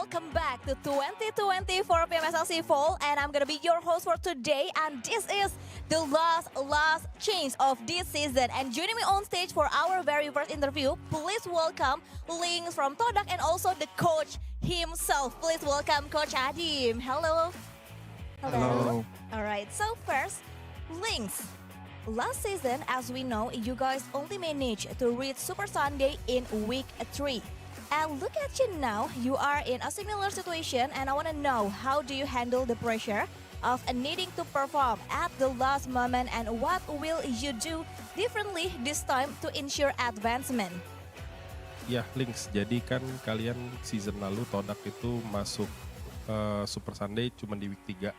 welcome back to 2024 PMSL SEA Fall, and I'm gonna be your host for today, and this is the last change of this season. And joining me on stage for our very first interview, please welcome Links from TODAK and also the coach himself. Please welcome Coach Adim. Hello. Hello. All right, so first, Links. Last season, as we know, you guys only managed to reach Super Sunday in week 3. And look at you now, you are in a similar situation, and I want to know, how do you handle the pressure of needing to perform at the last moment, and what will you do differently this time to ensure advancement? Ya, Links. Jadi kan kalian season lalu TODAK itu masuk Super Sunday cuma di week 3.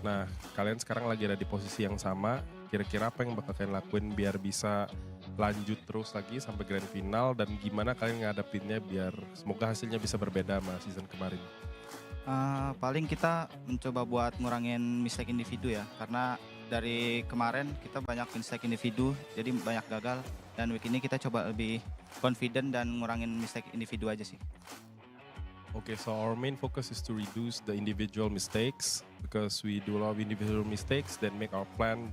Nah, kalian sekarang lagi ada di posisi yang sama. Kira-kira apa yang bakal kalian lakuin biar bisa lanjut terus lagi sampai grand final, dan gimana kalian ngadepinnya biar semoga hasilnya bisa berbeda sama season kemarin? Paling kita mencoba buat ngurangin mistake individu ya, karena dari kemarin kita banyak mistake individu, jadi banyak gagal, dan week ini kita coba lebih confident dan ngurangin mistake individu aja sih. Okay, so our main focus is to reduce the individual mistakes, because we do a lot of individual mistakes that make our plan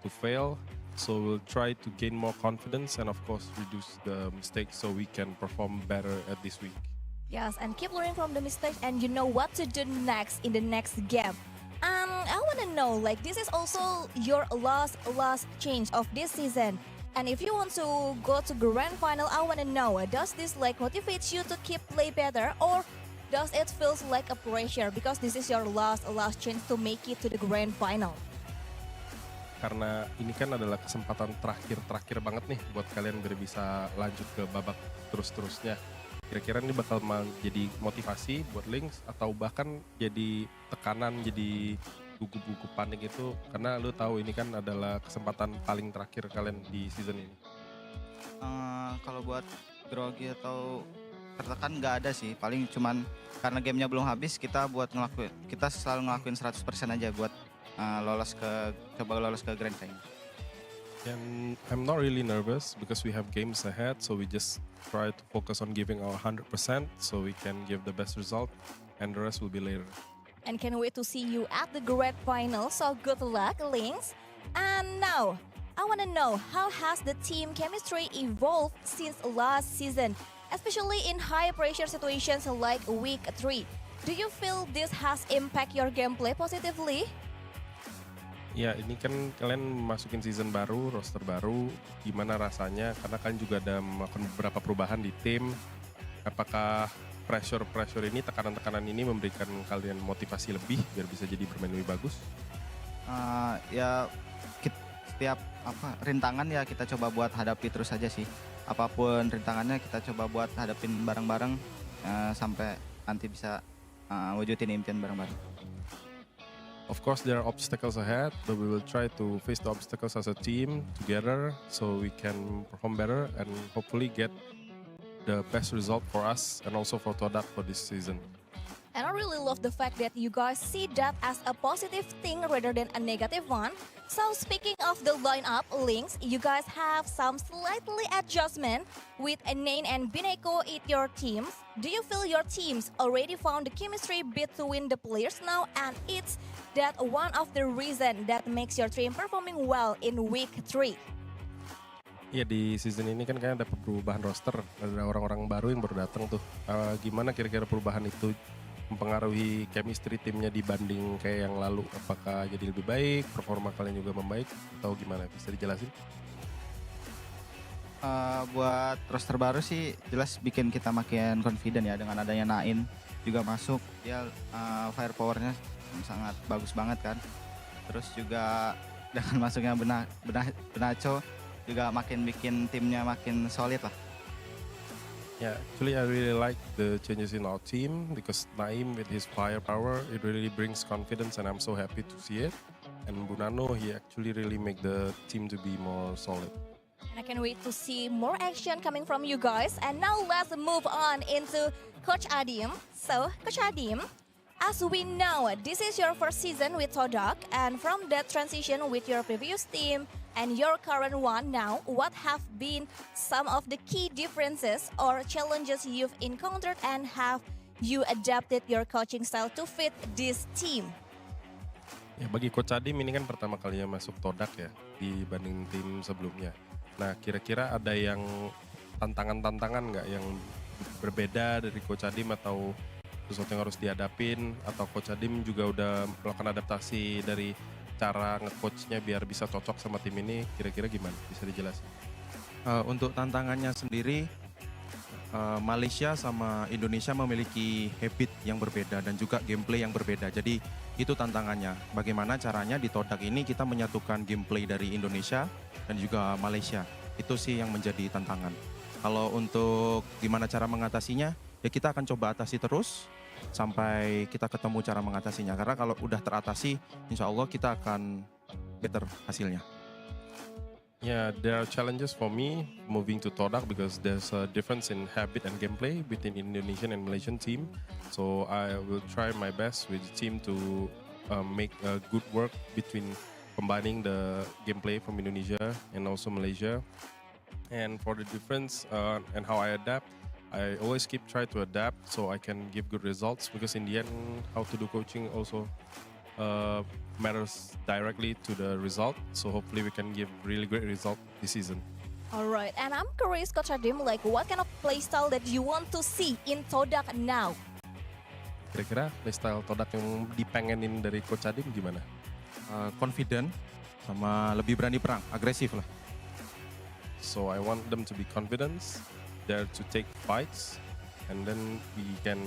to fail. So we'll try to gain more confidence and of course reduce the mistakes so we can perform better at this week. Yes, and keep learning from the mistakes, and you know what to do next in the next game. I want to know, like, this is also your last change of this season. And if you want to go to grand final, I want to know, does this like motivate you to keep play better, or does it feels like a pressure because this is your last chance to make it to the grand final? Karena ini kan adalah kesempatan terakhir banget nih buat kalian biar bisa lanjut ke babak terus-terusnya. Kira-kira ini bakal jadi motivasi buat Links atau bahkan jadi tekanan, jadi gugup-gugup panik itu, karena lu tahu ini kan adalah kesempatan paling terakhir kalian di season ini. Kalau buat grogi atau tertekan nggak ada sih, paling cuman karena gamenya belum habis, kita selalu ngelakuin 100% aja buat coba lolos ke grand final. And I'm not really nervous because we have games ahead, so we just try to focus on giving our 100% so we can give the best result, and the rest will be later. And can't wait to see you at the grand final, so good luck, Links. And now, I want to know, how has the team chemistry evolved since last season, especially in high pressure situations like week 3? Do you feel this has impact your gameplay positively? Ya, ini kan kalian masukin season baru, roster baru, gimana rasanya? Karena kalian juga ada melakukan beberapa perubahan di tim. Apakah pressure ini, tekanan-tekanan ini memberikan kalian motivasi lebih biar bisa jadi bermain lebih bagus? Setiap rintangan ya kita coba buat hadapi terus aja sih. Apapun rintangannya kita coba buat hadapin bareng-bareng sampai nanti bisa wujudin impian bareng-bareng. Of course, there are obstacles ahead, but we will try to face the obstacles as a team together so we can perform better and hopefully get the best result for us and also for TODAK for this season. And I really love the fact that you guys see that as a positive thing rather than a negative one. So speaking of the lineup, Links, you guys have some slightly adjustment with Nain and Bineko in your teams. Do you feel your teams already found the chemistry between the players now, and it's that one of the reason that makes your team performing well in week 3? Ya, di season ini kan kayaknya ada perubahan roster, ada orang-orang baru yang baru datang tuh. Gimana kira-kira perubahan itu mempengaruhi chemistry timnya dibanding kayak yang lalu? Apakah jadi lebih baik, performa kalian juga membaik, atau gimana? Bisa dijelasin? Buat roster baru sih jelas bikin kita makin confident ya, dengan adanya Nain juga masuk, dia firepowernya sangat bagus banget kan. Terus juga dengan masuknya Benacho juga makin bikin timnya makin solid lah. Yeah, actually I really like the changes in our team because Naim with his firepower, it really brings confidence and I'm so happy to see it. And Bunano, he actually really make the team to be more solid. And I can't wait to see more action coming from you guys. And now let's move on into Coach Adim. So, Coach Adim, as we know, this is your first season with TODAK, and from that transition with your previous team and your current one now, what have been some of the key differences or challenges you've encountered, and have you adapted your coaching style to fit this team? Ya, bagi Coach Adim ini kan pertama kalinya masuk TODAK ya dibanding tim sebelumnya. Nah, kira-kira ada yang tantangan-tantangan nggak yang berbeda dari Coach Adim atau sesuatu yang harus dihadapin, atau Coach Adim juga udah melakukan adaptasi dari cara nge-coachnya biar bisa cocok sama tim ini, kira-kira gimana? Bisa dijelasin? Untuk tantangannya sendiri, Malaysia sama Indonesia memiliki habit yang berbeda dan juga gameplay yang berbeda. Jadi itu tantangannya. Bagaimana caranya di TODAK ini kita menyatukan gameplay dari Indonesia dan juga Malaysia. Itu sih yang menjadi tantangan. Kalau untuk gimana cara mengatasinya, ya kita akan coba atasi terus sampai kita ketemu cara mengatasinya. Karena kalau udah teratasi, insya Allah kita akan better hasilnya. Yeah, there are challenges for me moving to TODAK because there's a difference in habit and gameplay between Indonesian and Malaysian team. So I will try my best with the team to make a good work between combining the gameplay from Indonesia and also Malaysia. And for the difference and how I adapt, I always try to adapt so I can give good results, because in the end, how to do coaching also matters directly to the result. So hopefully we can give really great result this season. Alright, and I'm curious, Coach Adim, like what kind of play style that you want to see in TODAK now? Kira-kira playstyle TODAK yang dipengenin dari Coach Adim gimana? Confident sama lebih berani perang, agresif lah. So I want them to be confident, dare to take fights, and then we can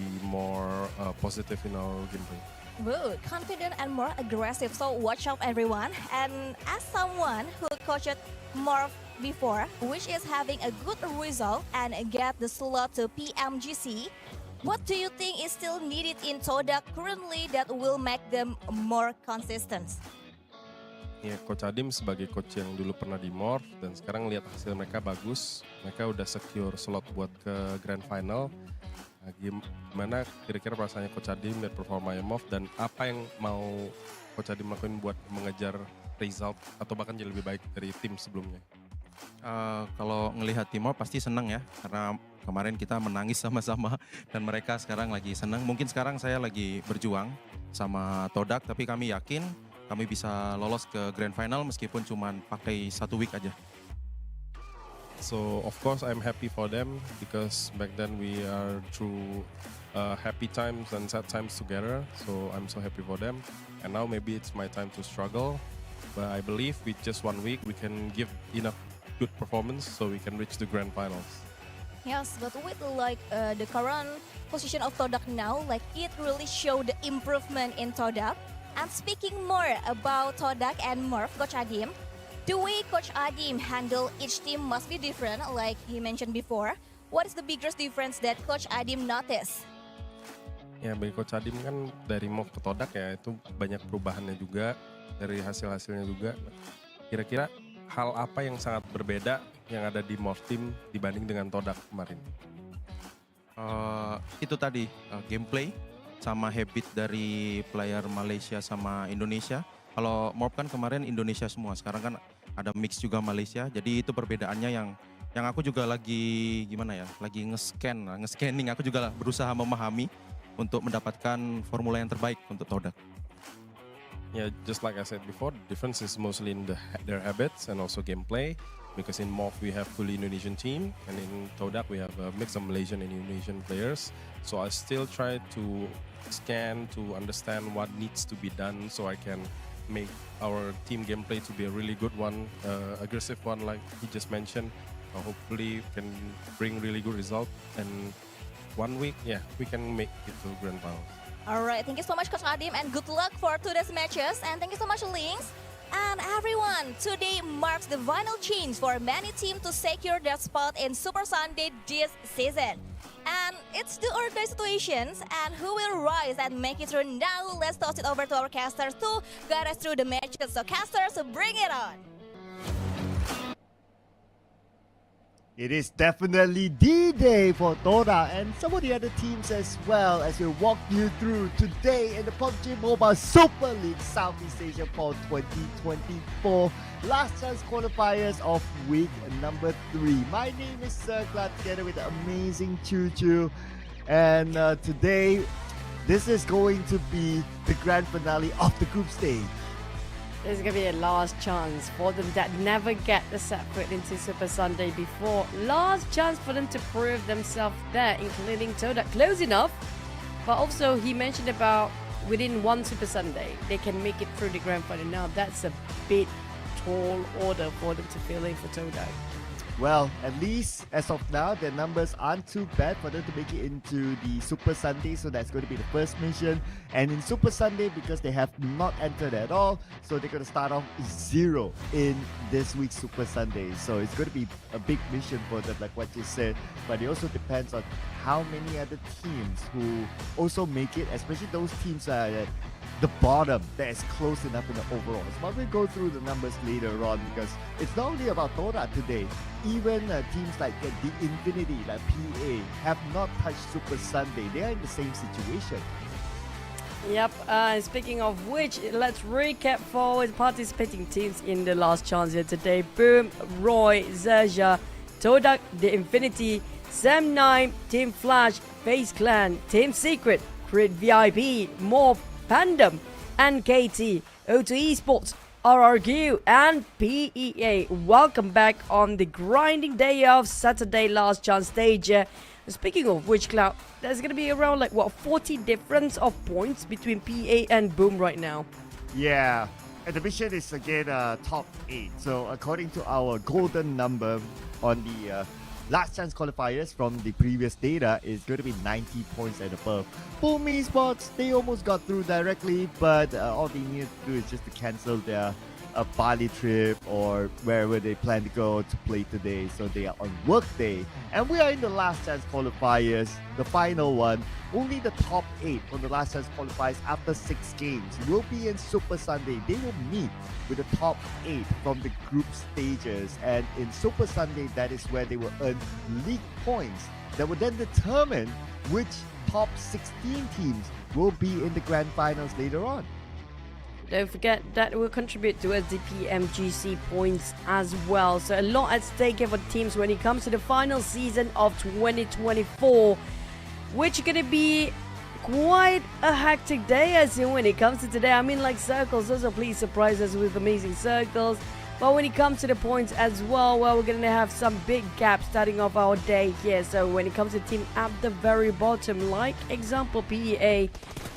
be more positive in our gameplay. Good, confident and more aggressive. So watch out, everyone. And as someone who coached MORPH before, which is having a good result and get the slot to PMGC, what do you think is still needed in TODAK currently that will make them more consistent? Ya, Coach Adim sebagai coach yang dulu pernah di MORPH dan sekarang lihat hasil mereka bagus, mereka udah secure slot buat ke Grand Final. Nah, gimana kira-kira perasaannya Coach Adim dan performanya MORPH, dan apa yang mau Coach Adim lakuin buat mengejar result atau bahkan jadi lebih baik dari tim sebelumnya? Kalau ngelihat tim MORPH pasti senang ya, karena kemarin kita menangis sama-sama dan mereka sekarang lagi senang. Mungkin sekarang saya lagi berjuang sama TODAK, tapi kami yakin kami bisa lolos ke Grand Final meskipun cuma pakai 1 week aja. So of course I'm happy for them because back then we are through happy times and sad times together. So I'm so happy for them. And now maybe it's my time to struggle. But I believe with just 1 week we can give enough good performance so we can reach the Grand Finals. Yes, but with like the current position of TODAK now, like it really showed the improvement in TODAK. And speaking more about TODAK and MORPH, Coach Adim, the way Coach Adim handle each team must be different, like he mentioned before. What is the biggest difference that Coach Adim noticed? Ya, bagi Coach Adim kan dari MORPH ke TODAK ya, itu banyak perubahannya juga, dari hasil-hasilnya juga. Kira-kira hal apa yang sangat berbeda yang ada di MORPH team dibanding dengan TODAK kemarin? Itu tadi, gameplay sama habit dari player Malaysia sama Indonesia. Kalau MORPH kan kemarin Indonesia semua, sekarang kan ada mix juga Malaysia. Jadi itu perbedaannya yang aku juga lagi gimana ya, lagi nge-scanning. Aku juga berusaha memahami untuk mendapatkan formula yang terbaik untuk TODAK. Yeah, just like I said before, the difference is mostly in their habits and also gameplay. Because in MORPH we have fully Indonesian team, and in TODAK we have a mix of Malaysian and Indonesian players. So I still try to scan to understand what needs to be done so I can make our team gameplay to be a really good one, aggressive one like he just mentioned. Hopefully can bring really good result, and 1 week, yeah, we can make it to Grand Finals. Alright, thank you so much Coach Adim and good luck for today's matches, and thank you so much Links. And everyone, today marks the final change for many teams to secure their spot in Super Sunday this season. And it's the or die situations, and who will rise and make it through now? Let's toss it over to our casters to guide us through the matches. So casters, bring it on! It is definitely D-Day for TODAK and some of the other teams as well, as we walk you through today in the PUBG Mobile Super League Southeast Asia Fall 2024 last chance qualifiers of week number 3. My name is XERXIA, together with the amazing Choo Choo. And today, this is going to be the grand finale of the group stage. There's going to be a last chance for them that never get the set foot into Super Sunday before. Last chance for them to prove themselves there, including TODAK. Close enough. But also, he mentioned about within one Super Sunday, they can make it through the grand final. Now, that's a bit tall order for them to fill in for TODAK. Well, at least as of now, their numbers aren't too bad for them to make it into the Super Sunday. So that's going to be the first mission. And in Super Sunday, because they have not entered at all, so they're going to start off 0 in this week's Super Sunday. So it's going to be a big mission for them, like what you said. But it also depends on how many other teams who also make it, especially those teams that are at the bottom that is close enough in the overall. So we'll go through the numbers later on, because it's not only about TODAK today. Even teams like the Infinity, like PA, have not touched Super Sunday. They are in the same situation. Yep, speaking of which, let's recap forward participating teams in the last chance here today. Boom, Roy, XERXIA, TODAK, The Infinity, Sam9, Team Flash, FAZE Clan, Team Secret, Crit VIP, MORPH, PANDUM, and KT, O2 Esports, RRQ, and PEA. Welcome back on the grinding day of Saturday last chance stage. Speaking of which, Cloud, there's going to be around 40 difference of points between PA and Boom right now. Yeah, and the mission is again top 8. So according to our golden number on the last chance qualifiers from the previous data, is going to be 90 points and above. Boom Esports, they almost got through directly, but all they need to do is just to cancel their Bali trip or wherever they plan to go to play today. So they are on work day, and we are in the last chance qualifiers, the final one. Only the top 8 from the last chance qualifiers after 6 games will be in Super Sunday. They will meet with the top 8 from the group stages, and in Super Sunday, that is where they will earn league points that will then determine which top 16 teams will be in the grand finals later on. Don't forget that will contribute towards the PMGC points as well. So a lot at stake here for teams when it comes to the final season of 2024, which is going to be quite a hectic day as in when it comes to today. I mean, like circles, also please surprise us with amazing circles. But when it comes to the points as well, well, we're going to have some big gaps starting off our day here. So when it comes to team at the very bottom, like example PEA,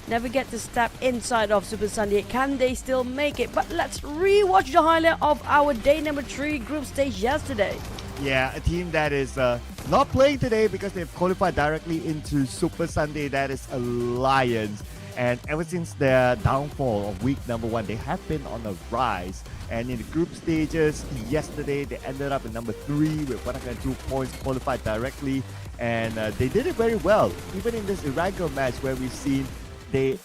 never get to step inside of Super Sunday. Can they still make it? But let's rewatch the highlight of our day number 3 group stage yesterday. Yeah, a team that is not playing today because they've qualified directly into Super Sunday. That is Alliance. And ever since their downfall of week number 1, they have been on a rise. And in the group stages, yesterday they ended up at number 3 with 102 points, qualified directly. And they did it very well. Even in this Erangel match where we've seen they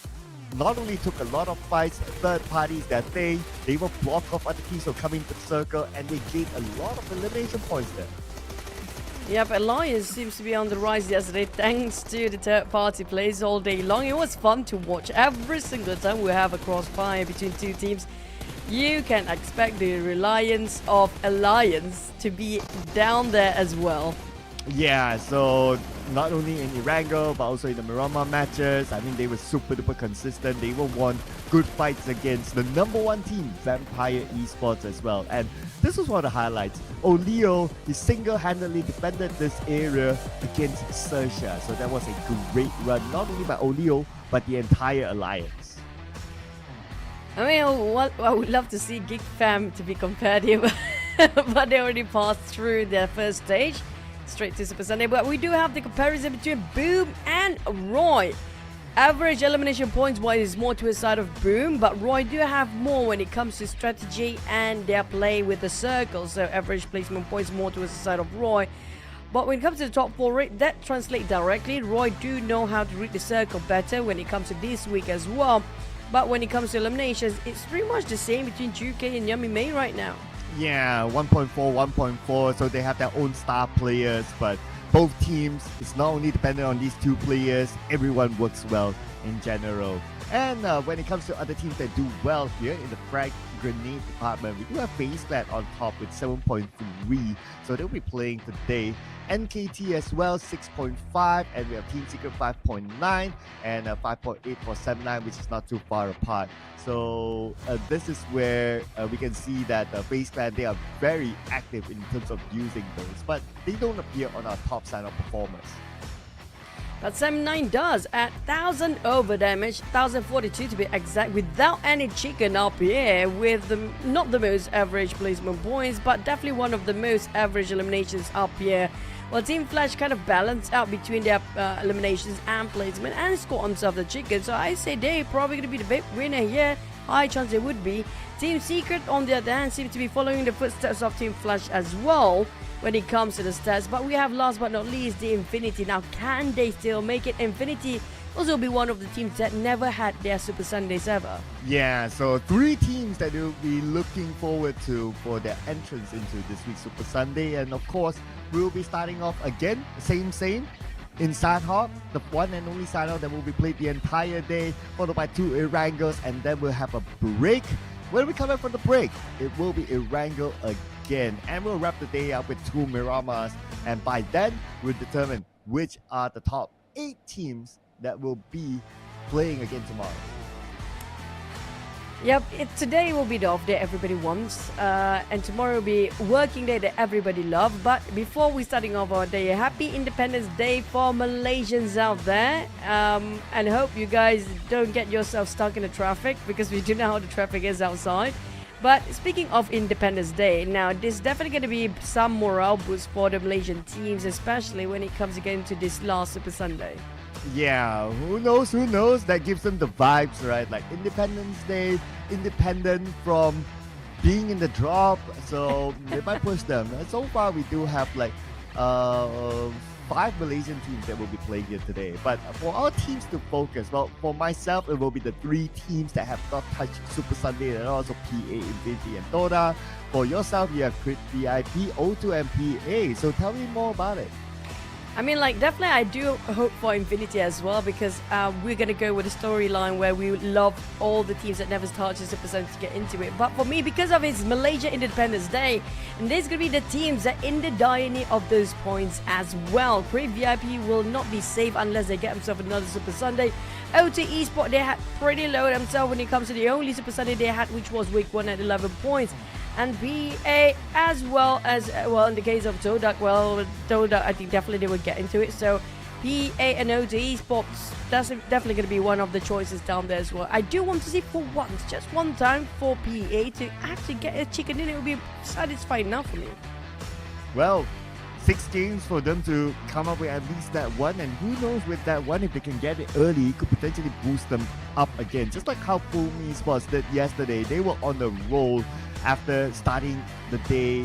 not only took a lot of fights, third parties that they even blocked off other teams from coming to the circle, and they gained a lot of elimination points there. Yep, Alliance seems to be on the rise yesterday thanks to the third party plays all day long. It was fun to watch. Every single time we have a crossfire between two teams, you can expect the reliance of Alliance to be down there as well. Yeah, so not only in Erangel but also in the Miramar matches, I mean, they were super duper consistent. They even won good fights against the number 1 team, Vampire Esports as well. And this was one of the highlights. Oleo, he single-handedly defended this area against XERXIA. So that was a great run, not only by Oleo but the entire Alliance. I mean, I would love to see Geek Fam to be compared here, but they already passed through their first stage, straight to Super Sunday. But we do have the comparison between Boom and Roy. Average elimination points wise is more to the side of Boom, but Roy do have more when it comes to strategy and their play with the circle. So average placement points more towards the side of Roy. But when it comes to the top 4 rate, that translates directly. Roy do know how to read the circle better when it comes to this week as well. But when it comes to eliminations, it's pretty much the same between Juke and Yummy May right now. Yeah, 1.4, 1.4, so they have their own star players, but both teams, it's not only dependent on these 2 players, everyone works well in general. And when it comes to other teams that do well here in the frag grenade department, we do have FaZe on top with 7.3, so they'll be playing today. NKT as well, 6.5, and we have Team Secret 5.9 and 5.8 for 7-9, which is not too far apart. So this is where we can see that FaZe Clan, they are very active in terms of using those, but they don't appear on our top sign-up performers. But 7-9 does at 1000 over damage, 1042 to be exact, without any chicken up here, with not the most average placement points, but definitely one of the most average eliminations up here. Well, Team Flash kind of balanced out between their eliminations and placement and score themselves the chicken. So I say they're probably going to be the big winner here. High chance they would be. Team Secret, on the other hand, seems to be following the footsteps of Team Flash as well when it comes to the stats. But we have, last but not least, the Infinity. Now, can they still make it? Infinity also be one of the teams that never had their Super Sundays ever. Yeah, so 3 teams that you'll be looking forward to for their entrance into this week's Super Sunday. And of course, we'll be starting off again, same, in Sanhok, the one and only Sanhok that will be played the entire day, followed by 2 Erangels, and then we'll have a break. When we come back from the break, it will be Erangel again, and we'll wrap the day up with 2 Miramars, and by then, we'll determine which are the top 8 teams that will be playing again tomorrow. Yep, today will be the off day everybody wants, and tomorrow will be working day that everybody loves. But before we starting off our day, happy Independence Day for Malaysians out there, and hope you guys don't get yourself stuck in the traffic, because we do know how the traffic is outside. But speaking of Independence Day, now there's definitely going to be some morale boost for the Malaysian teams, especially when it comes again to this last Super Sunday. Yeah, who knows? That gives them the vibes, right? Like Independence Day, independent from being in the drop, so they might push them. And so far, we do have like 5 Malaysian teams that will be playing here today. But for our teams to focus, well, for myself, it will be the 3 teams that have not touched Super Sunday, and also PA, Infinity, and TODAK. For yourself, you have Crit VIP, O2, and PA. So tell me more about it. I mean, like, definitely I do hope for Infinity as well, because we're going to go with a storyline where we love all the teams that never touch the Super Sunday to get into it. But for me, because of it's Malaysia Independence Day, and there's going to be the teams that in the dynasty of those points as well. Crit VIP will not be safe unless they get themselves another Super Sunday. O2 eSport, they had pretty low themselves when it comes to the only Super Sunday they had, which was week 1 at 11 points. And PA, as well as, well, in the case of TODAK, well, TODAK, I think definitely they would get into it. So PA and O2 eSports, that's definitely going to be one of the choices down there as well. I do want to see for once, just one time, for PA to actually get a chicken in. It would be satisfying enough for me. Well, 6 games for them to come up with at least that one, and who knows, with that one, if they can get it early, it could potentially boost them up again. Just like how PUBG Sports did yesterday. They were on the roll after starting the day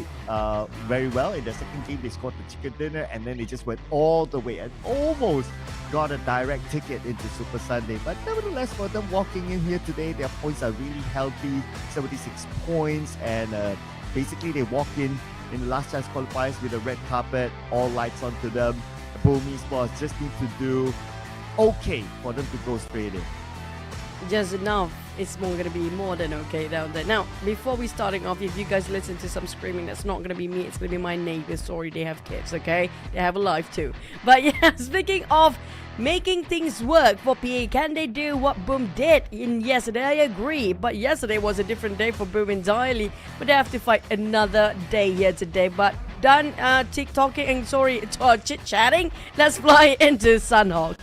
very well. In the second game, they scored the chicken dinner, and then they just went all the way and almost got a direct ticket into Super Sunday. But nevertheless, for them walking in here today, their points are really healthy, 76 points, and basically they walk in the last chance qualifiers with a red carpet, all lights onto them. PUBG Sports just need to do okay for them to go straight in. Just enough. It's more going to be more than okay down there. Now, before we starting off, if you guys listen to some screaming, that's not going to be me. It's going to be my neighbors. Sorry, they have kids, okay? They have a life too. But yeah, speaking of making things work for PA, can they do what Boom did in yesterday? I agree. But yesterday was a different day for Boom entirely. But they have to fight another day here today. But done TikToking and chit-chatting. Let's fly into Sanhok.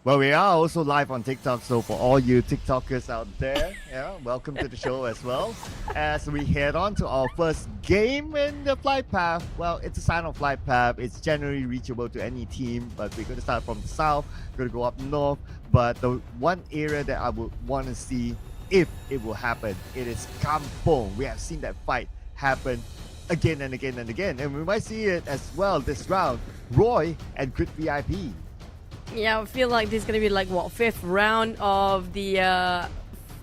Well, we are also live on TikTok, so for all you TikTokers out there, yeah, welcome to the show as well. As we head on to our first game in the flight path. Well, it's a Sanhok flight path. It's generally reachable to any team, but we're going to start from the south, going to go up north. But the one area that I would want to see if it will happen, it is Kampong. We have seen that fight happen again and again and again, and we might see it as well this round. Roy and Crit VIP. Yeah, I feel like this is going to be like, what, 5th round of the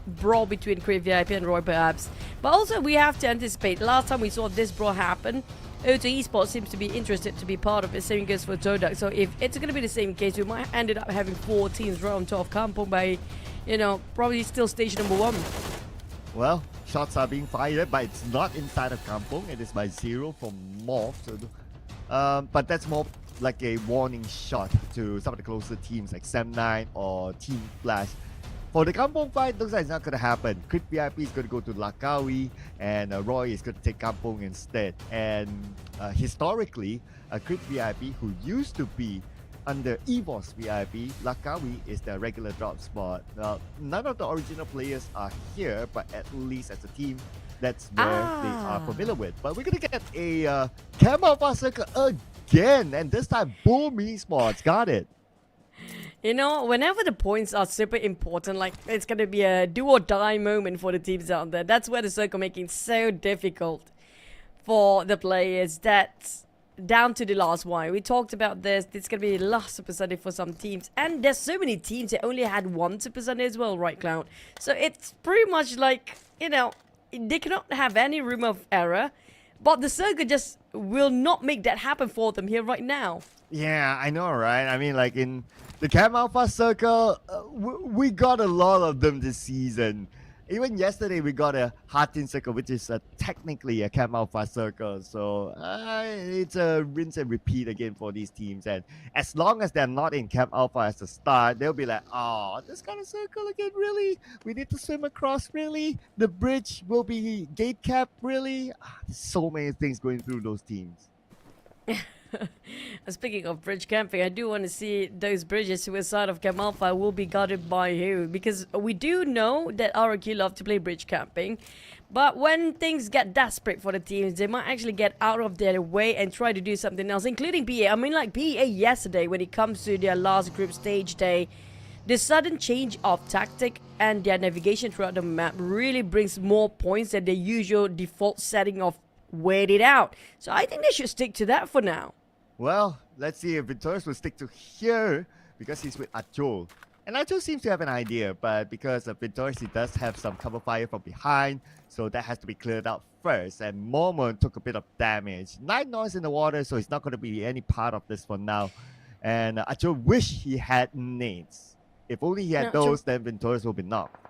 brawl between Creed VIP and Roy perhaps. But also we have to anticipate. Last time we saw this brawl happen, O2 Esports seems to be interested to be part of it. Same goes for TODAK. So if it's going to be the same case, we might ended up having 4 teams right on top of Kampong by, you know, probably still stage number 1. Well, shots are being fired, but it's not inside of Kampong. It is by 0 from MORPH. So, but that's more like a warning shot to some of the closer teams like Sem9 or Team Flash. For the Kampong fight, looks like it's not going to happen. Crit VIP is going to go to Langkawi, and Roy is going to take Kampong instead. And historically, Crit VIP, who used to be under EVOS VIP, Langkawi is their regular drop spot. Now, none of the original players are here, but at least as a team, that's where they are familiar with. But we're going to get a Cam Alpha Circle again, and this time Boom Esports got it. You know, whenever the points are super important, like it's going to be a do or die moment for the teams out there. That's where the circle making so difficult for the players. That's down to the last wire. We talked about this. It's going to be last Super Sunday for some teams. And there's so many teams that only had 1 Super Sunday as well, right, Cloud? So it's pretty much like, you know, they cannot have any room of error. But the circle just will not make that happen for them here right now. Yeah, I know, right? I mean, like in the Cam Alpha Circle, we got a lot of them this season. Even yesterday, we got a Hatin Circle, which is technically a Cam Alpha Circle. So it's a rinse and repeat again for these teams. And as long as they're not in Cam Alpha as a start, they'll be like, oh, this kind of circle again, really? We need to swim across, really? The bridge will be gate capped, really? There's so many things going through those teams. Speaking of bridge camping, I do want to see those bridges to the side of Cam Alpha will be guarded by who, because we do know that RQ love to play bridge camping, but when things get desperate for the teams, they might actually get out of their way and try to do something else, including PA. I mean, like PA yesterday, when it comes to their last group stage day, the sudden change of tactic and their navigation throughout the map really brings more points than the usual default setting of wait it out. So I think they should stick to that for now. Well, let's see if Victorious will stick to here because he's with Achol. And Achol seems to have an idea, but because of Victorious, he does have some cover fire from behind, so that has to be cleared out first. And Mormon took a bit of damage. Night noise in the water, so he's not going to be any part of this for now. And Achol wish he had nades. If only he had those, then Victorious will be knocked.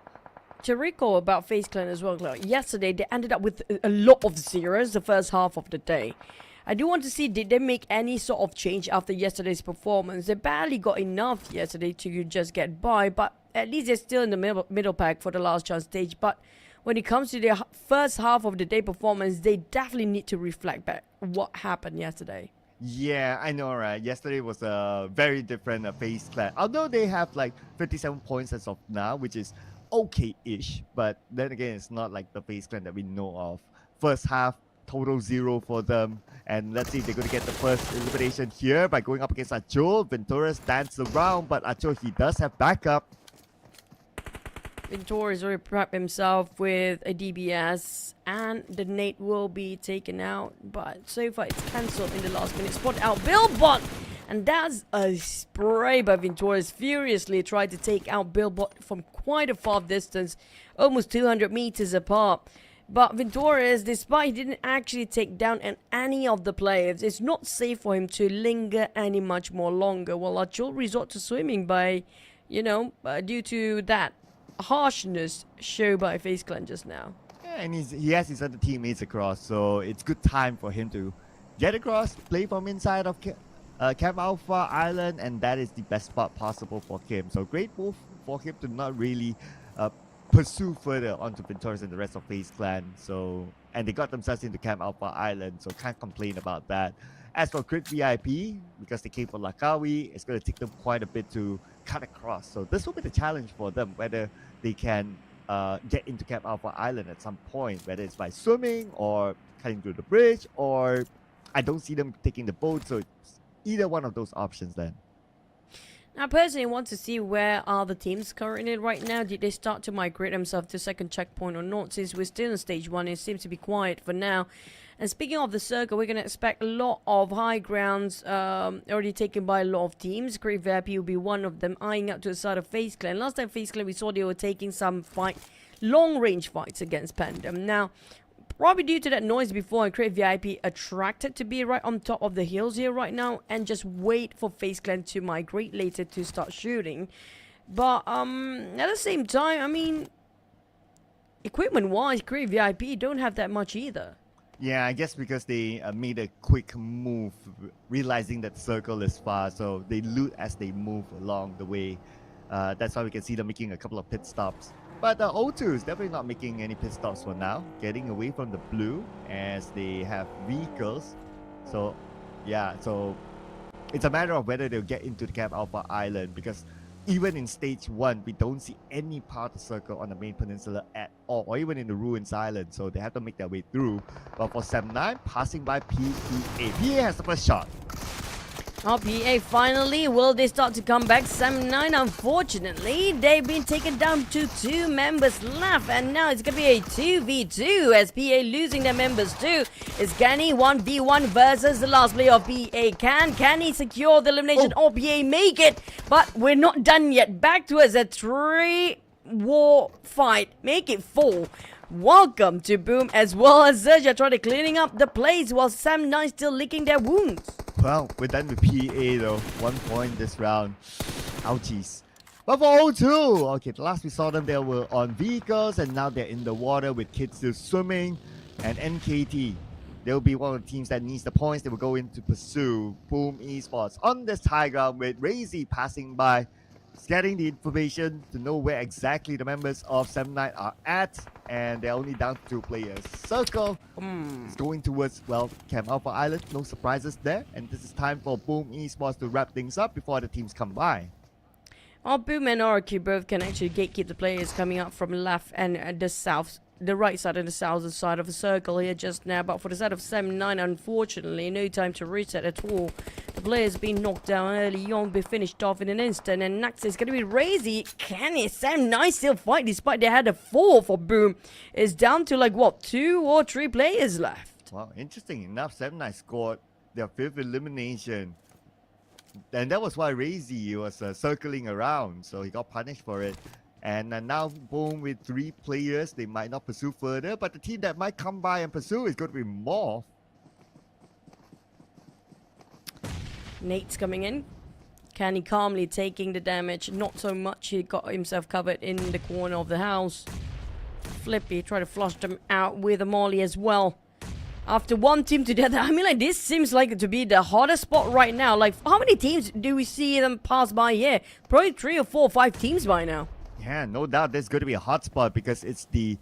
To recall about FaZe Clan as well, yesterday they ended up with a lot of zeros the first half of the day. I do want to see, did they make any sort of change after yesterday's performance? They barely got enough yesterday to just get by, but at least they're still in the middle pack for the last chance stage. But when it comes to their first half of the day performance, they definitely need to reflect back what happened yesterday. Yeah, I know, right? Yesterday was a very different FaZe Clan. Although they have like 57 points as of now, which is okay-ish, but then again, it's not like the FaZe Clan that we know of. First half, total 0 for them. And let's see if they're going to get the first elimination here by going up against Achol. Venturas dance around, but Achol, he does have backup. Venturas already prepped himself with a DBS, and the nade will be taken out, but so far it's cancelled in the last minute. Spot out Billbot, and that's a spray by Venturas. Furiously tried to take out Billbot from quite a far distance, almost 200 meters apart. But Venturas, despite he didn't actually take down any of the players, it's not safe for him to linger any much more longer. Well, Achol resort to swimming by, you know, due to that harshness shown by FaZe Clan just now. Yeah, and he has his other teammates across, so it's good time for him to get across, play from inside of Camp Alpha Island, and that is the best spot possible for him. So great move for him to not really pursue further onto Venturas and the rest of FaZe Clan. So, and they got themselves into Camp Alpha Island, so can't complain about that. As for Crit VIP, because they came for Langkawi, it's going to take them quite a bit to cut across. So this will be the challenge for them, whether they can get into Camp Alpha Island at some point, whether it's by swimming or cutting through the bridge, or I don't see them taking the boat, so it's either one of those options then. I personally want to see where are the teams currently right now. Did they start to migrate themselves to second checkpoint or not? Since we're still in stage 1, it seems to be quiet for now. And speaking of the circle, we're going to expect a lot of high grounds already taken by a lot of teams. Great VIP will be one of them, eyeing up to the side of FaZe Clan. Last time FaZe Clan, we saw they were taking some fight long-range fights against PANDUM. Now, probably due to that noise before, and Create VIP attracted to be right on top of the hills here right now and just wait for FaZe Clan to migrate later to start shooting. But at the same time, I mean, equipment-wise, Create VIP don't have that much either. Yeah, I guess because they made a quick move, realizing that circle is far, so they loot as they move along the way. That's why we can see them making a couple of pit stops. But O2 is definitely not making any pit stops for now, getting away from the blue as they have vehicles. So, yeah, so it's a matter of whether they'll get into the Camp Alpha Island, because even in stage 1, we don't see any part of the circle on the main peninsula at all, or even in the Ruins Island, so they have to make their way through. But for Sem9, passing by PEA. PEA has the first shot. Oh, PA finally, will they start to come back? Sem9, unfortunately, they've been taken down to 2 members left, and now it's going to be a 2v2 as PA losing their members too. It's Kenny 1v1 versus the last player of PA. Can he secure the elimination or PA make it? But we're not done yet. Back to us, a 3-war fight. Make it 4. Welcome to Boom as well as XERXIA trying to cleaning up the place while Sem9 still licking their wounds. Well, we're done with PA though. 1 point this round. Ouchies. But for O2, okay, the last we saw them, they were on vehicles and now they're in the water with kids still swimming. And NKT, they'll be one of the teams that needs the points. They will go in to pursue Boom Esports on this high ground with Razy passing by, getting the information to know where exactly the members of Sem9 are at, and they're only down to 2 players. Circle is going towards, well, Camp Alpha Island. No surprises there, and this is time for Boom Esports to wrap things up before the teams come by. Well, Boom and RQ both can actually gatekeep the players coming up from left and the south, the right side and the southern side of the circle here just now. But for the side of Sem9, unfortunately, no time to reset at all. The players being knocked down early on, be finished off in an instant, and next is going to be Razy. Can Sem9 still fight despite they had a 4 for Boom? It's down to like, what, 2 or 3 players left? Well, interesting enough, Sem9 scored their 5th elimination. And that was why Razy was circling around, so he got punished for it. And now Boom with 3 players, they might not pursue further, but the team that might come by and pursue is going to be MORPH. Nate's coming in. Kenny calmly taking the damage. Not so much. He got himself covered in the corner of the house. Flippy try to flush them out with a molly as well. After one team together, I mean, like, this seems like to be the hottest spot right now. Like, how many teams do we see them pass by here? Probably 3 or 4 or 5 teams by now. Yeah, no doubt there's going to be a hot spot because it's the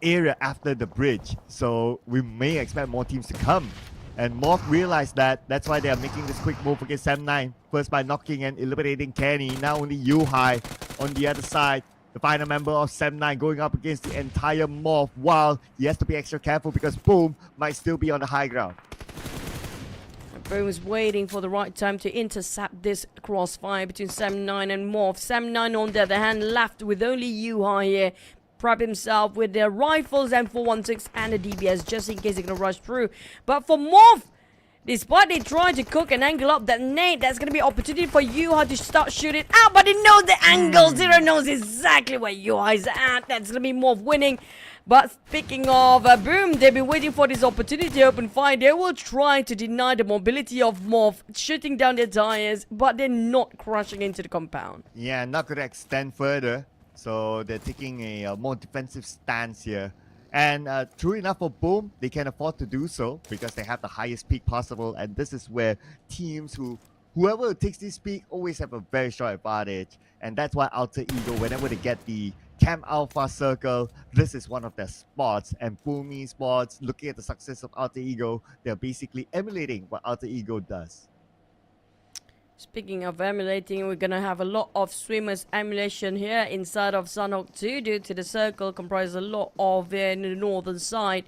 area after the bridge. So we may expect more teams to come. And MORPH realized that. That's why they are making this quick move against Sem9. First by knocking and eliminating Kenny. Now only Yuhai on the other side. The final member of Sem9 going up against the entire MORPH, while he has to be extra careful because Boom might still be on the high ground. Boom is waiting for the right time to intercept this crossfire between Sem9 and MORPH. Sem9 on the other hand left with only Yuhai here. Prep himself with their rifles and 416 and a DBS just in case they're gonna rush through. But for MORPH, despite they try to cook and angle up that nade, that's going to be an opportunity for Yuhai to start shooting out. But they know the angle. Zero knows exactly where Yuhai's at. That's going to be MORPH winning. But speaking of Boom, they've been waiting for this opportunity to open fire. They will try to deny the mobility of MORPH, shooting down their tires, but they're not crashing into the compound. Yeah, not going to extend further. So they're taking a more defensive stance here. And true enough for Boom, they can afford to do so because they have the highest peak possible. And this is where teams whoever takes this peak always have a very short advantage. And that's why Alter Ego, whenever they get the Camp Alpha circle, this is one of their spots. And Boom Esports, looking at the success of Alter Ego, they're basically emulating what Alter Ego does. Speaking of emulating, we're gonna have a lot of swimmers emulation here inside of Sanhok 2 due to the circle comprises a lot of in the northern side.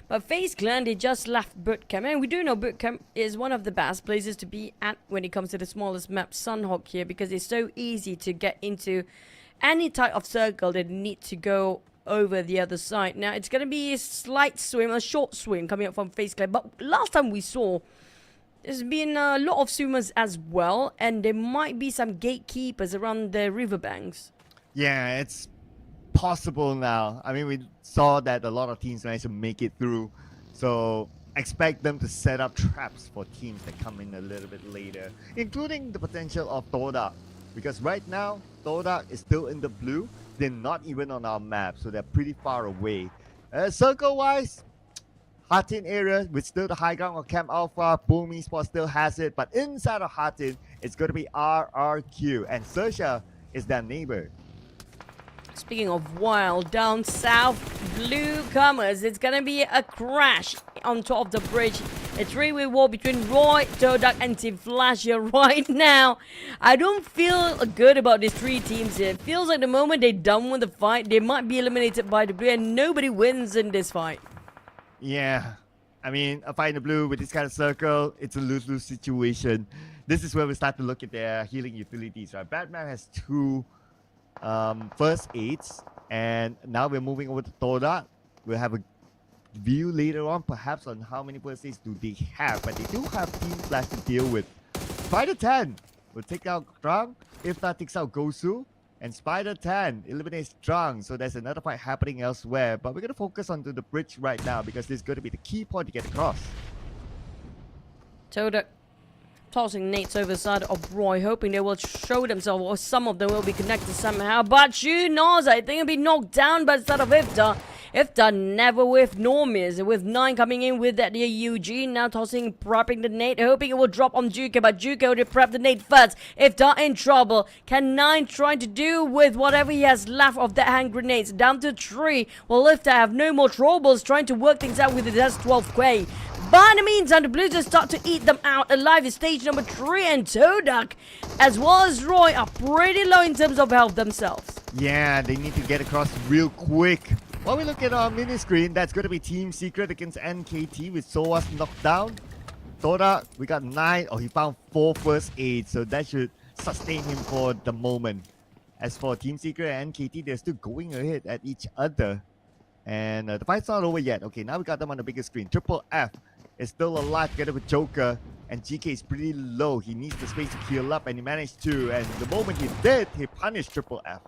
But FaZe Clan, they just left bootcamp, and we do know bootcamp is one of the best places to be at when it comes to the smallest map Sanhok here, because it's so easy to get into any type of circle that need to go over the other side. Now it's gonna be a slight swim, a short swim coming up from FaZe Clan, but last time we saw there's been a lot of swimmers as well, and there might be some gatekeepers around the riverbanks. Yeah, it's possible now. I mean, we saw that a lot of teams managed to make it through. So expect them to set up traps for teams that come in a little bit later, including the potential of TODAK. Because right now, TODAK is still in the blue. They're not even on our map, so they're pretty far away. Circle-wise, Hatin area with still the high ground of Camp Alpha. Boom Esports still has it, but inside of Hatin, it's going to be RRQ, and XERXIA is their neighbor. Speaking of wild, down south, blue comers, it's gonna be a crash on top of the bridge. A three-way war between Roy, TODAK, and Team Flasher right now. I don't feel good about these three teams here. It feels like the moment they're done with the fight, they might be eliminated by the blue, and nobody wins in this fight. Yeah, I mean, a fight in the blue with this kind of circle, it's a lose-lose situation. This is where we start to look at their healing utilities, right? Batman has 2 first aids, and now we're moving over to TODAK. We'll have a view later on, perhaps, on how many first aids do they have, but they do have Team Flash to deal with. Spider 10 will take out Drang. If that takes out Gosu, and Spider 10 eliminates Drang, so there's another fight happening elsewhere. But we're going to focus onto the bridge right now because this is going to be the key point to get across. TODAK tossing nades over the side of Roy, hoping they will show themselves, or some of them will be connected somehow. But who knows? I think it'll be knocked down by the side of Ifta. Ifta never with nor miss, with 9 coming in with that Eugene now tossing, prepping the nade, hoping it will drop on Juke, but Juke already prepped the nade first. Ifta in trouble. Can 9 try to do with whatever he has left of that hand grenades? Down to 3. Well, Ifta have no more troubles trying to work things out with the S12K. But in the meantime, the Blues just start to eat them out alive in stage number 3, and TODAK, as well as Roy, are pretty low in terms of health themselves. Yeah, they need to get across real quick. While we look at our mini screen, that's going to be Team Secret against NKT with Soa's knocked down. TODAK, we got 9. Oh, he found 4 first aids, so that should sustain him for the moment. As for Team Secret and NKT, they're still going ahead at each other. And the fight's not over yet. Okay, now we got them on the bigger screen. Triple F is still alive together with Joker, and GK is pretty low. He needs the space to heal up, and he managed to. And the moment he did, he punished Triple F.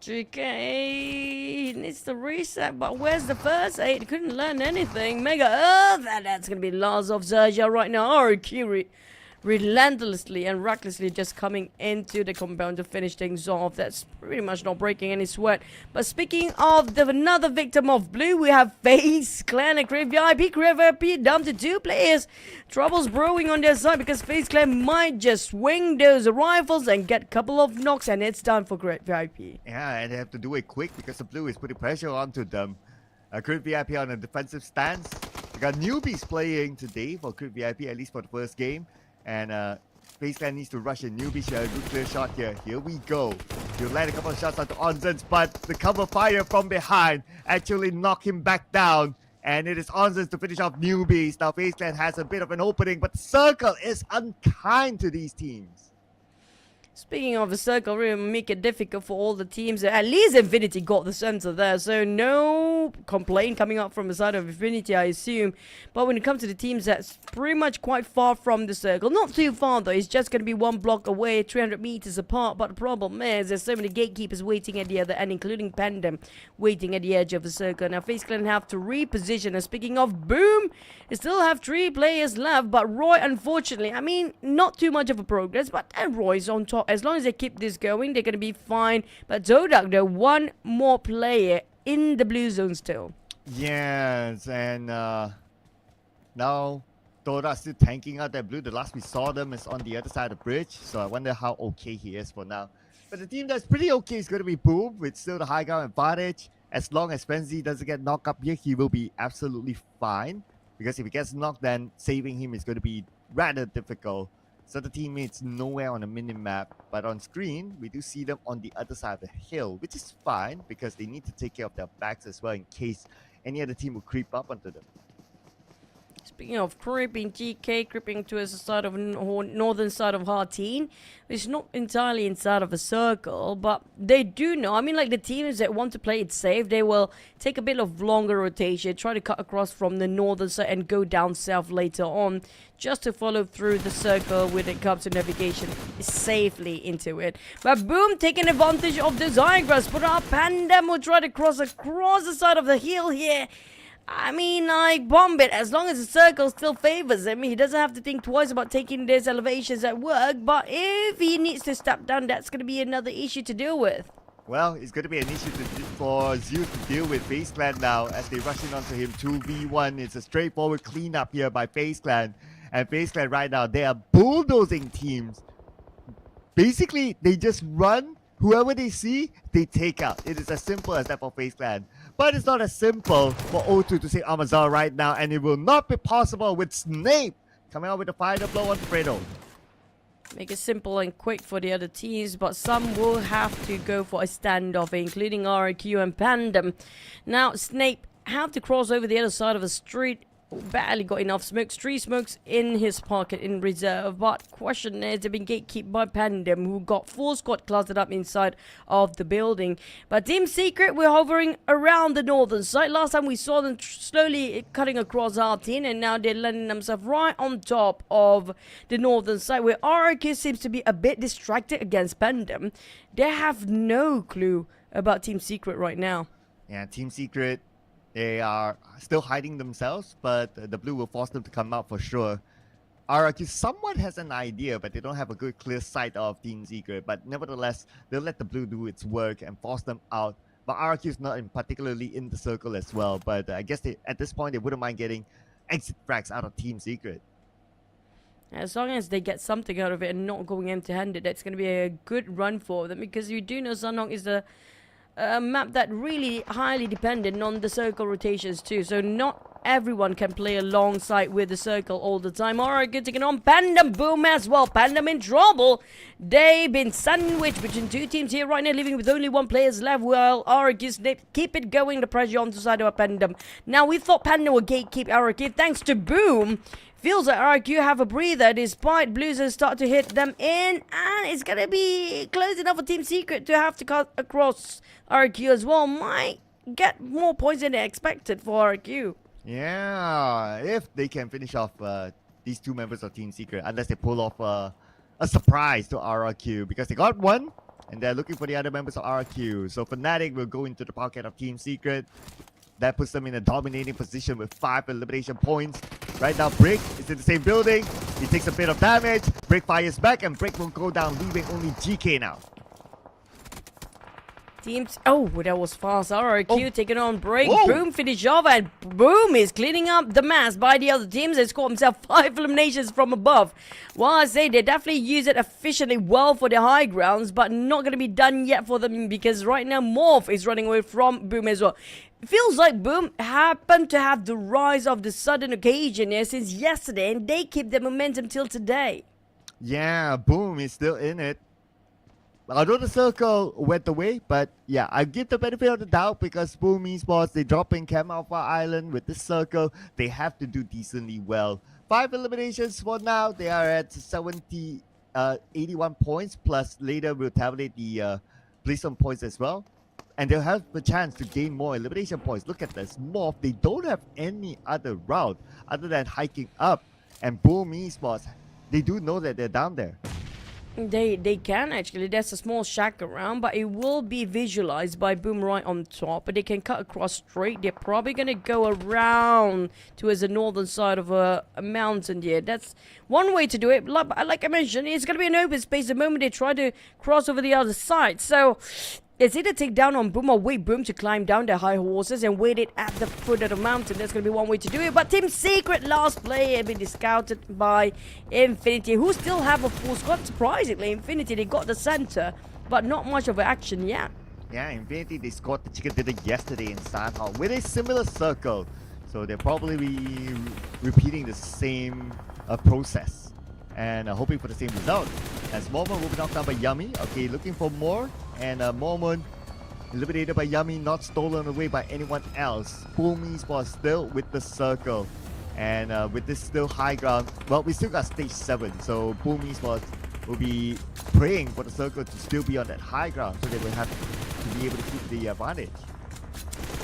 GK needs to reset, but where's the first aid? He couldn't learn anything. Mega Earth, that's gonna be lots of XERXIA right now. RQ relentlessly and recklessly just coming into the compound to finish things off. That's pretty much not breaking any sweat. But speaking of another victim of blue, we have FAZE Clan and Crave VIP down to 2 players. Troubles brewing on their side because FAZE Clan might just swing those rifles and get a couple of knocks, and it's done for Crave VIP. Yeah, and they have to do it quick because the blue is putting pressure onto them. Crave VIP on a defensive stance. We got newbies playing today for Crave VIP, at least for the first game. And FaZe Clan needs to rush in. Newbie shot a good clear shot here. Here we go. He'll land a couple of shots onto Onzens, but the cover fire from behind actually knock him back down. And it is Onzens to finish off Newbies. Now FaZe Clan has a bit of an opening, but the circle is unkind to these teams. Speaking of the circle, really make it difficult for all the teams. At least Infinity got the center there, so no complaint coming up from the side of Infinity, I assume. But when it comes to the teams that's pretty much quite far from the circle, not too far though, it's just going to be 1 block away, 300 meters apart. But the problem is there's so many gatekeepers waiting at the other end, including PANDUM waiting at the edge of the circle. Now FaZe Clan have to reposition. And speaking of Boom, they still have 3 players left, but Roy, unfortunately, I mean, not too much of a progress, but Roy's on top. As long as they keep this going, they're going to be fine. But TODAK, though, 1 more player in the blue zone still. Yes, and now TODAK still tanking out that blue. The last we saw them is on the other side of the bridge, so I wonder how okay he is for now. But the team that's pretty okay is going to be Boom, with still the high ground advantage. As long as Frenzy doesn't get knocked up here, he will be absolutely fine. Because if he gets knocked, then saving him is going to be rather difficult. So the teammates nowhere on the minimap, but on screen, we do see them on the other side of the hill, which is fine because they need to take care of their backs as well in case any other team will creep up onto them. speaking of creeping, GK creeping towards the side of northern side of Harteen. It's not entirely inside of a circle, but they do know. I mean, like the teams that want to play it safe, they will take a bit of longer rotation, try to cut across from the northern side and go down south later on, just to follow through the circle when it comes to navigation safely into it. But Boom taking advantage of this high grass, but our PANDUM will try to cross across the side of the hill here. I mean, like, bomb it, as long as the circle still favors him. He doesn't have to think twice about taking these elevations at work, but if he needs to step down, that's going to be another issue to deal with. Well, it's going to be an issue for Zeus to deal with FaZe Clan now as they rush in onto him 2v1. It's a straightforward cleanup here by FaZe Clan. And FaZe Clan right now, they are bulldozing teams. Basically, they just run. Whoever they see, they take out. It is as simple as that for FaZe Clan. But it's not as simple for O2 to save Amazon right now, and it will not be possible with Snape coming out with the final blow on Fredo. Make it simple and quick for the other teams, but some will have to go for a standoff, including RQ and PANDUM. Now, Snape have to cross over the other side of the street. Barely got enough smokes, 3 smokes in his pocket in reserve, but question is they've been gatekept by PANDUM, who got 4 squad clustered up inside of the building. But Team Secret were hovering around the northern side. Last time we saw them slowly cutting across Harteen, and now they're landing themselves right on top of the northern side, where RQ seems to be a bit distracted against PANDUM. They have no clue about Team Secret right now. Yeah, Team Secret, they are still hiding themselves, but the blue will force them to come out for sure. RRQ somewhat has an idea, but they don't have a good clear sight of Team Secret. But nevertheless, they'll let the blue do its work and force them out. But RRQ is not particularly in the circle as well. But I guess at this point, they wouldn't mind getting exit frags out of Team Secret. As long as they get something out of it and not going empty-handed, that's going to be a good run for them, because you do know Sanhok is a map that really highly dependent on the circle rotations too, so not everyone can play alongside with the circle all the time. Alright, good, taking on PANDUM. Boom as well. PANDUM in trouble. They've been sandwiched between 2 teams here right now, leaving with only 1 player left. Well, RRQ keep it going, the pressure on the side of PANDUM. Now, we thought PANDUM would gatekeep RRQ thanks to Boom. Feels like RRQ have a breather despite Blues start to hit them in, and it's gonna be close enough for Team Secret to have to cut across RRQ as well. Might get more points than they expected for RRQ. Yeah, if they can finish off these 2 members of Team Secret, unless they pull off a surprise to RRQ, because they got 1 and they're looking for the other members of RRQ. So Fnatic will go into the pocket of Team Secret. That puts them in a dominating position with 5 elimination points. Right now, Brick is in the same building. He takes a bit of damage. Brick fires back, and Brick will go down, leaving only GK now. Teams. Oh, that was fast. RRQ taking on Break. Whoa. Boom finish off, and Boom is cleaning up the mess by the other teams. They scored himself 5 eliminations from above. Well, I say they definitely use it efficiently well for the high grounds, but not going to be done yet for them, because right now MORPH is running away from Boom as well. It feels like Boom happened to have the rise of the sudden occasion here since yesterday, and they keep the momentum till today. Yeah, Boom is still in it. Although the circle went away, but yeah, I give the benefit of the doubt, because Boom Esports, they drop in Cam Alpha Island with this circle. They have to do decently well. 5 eliminations for now. They are at 81 points, plus later we'll tabulate the Blizzard points as well. And they'll have the chance to gain more elimination points. Look at this. MORPH, they don't have any other route other than hiking up. And Boom Esports, they do know that they're down there. They can actually. There's a small shack around, but it will be visualized by Boom right on top. But they can cut across straight. They're probably going to go around towards the northern side of a mountain here. That's one way to do it. Like I mentioned, it's going to be an open space the moment they try to cross over the other side. So it's either take down on Boom or wait Boom to climb down their high horses and wait it at the foot of the mountain. That's going to be one way to do it. But Team Secret last play had been scouted by Infinity, who still have a full squad. Surprisingly, Infinity, they got the center, but not much of action yet. Yeah, Infinity, they scored the chicken dinner yesterday in Sanhok with a similar circle. So they'll probably be repeating the same process and hoping for the same result. As Mormon will be knocked down by Yummy. Okay, looking for more. And Mormon eliminated by Yummy, not stolen away by anyone else. Boom Esports still with the circle. And with this still high ground, well, we still got stage 7. So Boom Esports will be praying for the circle to still be on that high ground so they will have to be able to keep the advantage.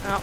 Oh,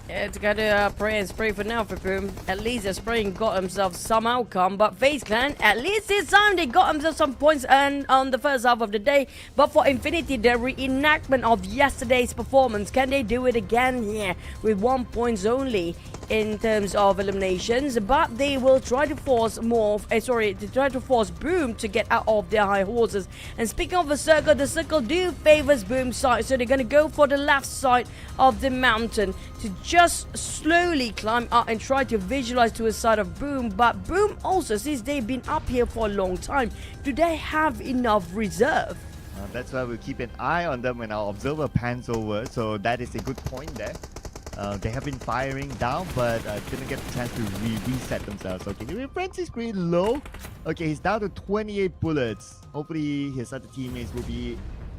it's got to pray and spray for now for Boom. At least the spraying got himself some outcome. But FaZe Clan, at least this time they got themselves some points earned on the first half of the day. But for Infinity, the reenactment of yesterday's performance, can they do it again? Yeah, with 1 point only in terms of eliminations, but they will try to force Boom to get out of their high horses. And speaking of the circle do favors Boom's side, so they're going to go for the left side of the mountain to just slowly climb up and try to visualize to the side of Boom. But Boom also, since they've been up here for a long time, do they have enough reserve? That's why we'll keep an eye on them when our observer pans over, so that is a good point there. They have been firing down, but didn't get the chance to reset themselves. Okay, the reference is pretty low. Okay, he's down to 28 bullets. Hopefully his other teammates will be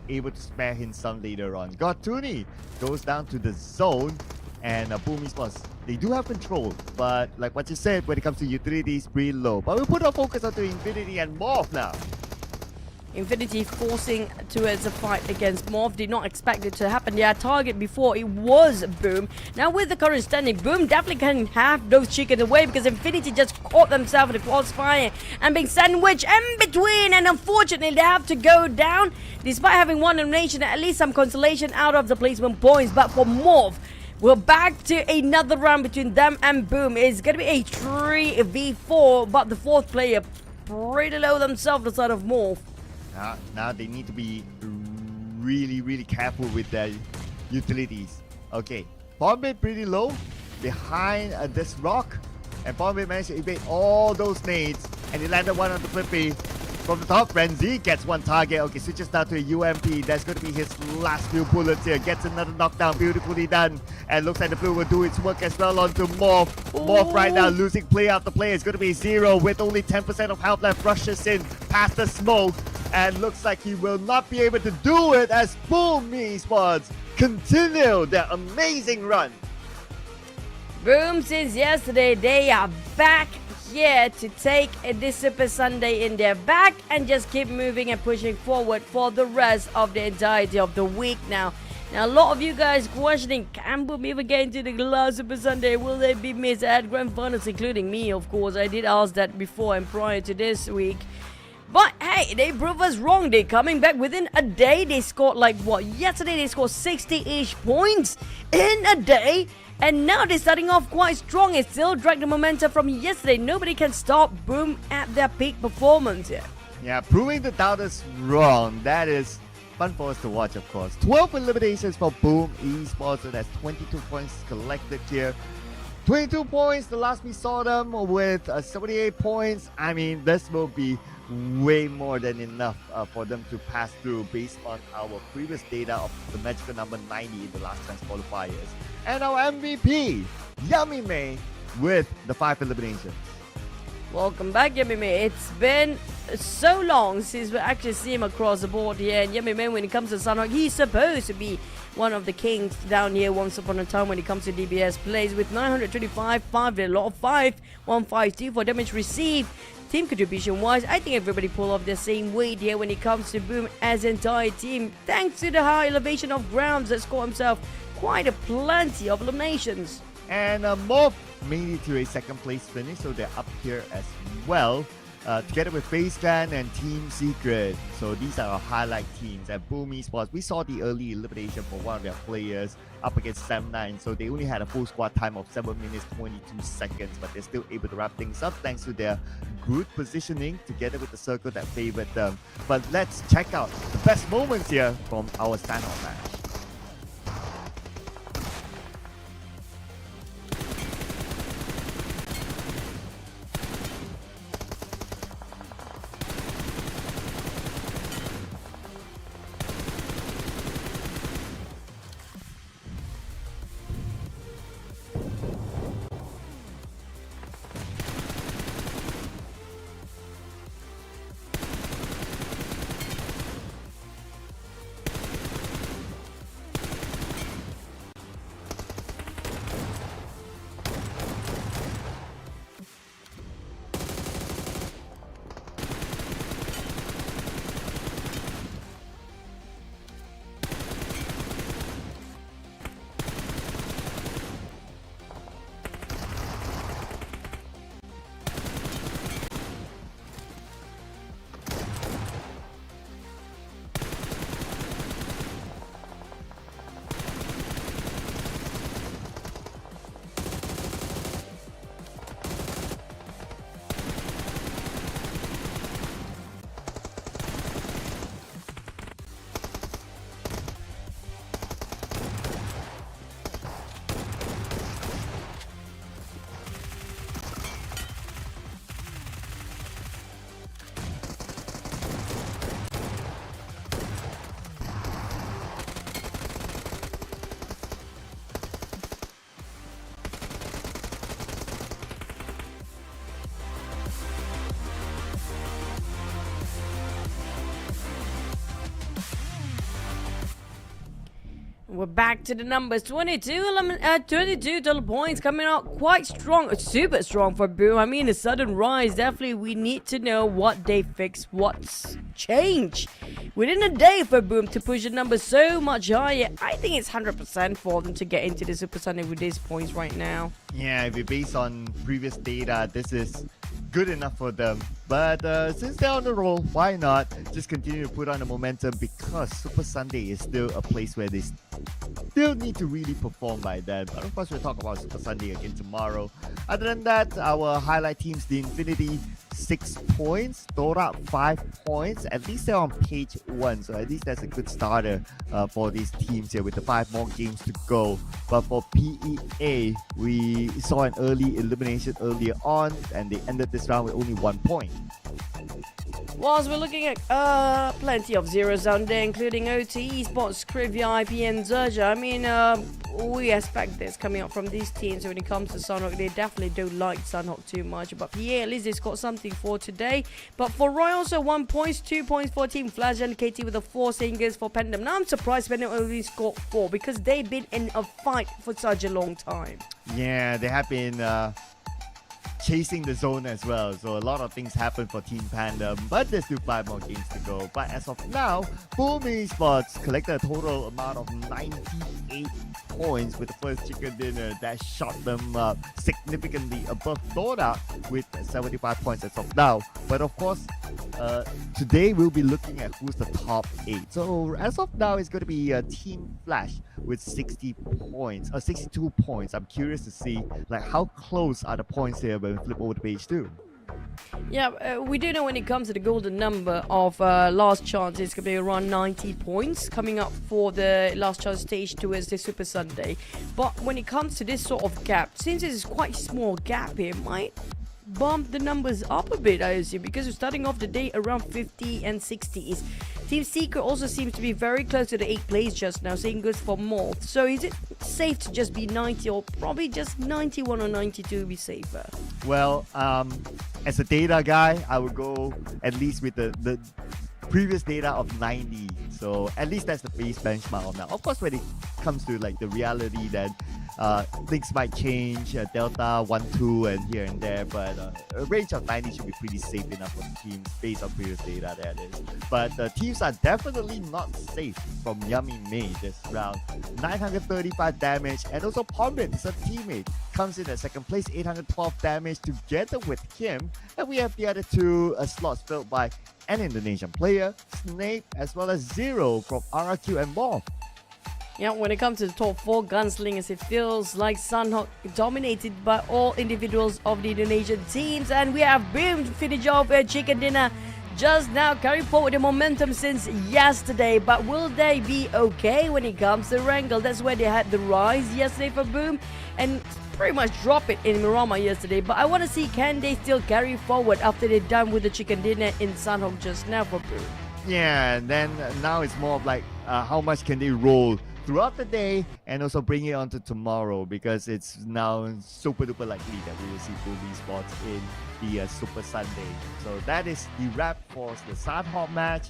able to spare him some later on. Gotuni goes down to the zone, and Boom Esports, they do have control, but like what you said, when it comes to utility, it's pretty low. But we'll put our focus onto Infinity and MORPH now. Infinity forcing towards a fight against MORPH. Did not expect it to happen. Their target before it was Boom. Now with the current standing, Boom definitely can have those chickens away because Infinity just caught themselves in the crossfire and being sandwiched in between, and unfortunately they have to go down despite having one elimination. At least some consolation out of the placement points. But for MORPH, we're back to another round between them and Boom. It's going to be a 3v4, but the fourth player pretty low themselves, the side of MORPH. Now they need to be really careful with their utilities. Okay, Bombay pretty low behind this rock, and Bombay managed to evade all those nades, and he landed one on the flippy. From the top, Renzi gets one target. Okay, switches down to a UMP. That's going to be his last few bullets here. Gets another knockdown. Beautifully done. And looks like the blue will do its work as well onto MORPH. MORPH right now losing play after play. It's going to be 0 with only 10% of health left. Rushes in past the smoke. And looks like he will not be able to do it as Boom Esports continue their amazing run. Boom, since yesterday, they are back here to take this Super Sunday in their back and just keep moving and pushing forward for the rest of the entirety of the week now. Now, a lot of you guys questioning, can Boom even get into the last Super Sunday? Will they be missed at Grand Finals, including me, of course. I did ask that before and prior to this week. But hey, they prove us wrong. They're coming back within a day. They scored like what? Yesterday they scored 60-ish points in a day. And now they're starting off quite strong. It still dragged the momentum from yesterday. Nobody can stop Boom at their peak performance yet. Yeah, proving the doubters wrong. That is fun for us to watch, of course. 12 eliminations for Boom Esports. So that's 22 points collected here. 22 points, the last we saw them with 78 points. I mean, this will be way more than enough for them to pass through based on our previous data of the magical number 90 in the last chance qualifiers. And our MVP, Yummy May, with the 5 eliminations. Welcome back, Yummy May. It's been so long since we actually see him across the board here. And Yummy May, when it comes to Sanhok, he's supposed to be one of the kings down here once upon a time when it comes to DBS plays with 925, 5, a lot of 5, 152 for damage received. Team contribution wise, I think everybody pull off the same weight here when it comes to Boom as an entire team, thanks to the high elevation of grounds that score himself quite a plenty of eliminations. And MORPH made it to a second place finish, so they're up here as well, together with FaZe Clan and Team Secret. So these are our highlight teams. At Boom Esports, we saw the early elimination for one of their players up against Sam9, so they only had a full squad time of 7 minutes 22 seconds, but they're still able to wrap things up thanks to their good positioning together with the circle that favored them. But let's check out the best moments here from our Sanhok match. we're back to the numbers. 22 total points coming out quite strong, super strong for Boom. I mean, a sudden rise. Definitely, we need to know what they fixed, what's changed within a day for Boom to push the numbers so much higher. I think it's 100% for them to get into the Super Sunday with these points right now. Yeah, if you base on previous data, this is good enough for them. But since they're on the roll, why not just continue to put on the momentum, because Super Sunday is still a place where they still need to really perform by then. But of course, we'll talk about Super Sunday again tomorrow. Other than that, our highlight teams, the Infinity, 6 points, TODAK 5 points. At least they're on page 1, so at least that's a good starter for these teams here with the 5 more games to go. But for PEA, we saw an early elimination earlier on, and they ended this round with only 1 point. Whilst we're looking at plenty of zeros down there, including OT, ESPORTS, XERXIA, IP, and XERXIA. I mean, we expect this coming up from these teams. When it comes to Sanhok, they definitely don't like Sanhok too much. But PA, at least they scored something for today. But for Roy, also 1 point, 2 points for Team Flash and KT with a 4 singers for PANDUM. Now I'm surprised PANDUM only scored 4 because they've been in a fight for such a long time. Yeah, they have been chasing the zone as well, so a lot of things happen for Team PANDUM, but there's still 5 more games to go. But as of now, Boom Esports collected a total amount of 98 points with the first chicken dinner. That shot them up significantly above TODAK with 75 points as of now. But of course, today we'll be looking at who's the top 8. So as of now, it's going to be Team Flash with 60 points, 62 points. I'm curious to see like how close are the points here when we flip over to page 2. Yeah, we do know when it comes to the golden number of last chance, it's going to be around 90 points coming up for the last chance stage towards the Super Sunday. But when it comes to this sort of gap, since it's quite small gap here, might bump the numbers up a bit, I assume, because we're starting off the day around 50 and 60s. Team Secret also seems to be very close to the 8th place just now, same goes for MORPH. So is it safe to just be 90 or probably just 91 or 92 to be safer? Well, as a data guy, I would go at least with the previous data of 90. So at least that's the base benchmark now. Of course, when it comes to like the reality that things might change, delta 1, 2 and here and there, but a range of 90 should be pretty safe enough for teams based on previous data, that is. But teams are definitely not safe from Yummy May this round. 935 damage, and also Pombin, his teammate, comes in at second place, 812 damage together with him. And we have the other 2 slots filled by an Indonesian player, Snape, as well as Zero from RRQ and MORPH. Yeah, when it comes to the top 4 gunslingers, it feels like Sanhok dominated by all individuals of the Indonesian teams. And we have Boom to finish off a chicken dinner just now, carry forward the momentum since yesterday. But will they be okay when it comes to Erangel? That's where they had the rise yesterday for Boom and pretty much drop it in Miramar yesterday. But I want to see, can they still carry forward after they're done with the chicken dinner in Sanhok just now for Boom? Yeah, and then now it's more of like how much can they roll throughout the day and also bring it on to tomorrow, because it's now super duper likely that we will see Boom Esports in the Super Sunday. So that is the wrap for the Sanhok match.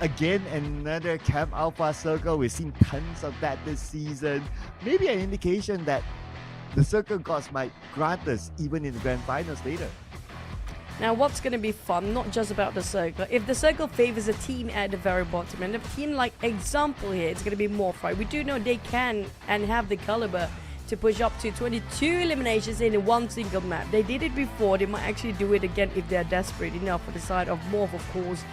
Again, another Camp Alpha circle. We've seen tons of that this season. Maybe an indication that the circle gods might grant us even in the grand finals later. Now, what's going to be fun, not just about the circle. If the circle favors a team at the very bottom, and a team like example here, it's going to be MORPH, right? We do know they can and have the caliber to push up to 22 eliminations in one single map. They did it before. They might actually do it again if they're desperate enough for the side of MORPH, of course.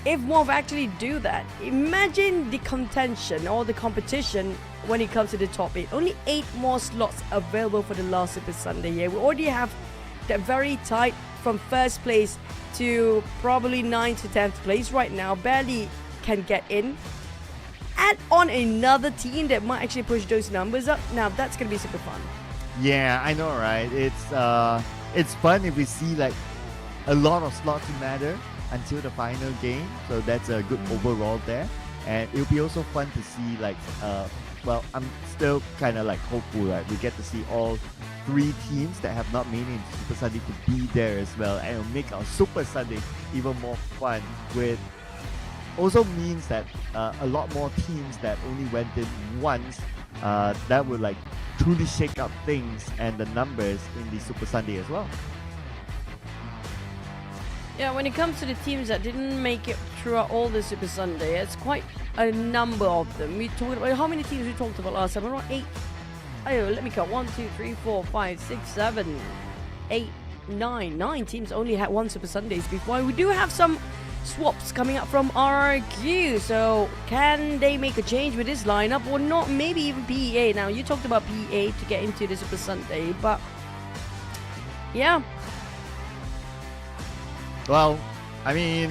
If MORPH actually do that, imagine the contention or the competition when it comes to the top 8. Only 8 more slots available for the last Super Sunday here. We already have that very tight from first place to probably 9th to 10th place right now. Barely can get in. Add on another team that might actually push those numbers up. Now that's gonna be super fun. Yeah, I know, right? It's fun if we see like a lot of slots matter until the final game. So that's a good overall there. And it'll be also fun to see like well, I'm still kind of like hopeful, right? We get to see all 3 teams that have not made it into Super Sunday to be there as well, and it'll make our Super Sunday even more fun with also means that a lot more teams that only went in once, that would like truly shake up things and the numbers in the Super Sunday as well. Yeah, when it comes to the teams that didn't make it throughout all the Super Sunday, it's quite a number of them. We talked about how many teams we talked about last time? Around 8. Oh, let me count. 1, 2, 3, 4, 5, 6, 7, 8, 9. 9 teams only had one Super Sundays before. We do have some swaps coming up from RRQ. So can they make a change with this lineup or not? Maybe even PEA. Now you talked about PEA to get into the Super Sunday, but yeah. Well, I mean,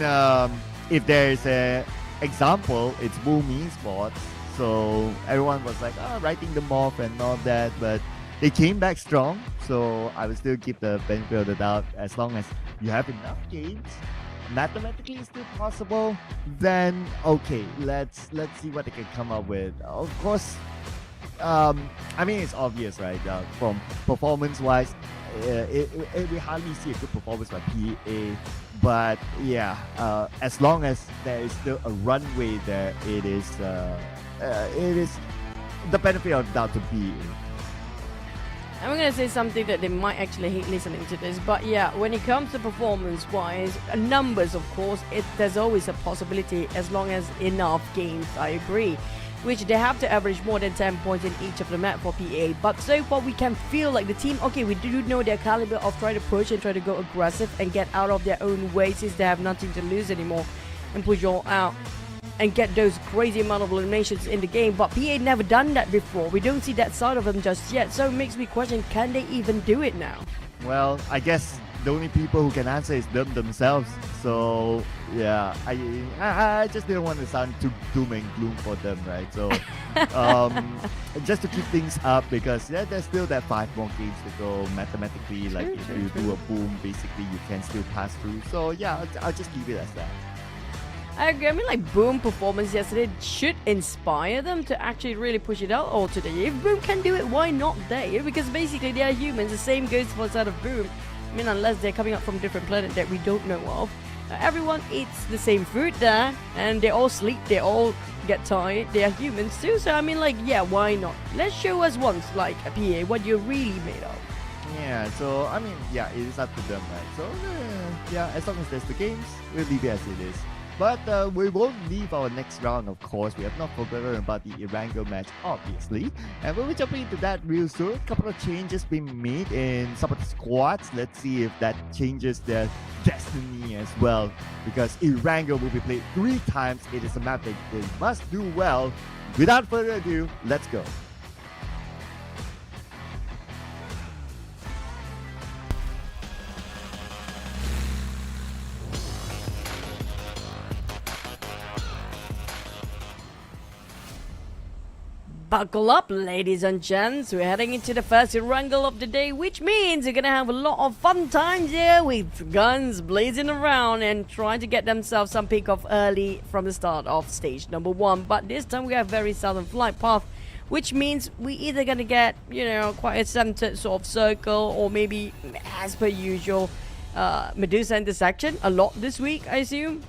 if there's a example, it's Boom Esports. So everyone was like, writing them off and all that, but they came back strong. So I will still keep the benefit of the doubt. As long as you have enough games, mathematically it's still possible, then okay, let's see what they can come up with. Of course, I mean, it's obvious, right? From performance-wise, we hardly see a good performance by PA. But yeah, as long as there is still a runway there, it is the benefit of the doubt to be. I'm going to say something that they might actually hate listening to this, but yeah, when it comes to performance-wise, numbers, of course, there's always a possibility as long as enough games, I agree, which they have to average more than 10 points in each of the map for PA. But so far, we can feel like the team, okay, we do know their caliber of trying to push and try to go aggressive and get out of their own way since they have nothing to lose anymore and push all out and get those crazy amount of eliminations in the game. But PA never done that before. We don't see that side of them just yet. So it makes me question, can they even do it now? Well, I guess the only people who can answer is them themselves. So yeah, I just didn't want to sound too doom and gloom for them, right? So just to keep things up, because yeah, there's still that 5 more games to go. Mathematically, like if you do a boom, basically you can still pass through. So yeah, I'll just leave it as that. I agree. I mean, like, Boom performance yesterday should inspire them to actually really push it out all today. If Boom can do it, why not they? Because basically they are humans. The same goes for the side of Boom. I mean, unless they're coming up from a different planet that we don't know of. Everyone eats the same food there, and they all sleep, they all get tired. They are humans too. So I mean, like, yeah, why not? Let's show us once, like, a PA, what you're really made of. Yeah, so I mean, yeah, it is up to them, right? So yeah, as long as there's the games, we'll leave it as it is. But we won't leave our next round, of course. We have not forgotten about the Erangel match, obviously. And we'll be jumping into that real soon. A couple of changes being made in some of the squads. Let's see if that changes their destiny as well. Because Erangel will be played 3 times. It is a map that they must do well. Without further ado, let's go. Buckle up, ladies and gents. We're heading into the first Erangel of the day, which means you're gonna have a lot of fun times here with guns blazing around and trying to get themselves some pick off early from the start of stage number 1. But this time we have very southern flight path, which means we either gonna get, you know, quite a centered sort of circle, or maybe, as per usual, Medusa intersection a lot this week, I assume.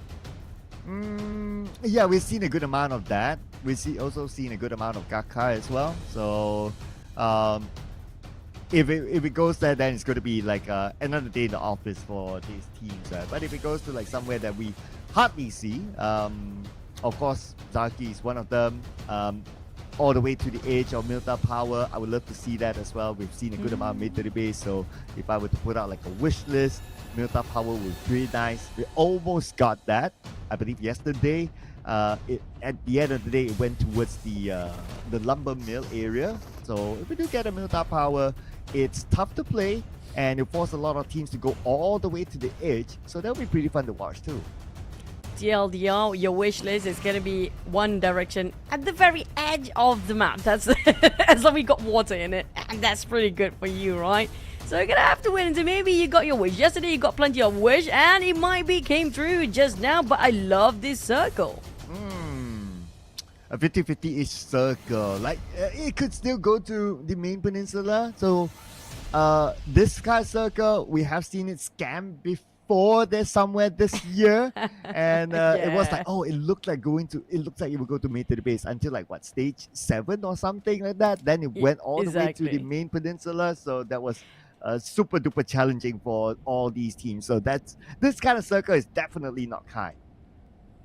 Yeah, we've seen a good amount of that. We've also seen a good amount of Gaka as well. So if it goes there, then it's going to be like another day in the office for these teams. But if it goes to like somewhere that we hardly see, of course, Zaki is one of them. All the way to the edge of Milta Power, I would love to see that as well. We've seen a good amount of military base. So if I were to put out like a wish list, Milta Power would be pretty nice. We almost got that, I believe, yesterday. At the end of the day, it went towards the lumber mill area. So if we do get a Milta Power, it's tough to play, and it forces a lot of teams to go all the way to the edge. So that'll be pretty fun to watch too. TLDR, your wish list is gonna be one direction at the very edge of the map. That's as long as we got water in it, and that's pretty good for you, right? So you're gonna have to wait until maybe you got your wish. Yesterday you got plenty of wish, and it might be came true just now. But I love this circle. A 50-50-ish circle. Like it could still go to the main peninsula. So this kind of circle, we have seen it scam before. W3D4 there somewhere this year, and it was like, Yeah. oh, it looked like it would go to main to the base until like what, stage 7 or something like that. Then it went all the way to the Exactly. main peninsula, so that was super duper challenging for all these teams. So this kind of circle is definitely not kind.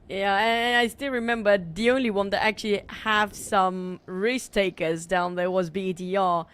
Yeah, and I still remember the only one that actually have some risk takers down there was BETR.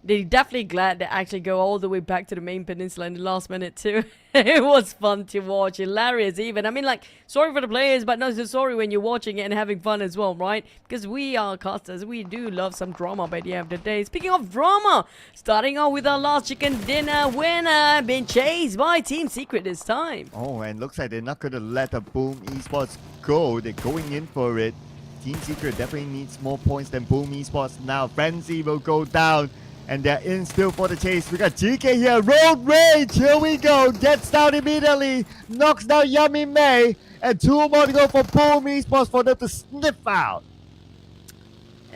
They're definitely glad they actually go all the way back to the main peninsula in the last minute too. It was fun to watch, hilarious even. I mean, like, sorry for the players, but not so sorry when you're watching it and having fun as well, right? Because we are casters, we do love some drama by the end of the day. Speaking of drama, starting off with our last chicken dinner winner, being chased by Team Secret this time. Oh, and looks like they're not going to let a Boom Esports go. They're going in for it. Team Secret definitely needs more points than Boom Esports now. Frenzy will go down. And they're in still for the chase. We got GK here. Road Rage. Here we go. Gets down immediately. Knocks down Yummy May. And 2 more to go for Boom Esports for them to sniff out.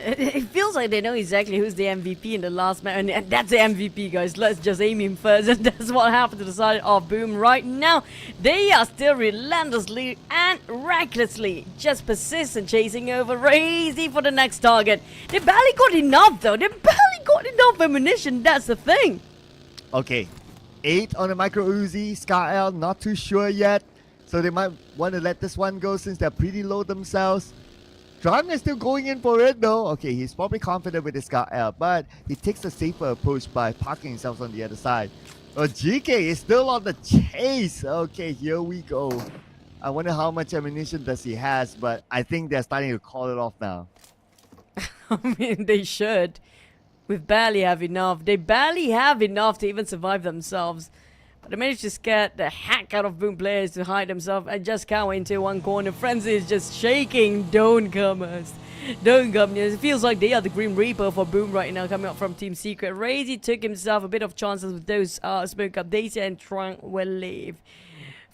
It feels like they know exactly who's the MVP in the last match, and that's the MVP, guys. Let's just aim him first, and that's what happened to the side of Boom right now. They are still relentlessly and recklessly just persistent chasing over Crazy for the next target. They barely got enough, though. They barely got enough ammunition. That's the thing. Okay. 8 on the Micro Uzi. Scar L not too sure yet. So they might want to let this one go since they're pretty low themselves. Drang is still going in for it though. Okay, he's probably confident with his Scar L, but he takes the safer approach by parking himself on the other side. Oh, GK is still on the chase. Okay, here we go. I wonder how much ammunition does he has, but I think they're starting to call it off now. I mean, they should. We barely have enough. They barely have enough to even survive themselves. But they managed to scare the heck out of Boom players to hide themselves and just cower into one corner. Frenzy is just shaking. Don't come us. Don't come near. It feels like they are the Grim Reaper for Boom right now, coming up from Team Secret. Razy took himself a bit of chances with those smoke up. Daisy and Trunk will leave.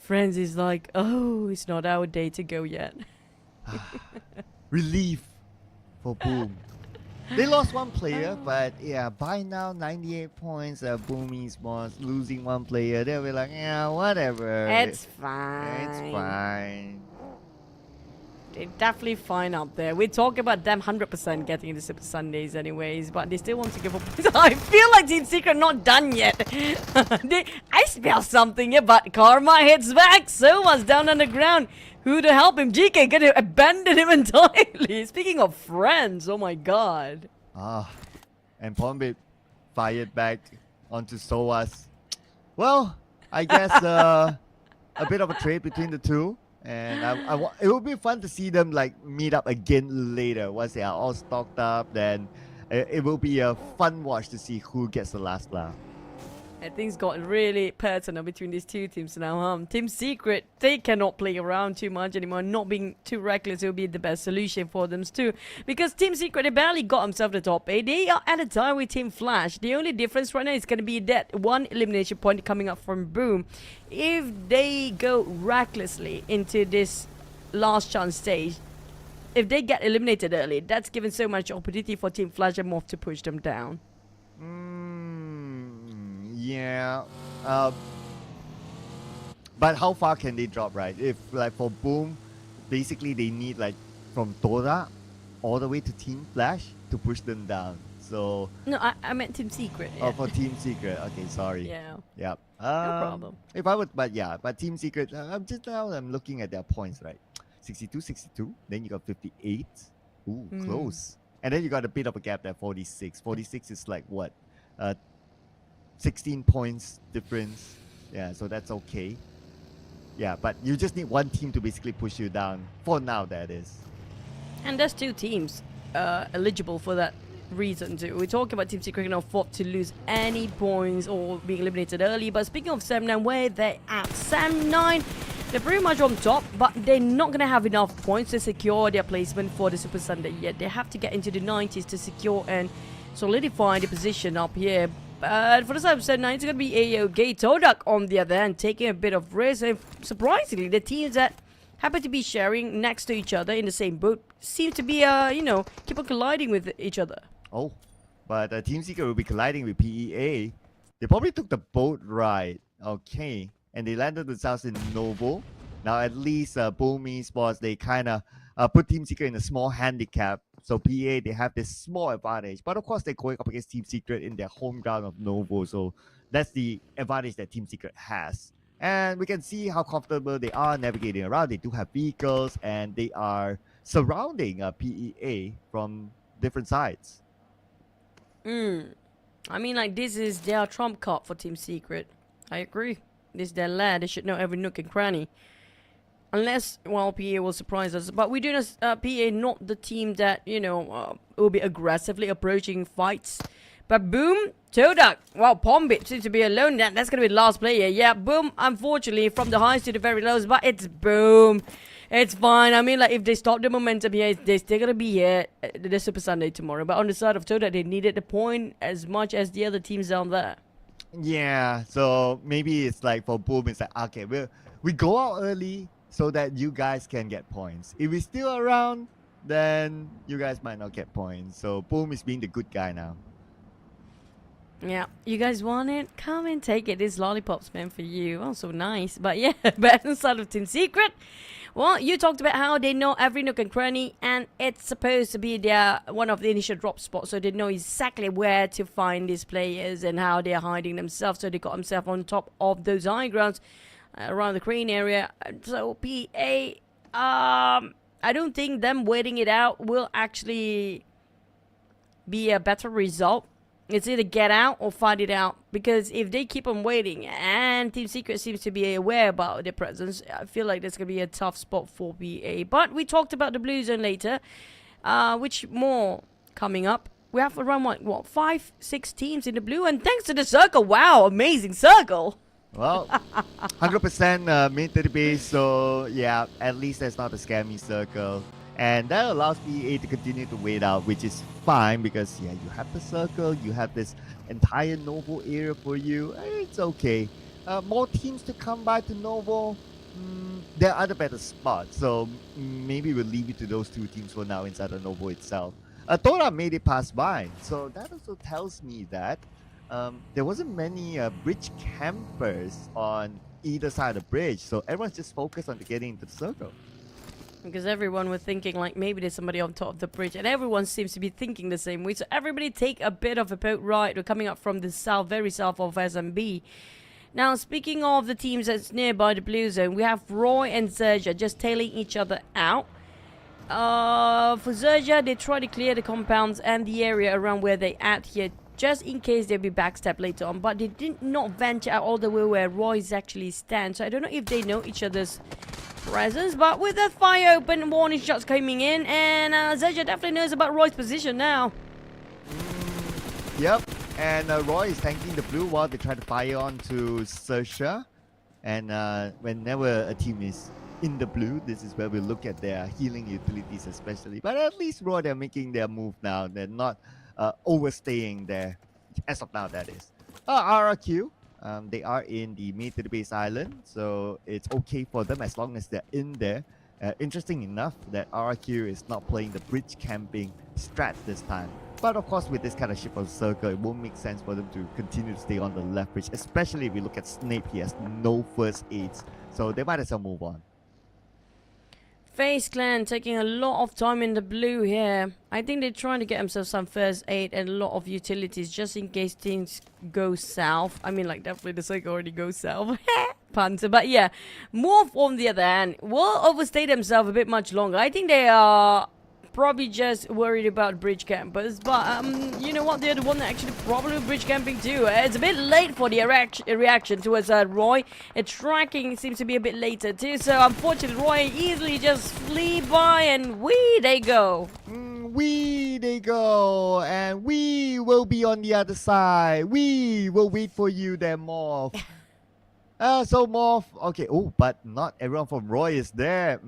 Frenzy's like, oh, it's not our day to go yet. Relief for Boom. They lost one player, but yeah, by now 98 points. Boom Esports losing one player. They'll be like, yeah, whatever. It's fine. It's fine. They're definitely fine up there. We talk about them 100% getting into Super Sundays anyways, but they still want to give up. I feel like Team Secret not done yet. I smell something here, but Karma hits back. So much down on the ground. Who to help him? GK gonna abandon him entirely. Speaking of friends, oh my god. And Pombit fired back onto Soas. Well, I guess a bit of a trade between the two. And it would be fun to see them like meet up again later once they are all stocked up. Then it will be a fun watch to see who gets the last laugh. And things got really personal between these two teams now. Team Secret, they cannot play around too much anymore. Not being too reckless will be the best solution for them too. Because Team Secret, they barely got themselves the top 8. They are at a tie with Team Flash. The only difference right now is going to be that one elimination point coming up from Boom. If they go recklessly into this last chance stage, if they get eliminated early, that's given so much opportunity for Team Flash and MORPH to push them down. Yeah. But how far can they drop, right? If like for Boom, basically they need like from TODAK all the way to Team Flash to push them down. So No, I meant Team Secret. oh, Yeah. for Team Secret. Okay, sorry. Yeah. Yep. No problem. If I would, but Team Secret. I'm looking at their points, right? 62, 62. Then you got 58. Ooh, close. And then you got a bit of a gap there, 46. 46 is like what? 16 points difference. Yeah, so that's okay. Yeah, but you just need one team to basically push you down. For now, that is. And there's two teams eligible for that reason too. We're talking about Team Secret can afford to lose any points or being eliminated early. But speaking of Sam9, where they're at, Sam9, they're pretty much on top, but they're not going to have enough points to secure their placement for the Super Sunday yet. They have to get into the 90s to secure and solidify the position up here. But for the side of Sam9, it's going to be AOK. TODAK on the other hand, taking a bit of risk. And surprisingly, the teams that happen to be sharing next to each other in the same boat seem to be, keep on colliding with each other. Oh, but Team Secret will be colliding with PEA. They probably took the boat ride. Okay. and they landed themselves in Novo. Now at least Boom Esports, they kind of put Team Secret in a small handicap. So PA, they have this small advantage. But of course, they're going up against Team Secret in their home ground of Novo. So that's the advantage that Team Secret has. And we can see how comfortable they are navigating around. They do have vehicles, and they are surrounding PEA from different sides. I mean, like, this is their trump card for Team Secret. I agree. This is their lair. They should know every nook and cranny. Unless, well, PA will surprise us. But we do know PA not the team that, you know, will be aggressively approaching fights. But Boom, TODAK, well, Pombit seems to be alone. That's going to be the last player. Yeah, Boom, unfortunately, from the highs to the very lows. But it's Boom. It's fine. I mean, like, if they stop the momentum here, they're still going to be here the Super Sunday tomorrow. But on the side of TODAK, they needed the point as much as the other teams down there. Yeah, so maybe it's like for Boom, it's like, okay, we go out early so that you guys can get points. If we're still around, then you guys might not get points. So Boom is being the good guy now. Yeah, you guys want it? Come and take it. This lollipops meant for you. Oh, so nice. But yeah, back inside of Team Secret. Well, you talked about how they know every nook and cranny, and it's supposed to be their one of the initial drop spots, so they know exactly where to find these players and how they're hiding themselves. So they got themselves on top of those high grounds around the crane area. So PA, I don't think them waiting it out will actually be a better result. It's either get out or fight it out, because if they keep on waiting and Team Secret seems to be aware about their presence, I feel like there's going to be a tough spot for PA. But we talked about the blue zone later, which more coming up. We have around, what 5-6 teams in the blue, and thanks to the circle. Wow, amazing circle. Well, 100% mid to the base, so yeah, at least that's not a scammy circle. And that allows PA to continue to wait out, which is fine because, yeah, you have the circle, you have this entire Novo area for you. It's okay. More teams to come by to Novo. There are other better spots, so maybe we'll leave it to those two teams for now inside of Novo itself. TODAK made it pass by, so that also tells me that there wasn't many bridge campers on either side of the bridge, so everyone's just focused on getting into the circle. Because everyone was thinking like maybe there's somebody on top of the bridge, and everyone seems to be thinking the same way. So everybody take a bit of a boat ride. We're coming up from the south, very south of SMB. Now, speaking of the teams that's nearby the blue zone, we have Roy and XERXIA just tailing each other out. For XERXIA, they try to clear the compounds and the area around where they at here, just in case they'll be backstabbed later on. But they did not venture out all the way where Roy's actually stands. So I don't know if they know each other's presence, but with the fire open, warning shots coming in, and XERXIA definitely knows about Roy's position now. Yep, and Roy is tanking the blue while they try to fire on to XERXIA. And whenever a team is in the blue, this is where we look at their healing utilities especially. But at least Roy, they're making their move now. They're not overstaying there, as of now, that is. RRQ. They are in the mid to the base island, so it's okay for them as long as they're in there. Interesting enough that RRQ is not playing the bridge camping strat this time. But of course, with this kind of shape of circle, it won't make sense for them to continue to stay on the left bridge, especially if we look at Snape. He has no first aids, so they might as well move on. FaZe Clan taking a lot of time in the blue here. I think they're trying to get themselves some first aid and a lot of utilities just in case things go south. I mean, like, definitely the circle already goes south. Panther. But yeah, MORPH on the other hand will overstay themselves a bit much longer. I think they are probably just worried about bridge campers, but you know what, they're the one that actually probably bridge camping too. It's a bit late for the reaction towards Roy. Tracking seems to be a bit later too, so unfortunately Roy easily just flee by, and wee they go. Wee they go, and we will be on the other side. We will wait for you there, MORPH. So MORPH, okay, oh, but not everyone from Roy is there.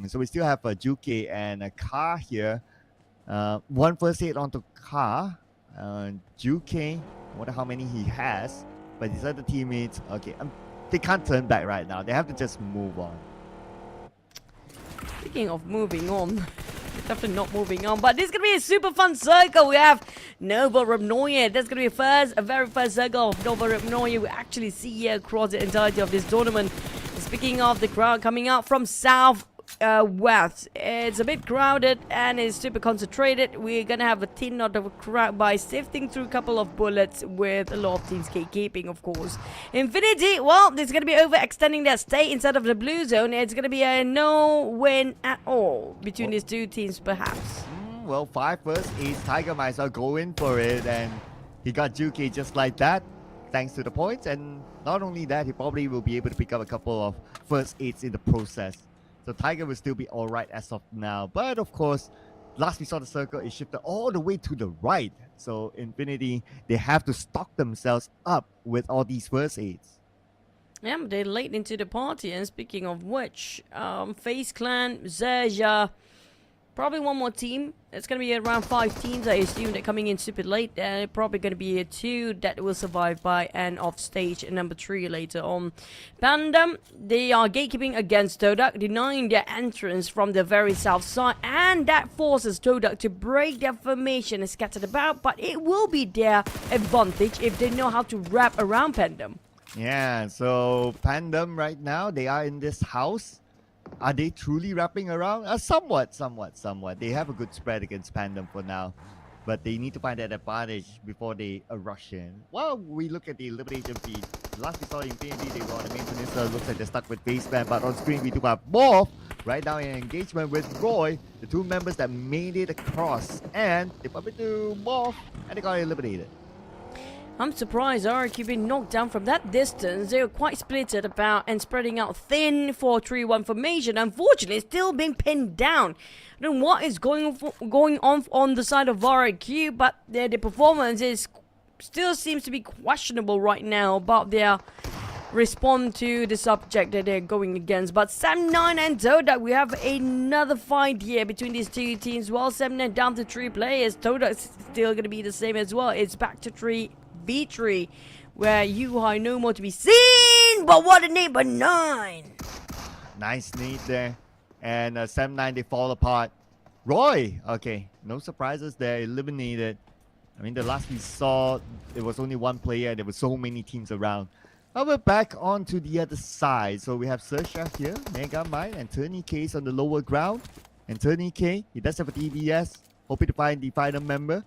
So we still have a Juke and a Car here. One first aid onto Car. Juke, I wonder how many he has. But his other teammates, okay, they can't turn back right now. They have to just move on. Speaking of moving on, definitely not moving on, but this is going to be be a super fun circle. We have Nova Remnoye. That's going to be a very first circle of Nova Remnoye we actually see here across the entirety of this tournament. Speaking of the crowd coming out from South West, it's a bit crowded and it's super concentrated. We're gonna have a thin out of a crowd by sifting through a couple of bullets with a lot of teams keeping, of course. Infinity, well, it's gonna be overextending their stay inside of the blue zone. It's gonna be a no win at all between these two teams, perhaps. Well, 5 first ace. Tiger might as well go in for it, and he got Juki just like that, thanks to the points. And not only that, he probably will be able to pick up a couple of first aids in the process. So Tiger will still be alright as of now. But of course, last we saw the circle, it shifted all the way to the right. So Infinity, they have to stock themselves up with all these first aids. Yeah, they're late into the party. And speaking of which, FaZe Clan, XERXIA, probably one more team. It's going to be around 5 teams, I assume. They're coming in super late. Probably going to be 2 that will survive by end of stage number 3 later on. PANDUM, they are gatekeeping against TODAK, denying their entrance from the very south side. And that forces TODAK to break their formation and scatter about. But it will be their advantage if they know how to wrap around PANDUM. Yeah, so PANDUM right now, they are in this house. Are they truly wrapping around? Somewhat. They have a good spread against PANDUM for now. But they need to find that advantage before they rush in. Well, we look at the elimination feed. Last we saw Infinity, they were on the main peninsula. Looks like they're stuck with Baseman. But on screen, we do have MORPH right now in engagement with Roy. The 2 members that made it across. And they bump into MORPH and they got eliminated. I'm surprised RRQ being knocked down from that distance. They were quite splitted about and spreading out thin for 3-1 formation. Unfortunately, still being pinned down. I don't know what is going on the side of RRQ, but the performance still seems to be questionable right now about their response to the subject that they're going against. But Sam9 and TODAK, we have another fight here between these two teams. Well, Sam9 down to 3 players. TODAK's still going to be the same as well. It's back to 3v3, where you are no more to be seen. But what a number 9! Nice need there. And Sam9, they fall apart. Roy, okay, no surprises there, eliminated. I mean, the last we saw, there was only 1 player and there were so many teams around. Now we're back onto the other side. So we have XERXIA here, Megamind, and Turney K's on the lower ground. And Turney K, he does have a DBS, hoping to find the final member,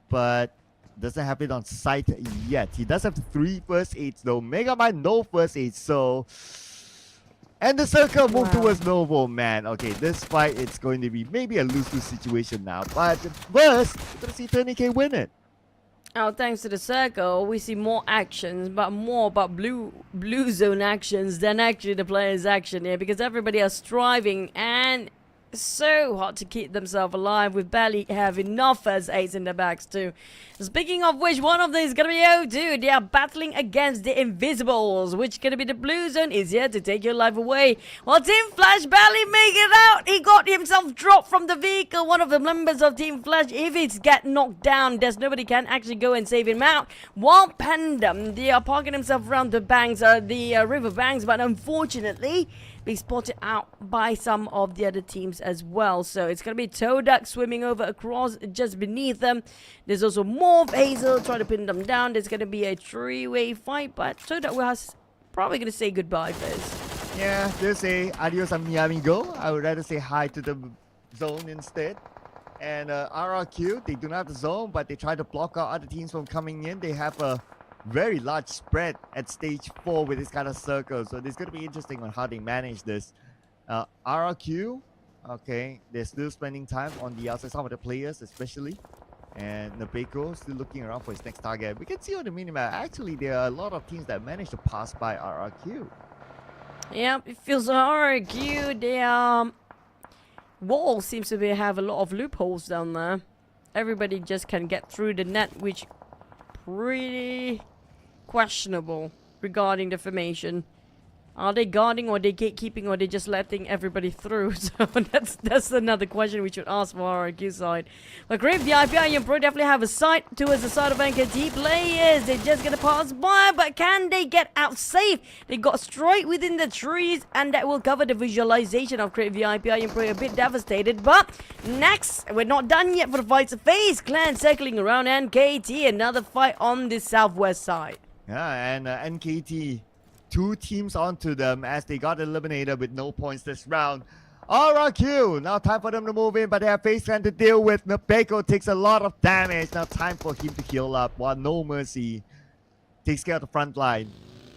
but doesn't have it on site yet. He does have 3 first aids though. Megamind, no first aids, so... And the circle moved towards Novo, man. Okay, this fight, it's going to be maybe a lose-lose situation now. But first, we're going to see Turney K win it. Oh, thanks to the circle, we see more actions, but more about blue zone actions than actually the players' action here, because everybody are striving and so hard to keep themselves alive with barely have enough first aids in their bags too. Speaking of which, one of them is gonna be O2. They are battling against the Invisibles, which gonna be the blue zone is here to take your life away. While Team Flash barely make it out, he got himself dropped from the vehicle. One of the members of Team Flash, if it's get knocked down, there's nobody can actually go and save him out. While PANDUM, they are parking themselves around the banks, the river banks, but unfortunately, being spotted out by some of the other teams as well. So it's going to be TODAK swimming over across just beneath them. There's also MORPH, Hazel trying to pin them down. There's going to be a 3-way fight, but TODAK was probably going to say goodbye first. Yeah, they'll say adios amigo. I would rather say hi to the zone instead. And RRQ, they do not have the zone, but they try to block out other teams from coming in. They have a very large spread at stage 4 with this kind of circle, so it's going to be interesting on how they manage this. RRQ, okay, they're still spending time on the outside, some of the players especially, and Nabeko still looking around for his next target. We can see on the minimap, actually there are a lot of teams that managed to pass by RRQ. Yeah, it feels RRQ, their wall seems to have a lot of loopholes down there. Everybody just can get through the net, which pretty questionable regarding the formation. Are they guarding or they gatekeeping or they just letting everybody through? So that's another question we should ask for our RQ side. But great VIP and Pro definitely have a sight towards the side of NKT players. They're just gonna pass by, but can they get out safe? They got straight within the trees, and that will cover the visualization of great VIP and Pro. A bit devastated, but next we're not done yet for the fights. FaZe Clan circling around NKT. Another fight on the southwest side. Yeah, and NKT, 2 teams onto them as they got eliminated with no points this round. RRQ, now time for them to move in, but they have FaZe Clan to deal with. Nepeko takes a lot of damage. Now time for him to heal up while No Mercy takes care of the front line.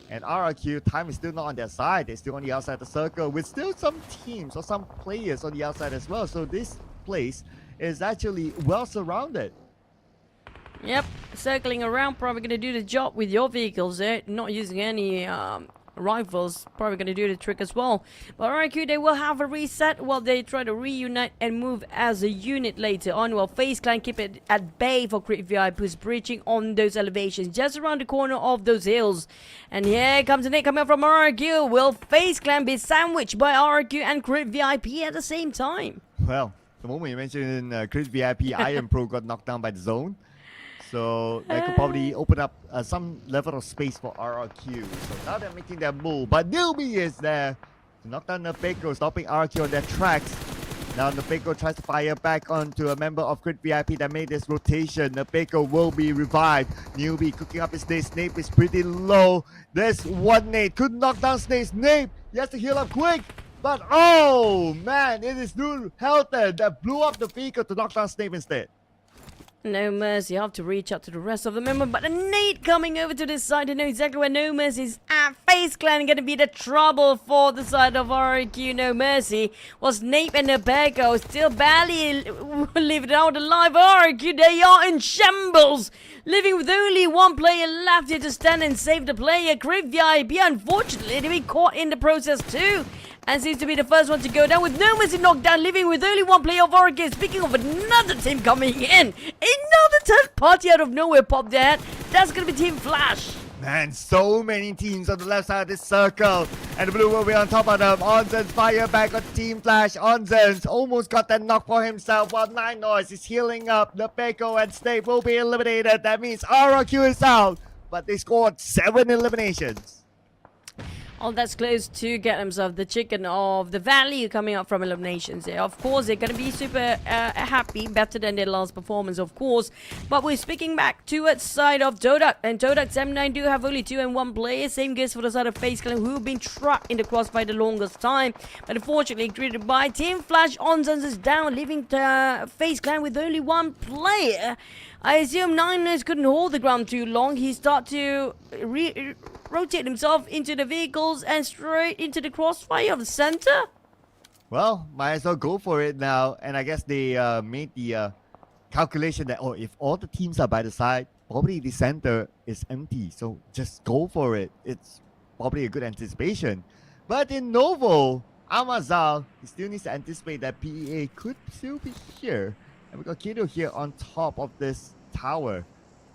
And RRQ, time is still not on their side. They're still on the outside of the circle with still some teams or some players on the outside as well. So this place is actually well surrounded. Yep, circling around, probably going to do the job with your vehicles there. Not using any rifles, probably going to do the trick as well. But RQ, they will have a reset while they try to reunite and move as a unit later on. While FaZe Clan keep it at bay for Crit VIP, who's breaching on those elevations just around the corner of those hills. And here comes a hit coming from RQ. Will FaZe Clan be sandwiched by RQ and Crit VIP at the same time? Well, the moment you mentioned Chris VIP, Iron Pro got knocked down by the zone. So that could probably open up some level of space for RRQ. So now they're making their move. But Newbie is there to knock down Nepeko, stopping RRQ on their tracks. Now Nepeko tries to fire back onto a member of Crit VIP that made this rotation. Nepeko will be revived. Newbie cooking up his nade. Snape is pretty low. There's one nade. Could knock down Snape. He has to heal up quick. But oh man, it is New Helton that blew up the vehicle to knock down Snape instead. No Mercy, I have to reach out to the rest of the members, but a nade coming over to this side to know exactly where No Mercy is at. FaZe Clan going to be the trouble for the side of RQ. No Mercy was Nape and Nepeko still barely living out alive. RQ, they are in shambles, living with only one player left here to stand and save the player. Crit VIP, unfortunately, to be caught in the process too. And seems to be the first one to go down with No Mercy knocked down, living with only one player of RQ. Speaking of another team coming in, another third party out of nowhere popped their head. That's going to be Team Flash. Man, so many teams on the left side of this circle. And the blue will be on top of them. Onzen's fire back on Team Flash. Onzen's almost got that knock for himself while Nine Noise is healing up. Nepeko and Snape will be eliminated. That means RRQ is out. But they scored 7 eliminations. All that's close to get themselves the chicken of the value coming up from eliminations there. Of course, they're going to be super happy, better than their last performance, of course. But we're speaking back towards side of TODAK. And TODAK 79 do have only 2 and 1 players. Same goes for the side of FaZe Clan, who have been trapped in the crossfire the longest time. But unfortunately, greeted by Team Flash, Onzens is down, leaving FaZe Clan with only 1 player. I assume Niners couldn't hold the ground too long. He started to rotate himself into the vehicles and straight into the crossfire of the center. Well, might as well go for it now. And I guess they made the calculation that, oh, if all the teams are by the side, probably the center is empty. So just go for it. It's probably a good anticipation. But in Novo, Amazal, he still needs to anticipate that PEA could still be here. And we got Kido here on top of this tower.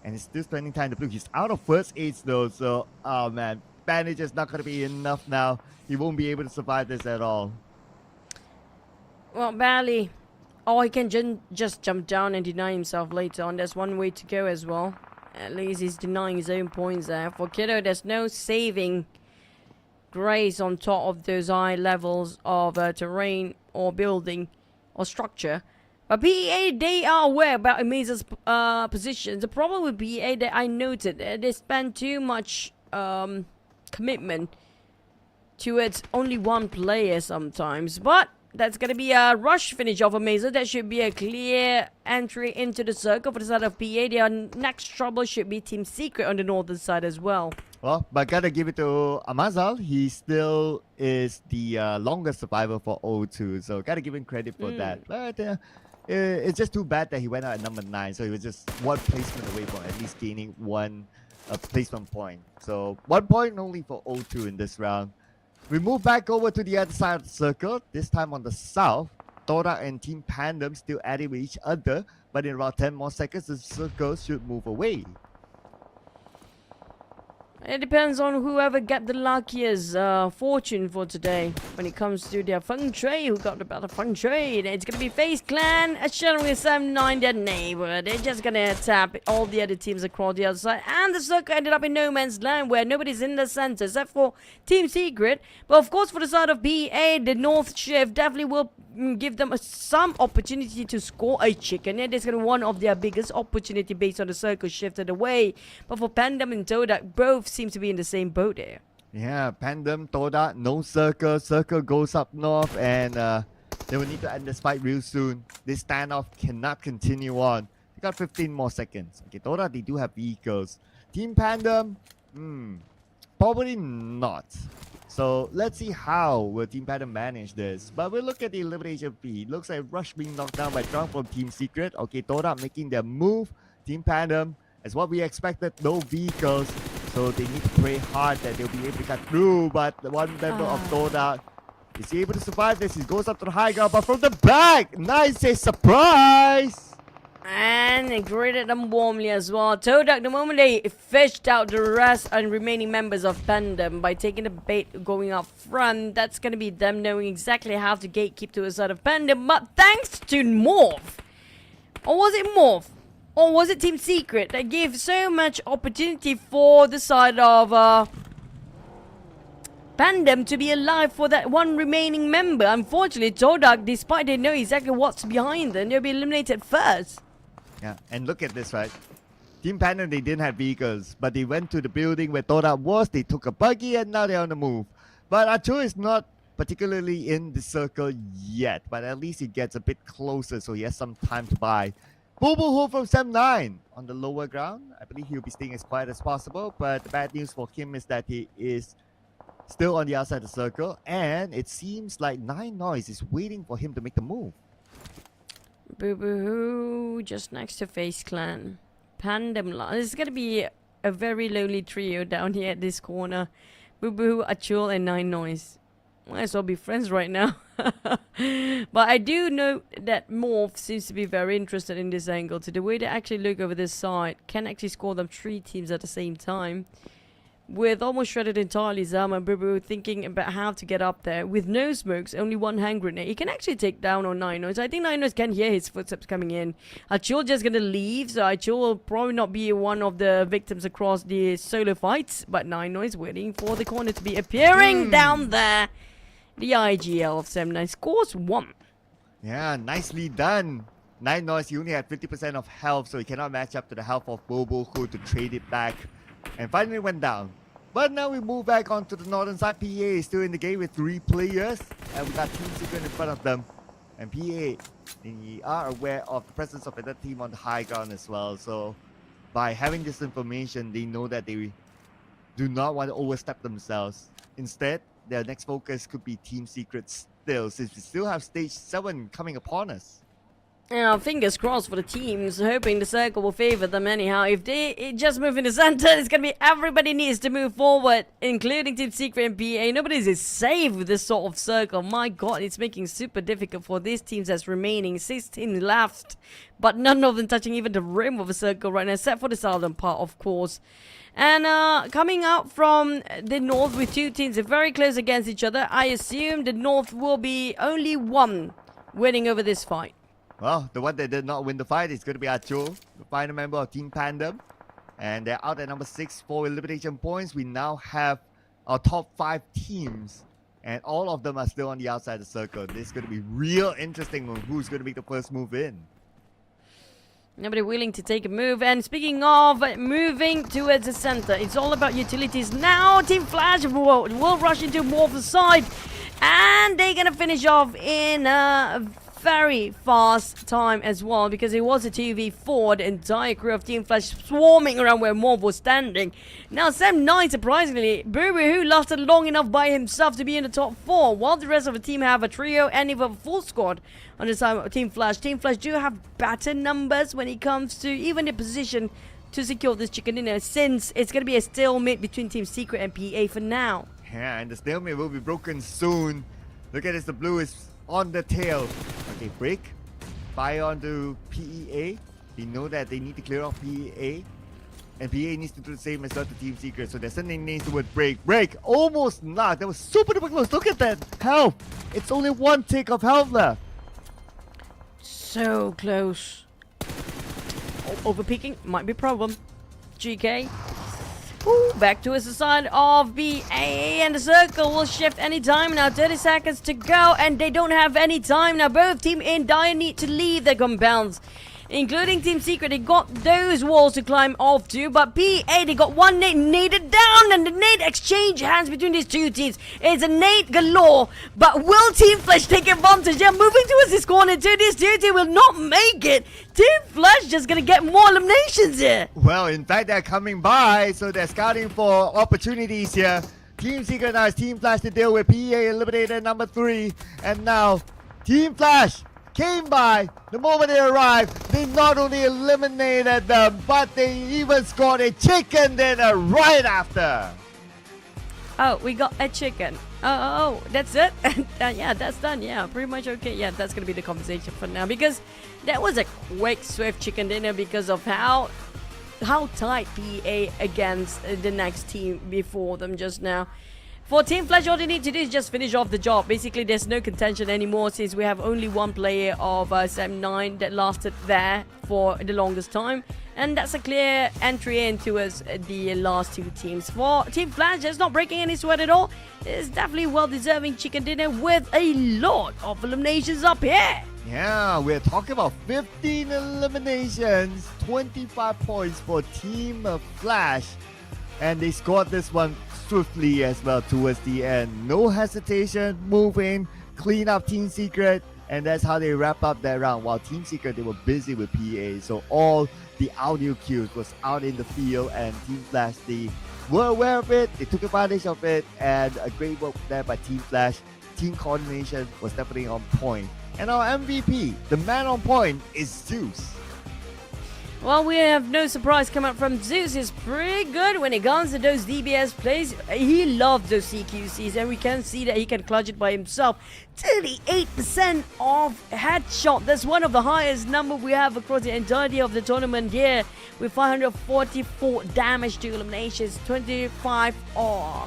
And he's still spending time to blue. He's out of first aids though. So, oh man, bandage is not going to be enough now. He won't be able to survive this at all. Well, barely. Or he can just jump down and deny himself later on. There's one way to go as well. At least he's denying his own points there. For Kiddo, there's no saving grace on top of those high levels of terrain or building or structure. But PEA, they are aware about Amaze's position. The problem with PEA that I noted, they spend too much commitment towards only 1 player sometimes. But that's going to be a rush finish of Amaze. That should be a clear entry into the circle for the side of PEA. Their next trouble should be Team Secret on the northern side as well. Well, but gotta give it to Amazal. He still is the longest survivor for O2. So gotta give him credit for that. But it's just too bad that he went out at number 9, so he was just 1 placement away from at least gaining 1 placement point. So 1 point only for O2 in this round. We move back over to the other side of the circle, this time on the south. TODAK and Team PANDUM still at it with each other, but in about 10 more seconds, the circle should move away. It depends on whoever got the luckiest fortune for today. When it comes to their feng shui, who got the better feng shui? It's gonna be FaZe Clan, sharing with 7-9 their neighbor. They're just gonna tap all the other teams across the other side. And the circle ended up in no man's land where nobody's in the center except for Team Secret. But of course, for the side of BA, the North Shift definitely will give them some opportunity to score a chicken. And it's gonna be one of their biggest opportunity based on the circle shifted away. But for PANDUM and TODAK, both seem to be in the same boat there. Yeah, PANDUM, TODAK, no circle. Circle goes up north, and they will need to end this fight real soon. This standoff cannot continue on. They got 15 more seconds. Okay, TODAK, they do have vehicles. Team PANDUM, probably not. So let's see how will Team PANDUM manage this. But we'll look at the elimination feed. Looks like Rush being knocked down by Drunk from Team Secret. Okay, TODAK making their move. Team PANDUM, as what we expected, no vehicles. So they need to pray hard that they'll be able to cut through. But the one member of TODAK, is he able to survive this? He goes up to the high ground, but from the back, nice surprise! And they greeted them warmly as well. TODAK, the moment they fished out the rest and remaining members of PANDUM by taking the bait going up front, that's going to be them knowing exactly how to gatekeep to the side of PANDUM. But thanks to MORPH, or was it MORPH? Or was it Team Secret that gave so much opportunity for the side of PANDUM to be alive for that one remaining member? Unfortunately, TODAK, despite they know exactly what's behind them, they'll be eliminated first. Yeah, and look at this, right? Team PANDUM, they didn't have vehicles, but they went to the building where TODAK was, they took a buggy, and now they're on the move. But Archer is not particularly in the circle yet, but at least he gets a bit closer, so he has some time to buy. Boo from 7-9 on the lower ground. I believe he'll be staying as quiet as possible, but the bad news for him is that he is still on the outside of the circle, and it seems like 9 Noise is waiting for him to make the move. Boo Boo just next to FaZe Clan. PANDUM. This is gonna be a very lonely trio down here at this corner. Boo Boo, Achul, and 9 Noise. Might as well be friends right now. But I do know that MORPH seems to be very interested in this angle. To the way they actually look over this side, can actually score them 3 teams at the same time. With almost shredded entirely, Zama and Bubu thinking about how to get up there. With no smokes, only 1 hand grenade. He can actually take down on 9 Noise. I think 9 Noise can hear his footsteps coming in. Achul just gonna leave, so Achul will probably not be one of the victims across the solo fights. But 9 Noise waiting for the corner to be appearing down there. The IGL of 7-9 scores 1. Yeah, nicely done. 9 Noise, he only had 50% of health, so he cannot match up to the health of Bobo, who to trade it back. And finally went down. But now we move back onto the northern side. PA is still in the game with 3 players. And we got Team Secret in front of them. And PA, they are aware of the presence of another team on the high ground as well. So by having this information, they know that they do not want to overstep themselves. Instead, their next focus could be Team Secret still, since we still have stage 7 coming upon us. Yeah, fingers crossed for the teams, hoping the circle will favor them anyhow. If they just move in the center, it's gonna be everybody needs to move forward, including Team Secret and PA. Nobody's is safe with this sort of circle. My god, it's making super difficult for these teams that's remaining. 16 left, but none of them touching even the rim of a circle right now, except for the southern part, of course. And coming out from the north with 2 teams very close against each other, I assume the north will be only 1 winning over this fight. Well, the one that did not win the fight is going to be Achul, the final member of Team PANDUM. And they're out at number 6 for elimination points. We now have our top 5 teams. And all of them are still on the outside of the circle. This is going to be real interesting on who's going to make the first move in. Nobody willing to take a move. And speaking of moving towards the center, it's all about utilities now. Team Flash will rush into MORPH's side. And they're going to finish off in very fast time as well, because it was a 2v4, the entire crew of Team Flash swarming around where MORPH was standing. Now 7-9, surprisingly, who lasted long enough by himself to be in the top 4, while the rest of the team have a trio and even a full squad on the side of Team Flash. Team Flash do have better numbers when it comes to even the position to secure this chicken dinner, since it's going to be a stalemate between Team Secret and PA for now. Yeah, and the stalemate will be broken soon. Look at this, the blue is on the tail. Okay, break. Fire onto PEA. They know that they need to clear off PEA. And PA needs to do the same as well to Team Secret. So they're sending names towards break. Break almost knocked. That was super duper close. Look at that health. It's only one tick of health left. So close. Overpeaking might be a problem. GK. Ooh, back to the side of BA, and the circle will shift anytime now. 30 seconds to go, and they don't have any time now. Both team in dire need to leave their compounds, including Team Secret. They got those walls to climb off to, but PA, they got one nade naded down, and the nade exchange hands between these two teams. It's a nade galore, but will Team Flash take advantage? They're moving towards this corner too. These two teams will not make it. Team Flash just gonna get more eliminations here. Well, in fact, they're coming by, so they're scouting for opportunities here. Team Secret now has Team Flash to deal with. PA eliminated number 3, and now Team Flash came by. The moment they arrived, they not only eliminated them, but they even scored a chicken dinner right after. Oh, we got a chicken. Oh, that's it? Yeah, that's done. Yeah, pretty much okay. Yeah, that's going to be the conversation for now, because that was a quick, swift chicken dinner because of how tight PA against the next team before them just now. For Team Flash, all they need to do is just finish off the job. Basically, there's no contention anymore since we have only one player of SEPT9 that lasted there for the longest time. And that's a clear entry into us, the last two teams. For Team Flash, it's not breaking any sweat at all. It's definitely well-deserving chicken dinner with a lot of eliminations up here. Yeah, we're talking about 15 eliminations, 25 points for Team Flash. And they scored this one swiftly as well towards the end. No hesitation, move in, clean up Team Secret, and that's how they wrap up that round. While Team Secret, they were busy with PA, so all the audio cues was out in the field, and Team Flash, they were aware of it, they took advantage of it, and a great work there by Team Flash. Team coordination was definitely on point. And our MVP, the man on point, is Zeus. Well, we have no surprise coming up from Zeus. He's pretty good when it comes to those DBS plays. He loves those CQCs, and we can see that he can clutch it by himself. 38% of headshot. That's one of the highest number we have across the entirety of the tournament here, with 544 damage to eliminations, 25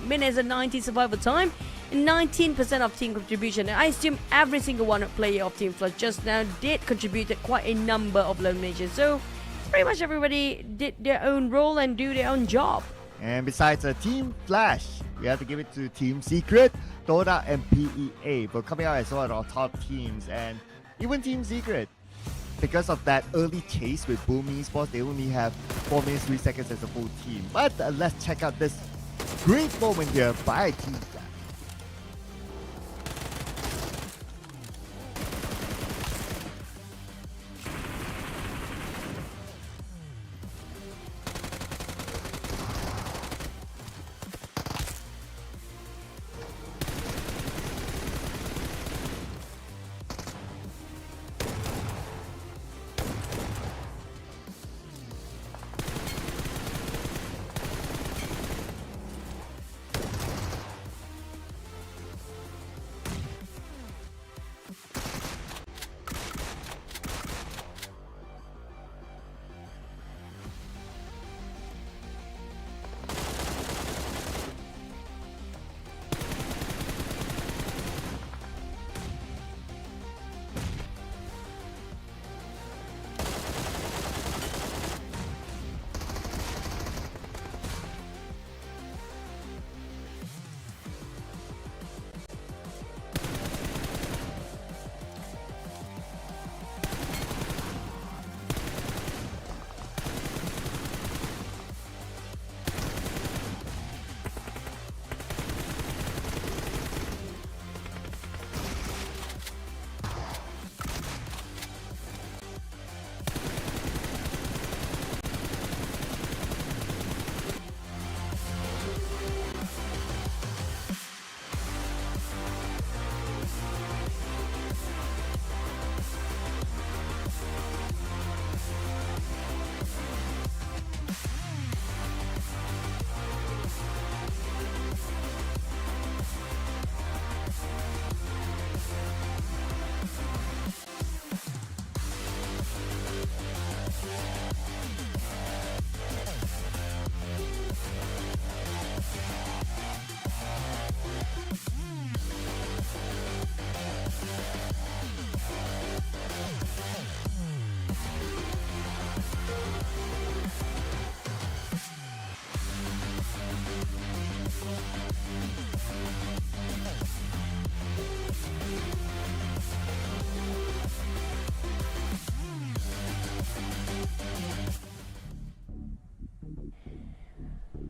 minutes and 90 survival time, and 19% of team contribution. And I assume every single one player of Team Flash just now did contribute quite a number of eliminations. So pretty much everybody did their own role and do their own job. And besides Team Flash, we have to give it to Team Secret, TODAK, and PEA for coming out as one of our top teams. And even Team Secret, because of that early chase with Boom Esports, they only have 4 minutes 3 seconds as a full team. But let's check out this great moment here by Team Flash.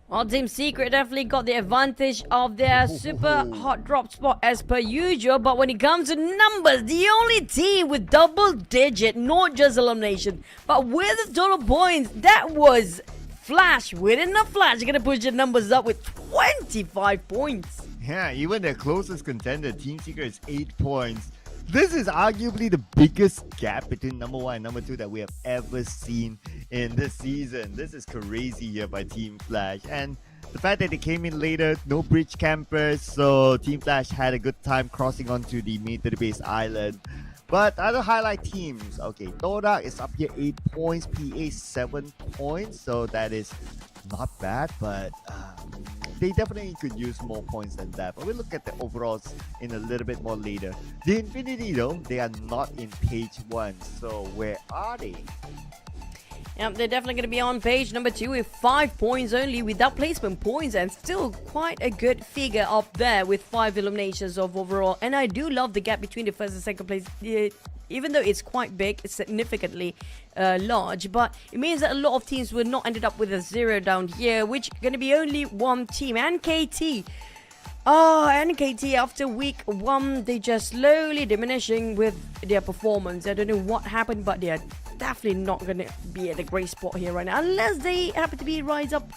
Well, Team Secret definitely got the advantage of their super hot drop spot as per usual. But when it comes to numbers, the only team with double digit, not just elimination, but with the total points, that was Flash. Within a Flash, you're going to push your numbers up with 25 points. Yeah, even their closest contender, Team Secret, is 8 points. This is arguably the biggest gap between number 1 and number 2 that we have ever seen in this season. This is crazy here by Team Flash. And the fact that they came in later, no bridge campers, so Team Flash had a good time crossing onto the main database island. But other highlight teams, okay, TODAK is up here 8 points, PA 7 points, so that is not bad, but they definitely could use more points than that. But we'll look at the overalls in a little bit more later. The Infinity though, they are not in page 1, so where are they? Yep, they're definitely going to be on page number 2 with 5 points only without placement points, and still quite a good figure up there with 5 eliminations of overall. And I do love the gap between the first and second place, even though it's quite big, it's significantly large, but it means that a lot of teams will not ended up with a 0 down here, which going to be only one team, NKT. Oh, NKT after week 1, they just slowly diminishing with their performance. I don't know what happened, but they are definitely not going to be at a great spot here right now, unless they happen to be rise up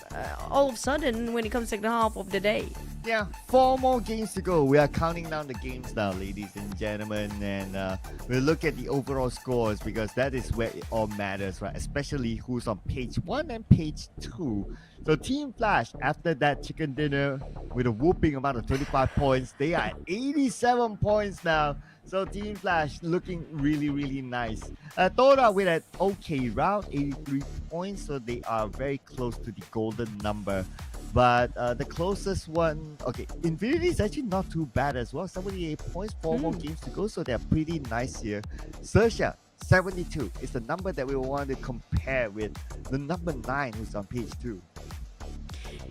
all of a sudden when it comes to the half of the day. Yeah, 4 more games to go. We are counting down the games now, ladies and gentlemen, and we'll look at the overall scores because that is where it all matters, right? Especially who's on page 1 and page 2. So Team Flash, after that chicken dinner with a whooping amount of 25 points, they are at 87 points now. So Team Flash looking really, really nice. TODAK with an okay round, 83 points, so they are very close to the golden number. But the closest one, okay, Infinity is actually not too bad as well. 78 points, 4 more games to go, so they're pretty nice here. XERXIA, 72 is the number that we want to compare with the number 9 who's on page 2.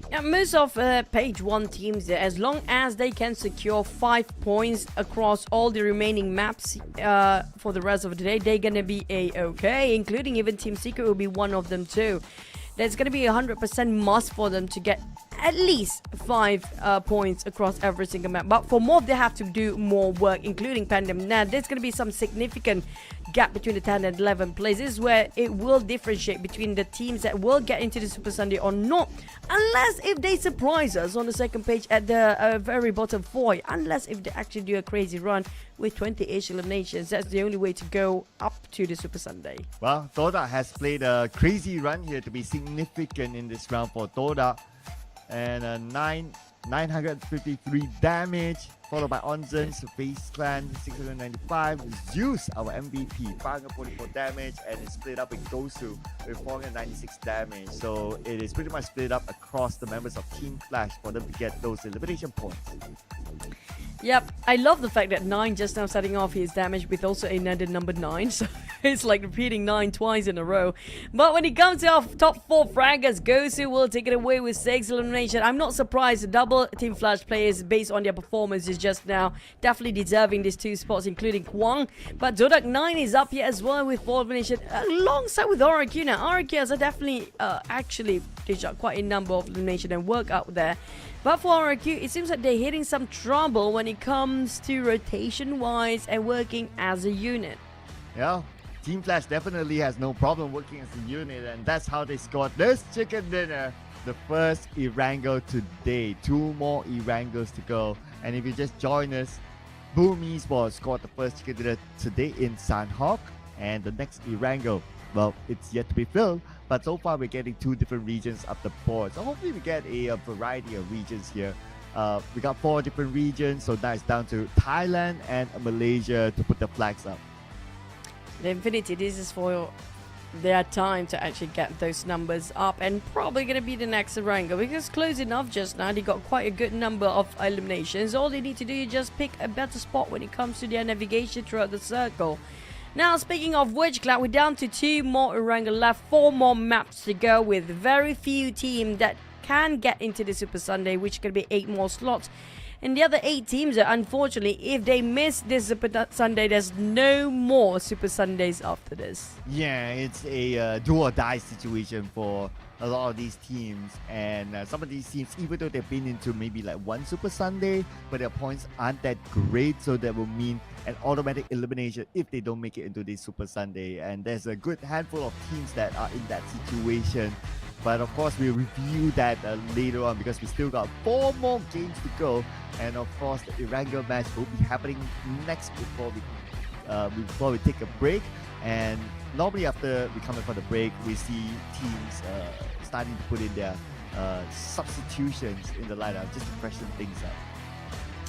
Yeah, most of page 1 teams, as long as they can secure 5 points across all the remaining maps for the rest of the day, they're gonna be a-okay, including even Team Secret will be one of them too. There's going to be 100% must for them to get at least 5 points across every single map. But for MORPH, they have to do more work, including PANDUM. Now, there's going to be some significant gap between the 10 and 11 places. This is where it will differentiate between the teams that will get into the Super Sunday or not. Unless if they surprise us on the second page at the very bottom 4. Unless if they actually do a crazy run with 20-ish eliminations. That's the only way to go up to the Super Sunday. Well, TODAK has played a crazy run here to be significant in this round for TODAK. And 953 damage, followed by Onzen's FAZE Clan 695, Zeus, our MVP, 544 damage, and it's split up with Gosu with 496 damage. So it is pretty much split up across the members of Team Flash for them to get those elimination points. Yep, I love the fact that 9 just now starting off his damage with also another number 9, so it's like repeating 9 twice in a row. But when it comes to our top 4 fraggers, Gosu will take it away with 6 elimination. I'm not surprised the double Team Flash players, based on their performances just now, definitely deserving these 2 spots, including Kwang. But TODAK 9 is up here as well with 4 elimination, alongside with RQ. Now, RQ has definitely actually dished out quite a number of elimination and work out there. But for RQ, it seems like they're hitting some trouble when it comes to rotation-wise and working as a unit. Yeah, Team Flash definitely has no problem working as a unit, and that's how they scored this chicken dinner. The first Erangel today. 2 more Erangels to go. And if you just join us, Boom Esports scored the first chicken dinner today in Sanhok. And the next Erangel, well, it's yet to be filled. But so far, we're getting 2 different regions up the board. So hopefully we get a variety of regions here. We got 4 different regions. So now it's down to Thailand and Malaysia to put the flags up. The Infinity, this is for their time to actually get those numbers up. And probably going to be the next Erangel. Because close enough just now, they got quite a good number of eliminations. All they need to do is just pick a better spot when it comes to their navigation throughout the circle. Now, speaking of which, we're down to 2 more Erangel left, 4 more maps to go with very few teams that can get into the Super Sunday, which is going to be 8 more slots. And the other 8 teams, unfortunately, if they miss this Super Sunday, there's no more Super Sundays after this. Yeah, it's a do or die situation for a lot of these teams, and some of these teams, even though they've been into maybe like one Super Sunday, but their points aren't that great, so that will mean an automatic elimination if they don't make it into this Super Sunday. And there's a good handful of teams that are in that situation. But of course, we'll review that later on because we still got 4 more games to go. And of course, the Erangel match will be happening next before we take a break. And normally after we come in for the break, we see teams starting to put in their substitutions in the lineup just to freshen things up.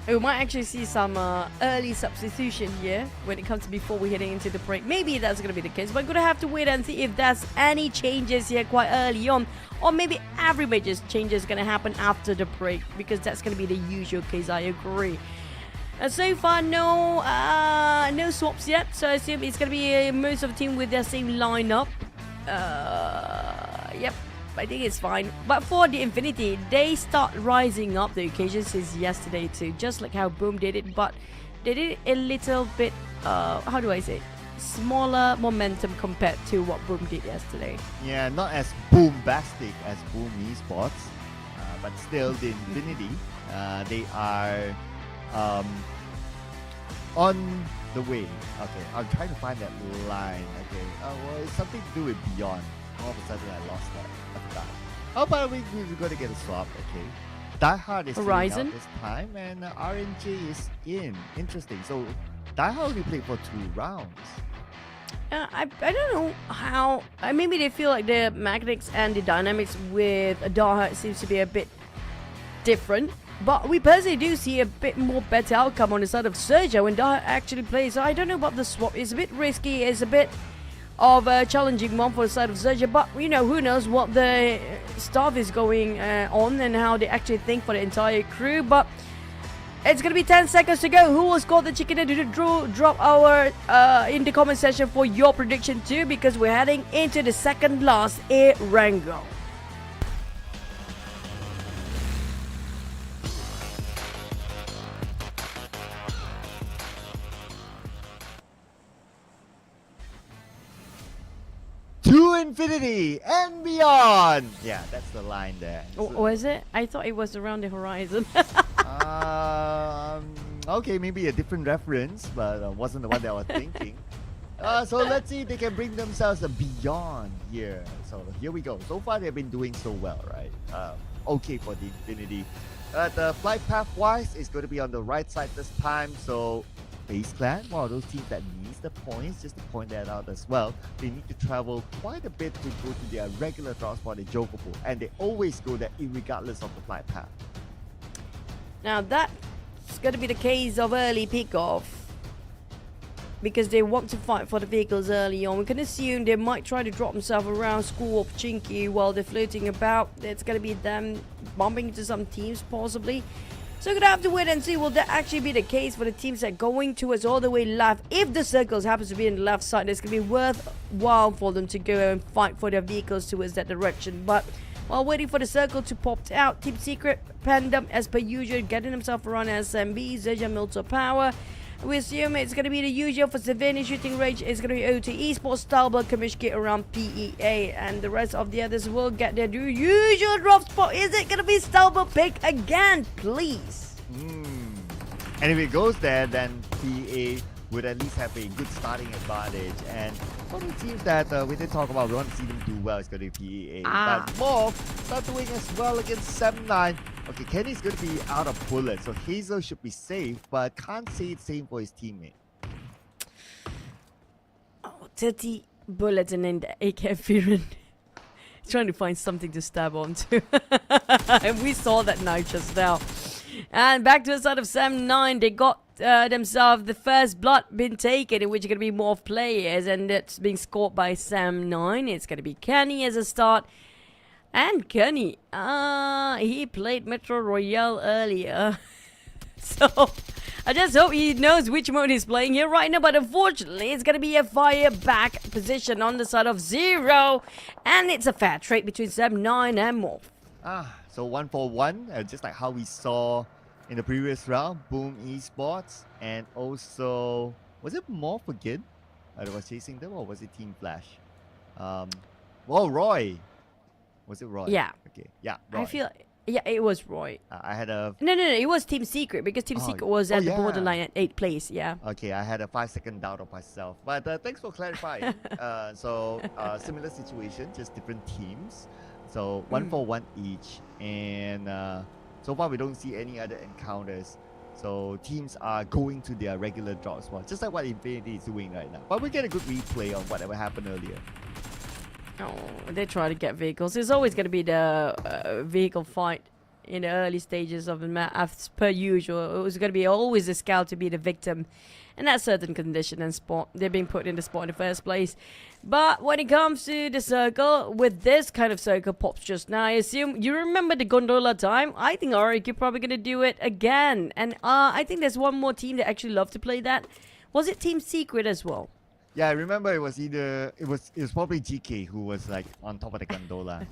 We might actually see some early substitution here when it comes to before we're heading into the break. Maybe that's going to be the case, but we're going to have to wait and see if there's any changes here quite early on. Or maybe every major change is going to happen after the break, because that's going to be the usual case, I agree. So far, no swaps yet, so I assume it's going to be most of the team with their same lineup. Yep. I think it's fine. But for the Infinity, they start rising up the occasion since yesterday too, just like how Boom did it, but they did it a little bit, how do I say, smaller momentum compared to what Boom did yesterday. Yeah, not as bombastic as Boom Esports, but still the Infinity, they are on the way. Okay, I'm trying to find that line. Okay, well, it's something to do with Beyond. All of a sudden, I lost that. I forgot. How about we're going to get a swap? Okay. Die Hard is Horizon out this time, and RNG is in. Interesting. So, Die Hard only played for 2 rounds. I don't know how. Maybe they feel like the mechanics and the dynamics with Daha seems to be a bit different. But we personally do see a bit more better outcome on the side of Sergio when Daha actually plays. So I don't know about the swap. It's a bit risky. It's a bit of a challenging one for the side of Sergio, but you know, who knows what the staff is going on and how they actually think for the entire crew. But it's gonna be 10 seconds to go. Who will score the chicken dinner? Drop our in the comment section for your prediction too, because we're heading into the second last Erangel. To infinity and beyond. Yeah, that's the line there. Was it? I thought it was around the horizon. Okay, maybe a different reference, but wasn't the one that I was thinking. So let's see if they can bring themselves beyond here. So here we go. So far they've been doing so well, right? Okay for the infinity. The flight path wise is going to be on the right side this time. So FaZe Clan, one of those teams that needs the points, just to point that out as well. They need to travel quite a bit to go to their regular transport in Jokopo, and they always go there regardless of the flight path. Now that's going to be the case of early pickoff, because they want to fight for the vehicles early on. We can assume they might try to drop themselves around School of Chinky while they're floating about. It's going to be them bumping into some teams possibly. So we're going to have to wait and see, will that actually be the case for the teams that are going towards all the way left. If the circles happens to be in the left side, it's going to be worthwhile for them to go and fight for their vehicles towards that direction. But while waiting for the circle to pop out, Team Secret, PANDUM as per usual, getting himself around SMB, Zerja Milton Power. We assume it's going to be the usual for Savannah shooting range. It's going to be OT Esports, Stalbert, Kamishki around PEA. And the rest of the others will get their usual drop spot. Is it going to be Stalbert pick again, please? And if it goes there, then PEA would at least have a good starting advantage. And one of the teams that we did talk about, we want to see them do well, is going to be PEA. But MORPH start doing as well against 7-9. Okay, Kenny's going to be out of bullets, so Hazel should be safe, but can't say it's same for his teammate. 30 bullets and then the AK Firen. Trying to find something to stab onto. And we saw that knife just now. And back to the side of 7-9, they got themselves the first blood been taken, in which are going to be more players, and it's being scored by 7-9. It's going to be Kenny as a start. And Kenny, he played Metro Royale earlier. So, I just hope he knows which mode he's playing here right now. But unfortunately, it's going to be a fire back position on the side of 0. And it's a fair trade between 7-9 and MORPH. So 1-for-1, just like how we saw in the previous round. Boom Esports, and also, was it MORPH again that was chasing them, or was it Team Flash? Well, Roy Was it Roy? Yeah. Okay. Yeah. Roy. I feel, yeah, it was Roy. I had a. No, it was Team Secret because Team Oh, Secret was at the yeah. borderline at 8th place. Yeah. Okay, I had a 5-second doubt of myself, but thanks for clarifying. Similar situation, just different teams. So 1 for 1 each, and so far we don't see any other encounters. So teams are going to their regular draw as well, just like what Infinity is doing right now. But we get a good replay on whatever happened earlier. Oh, they try to get vehicles. It's always going to be the vehicle fight in the early stages of the map, as per usual. It was going to be always the scout to be the victim in that certain condition and spot. They're being put in the spot in the first place. But when it comes to the circle, with this kind of circle pops just now, I assume you remember the gondola time. I think Arik, you're probably going to do it again. And I think there's one more team that actually love to play that. Was it Team Secret as well? Yeah, I remember it was probably GK who was like on top of the gondola.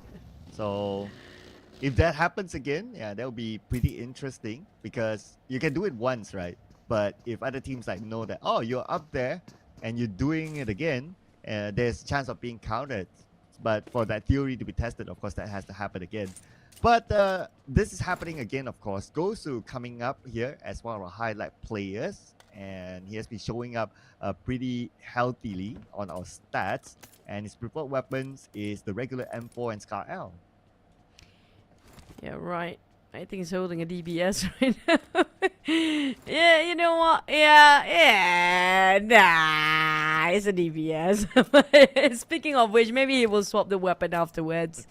So if that happens again, yeah, that would be pretty interesting because you can do it once, right? But if other teams like know that, oh, you're up there and you're doing it again, there's a chance of being counted. But for that theory to be tested, of course, that has to happen again. But this is happening again, of course. Gosu coming up here as one of our highlight players. And he has been showing up pretty healthily on our stats. And his preferred weapons is the regular M4 and Scar L. Yeah, right. I think he's holding a DBS right now. Yeah, you know what? Yeah, nah, it's a DBS. Speaking of which, maybe he will swap the weapon afterwards.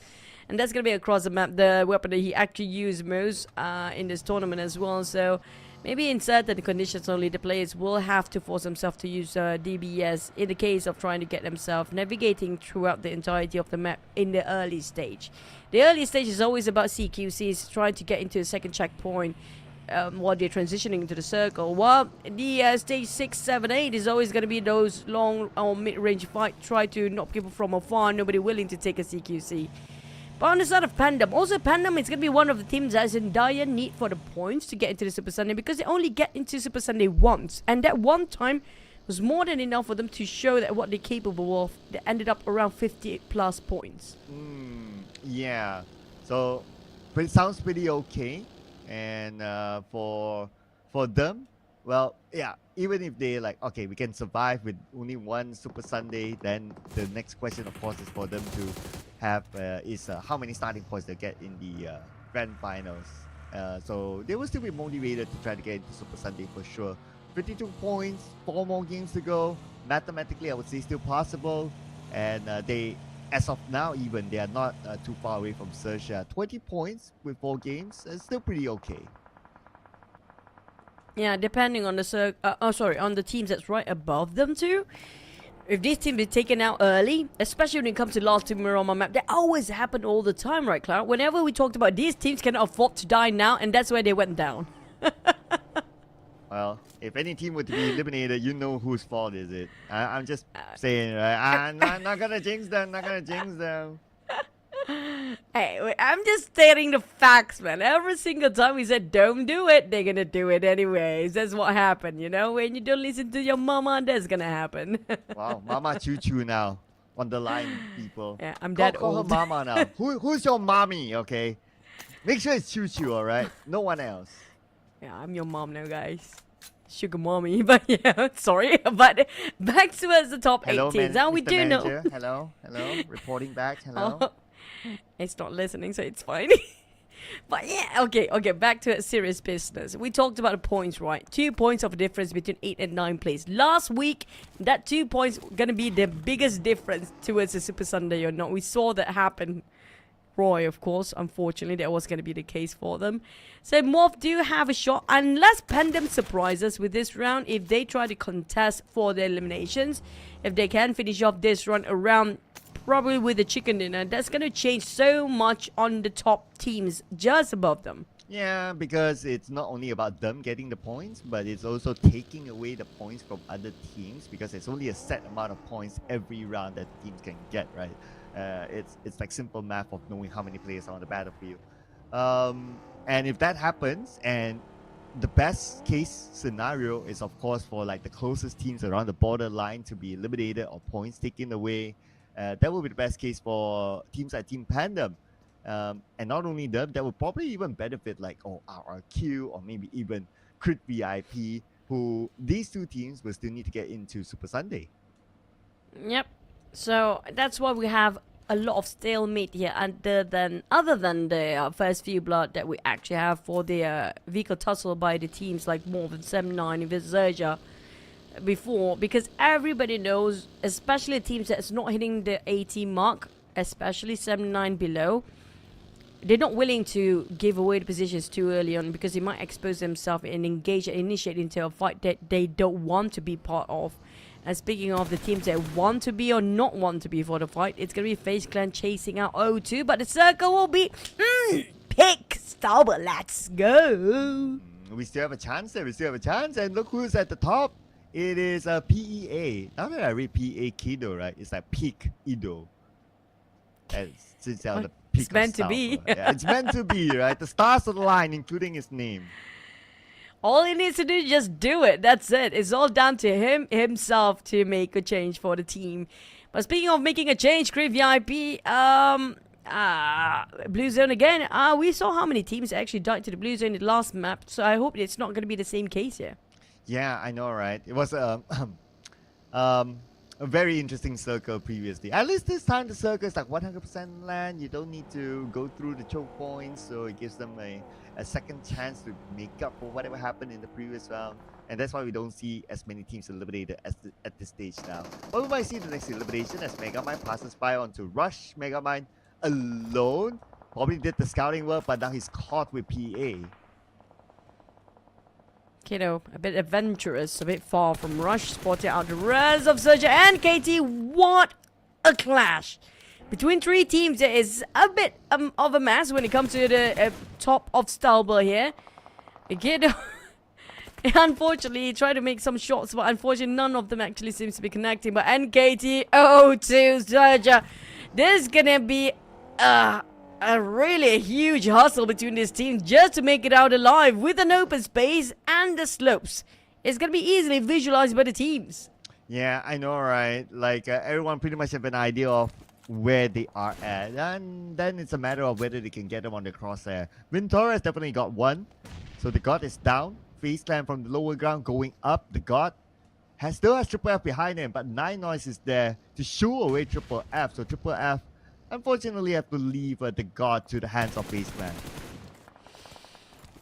And that's going to be across the map, the weapon that he actually used most in this tournament as well. So maybe in certain conditions only the players will have to force themselves to use DBS in the case of trying to get themselves navigating throughout the entirety of the map in the early stage. The early stage is always about CQCs trying to get into the second checkpoint while they're transitioning into the circle. While the stage 6, 7, 8 is always going to be those long or mid-range fight, try to knock people from afar, nobody willing to take a CQC. But on the side of PANDUM, also PANDUM is going to be one of the teams that's in dire need for the points to get into the Super Sunday because they only get into Super Sunday once. And that one time was more than enough for them to show that what they're capable of. They ended up around 58 plus points. Yeah, so it sounds pretty okay. And for them, well, yeah, even if they like, okay, we can survive with only one Super Sunday, then the next question, of course, is for them to have how many starting points they get in the grand finals. So they will still be motivated to try to get into Super Sunday for sure. 52 points, 4 more games to go. Mathematically, I would say still possible. And they, as of now even, they are not too far away from XERXIA. 20 points with 4 games is still pretty okay. Yeah, depending on the on the teams that's right above them too. If these teams be taken out early, especially when it comes to last two Miramar map, that always happen all the time, right, Clara? Whenever we talked about these teams cannot afford to die now, and that's where they went down. Well, if any team were to be eliminated, you know whose fault is it. I'm just saying, right? I'm not gonna jinx them, not gonna jinx them. Hey, wait, I'm just stating the facts, man. Every single time we said don't do it, they're gonna do it anyways. That's what happened, you know? When you don't listen to your mama, that's gonna happen. Wow, Mama Choo Choo now. On the line, people. Yeah, I'm call, that call old. her Mama now. Who's your mommy, okay? Make sure it's Choo Choo, alright? No one else. Yeah, I'm your mom now, guys. Sugar mommy, but yeah, sorry. But back to us, the top 8 teams. Now we Mr. do know. Manager. Hello. Reporting back. Hello. Oh, it's not listening, so it's fine. But yeah, okay, back to serious business. We talked about the points, right? 2 points of difference between 8 and 9 place. Last week, that 2 points gonna be the biggest difference towards the Super Sunday or not. We saw that happen. Roy, of course, unfortunately, that was going to be the case for them. So MORPH do have a shot, unless PANDUM surprises with this round, if they try to contest for the eliminations. If they can finish off this run around, probably with the chicken dinner, that's going to change so much on the top teams just above them. Yeah, because it's not only about them getting the points, but it's also taking away the points from other teams because there's only a set amount of points every round that teams can get, right? It's like simple math of knowing how many players are on the battlefield. And if that happens, and the best case scenario is of course for like the closest teams around the borderline to be eliminated or points taken away. That will be the best case for teams like Team PANDUM. And not only them, that would probably even benefit like RRQ or maybe even Crit VIP, who these two teams will still need to get into Super Sunday. Yep. So that's why we have a lot of stalemate here, other than the first few blood that we actually have for the vehicle tussle by the teams like MORPH and 79 and XERXIA before, because everybody knows, especially teams that's not hitting the 80 mark, especially 79 below, they're not willing to give away the positions too early on because they might expose themselves and engage and initiate into a fight that they don't want to be part of. And speaking of the teams that want to be or not want to be for the fight, it's going to be FaZe Clan chasing out O2, but the circle will be pick Stauber. Let's go. We still have a chance there. We still have a chance. And look who's at the top. It is a PEA. Now that I read PA Kido, right? It's like Peak Ido. Since they're on the peak It's meant to of be. Stauber. Yeah, it's meant to be, right? The stars align, including his name. All he needs to do is just do it. That's it. It's all down to himself to make a change for the team. But speaking of making a change, Crave VIP, Blue Zone again. We saw how many teams actually died to the Blue Zone in the last map, so I hope it's not going to be the same case here. Yeah, I know, right? It was a very interesting circle previously. At least this time the circle is like 100% land. You don't need to go through the choke points, so it gives them a second chance to make up for whatever happened in the previous round. And that's why we don't see as many teams eliminated at this stage now. But we might see the next elimination as Megamind passes by onto Rush. Megamind alone probably did the scouting work, but now he's caught with PA. Kiddo, a bit adventurous, a bit far from Rush, spotted out the res of Sergio and KT. What a clash! Between three teams, there is a bit of a mess when it comes to the top of Stauber here. Kiddo, unfortunately, he tried to make some shots, but unfortunately, none of them actually seems to be connecting. But NKT, O2, Sergio, there's gonna be a really huge hustle between these teams just to make it out alive with an open space and the slopes. It's gonna be easily visualized by the teams. Yeah, I know, right? Like everyone pretty much have an idea of where they are at, and then it's a matter of whether they can get them on the crosshair. Ventura has definitely got one, so the God is down. FaZe Clan from the lower ground going up. The God still has Triple F behind him, but Nine Noise is there to shoo away Triple F. So Triple F unfortunately have to leave the God to the hands of FaZe Clan.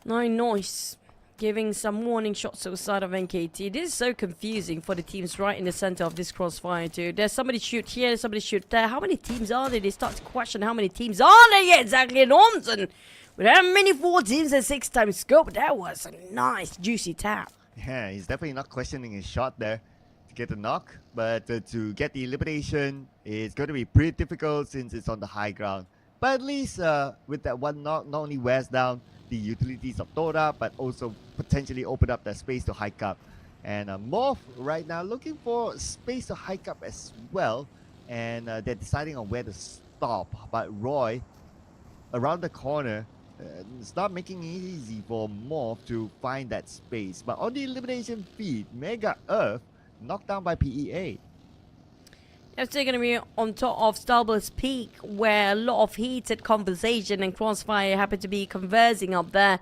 Nine Noise giving some warning shots to the side of NKT. This is so confusing for the teams right in the center of this crossfire too. There's somebody shoot here, somebody shoot there. How many teams are there? They start to question how many teams are there? Yeah, exactly. And Ormson with how many 4 teams and 6 times scope? That was a nice juicy tap. Yeah, he's definitely not questioning his shot there to get the knock, but to get the elimination, it's going to be pretty difficult since it's on the high ground. But at least with that one knock, not only wears down the utilities of TODAK, but also potentially open up that space to hike up. And MORPH right now looking for space to hike up as well, and they're deciding on where to stop. But Roy, around the corner, it's not making it easy for MORPH to find that space. But on the elimination feed, Mega Earth knocked down by PEA. They're still going to be on top of Stauber's peak, where a lot of heated conversation and crossfire happen to be conversing up there.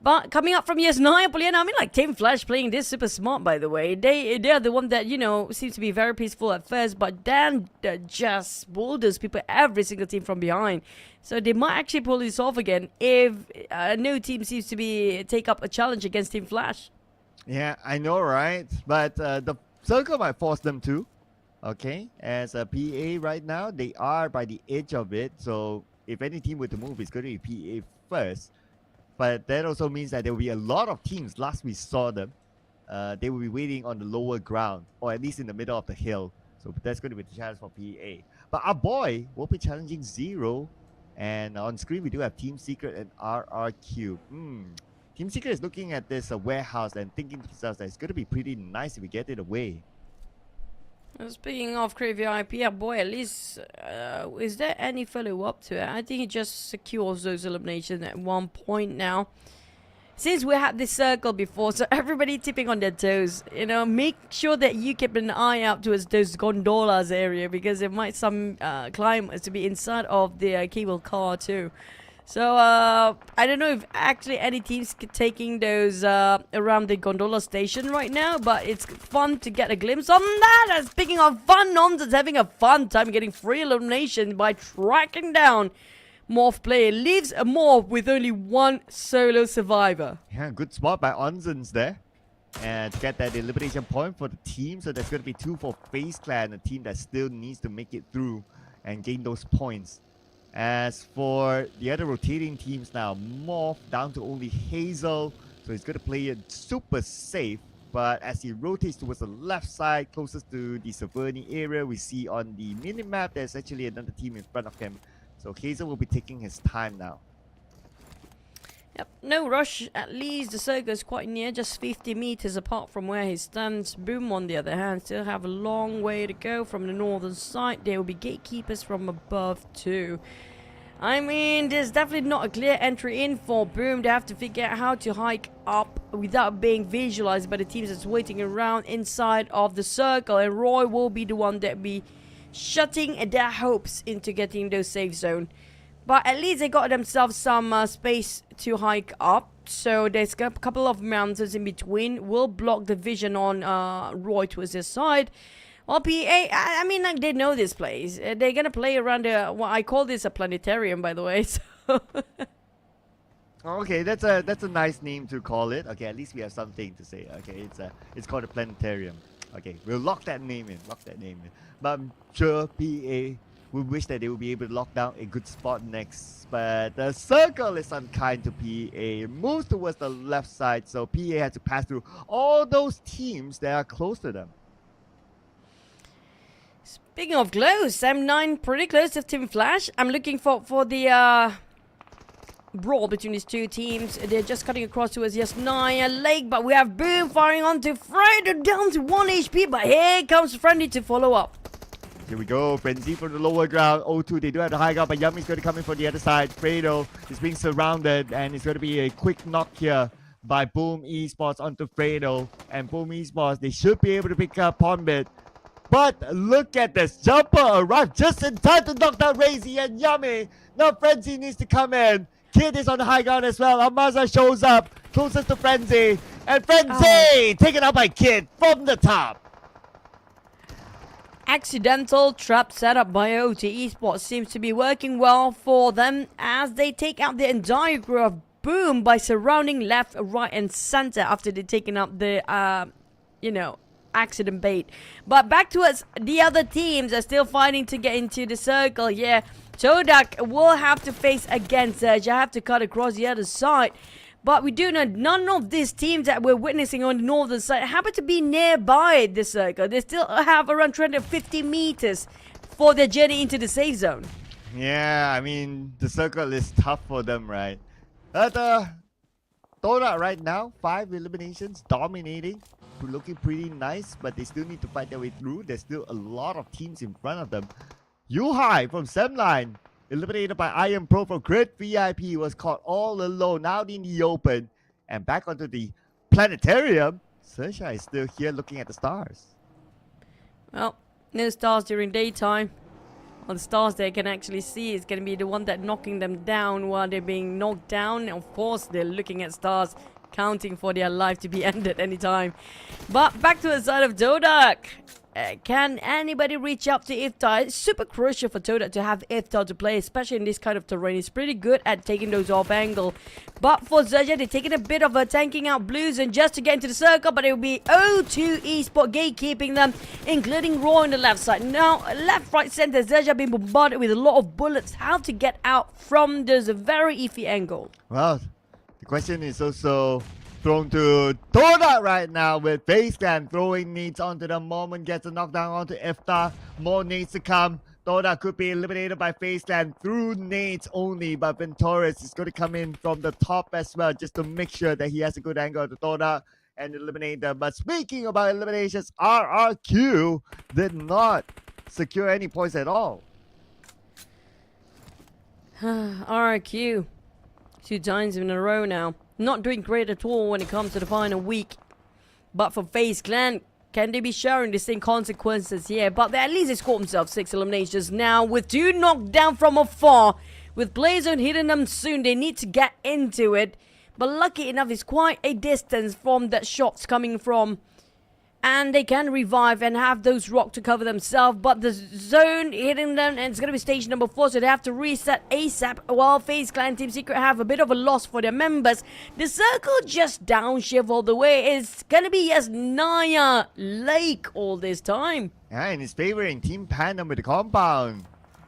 But coming up from ES9, Poliana, I mean, like Team Flash playing this super smart, by the way. They're the one that, you know, seems to be very peaceful at first, but then just bulldoze people, every single team from behind. So they might actually pull this off again if no team seems to be take up a challenge against Team Flash. Yeah, I know, right? But the circle might force them to. Okay, as a PA right now, they are by the edge of it. So if any team were to move, it's going to be PA first. But that also means that there will be a lot of teams. Last we saw them, they will be waiting on the lower ground, or at least in the middle of the hill. So that's going to be the challenge for PA. But our boy will be challenging Zero. And on screen, we do have Team Secret and RRQ. Team Secret is looking at this warehouse and thinking to themselves that it's going to be pretty nice if we get it away. Speaking of Crave VIP, boy, at least, is there any follow-up to it? I think he just secures those eliminations at one point now. since we had this circle before, so everybody tipping on their toes, you know, make sure that you keep an eye out towards those gondolas area, because there might some climbers to be inside of the cable car too. So I don't know if actually any teams taking those around the gondola station right now, but it's fun to get a glimpse on that. And speaking of fun, Nonsense having a fun time getting free elimination by tracking down MORPH player, leaves a MORPH with only one solo survivor. Yeah, good spot by Onsens there. And to get that elimination point for the team. So there's going to be 2 for FaZe Clan, a team that still needs to make it through and gain those points. As for the other rotating teams now, MORPH down to only Hazel. So he's going to play it super safe. But as he rotates towards the left side, closest to the Saverni area, we see on the minimap there's actually another team in front of him. So Hazel will be taking his time now. Yep, no rush. At least the circle is quite near, just 50 meters apart from where he stands. Boom, on the other hand, still have a long way to go from the northern side. There will be gatekeepers from above too. I mean, there's definitely not a clear entry in for Boom. They have to figure out how to hike up without being visualized by the teams that's waiting around inside of the circle. And Roy will be the one that be shutting their hopes into getting those safe zone. But at least they got themselves some space to hike up. So there's a couple of mountains in between. Will block the vision on Roy towards his side. Well, PA, I mean, like, they know this place. They're going to play around well, I call this a planetarium, by the way. So Okay, that's a nice name to call it. Okay, at least we have something to say. Okay, it's called a planetarium. Okay, we'll lock that name in. But I'm sure PA would wish that they would be able to lock down a good spot next. But the circle is unkind to PA. Moves towards the left side, so PA has to pass through all those teams that are close to them. speaking of close, M9 pretty close to Team Flash. I'm looking for the brawl between these two teams. They're just cutting across towards Yes9 Lake, but we have Boom firing onto Fredo down to 1 HP, but here comes Friendly to follow up. Here we go, Frenzy from the lower ground. O2, they do have the high ground, but Yummy's going to come in from the other side. Fredo is being surrounded, and it's going to be a quick knock here by Boom Esports onto Fredo. And Boom Esports, they should be able to pick up Pondbit. But look at this, Jumper arrived just in time to knock down Razy and Yummy. Now Frenzy needs to come in. Kid is on the high ground as well. Amaza shows up closest to Frenzy. And Frenzy taken out by Kid from the top. Accidental trap setup by OT Esports seems to be working well for them as they take out the entire crew of Boom by surrounding left, right and center after they've taken out the, accident bait. But back towards the other teams are still fighting to get into the circle. Yeah, TODAK will have to face against Surge. I have to cut across the other side. But we do know none of these teams that we're witnessing on the northern side happen to be nearby the circle. They still have around 250 meters for their journey into the safe zone. Yeah, I mean, the circle is tough for them, right? But TODAK right now, 5 eliminations, dominating, looking pretty nice, but they still need to fight their way through. There's still a lot of teams in front of them. Yuhai from Semline, eliminated by I Am Pro from Grid VIP, was caught all alone out in the open. And back onto the planetarium, Sersha is still here looking at the stars. Well, no stars during daytime. Well, the stars they can actually see is going to be the one that knocking them down while they're being knocked down. Of course, they're looking at stars, counting for their life to be ended anytime. But back to the side of TODAK. Can anybody reach up to Iftar? It's super crucial for TODAK to have Iftar to play, especially in this kind of terrain. He's pretty good at taking those off angle. But for Zerja, they're taking a bit of a tanking out Blues and just to get into the circle, but it will be O2 Esport gatekeeping them, including Raw on the left side. Now, left, right, center, Zerja being bombarded with a lot of bullets. How to get out from this very iffy angle? Well, the question is also thrown to TODAK right now with FaZe Clan throwing nades onto the moment, gets a knockdown onto Iftar. More nades to come. TODAK could be eliminated by FaZe Clan through nades only, but Ventoris is going to come in from the top as well just to make sure that he has a good angle to TODAK and eliminate them. But speaking about eliminations, RRQ did not secure any points at all. RRQ. 2 times in a row now. not doing great at all when it comes to the final week. But for FaZe Clan, can they be sharing the same consequences here? But at least they scored themselves 6 eliminations now with 2 knocked down from afar. With Playzone hitting them soon, they need to get into it. But lucky enough, it's quite a distance from that shots coming from. And they can revive and have those rock to cover themselves. But the zone hitting them, and it's going to be stage number 4. So they have to reset ASAP. While FaZe Clan Team Secret have a bit of a loss for their members. The circle just downshift all the way. It's going to be yes, Naya Lake all this time. Yeah, and it's favoring Team PANDUM with the compound.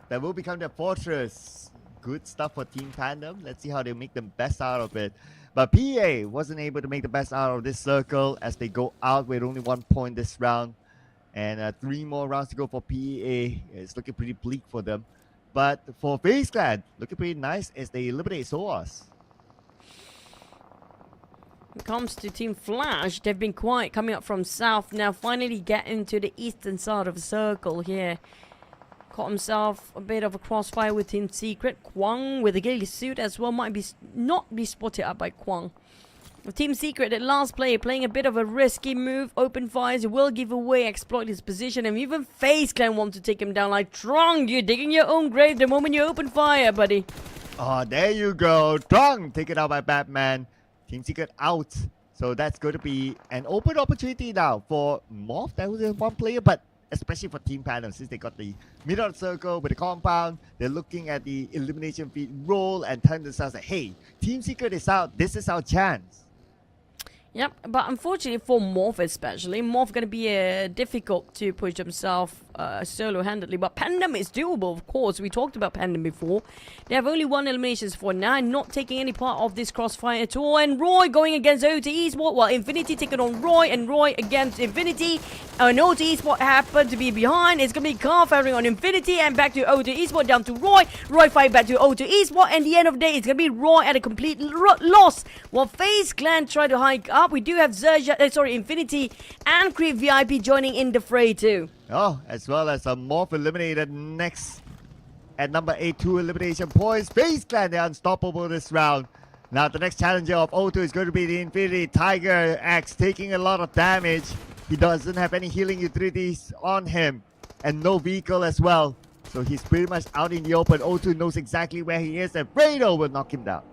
That will become their fortress. Good stuff for Team PANDUM. Let's see how they make the best out of it. But PA wasn't able to make the best out of this circle as they go out with only 1 point this round. And 3 more rounds to go for PA. It's looking pretty bleak for them. But for FaZe Clan, looking pretty nice as they eliminate SOAS. When it comes to Team Flash, they've been quiet coming up from south. Now finally get into the eastern side of the circle here. Caught himself a bit of a crossfire with Team Secret. Kwang with a ghillie suit as well might be not be spotted up by Kwang. With Team Secret, the last player playing a bit of a risky move. Open fires will give away, exploit his position, and even FaZe Clan want to take him down. Like Trong, you're digging your own grave the moment you open fire, buddy. Oh, there you go. Trong taken out by Batman. Team Secret out. So that's going to be an open opportunity now for MORPH. That was 1 player, but especially for Team PANDUM, since they got the middle of the circle with the compound, they're looking at the elimination feed roll and telling themselves that, hey, Team Secret is out, this is our chance. Yep, but unfortunately for MORPH especially, MORPH going to be difficult to push himself solo-handedly. But PANDUM is doable, of course. We talked about PANDUM before. They have only 1 eliminations for now, not taking any part of this crossfire at all. And Roy going against OT Esport. Well, Infinity taking on Roy, and Roy against Infinity. And OT Esport happened to be behind. It's going to be car firing on Infinity and back to OT Esport, down to Roy. Roy fight back to OT Esport, and the end of the day, it's going to be Roy at a complete loss. While FaZe Clan try to hike up, we do have Infinity and Creep VIP joining in the fray too. Oh, as well as a MORPH eliminated next at number 8, 2 elimination points. FaZe Clan, they're unstoppable this round. Now the next challenger of O2 is going to be the Infinity Tiger Axe, taking a lot of damage. He doesn't have any healing utilities on him and no vehicle as well. So he's pretty much out in the open. O2 knows exactly where he is, and Fredo will knock him down.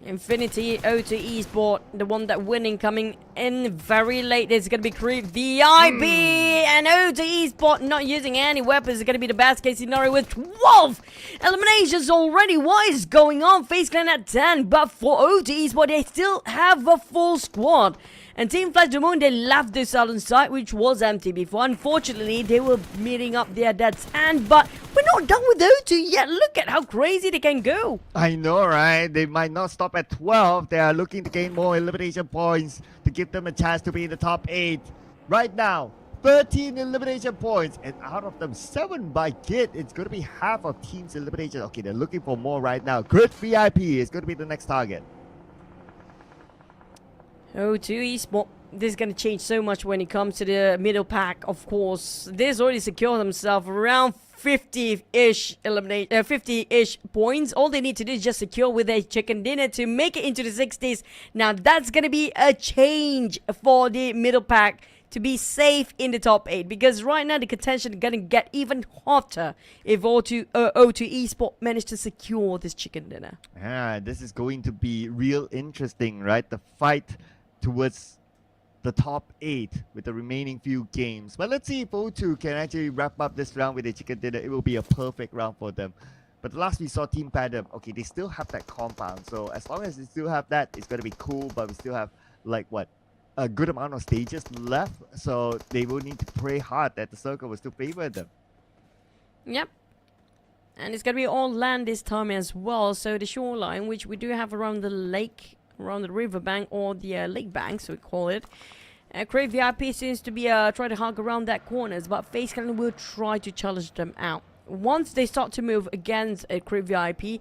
Infinity, O2 Esport, the one that winning coming in very late. It's going to be Creep VIP and O2 Esport not using any weapons. It's going to be the best case scenario with 12 eliminations already. What is going on? FaZe Clan at 10, but for O2 Esport, they still have a full squad. And Team Flash the Moon, they left the southern side, which was empty before. Unfortunately, they were meeting up there at that end, but we're not done with O2 yet. Look at how crazy they can go. I know, right? They might not stop at 12. They are looking to gain more elimination points to give them a chance to be in the top 8. Right now, 13 elimination points, and out of them, 7 by Kid. It's going to be half of team's elimination. Okay, they're looking for more right now. Crit VIP is going to be the next target. O2 Esport, this is going to change so much when it comes to the middle pack, of course. They've already secured themselves around 50-ish 50-ish points. All they need to do is just secure with a chicken dinner to make it into the 60s. Now that's going to be a change for the middle pack to be safe in the top 8, because right now the contention is going to get even hotter if O2 Esport manage to secure this chicken dinner. Yeah, this is going to be real interesting, right? The fight towards the top 8 with the remaining few games. But let's see if O2 can actually wrap up this round with a chicken dinner. It will be a perfect round for them. But the last we saw Team PANDUM, okay, they still have that compound. So as long as they still have that, it's going to be cool. But we still have, like, what? A good amount of stages left. So they will need to pray hard that the circle will still favor them. Yep. And it's going to be all land this time as well. So the shoreline, which we do have around the lake, around the riverbank or the lake bank, so we call it. Crave VIP seems to be trying to hug around that corners, but FaZe Clan will try to challenge them out. Once they start to move against Crave VIP,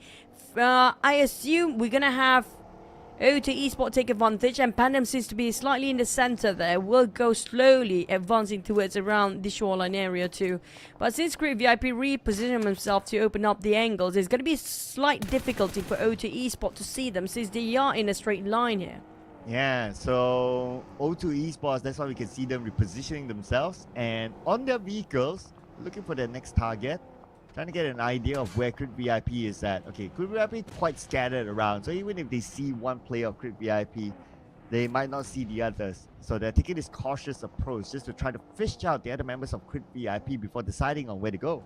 I assume we're going to have O2 Esports take advantage, and PANDUM seems to be slightly in the center there. Will go slowly advancing towards around the shoreline area too. But since Create VIP repositioned himself to open up the angles, there's going to be slight difficulty for O2 Esports to see them since they are in a straight line here. Yeah, so O2 Esports, that's why we can see them repositioning themselves and on their vehicles, looking for their next target. Trying to get an idea of where Crit VIP is at. Okay, Crit VIP quite scattered around, so even if they see one player of Crit VIP, they might not see the others. So they're taking this cautious approach just to try to fish out the other members of Crit VIP before deciding on where to go.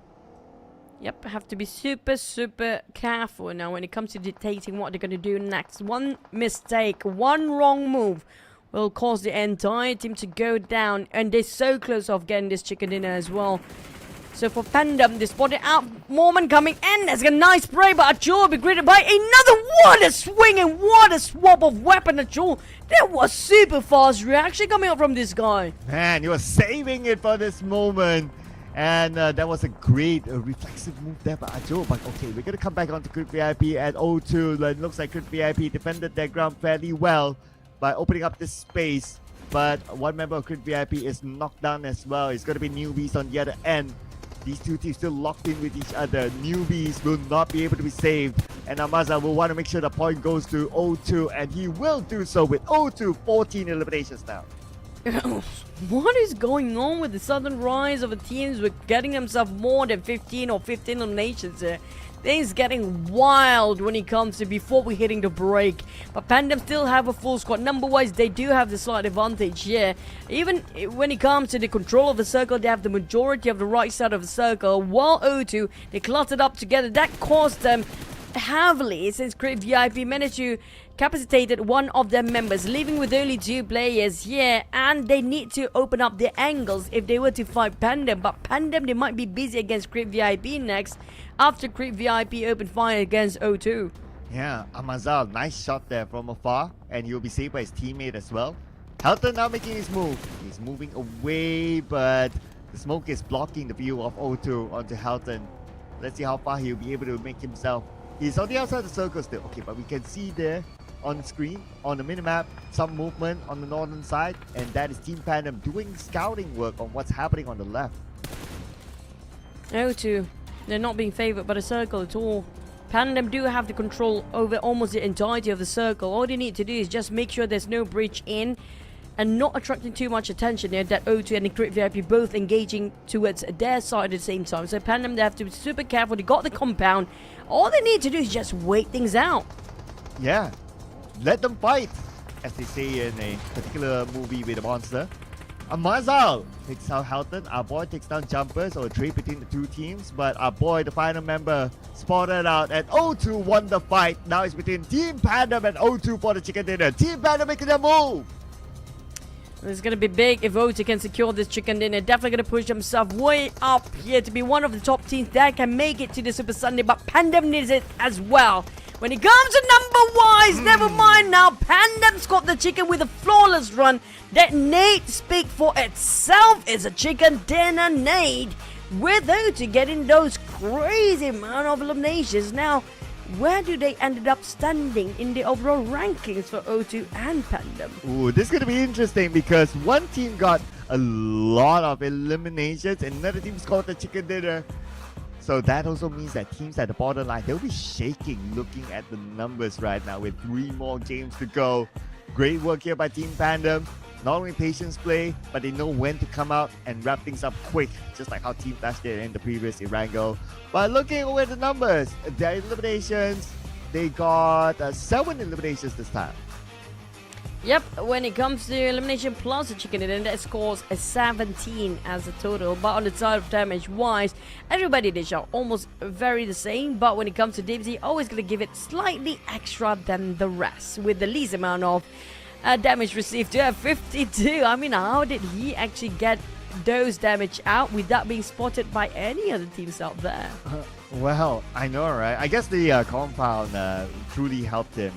Yep, have to be super careful now when it comes to dictating what they're going to do next. One mistake, one wrong move will cause the entire team to go down, and they're so close of getting this chicken dinner as well. So for PANDUM, they spotted out Mormon coming in. There's a nice spray, but Ajul will be greeted by another. What a swing and what a swap of weapon, Ajul. That was super fast reaction coming out from this guy. Man, you were saving it for this moment. And that was a great reflexive move there by Ajo. But okay, we're going to come back onto Crit VIP at O2. It looks like Crit VIP defended their ground fairly well by opening up this space. But one member of Crit VIP is knocked down as well. It's going to be Newbies on the other end. These two teams still locked in with each other. Newbies will not be able to be saved. And Amaza will want to make sure the point goes to O2. And he will do so with O2 14 eliminations now. What is going on with the sudden rise of the teams with getting themselves more than 15 or 15 eliminations here? Things getting wild when it comes to before we hitting the break. But PANDUM still have a full squad. Number-wise, they do have the slight advantage here. Even when it comes to the control of the circle, they have the majority of the right side of the circle. While O2, they cluttered up together. That caused them heavily since Crit VIP managed to capacitated one of their members, leaving with only 2 players here, and they need to open up their angles if they were to fight PANDUM. But PANDUM, they might be busy against Crit VIP next after Crit VIP opened fire against O2. Yeah, Amazal, nice shot there from afar, and he'll be saved by his teammate as well. Helton now making his move. He's moving away, but the smoke is blocking the view of O2 onto Helton. Let's see how far he'll be able to make himself. He's on the outside of the circle still. Okay, but we can see there on the screen, on the minimap, some movement on the northern side, and that is Team PANDUM doing scouting work on what's happening on the left. O2, they're not being favored by the circle at all. PANDUM do have the control over almost the entirety of the circle. All they need to do is just make sure there's no breach in and not attracting too much attention there, that O2 and the Crit VIP both engaging towards their side at the same time. So PANDUM, they have to be super careful. They got the compound. All they need to do is just wait things out. Yeah, let them fight, as they say in a particular movie with a monster. Amazal takes out Helton. Our boy takes down Jumpers, or a trade between the two teams. But our boy, the final member, spotted out, and O2 won the fight. Now it's between Team PANDUM and O2 for the chicken dinner. Team PANDUM making their move. It's going to be big if O2 can secure this chicken dinner. Definitely going to push himself way up here to be one of the top teams that can make it to the Super Sunday. But PANDUM needs it as well. When it comes to number-wise, never mind now. PANDUM's got the chicken with a flawless run. That nade speak for itself. Is a chicken dinner nade. With O2 getting those crazy amount of eliminations. Now, where do they ended up standing in the overall rankings for O2 and PANDUM? Ooh, this is going to be interesting because one team got a lot of eliminations and another team scored the chicken dinner. So that also means that teams at the borderline, they'll be shaking looking at the numbers right now with 3 more games to go. Great work here by Team PANDUM. Not only patience play, but they know when to come out and wrap things up quick, just like how Team Flash did in the previous Erangel. But looking over the numbers, their eliminations, they got 7 eliminations this time. Yep, when it comes to elimination plus the chicken dinner, that scores a 17 as a total. But on the side of damage wise, everybody they shot almost very the same. But when it comes to DBZ, always going to give it slightly extra than the rest, with the least amount of damage received to have 52. I mean, how did he actually get those damage out without being spotted by any other teams out there? Well, I know, right? I guess the compound truly helped him.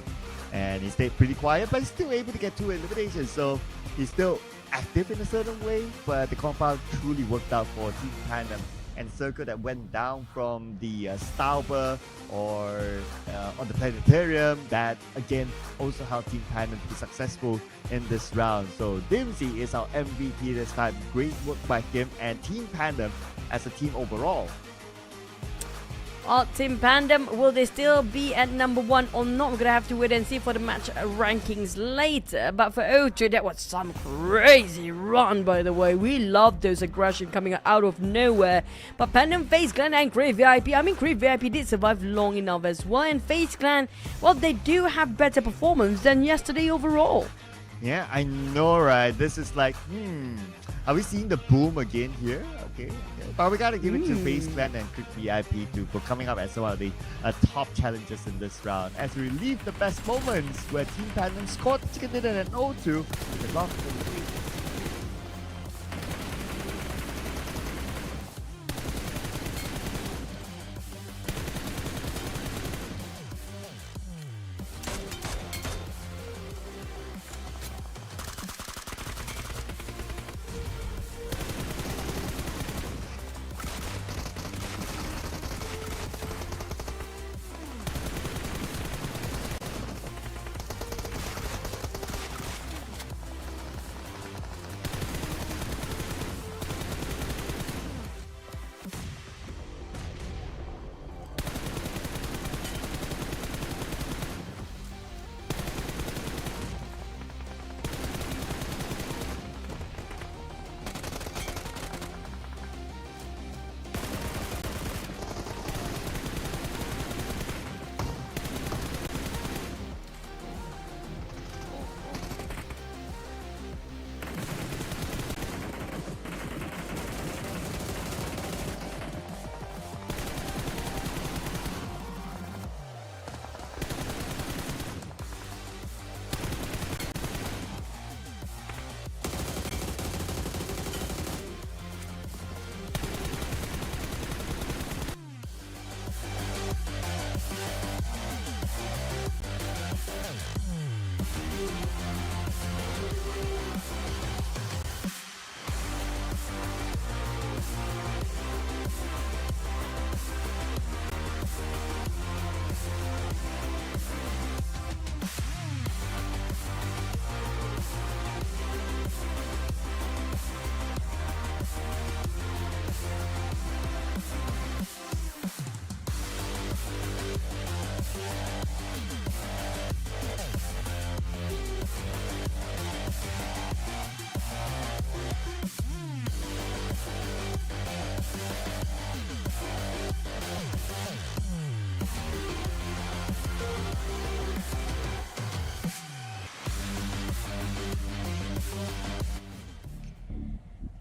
And he stayed pretty quiet, but he's still able to get 2 eliminations. So he's still active in a certain way, but the compound truly worked out for Team PANDUM. and circle that went down from the Stauber or on the planetarium that again also helped Team Pandum to be successful in this round. So Dimsy is our MVP this time. Great work by him and Team Pandum as a team overall. Well, Team Pandum, will they still be at number 1 or not? We're going to have to wait and see for the match rankings later. But for O2, that was some crazy run, by the way. We love those aggression coming out of nowhere. But Pandum, FaZe Clan and Crave VIP. I mean, Crave VIP did survive long enough as well. And FaZe Clan, well, they do have better performance than yesterday overall. Yeah, I know, right? This is like, are we seeing the boom again here? Okay. But we gotta give it to FaZe Clan and Quick VIP for coming up as one of the top challenges in this round. As we relive the best moments where Team Pandum scored chicken dinner and O2 with a lot of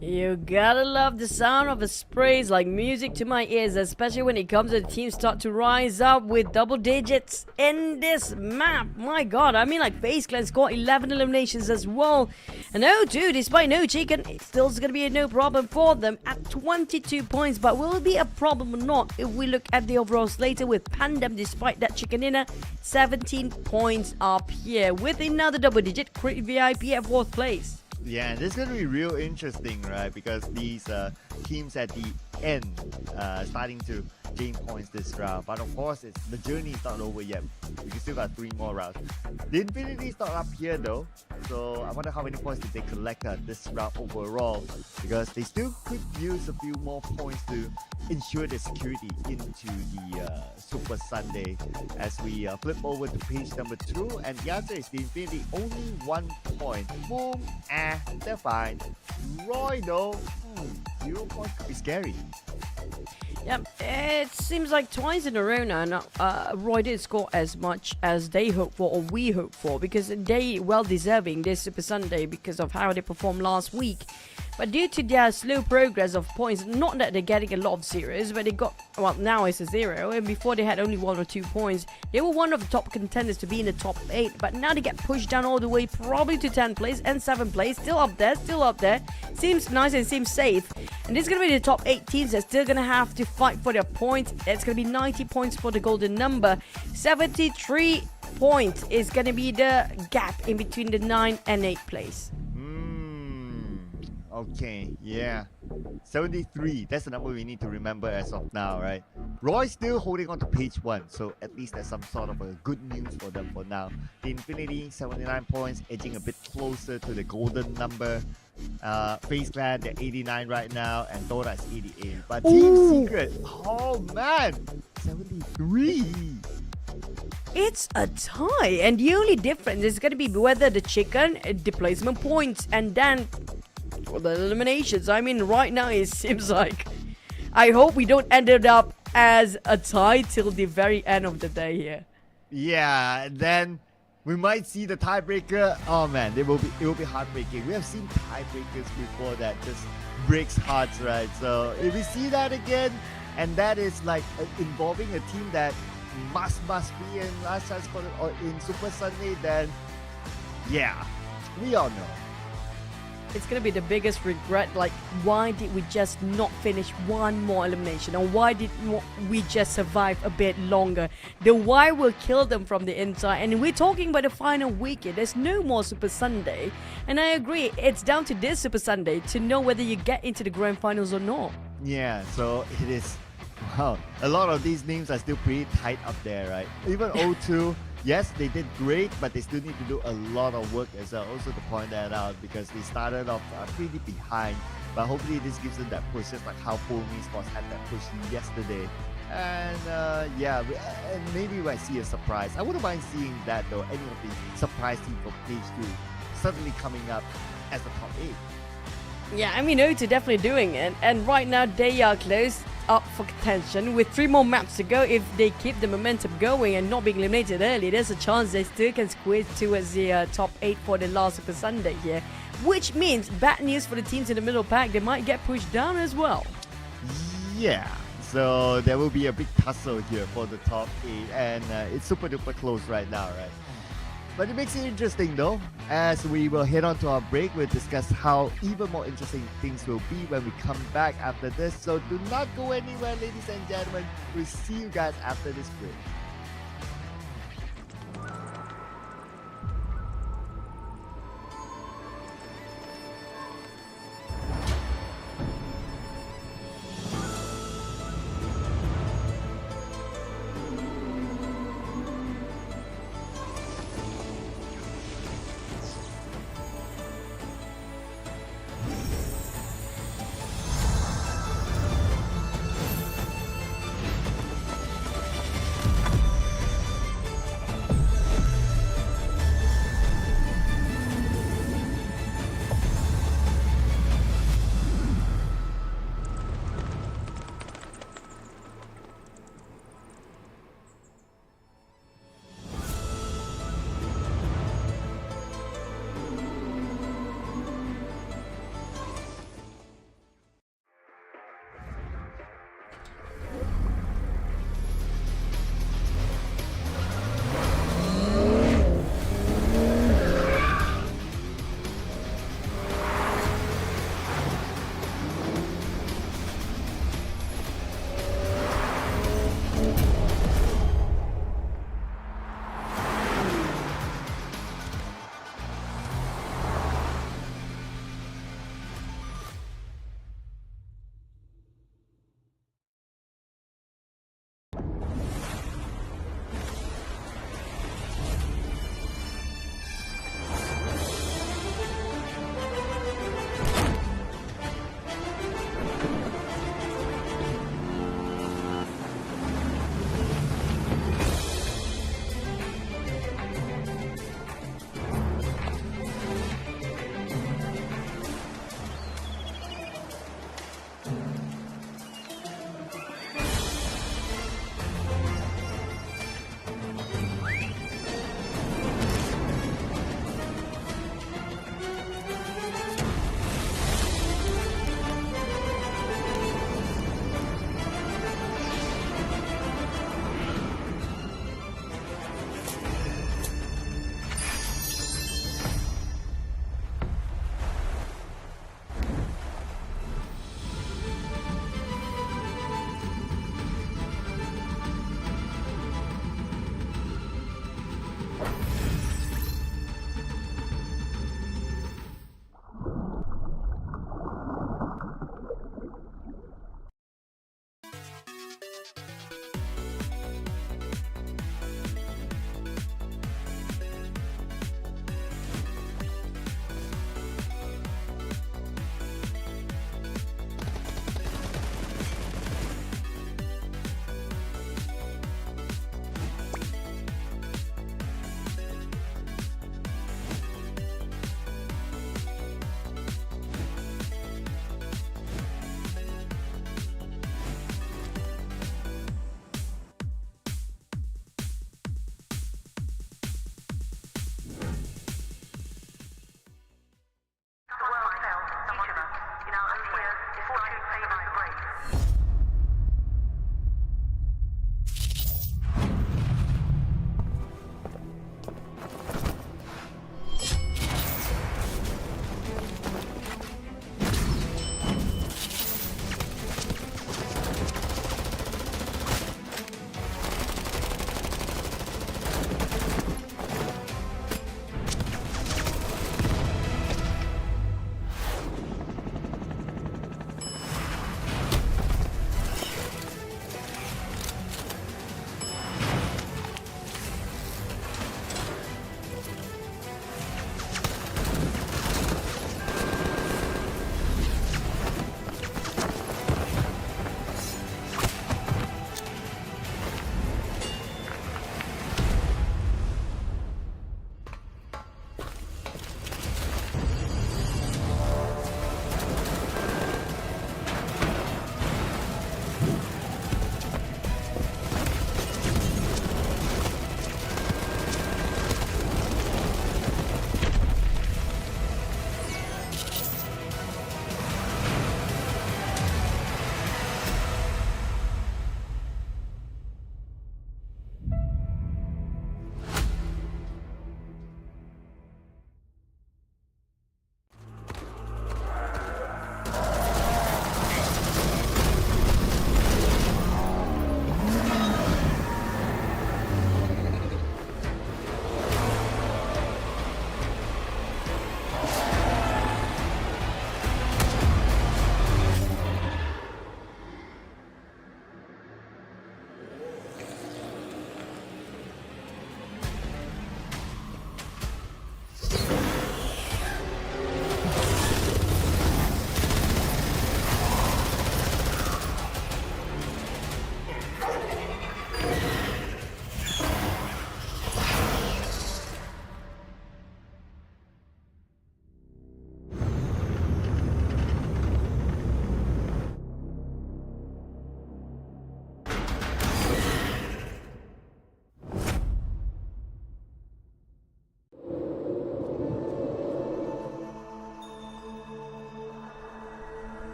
You gotta love the sound of a spray. It's like music to my ears, especially when it comes to the teams start to rise up with double digits in this map. My god, I mean, like FaZe Clan scored 11 eliminations as well. And O2, despite no chicken, it's still gonna be a no problem for them at 22 points. But will it be a problem or not if we look at the overalls later with Pandum, despite that chicken dinner, 17 points up here with another double digit Crit VIP at 4th place. Yeah, this is going to be real interesting, right? Because these teams at the end starting to gain points this round. But of course, the journey is not over yet. We still got 3 more rounds. The Infinity is not up here though. So I wonder how many points did they collect this round overall. Because they still could use a few more points to ensure their security into the Super Sunday. As we flip over to page number 2. And the answer is the Infinity only 1 point. Boom, they're fine. Roy though, 0 points could be scary. Yep, it seems like twice in a row now, Roy did score as much as they hoped for, or we hoped for, because they well deserving this Super Sunday because of how they performed last week. But due to their slow progress of points, not that they're getting a lot of zeros, but they got, well, now it's a 0, and before they had only 1 or 2 points. They were one of the top contenders to be in the top 8, but now they get pushed down all the way, probably to 10th place and 7th place, still up there. Seems nice and seems safe. And this is going to be the top 8 teams that's still going to have to fight for their points. It's going to be 90 points for the golden number. 73 points is going to be the gap in between the 9th and 8th place. Okay, yeah. 73. That's the number we need to remember as of now, right? Roy's still holding on to page 1, so at least there's some sort of a good news for them for now. The Infinity, 79 points, edging a bit closer to the golden number. FaZe Clan, they're 89 right now, and Dota is 88. But Team Secret, oh man, 73. It's a tie, and the only difference is going to be whether the chicken deploys more points, and then for the eliminations. I mean, right now it seems like I hope we don't end it up as a tie till the very end of the day here. Yeah, then we might see the tiebreaker. Oh man, it will be heartbreaking. We have seen tiebreakers before that just breaks hearts, right? So if we see that again, and that is like involving a team that must be in last chance for or in Super Sunday, then yeah, we all know. It's gonna be the biggest regret. Like, why did we just not finish one more elimination, or why did we just survive a bit longer? The why will kill them from the inside. And we're talking about the final weekend. There's no more Super Sunday, and I agree. It's down to this Super Sunday to know whether you get into the grand finals or not. Yeah, so it is. Wow, a lot of these names are still pretty tight up there, right? Even O2, yes, they did great, but they still need to do a lot of work as well. Also to point that out, because they started off pretty behind. But hopefully this gives them that push, just like how Full Sports had that push yesterday. And yeah, and maybe we might see a surprise. I wouldn't mind seeing that though. Any of the surprise team from page 2 suddenly coming up as the top 8. Yeah, I mean, O2 definitely doing it. And right now, they are close up for contention with 3 more maps to go. If they keep the momentum going and not being eliminated early, there's a chance they still can squeeze towards the top 8 for the last Super Sunday here. Which means bad news for the teams in the middle pack. They might get pushed down as well. Yeah, so there will be a big tussle here for the top 8. And it's super duper close right now, right? But it makes it interesting though. As we will head on to our break, we'll discuss how even more interesting things will be when we come back after this. So do not go anywhere, ladies and gentlemen. We'll see you guys after this break.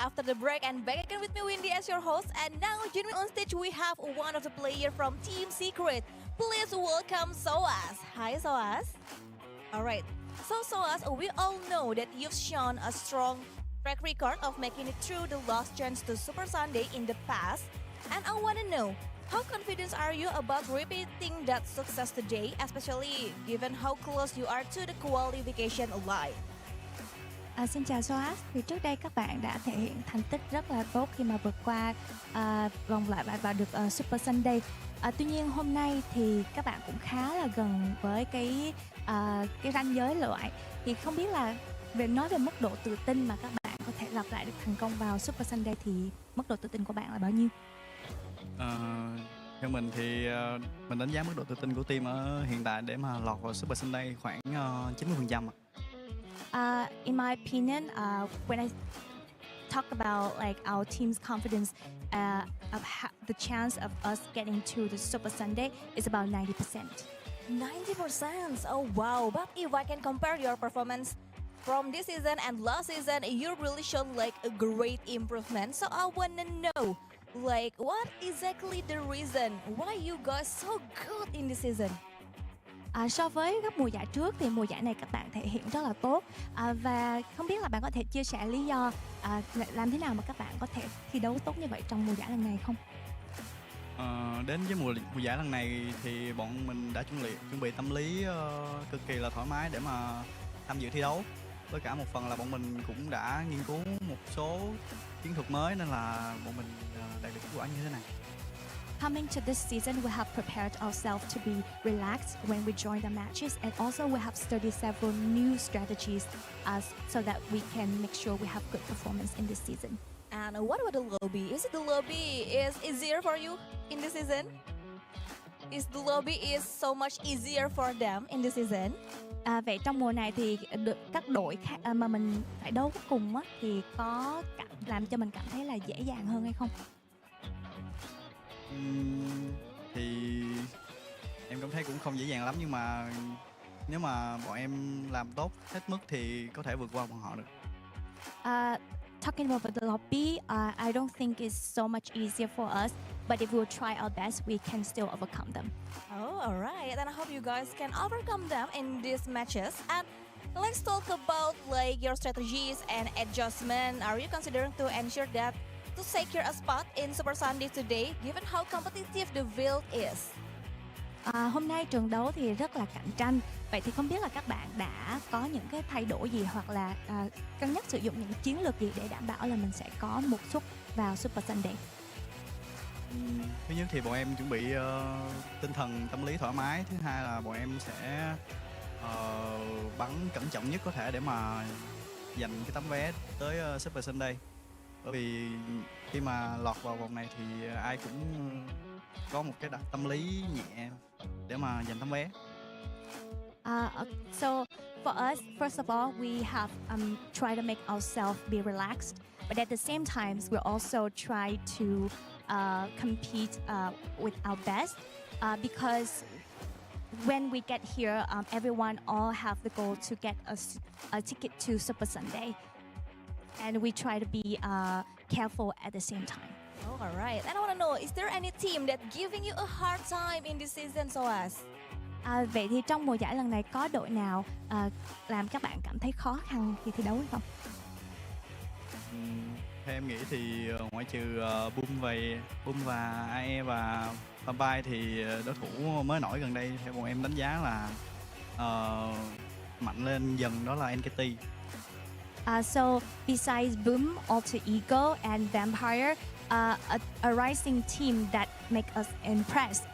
after the break and back again with me, Windy, as your host. And now, joining me on stage, we have one of the players from Team Secret. Please welcome Soas. Hi, Soas. All right. So, Soas, we all know that you've shown a strong track record of making it through the last chance to Super Sunday in the past. And I want to know, how confident are you about repeating that success today, especially given how close you are to the qualification line? Xin chào Soas, thì trước đây các bạn đã thể hiện thành tích rất là tốt khi mà vượt qua vòng loại và vào được Super Sunday. Tuy nhiên hôm nay thì các bạn cũng khá là gần với cái ranh giới loại. Thì không biết là nói về mức độ tự tin mà các bạn có thể lặp lại được thành công vào Super Sunday thì mức độ tự tin của bạn là bao nhiêu? Theo mình thì mình đánh giá mức độ tự tin của team ở hiện tại để mà lọt vào Super Sunday khoảng 90%. In my opinion, when I talk about like our team's confidence of the chance of us getting to the Super Sunday is about 90%. 90%? Oh wow, but if I can compare your performance from this season and last season, you really shown like a great improvement. So I wanna know, like, what exactly the reason why you guys so good in this season? So với các mùa giải trước thì mùa giải này các bạn thể hiện rất là tốt, và không biết là bạn có thể chia sẻ lý do làm thế nào mà các bạn có thể thi đấu tốt như vậy trong mùa giải lần này không? Đến với mùa giải lần này thì bọn mình đã chuẩn bị tâm lý cực kỳ là thoải mái để mà tham dự thi đấu. Với cả một phần là bọn mình cũng đã nghiên cứu một số chiến thuật mới nên là bọn mình đạt được kết quả như thế này. Coming to this season, we have prepared ourselves to be relaxed when we join the matches, and also we have studied several new strategies so that we can make sure we have good performance in this season. And what about the lobby? Is it the lobby is easier for you in this season? Is the lobby is so much easier for them in this season? Vậy trong mùa này thì các đội mà mình phải đấu cùng thì có làm cho mình cảm thấy là dễ dàng hơn hay không? Thì em cảm thấy cũng không dễ dàng lắm, nhưng mà nếu mà bọn em làm tốt hết mức thì có thể vượt qua bọn họ được. Talking about the lobby, I don't think it's so much easier for us, but if we'll try our best, we can still overcome them. Oh, alright. And I hope you guys can overcome them in these matches. And let's talk about like your strategies and adjustment. Are you considering to ensure that to secure a spot in Super Sunday today, given how competitive the field is? Hôm nay trường đấu thì rất là cạnh tranh. Vậy thì không biết là các bạn đã có những cái thay đổi gì hoặc là cân nhắc sử dụng những chiến lược gì để đảm bảo là mình sẽ có một suất vào Super Sunday? Thứ nhất thì bọn em chuẩn bị tinh thần tâm lý thoải mái. Thứ hai là bọn em sẽ bắn cẩn trọng nhất có thể để mà giành cái tấm vé tới Super Sunday. Bởi vì khi mà lọt vào vòng này thì ai cũng có một cái tâm lý nhẹ để mà giành tấm vé. So for us, first of all, we have tried to make ourselves be relaxed, but at the same time, we'll also try to compete with our best because when we get here, everyone all have the goal to get a ticket to Super Sunday, and we try to be careful at the same time. Oh, alright. And I want to know, is there any team that giving you a hard time in this season, Soas? Vậy thì trong mùa giải lần này có đội nào làm các bạn cảm thấy khó khăn khi thi đấu hay không? Theo em nghĩ thì ngoại trừ Boom và AE và Vampire thì đối thủ mới nổi gần đây theo bọn em đánh giá là mạnh lên dần đó là NKT. So besides Boom, Alter Ego and Vampire, a rising team that make us impressed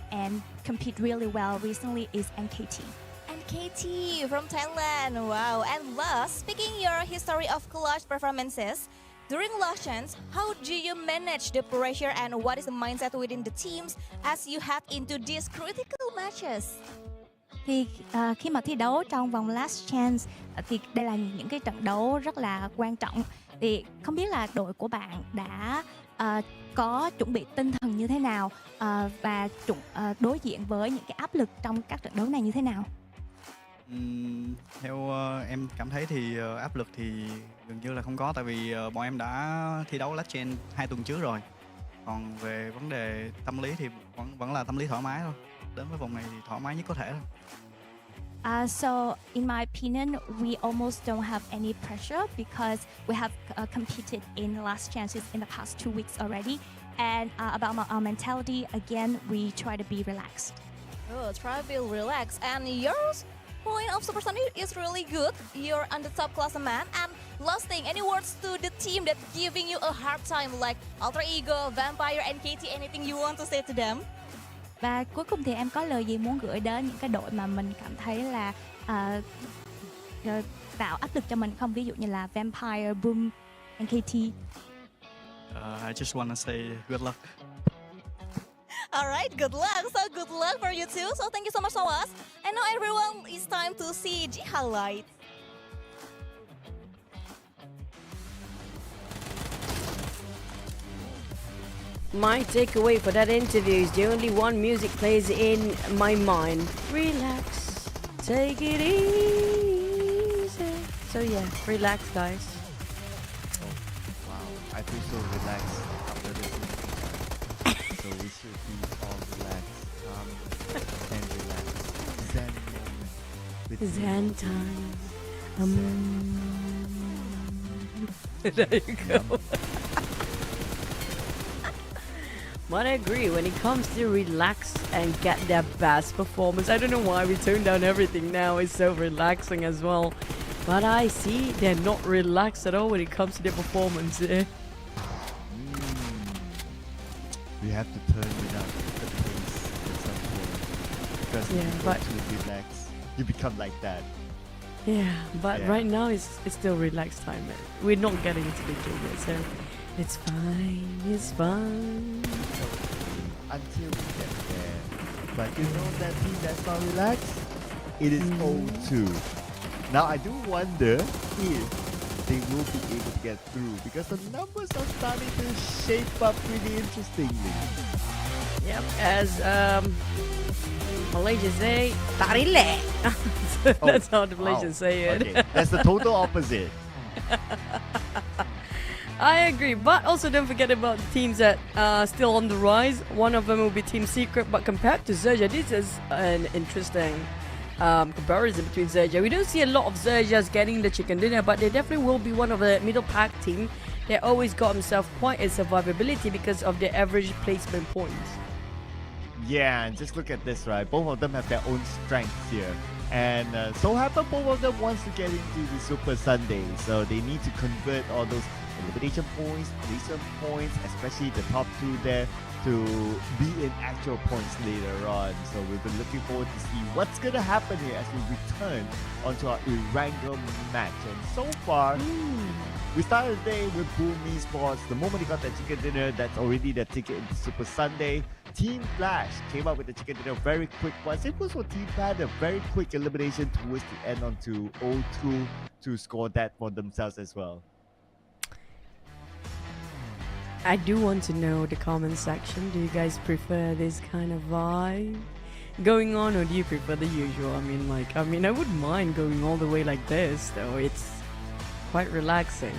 and compete really well recently is NKT. NKT from Thailand, wow. And last, speaking your history of clutch performances, during last chance, how do you manage the pressure and what is the mindset within the teams as you head into these critical matches? Thì khi mà thi đấu trong vòng last chance thì đây là những cái trận đấu rất là quan trọng. Thì không biết là đội của bạn đã có chuẩn bị tinh thần như thế nào và đối diện với những cái áp lực trong các trận đấu này như thế nào? Theo em cảm thấy thì áp lực thì gần như là không có, tại vì bọn em đã thi đấu last gen 2 tuần trước rồi. Còn về vấn đề tâm lý thì vẫn là tâm lý thoải mái thôi. Đến với vòng này thì thoải mái nhất có thể thôi. So, in my opinion, we almost don't have any pressure because we have competed in last chances in the past 2 weeks already. And about our mentality, again, we try to be relaxed. Oh, try to be relaxed. And yours point of Super Sunday is really good. You're on the top class man. And last thing, any words to the team that giving you a hard time like Alter Ego, Vampire, NKT, anything you want to say to them? Và cuối cùng thì em có lời gì muốn gửi đến những cái đội mà mình cảm thấy là tạo áp lực cho mình không? Ví dụ như là Vampire, Boom, NKT. I just wanna say good luck. Alright, good luck. So good luck for you too. So thank you so much for us. And now everyone, it's time to see the highlight. My takeaway for that interview is the only one music plays in my mind. Relax, take it easy. So yeah, relax, guys. Wow, I feel so relaxed after listening to that. So we should be all relaxed, calm, and relaxed. Zen moment. With Zen time. There you go. But I agree, when it comes to relax and get their best performance, I don't know why we tone down everything now, it's so relaxing as well. But I see they're not relaxed at all when it comes to their performance. We have to turn it up the pace at some point. Because Yeah, if you go but- too relaxed, you become like that. Yeah, but Yeah. right now it's still relaxed time, man. We're not getting into the game yet, so it's fine, it's fine. Until we get there. But you know that team that's not relaxed? It is 0-2. Now I do wonder if they will be able to get through because the numbers are starting to shape up really interestingly. Yep, as Malaysians say, tarile. That's how the Malaysians say it. Okay, that's the total opposite. I agree, but also don't forget about the teams that are still on the rise. One of them will be Team Secret, but compared to Xerxia, this is an interesting comparison between Xerxia. We don't see a lot of Xerxias getting the chicken dinner, but they definitely will be one of the middle pack team. They always got themselves quite a survivability because of their average placement points. Yeah, and just look at this, right? Both of them have their own strengths here. And so happen both of them wants to get into the Super Sunday. So they need to convert all those elimination points, recent points, especially the top two there, to be in actual points later on. So we've been looking forward to see what's going to happen here as we return onto our Erangel match. And so far, we started the day with Boom ESPORTS. The moment they got that chicken dinner, that's already their ticket into Super Sunday. Team Flash came up with the chicken dinner very quick once. It was for Team Pad, a very quick elimination towards the end onto 0-2 to score that for themselves as well. I do want to know the comment section. Do you guys prefer this kind of vibe going on, or do you prefer the usual? I mean, I wouldn't mind going all the way like this, though. It's quite relaxing.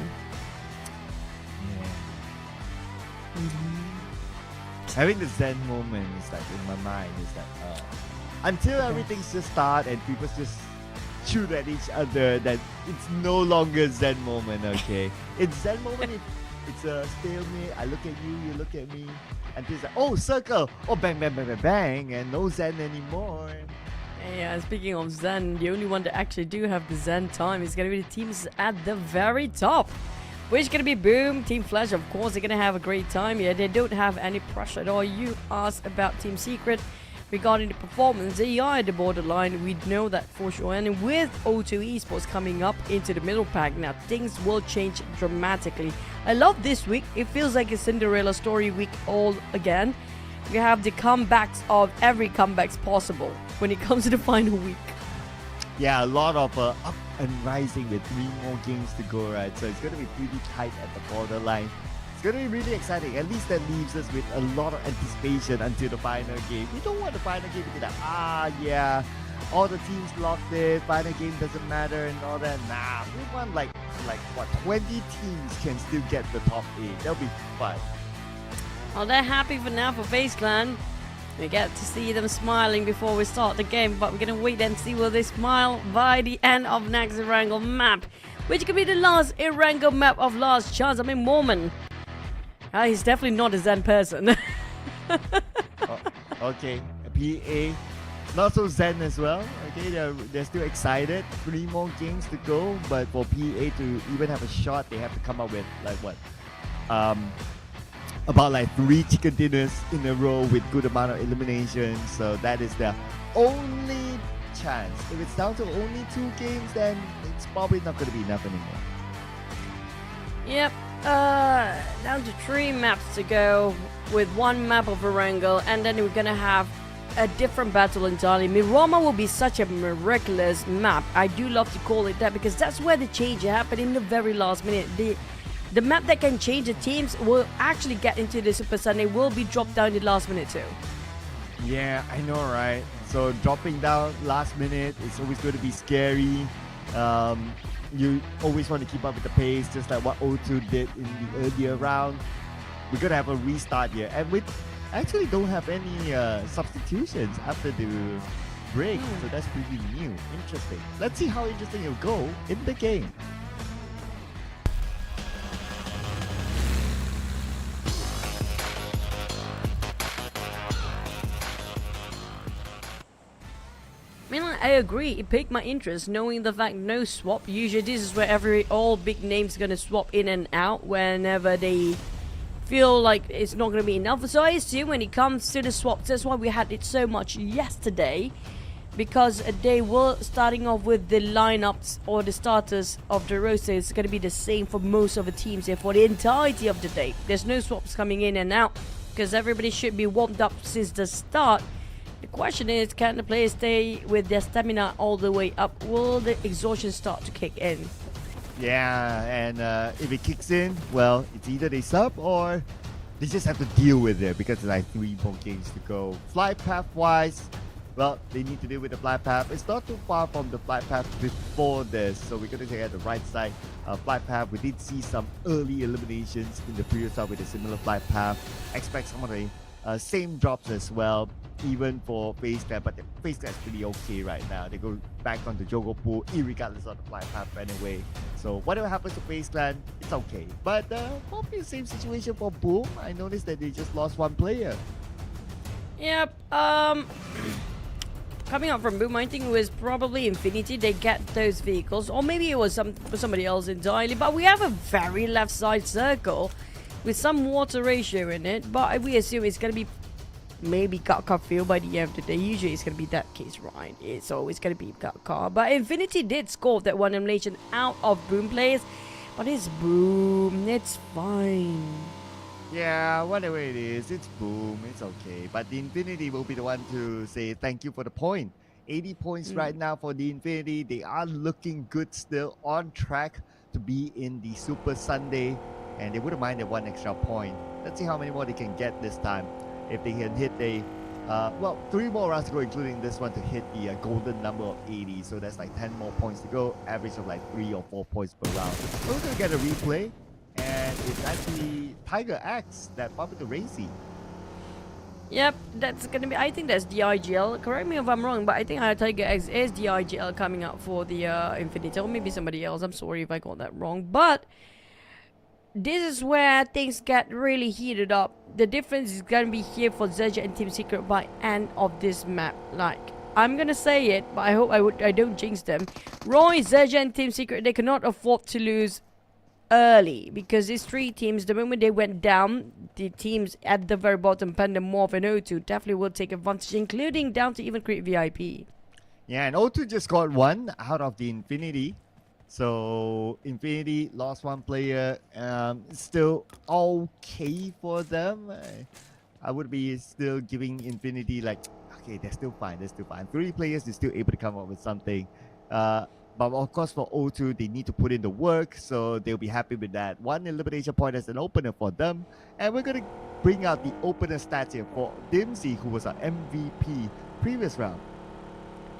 Yeah. Having the Zen moment is like in my mind is like until everything's just start and people just shoot at each other, that it's no longer Zen moment. Okay, it's Zen moment if it's a stalemate. I look at you, you look at me, and it's like, oh, circle, oh, bang, bang, bang, bang, bang, and no Zen anymore. Yeah, speaking of Zen, the only one that actually do have the Zen time is going to be the teams at the very top. Which is going to be Boom, Team Flash, of course, they're going to have a great time. Yeah, they don't have any pressure at all. You asked about Team Secret regarding the performance. They are at the borderline. We know that for sure. And with O2 Esports coming up into the middle pack now, things will change dramatically. I love this week. It feels like a Cinderella story week all again. We have the comebacks of every comebacks possible when it comes to the final week. Yeah, a lot of up and rising with 3 more games to go, right? So it's going to be pretty tight at the borderline. It's going to be really exciting. At least that leaves us with a lot of anticipation until the final game. We don't want the final game to be like, all the teams locked in, final game doesn't matter and all that. Nah, we want like what, 20 teams can still get the top 8. That'll be fun. Well, they're happy for now for FaZe Clan. We get to see them smiling before we start the game, but we're gonna wait and see will they smile by the end of next Erangel map, which could be the last Erangel map of last chance. I mean, Mormon. He's definitely not a Zen person. Okay, PA, not so zen as well. Okay, they're still excited. 3 more games to go, but for PA to even have a shot, they have to come up with like what, about like 3 chicken dinners in a row with good amount of eliminations. So that is their only chance. If it's down to only 2 games, then it's probably not going to be enough anymore. Yep. Down to 3 maps to go with 1 map of Erangel, and then we're gonna have a different battle entirely. Miramar will be such a miraculous map. I do love to call it that because that's where the change happened in the very last minute. The map that can change the teams will actually get into the Super Sunday will be dropped down in the last minute too. Yeah, I know, right? So dropping down last minute is always going to be scary. You always want to keep up with the pace, just like what O2 did in the earlier round. We're going to have a restart here. And we actually don't have any substitutions after the break. So that's pretty new. Interesting. Let's see how interesting it'll go in the game. I mean, I agree. It piqued my interest, knowing the fact no swap. Usually, this is where all big names gonna swap in and out whenever they feel like it's not gonna be enough. So I assume when it comes to the swaps, that's why we had it so much yesterday, because they were starting off with the lineups or the starters of the roster. It's gonna be the same for most of the teams here for the entirety of the day. There's no swaps coming in and out because everybody should be warmed up since the start. The question is, can the players stay with their stamina all the way up? Will the exhaustion start to kick in? Yeah, and if it kicks in, well, it's either they sub or they just have to deal with it because there's like 3 more games to go. Flight path wise, well, they need to deal with the flight path. It's not too far from the flight path before this, so we're going to take at the right side. Flight path, we did see some early eliminations in the previous round with a similar flight path. Expect some of the same drops as well, even for FaZe Clan, but the FaZe Clan is pretty okay right now. They go back onto Jogo Pool, irregardless of the flight path anyway. So whatever happens to FaZe Clan, it's okay. But probably the same situation for Boom. I noticed that they just lost 1 player. Yep. Coming up from Boom, I think it was probably Infinity. They get those vehicles, or maybe it was somebody else entirely. But we have a very left side circle with some water ratio in it, but we assume it's going to be maybe Car field by the end of the day. Usually it's going to be that case, right? It's always going to be Car. But Infinity did score that 1 elimination out of Boom players, but it's Boom. It's fine. Yeah, whatever it is, it's Boom. It's okay. But the Infinity will be the one to say thank you for the point. 80 points right now for the Infinity. They are looking good still, on track to be in the Super Sunday. And they wouldn't mind that 1 extra point. Let's see how many more they can get this time. If they can hit the, 3 more rounds to go, including this one, to hit the golden number of 80. So that's like 10 more points to go, average of like 3 or 4 points per round. So we're going to get a replay. And it's actually Tiger X that bumped into Racy. Yep, that's going to be, I think that's the IGL. Correct me if I'm wrong, but I think Tiger X is the IGL coming out for the Infinity. Or maybe somebody else. I'm sorry if I got that wrong. But this is where things get really heated up. The difference is going to be here for XERXIA and Team Secret by end of this map. Like, I'm going to say it, but I hope I don't jinx them. Roy, XERXIA and Team Secret, they cannot afford to lose early, because these 3 teams, the moment they went down, the teams at the very bottom, PANDUM, MORPH and O2, definitely will take advantage, including down to even create VIP. Yeah, and O2 just got 1 out of the Infinity. So Infinity lost 1 player. Still okay for them. I would be still giving Infinity like, okay, they're still fine. 3 players is still able to come up with something. But of course for O2, they need to put in the work, so they'll be happy with that. 1 elimination point as an opener for them. And we're going to bring out the opener stats here for Dimsy, who was our MVP previous round.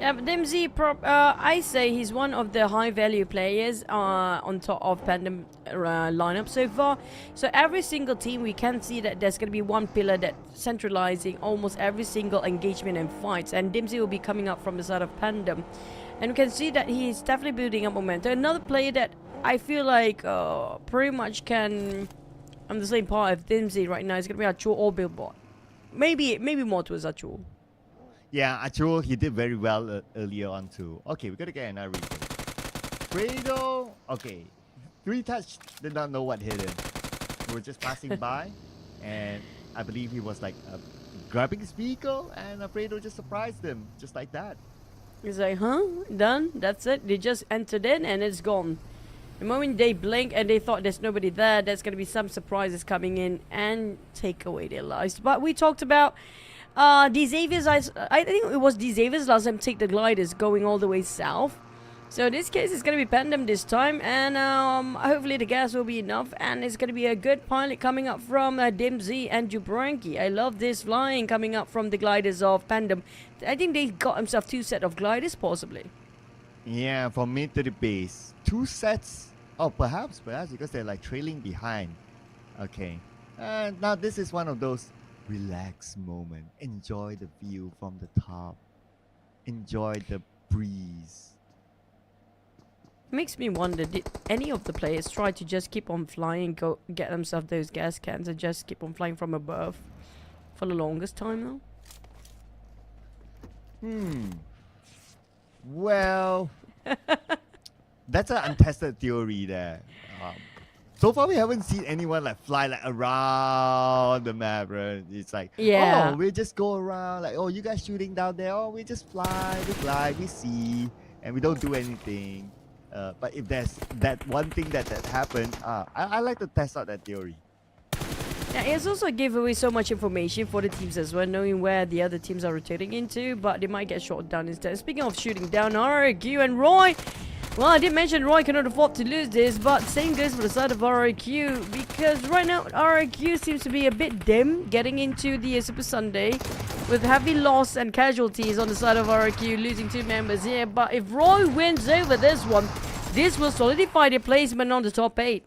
Yeah, but DMZ, I say he's one of the high-value players on top of PANDUM lineup so far. So every single team, we can see that there's going to be one pillar that centralizing almost every single engagement and fights. And DMZ will be coming up from the side of PANDUM. And we can see that he's definitely building up momentum. Another player that I feel like pretty much can... on the same part of DMZ right now is going to be Achul or Billboard. Maybe more towards Achul. Yeah, Achul, he did very well earlier on too. Okay, we're gonna get another reason. Fredo, okay. 3Touch did not know what hit him. We were just passing by, and I believe he was like grabbing his vehicle, and Fredo just surprised him, just like that. He's like, huh? Done? That's it? They just entered in and it's gone. The moment they blink and they thought there's nobody there, there's going to be some surprises coming in and take away their lives. But we talked about Xavier's, I think it was Xavier's last time take the gliders going all the way south. So in this case, it's going to be PANDUM this time, and hopefully the gas will be enough, and it's going to be a good pilot coming up from DMZ and Jubranki. I love this flying coming up from the gliders of PANDUM. I think they got themselves 2 sets of gliders, possibly. Yeah, from mid to the base. 2 sets. Oh, perhaps because they're like trailing behind. Okay. Now this is one of those relax moment. Enjoy the view from the top. Enjoy the breeze. Makes me wonder, did any of the players try to just keep on flying, go get themselves those gas cans and just keep on flying from above for the longest time now? Well, that's an untested theory there. So far, we haven't seen anyone like fly like around the map, right? It's like, yeah, oh, we just go around, like, oh, you guys shooting down there, oh, we just fly, we glide, we see, and we don't do anything. But if there's that one thing that happened, I like to test out that theory. Yeah, it's also give away so much information for the teams as well, knowing where the other teams are rotating into, but they might get shot down instead. Speaking of shooting down, RRQ and Roy. Well, I did mention Roy cannot afford to lose this, but same goes for the side of RRQ, because right now RRQ seems to be a bit dim getting into the Super Sunday, with heavy loss and casualties on the side of RRQ, losing 2 members here. But if Roy wins over this one, this will solidify their placement on the top 8.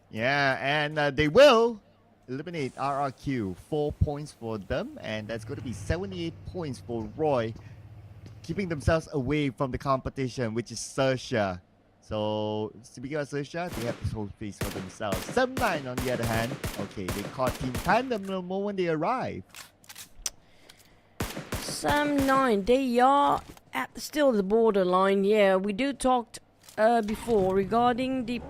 Yeah, and they will eliminate RRQ. 4 points for them, and that's going to be 78 points for Roy, keeping themselves away from the competition, which is XERXIA. So, speaking of XERXIA, they have this whole phase for themselves. 7-9 on the other hand, okay, they caught Team PANDUM the moment they arrived. 7-9, they are at still the borderline. Yeah, we do talked before regarding the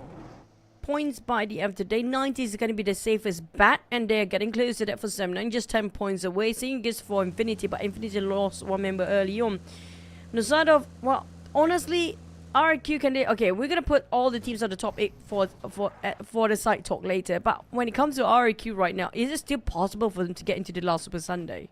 points by the end of the day. 90 is going to be the safest bet, and they're getting close to that for 7-9, just 10 points away. Same goes for Infinity, but Infinity lost 1 member early on. On the side of, well, honestly, RQ can they... Okay, we're going to put all the teams on the top 8 for the side talk later, but when it comes to RQ right now, is it still possible for them to get into the last Super Sunday?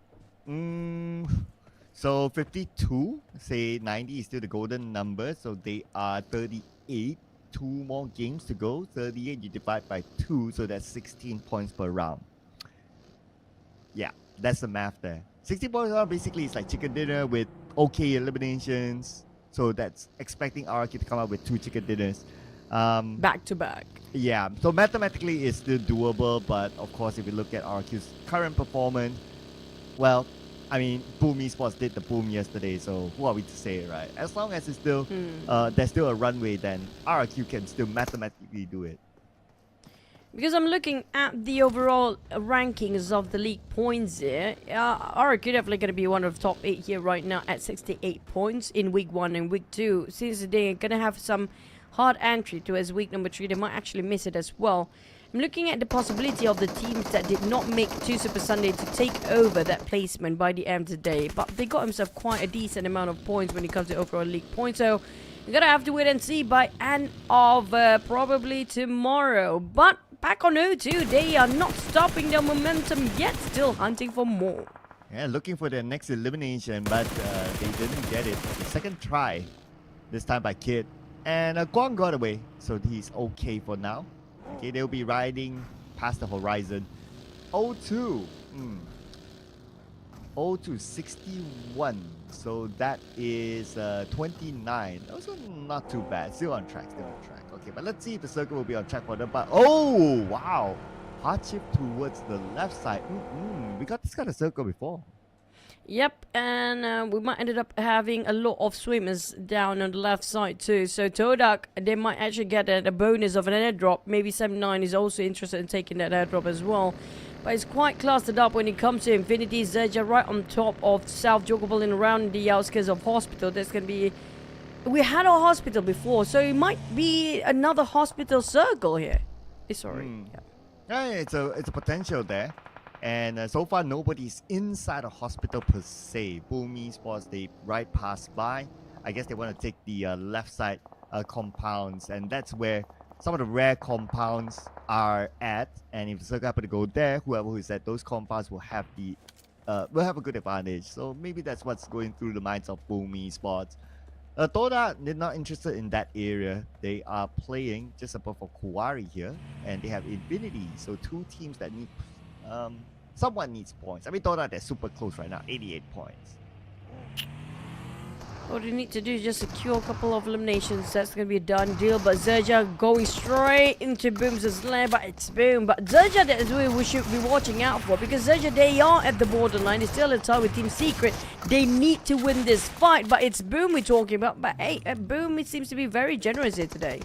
So 52, say 90 is still the golden number, so they are 38. 2 more games to go. 38 you divide by 2, so that's 16 points per round. Yeah, that's the math there. 16 points per round basically is like chicken dinner with okay eliminations. So that's expecting RRQ to come up with 2 chicken dinners. Back to back. Yeah, so mathematically it's still doable, but of course if you look at RRQ's current performance, well, I mean, Boom Esports did the boom yesterday, so who are we to say, right? As long as it's still, there's still a runway, then RRQ can still mathematically do it. Because I'm looking at the overall rankings of the league points here, RRQ definitely going to be one of the top 8 here right now at 68 points in week 1 and week 2. Since they're going to have some hard entry towards week number 3, they might actually miss it as well. I'm looking at the possibility of the teams that did not make 2 Super Sunday to take over that placement by the end of the day. But they got themselves quite a decent amount of points when it comes to overall league points. So you're going to have to wait and see by end of probably tomorrow. But back on O2, they are not stopping their momentum yet. Still hunting for more. Yeah, looking for their next elimination, but they didn't get it. The second try, this time by Kid. And Guang got away, so he's okay for now. Okay, they'll be riding past the horizon. O2. to 61. So that is 29. Also not too bad. Still on track. Okay, but let's see if the circle will be on track for them. But oh wow, hardship towards the left side. We got this kind of circle before. Yep, and we might ended up having a lot of swimmers down on the left side too. So TODAK, they might actually get a bonus of an airdrop. Maybe 7-9 is also interested in taking that airdrop as well. But it's quite clustered up when it comes to Infinity. XERXIA right on top of South Jogable and around the outskirts of Hospital. There's going to be... We had a hospital before, so it might be another hospital circle here. Sorry. Yeah, it's a potential there. And so far, nobody's inside a hospital per se. Boom ESPORTS, they right past by. I guess they want to take the left side compounds, and that's where some of the rare compounds are at. And if the circle happen to go there, whoever who is at those compounds will have a good advantage. So maybe that's what's going through the minds of Boom ESPORTS. TODAK, they're not interested in that area. They are playing just above of Kuwari here, and they have Infinity. So two teams that need someone needs points. I mean, TODAK, they're super close right now, 88 points. What you need to do is just secure a couple of eliminations. That's going to be a done deal. But XERXIA going straight into Boom's lair. But it's Boom. But XERXIA, that is who we should be watching out for. Because XERXIA, they are at the borderline. It's still a tie with Team Secret. They need to win this fight. But it's Boom we're talking about. But hey, Boom, it seems to be very generous here today.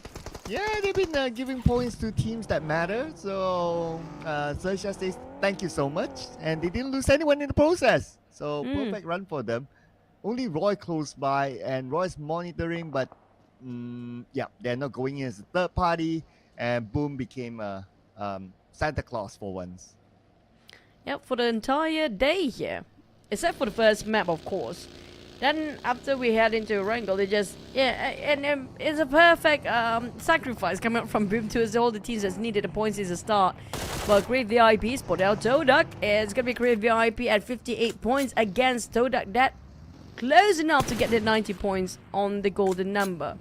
Yeah, they've been giving points to teams that matter. So XERXIA says thank you so much. And they didn't lose anyone in the process. So perfect run for them. Only Roy close by, and Roy's monitoring, but yeah, they're not going in as a third party, and Boom became Santa Claus for once. Yep, for the entire day here. Except for the first map, of course. Then, after we head into Erangel, they just... Yeah, and it's a perfect sacrifice coming up from Boom to all the teams that's needed the points is a start. But great VIP spot out. TODAK is going to be great VIP at 58 points against TODAK. That close enough to get the 90 points on the golden number.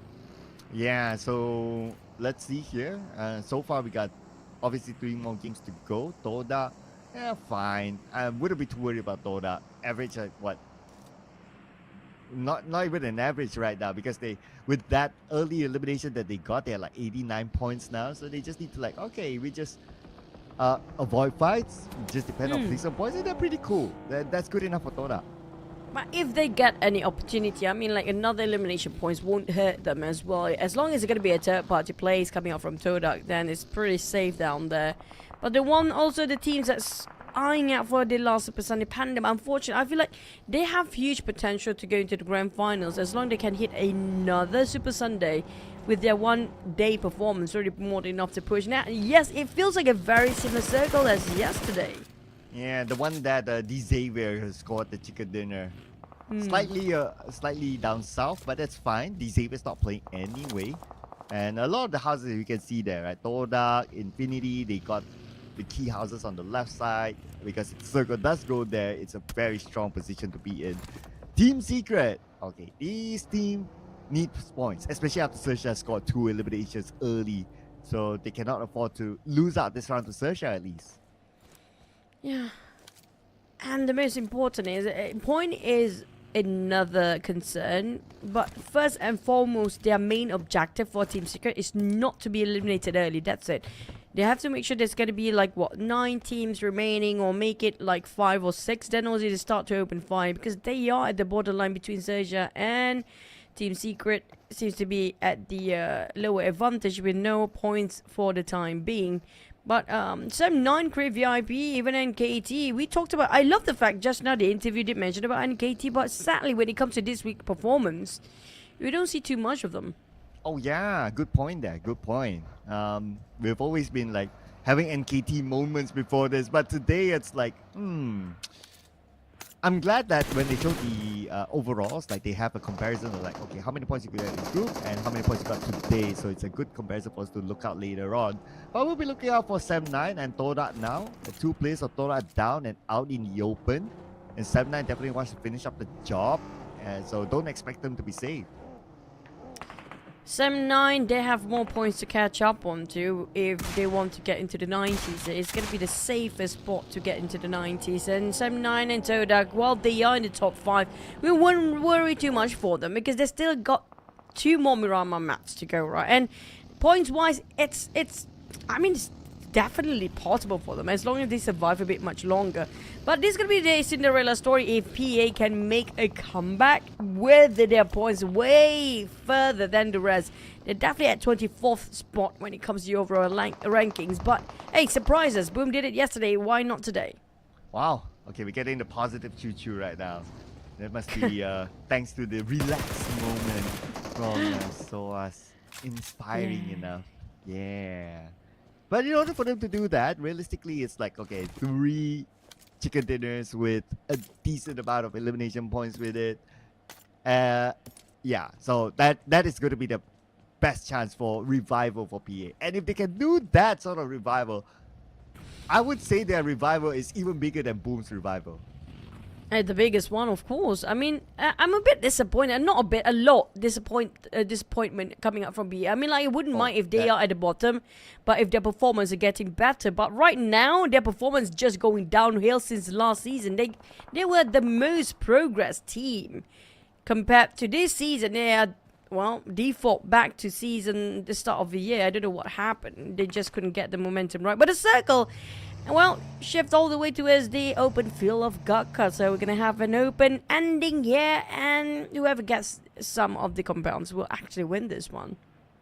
Yeah, so let's see here. So far, we got obviously 3 more games to go. TODAK, yeah, fine. I wouldn't be too worried about TODAK. Average at what? Not even an average right now, because they, with that early elimination that they got, they're like 89 points now. So they just need to like, okay, we just avoid fights, just depend on decent points, and they're pretty cool. That's good enough for TODAK. But if they get any opportunity, I mean, like another elimination points won't hurt them as well. As long as it's going to be a third-party plays coming out from TODAK, then it's pretty safe down there. But the teams that's eyeing out for the last Super Sunday PANDUM, unfortunately, I feel like they have huge potential to go into the grand finals as long as they can hit another Super Sunday with their one-day performance, really more than enough to push. Now, yes, it feels like a very similar circle as yesterday. Yeah, the one that Xavier has scored the chicken dinner. Slightly down south, but that's fine. Xavier's not playing anyway. And a lot of the houses you can see there, right? TODAK, Infinity, they got the key houses on the left side. Because if the circle does go there, it's a very strong position to be in. Team Secret. Okay, this team needs points, especially after XERXIA scored 2 eliminations early. So they cannot afford to lose out this round to XERXIA at least. Yeah. And the most important point is another concern, but first and foremost, their main objective for Team Secret is not to be eliminated early. That's it. They have to make sure there's going to be like 9 teams remaining, or make it like 5 or 6, then only they start to open fire, because they are at the borderline between XERXIA and Team Secret. Seems to be at the lower advantage with no points for the time being. But some non-crave VIP, even NKT, we talked about. I love the fact just now the interview did mention about NKT, but sadly when it comes to this week's performance, we don't see too much of them. Oh yeah, good point there. Good point. We've always been like having NKT moments before this, but today it's like, I'm glad that when they showed the overalls, like they have a comparison of like, okay, how many points you got in the group and how many points you got today. So it's a good comparison for us to look out later on. But we'll be looking out for 7-9 and TODAK now. The 2 players of TODAK down and out in the open. And 7-9 definitely wants to finish up the job. And so don't expect them to be safe. Sem9, they have more points to catch up on to if they want to get into the 90s. It's going to be the safest spot to get into the 90s. And Sem9 and TODAK, while they are in the top 5, we wouldn't worry too much for them because they still got 2 more Miramar maps to go, right? And points-wise, it's definitely possible for them as long as they survive a bit much longer. But this is going to be the Cinderella story if PA can make a comeback with their points way further than the rest. They're definitely at 24th spot when it comes to the overall rankings. But hey, surprises. Boom did it yesterday. Why not today? Wow. Okay, we're getting the positive choo-choo right now. That must be thanks to the relaxed moment from SOAS. Inspiring enough. Yeah. But in order for them to do that, realistically, it's like, okay, 3 chicken dinners with a decent amount of elimination points with it. Yeah, so that is going to be the best chance for revival for PA. And if they can do that sort of revival, I would say their revival is even bigger than Boom's revival. The biggest one, of course. I mean, I'm a bit disappointed. Not a bit, a lot disappointment coming up from BA. I mean, like, I wouldn't mind if they are at the bottom, but if their performance are getting better. But right now, their performance just going downhill since last season. They were the most progressed team compared to this season. They are, well, default back to the start of the year. I don't know what happened. They just couldn't get the momentum right. But the circle, well, shift all the way towards the open field of Gatka. So we're going to have an open ending here. And whoever gets some of the compounds will actually win this one.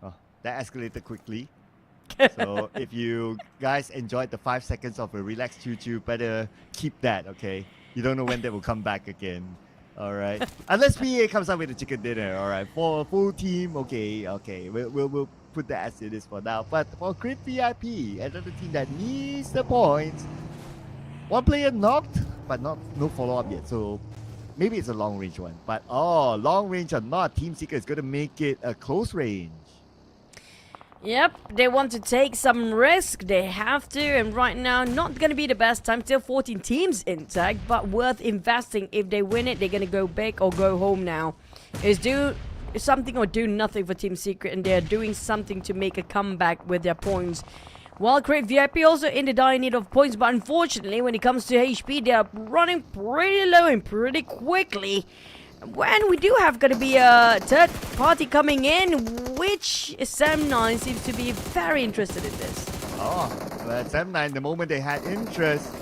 Oh, that escalated quickly. So if you guys enjoyed the 5 seconds of a relaxed choo-choo, better keep that, okay? You don't know when they will come back again. All right. Unless PA comes up with a chicken dinner. All right. For a full team, okay. We'll put that as it is for now. But for Crit VIP, another team that needs the points. 1 player knocked, but no follow-up yet. So maybe it's a long-range one. But long range or not, Team Seeker is going to make it a close range. Yep, they want to take some risk. They have to, and right now, not going to be the best time. Still 14 teams intact, but worth investing. If they win it, they're going to go big or go home now. It's do something or do nothing for Team Secret, and they're doing something to make a comeback with their points. While Crate VIP also in the dire need of points, but unfortunately, when it comes to HP, they are running pretty low and pretty quickly. When we do have going to be a third party coming in, which Sem9 seems to be very interested in this. But Sem9, the moment they had interest,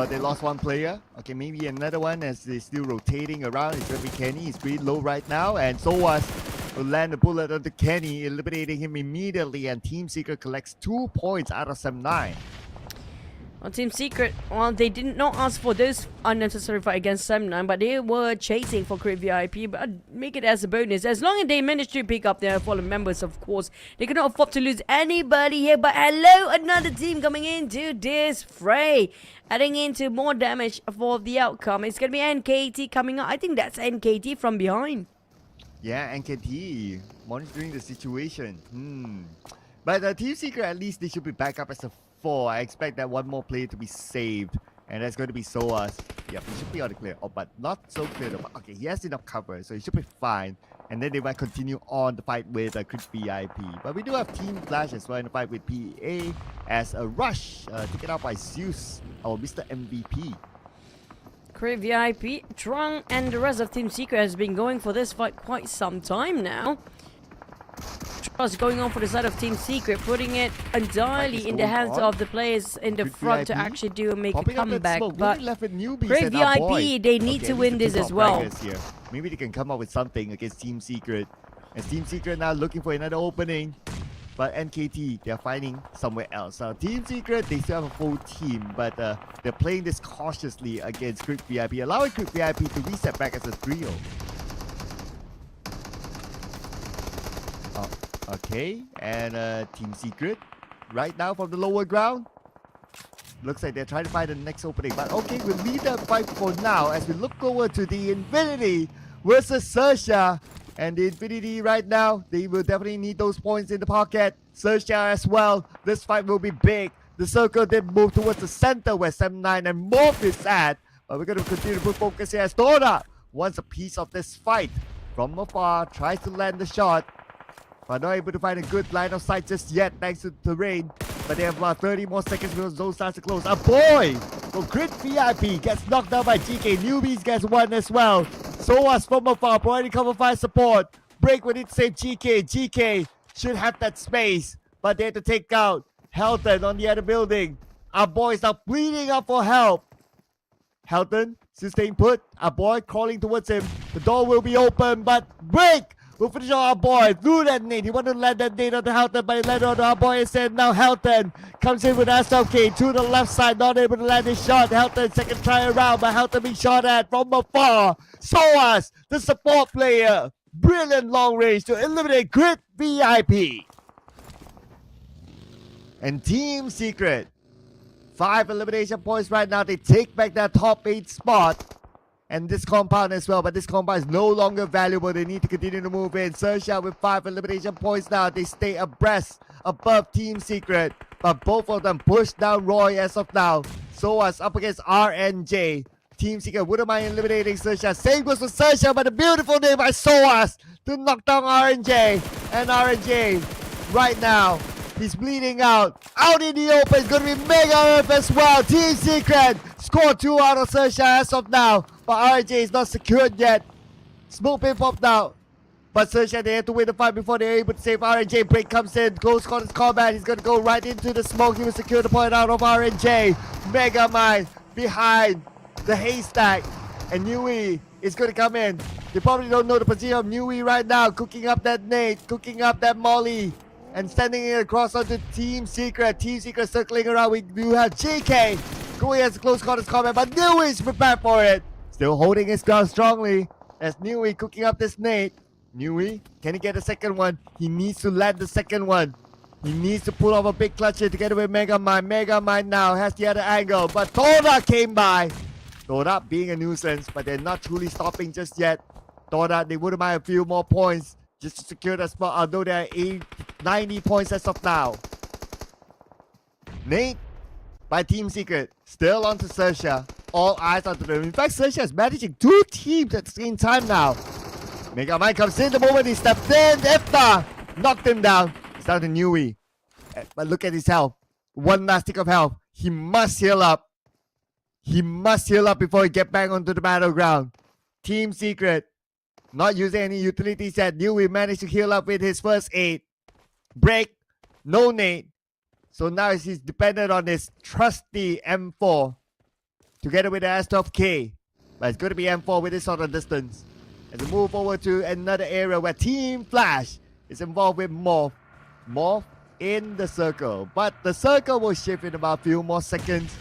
they lost 1 player. Okay, maybe another one as they're still rotating around. It's going to be Kenny. He's pretty low right now. And SOAS will land a bullet onto Kenny, eliminating him immediately. And Team Secret collects 2 points out of Sem9. On Team Secret, well, they did not ask for this unnecessary fight against Sem9, but they were chasing for Crit VIP, but make it as a bonus. As long as they manage to pick up their fallen members, of course, they cannot afford to lose anybody here. But hello, another team coming into this fray, adding into more damage for the outcome. It's going to be NKT coming up. I think that's NKT from behind. Yeah, NKT monitoring the situation. But Team Secret, at least they should be back up as a 4. I expect that 1 more player to be saved, and that's going to be SOAS. Yep, he should be on the clear, but not so clear. Okay, he has enough cover, so he should be fine. And then they might continue on the fight with Crit VIP. But we do have Team Flash as well in the fight with PA as a rush taken out by Zeus, our Mr. MVP. Crit VIP, Trung, and the rest of Team Secret has been going for this fight quite some time now. Trust going on for the side of Team Secret, putting it entirely in the hands of the players in the front to actually do and make a comeback. But Crit VIP, they need to win this as well. Maybe they can come up with something against Team Secret. And Team Secret now looking for another opening. But NKT, they're finding somewhere else. Team Secret, they still have a full team, but they're playing this cautiously against Crit VIP, allowing Crit VIP to reset back as a trio. Okay, and Team Secret right now from the lower ground. Looks like they're trying to find the next opening. But okay, we'll leave that fight for now as we look forward to the Infinity versus XERXIA. And the Infinity right now, they will definitely need those points in the pocket. XERXIA as well. This fight will be big. The circle then move towards the center where Sem9 and MORPH is at. But we're going to continue to put focus here as TODAK wants a piece of this fight. From afar, tries to land the shot. but not able to find a good line of sight just yet thanks to the rain. But they have about 30 more seconds before the zone starts to close. A boy from Grid VIP gets knocked down by GK. Newbies gets one as well. SOAS from afar providing cover fire support. Break when it save GK. GK should have that space, but they had to take out Helton on the other building. Our boy is now bleeding up for help. Helton still staying put. Our boy crawling towards him. The door will be open, but Break will finish on our boy through that nade. He wanted to land that nade onto Helton, but he landed on our boy instead. Now Helton comes in with SLK to the left side, not able to land his shot. Helton second try around, but Helton being shot at from afar. SOAS, the support player. Brilliant long range to eliminate Grid VIP. And Team Secret, 5 elimination points right now. They take back that top 8 spot. And this compound as well, but this compound is no longer valuable. They need to continue to move in. SERXIA with 5 elimination points now. They stay abreast above Team Secret, but both of them push down Roy as of now. SOAS up against RNJ. Team Secret wouldn't mind eliminating SERXIA. Same goes for SERXIA, but a beautiful name by SOAS to knock down RNJ. And RNJ right now, he's bleeding out in the open. It's going to be Mega Earth as well. Team Secret scored 2 out of SERXIA as of now, but RNJ is not secured yet. Smoke pin popped out, but SERXIA, they have to win the fight before they're able to save RNJ. Break comes in, close quarters combat. He's going to go right into the smoke. He will secure the point out of RNJ. Mega Mind behind the haystack, and Nui is going to come in. They probably don't know the position of Nui right now. Cooking up that nade, cooking up that molly, and sending it across onto Team Secret. Team Secret circling around. We do have JK going as a close quarters combat, but Nui is prepared for it. Still holding his ground strongly as Nui cooking up this nade. Nui, can he get a second one? He needs to land the second one. He needs to pull off a big clutch here together with Mega Mind. Mega Mind now has the other angle, but TODAK came by. TODAK being a nuisance, but they're not truly stopping just yet. TODAK, they wouldn't mind a few more points just to secure the spot, although they're 90 points as of now. Nate by Team Secret, still onto SERXIA. All eyes onto them. In fact, SERXIA is managing 2 teams at the same time now. Mega Mind comes in the moment he stepped in. Efta knocked him down. It's down to Nui. But look at his health. 1 last tick of health. He must heal up. He must heal up before he get back onto the battleground. Team Secret, not using any utilities yet. Nui managed to heal up with his first aid. Break, no nade. So now he's dependent on his trusty M4 together with the S12K. But it's going to be M4 with this sort of distance. As we move over to another area where Team Flash is involved with MORPH. MORPH in the circle. But the circle will shift in about a few more seconds.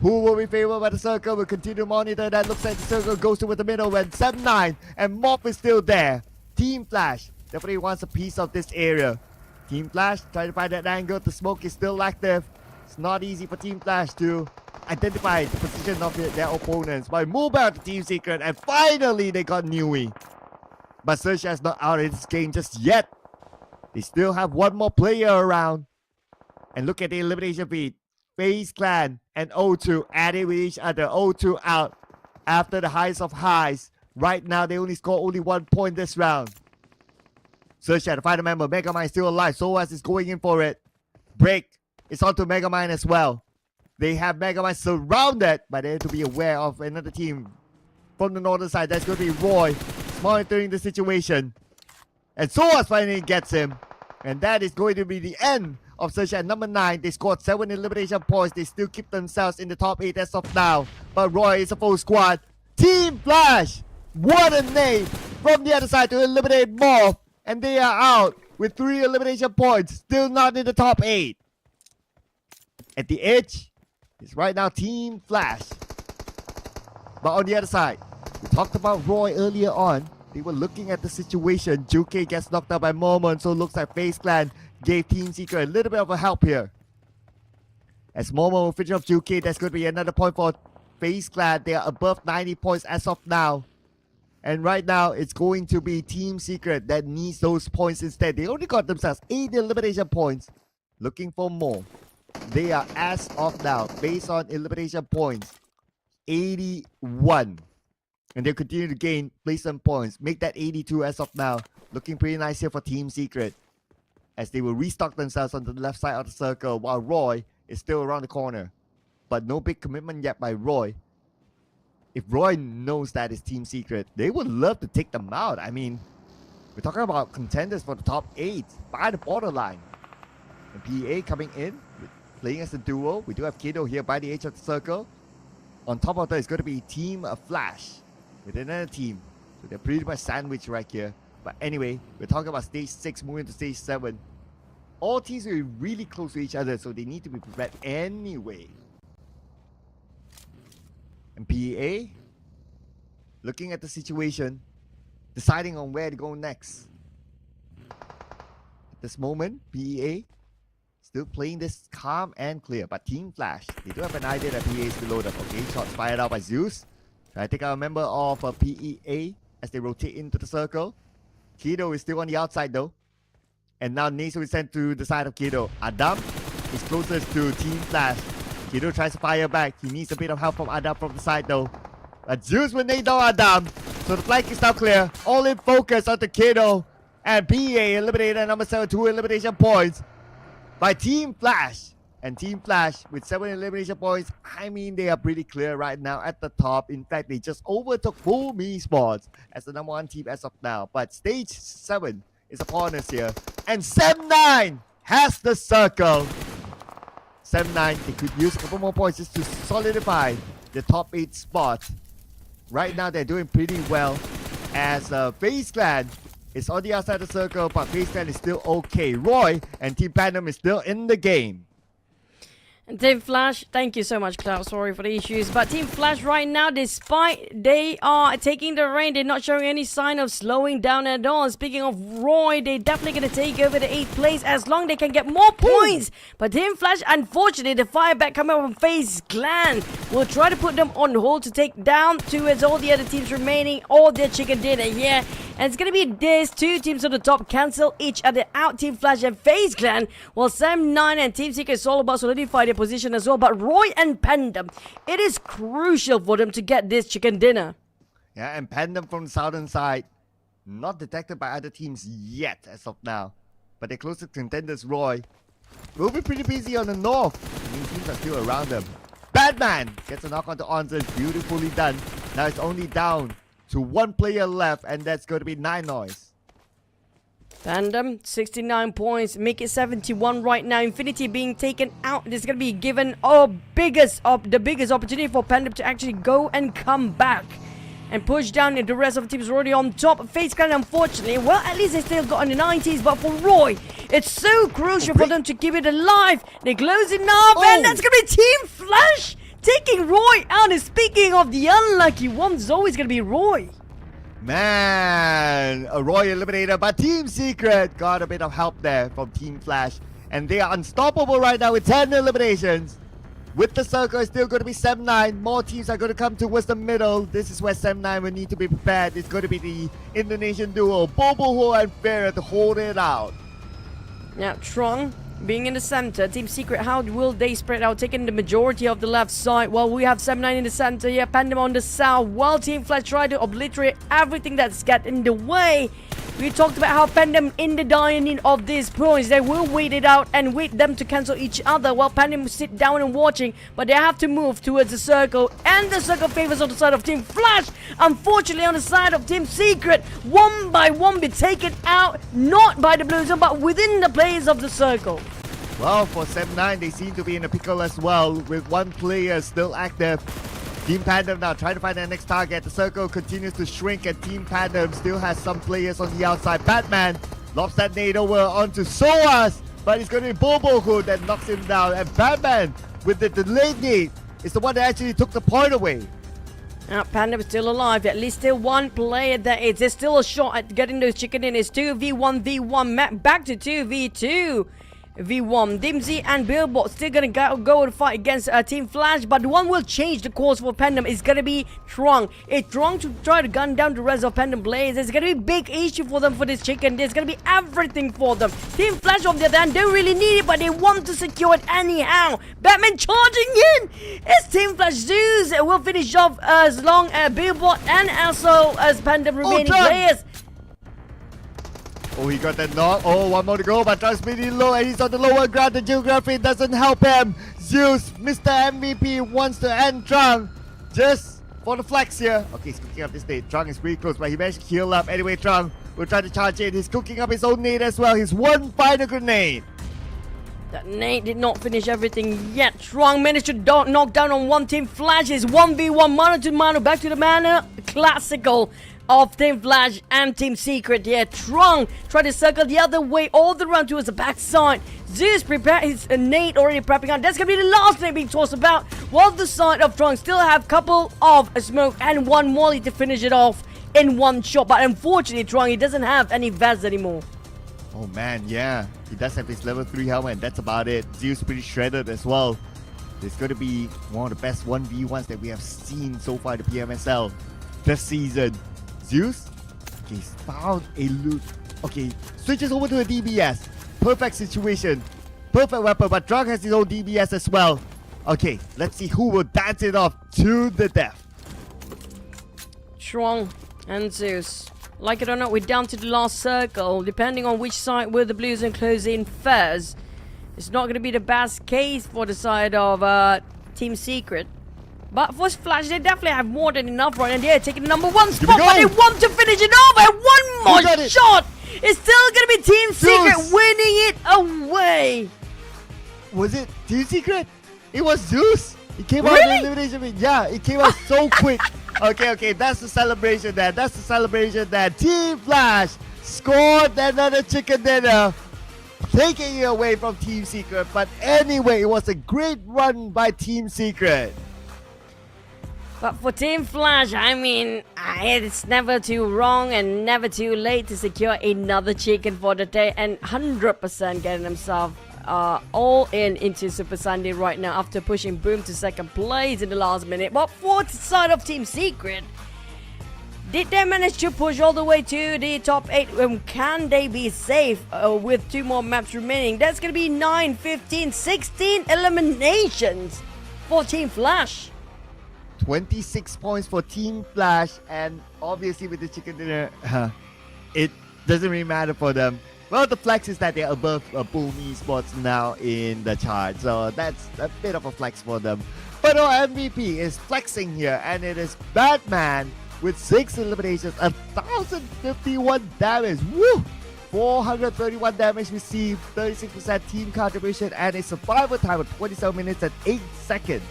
Who will be favored by the circle? We'll continue to monitor. That looks like the circle goes towards the middle when 7-9 and MORPH is still there. Team Flash definitely wants a piece of this area. Team Flash trying to find that angle. The smoke is still active. It's not easy for Team Flash to identify the position of their opponents. But move out to Team Secret, and finally they got Nui. But SERXIA is not out of this game just yet. They still have 1 more player around. And look at the elimination feed. FaZe Clan and O2 adding with each other. O2 out after the highest of highs. Right now they only score 1 point this round. SERXIA, the final member. Mega Mind still alive. SOAS is going in for it. Break. It's onto Mega Mind as well. They have Mega Mind surrounded, but they have to be aware of another team from the northern side. That's going to be Roy monitoring the situation. And SOAS finally gets him. And that is going to be the end of SERXIA at number 9. They scored 7 elimination points. They still keep themselves in the top 8 as of now. But Roy is a full squad. Team Flash, what a name from the other side to eliminate MORPH. And they are out with 3 elimination points. Still not in the top 8. At the edge is right now Team Flash. But on the other side, we talked about Roy earlier on. They were looking at the situation. Juke gets knocked out by Mormon, so it looks like FaZe Clan gave Team Secret a little bit of a help here. As Mormon will finish off Juke, that's going to be another point for FaZe Clan. They are above 90 points as of now. And right now, it's going to be Team Secret that needs those points instead. They only got themselves 8 elimination points. Looking for more. They are, as of now, based on elimination points, 81. And they'll continue to gain placement points. Make that 82 as of now. Looking pretty nice here for Team Secret. as they will restock themselves on the left side of the circle while Roy is still around the corner. But no big commitment yet by Roy. If Roy knows that is team secret, they would love to take them out. I mean, we're talking about contenders for the top 8 by the borderline. And PA coming in, playing as a duo. We do have Kido here by the edge of the circle. On top of that, it's going to be Team Flash with another team. So they're pretty much sandwiched right here. But anyway, we're talking about stage 6 moving to stage 7. All teams will be really close to each other, so they need to be prepared anyway. And PA, looking at the situation, deciding on where to go next. At this moment, PA still playing this calm and clear, but Team Flash, they do have an idea that PA is below them. Okay, shots fired out by Zeus. Try to take out a member of PEA as they rotate into the circle. Kido is still on the outside though. And now Naso is sent to the side of Kido. Adam is closest to Team Flash. Kido tries to fire back. He needs a bit of help from Adam from the side though. But Zeus will nade down Adam. So the flank is now clear. All in focus onto Kido. And PEA eliminated number 7, 2 elimination points by Team Flash. And Team Flash with 7 elimination points, I mean, they are pretty clear right now at the top. In fact, they just overtook Full Esports as the number 1 team as of now. But stage 7 is upon us here. And Sem9 has the circle. Sem9, they could use a couple more points just to solidify the top 8 spot. Right now, they're doing pretty well as FaZe Clan is on the outside of the circle, but FaZe Clan is still okay. Roy and Team PANDUM is still in the game. And Team Flash, thank you so much, Cloud. Sorry for the issues. But Team Flash right now, despite they are taking the reign, they're not showing any sign of slowing down at all. Speaking of Roy, they're definitely going to take over the 8th place as long as they can get more points. But Team Flash, unfortunately, the fireback coming up from FaZe Clan will try to put them on hold to take down towards all the other teams remaining, all their chicken dinner here. And it's going to be these 2 teams on the top cancel each other out, Team Flash and FaZe Clan, while Sem9 and Team Secret is all about solidify their position as well. But Roy and PANDUM, it is crucial for them to get this chicken dinner. Yeah, and PANDUM from the southern side, not detected by other teams yet as of now. But their closest contenders, Roy, will be pretty busy on the north. I mean, teams are still around them. Batman gets a knock onto Onsen, beautifully done. Now it's only down to 1 player left, and that's going to be 9 Noise. PANDUM, 69 points, make it 71 right now. Infinity being taken out. This is going to be given the biggest opportunity for PANDUM to actually go and come back and push down the rest of the teams already on top. FaZe Clan, unfortunately, well, at least they still got in the 90s, but for Roy, it's so crucial for them to keep it alive. They're closing enough, and that's going to be Team Flash taking Roy out. And speaking of the unlucky ones, it's always going to be Roy. Man, a Roy eliminator, but Team Secret got a bit of help there from Team Flash. And they are unstoppable right now with 10 eliminations. With the circle, it's still going to be Sem9. More teams are going to come towards the middle. This is where Sem9 will need to be prepared. It's going to be the Indonesian duo, Boboho and Farah, to hold it out. Now, Trong being in the center, Team Secret, how will they spread out, taking the majority of the left side? Well, we have Sem9 in the center here, PANDUM on the south, while Team Flash try to obliterate everything that's got in the way. We talked about how PANDUM in the dining of these points, they will wait it out and wait them to cancel each other while PANDUM sit down and watching, but they have to move towards the circle, and the circle favors on the side of Team Flash. Unfortunately, on the side of Team Secret, 1 by 1 be taken out, not by the blue zone, but within the players of the circle. Well, for Sem9, they seem to be in a pickle as well, with 1 player still active. Team PANDUM now trying to find their next target. The circle continues to shrink, and Team PANDUM still has some players on the outside. Batman lobs that nade over onto Soas, but it's going to be Boboho that knocks him down. And Batman, with the delayed nade, is the one that actually took the point away. PANDUM is still alive. At least still 1 player there is. There's still a shot at getting those chicken in. It's 2v1v1. Back to 2v2. V1, Dimsy and Billboard still gonna go and fight against Team Flash, but the one will change the course for PANDUM is gonna be Trong. It's Trong to try to gun down the rest of PANDUM players. It's gonna be a big issue for them for this chicken. There's gonna be everything for them. Team Flash on the other hand don't really need it, but they want to secure it anyhow. Batman charging in. It's Team Flash. Zeus will finish off as long as Billboard and also as PANDUM remaining players. Oh, he got that knock. Oh, one more to go, but Trung's pretty low and he's on the lower ground. The geography doesn't help him. Zeus, Mr. MVP, wants to end Trung just for the flex here. Okay, he's cooking up this nade. Trung is pretty close, but he managed to heal up. Anyway, Trung will try to charge in. He's cooking up his own nade as well. His one final grenade. That nade did not finish everything yet. Trung managed to knock down on one Team Flash's 1v1 mano to mano. Back to the manner. Classical of Team Flash and Team Secret here. Trung tried to circle the other way all the round towards the backside. Zeus prepared his nade already prepping out. That's gonna be the last nade being tossed about. While the side of Trung still have couple of smoke and one molly to finish it off in one shot. But unfortunately, Trung, he doesn't have any VAZ anymore. Oh man, yeah. He does have his level 3 helmet and that's about it. Zeus pretty shredded as well. It's going to be one of the best 1v1s that we have seen so far in the PMSL this season. Zeus, okay, he's found a loot. Okay, switches over to a DBS. Perfect situation. Perfect weapon, but Trung has his own DBS as well. Okay, let's see who will dance it off to the death. Trung and Zeus. Like it or not, we're down to the last circle. Depending on which side will the Blues enclose in first, it's not going to be the best case for the side of Team Secret. But for Flash, they definitely have more than enough right, and they're taking the number 1 spot, but they want to finish it off, and one more shot! It's still going to be Team Secret winning it away. Was it Team Secret? It was Zeus. He came out in the elimination win. Yeah, it came out so quick. Okay, that's the celebration there. That's the celebration there. Team Flash scored another chicken dinner, taking it away from Team Secret. But anyway, it was a great run by Team Secret. But for Team Flash, I mean, it's never too wrong and never too late to secure another chicken for the day, and 100% getting himself all into Super Sunday right now after pushing Boom to second place in the last minute. But for the side of Team Secret, did they manage to push all the way to the top 8? Can they be safe with 2 more maps remaining? That's going to be 9, 15, 16 eliminations for Team Flash. 26 points for Team Flash, and obviously with the chicken dinner, it doesn't really matter for them. Well, the flex is that they're above Boom Esports now in the chart, so that's a bit of a flex for them. But our MVP is flexing here, and it is Batman with 6 eliminations, 1,051 damage. Woo! 431 damage received, 36% team contribution, and a survival time of 27 minutes and 8 seconds.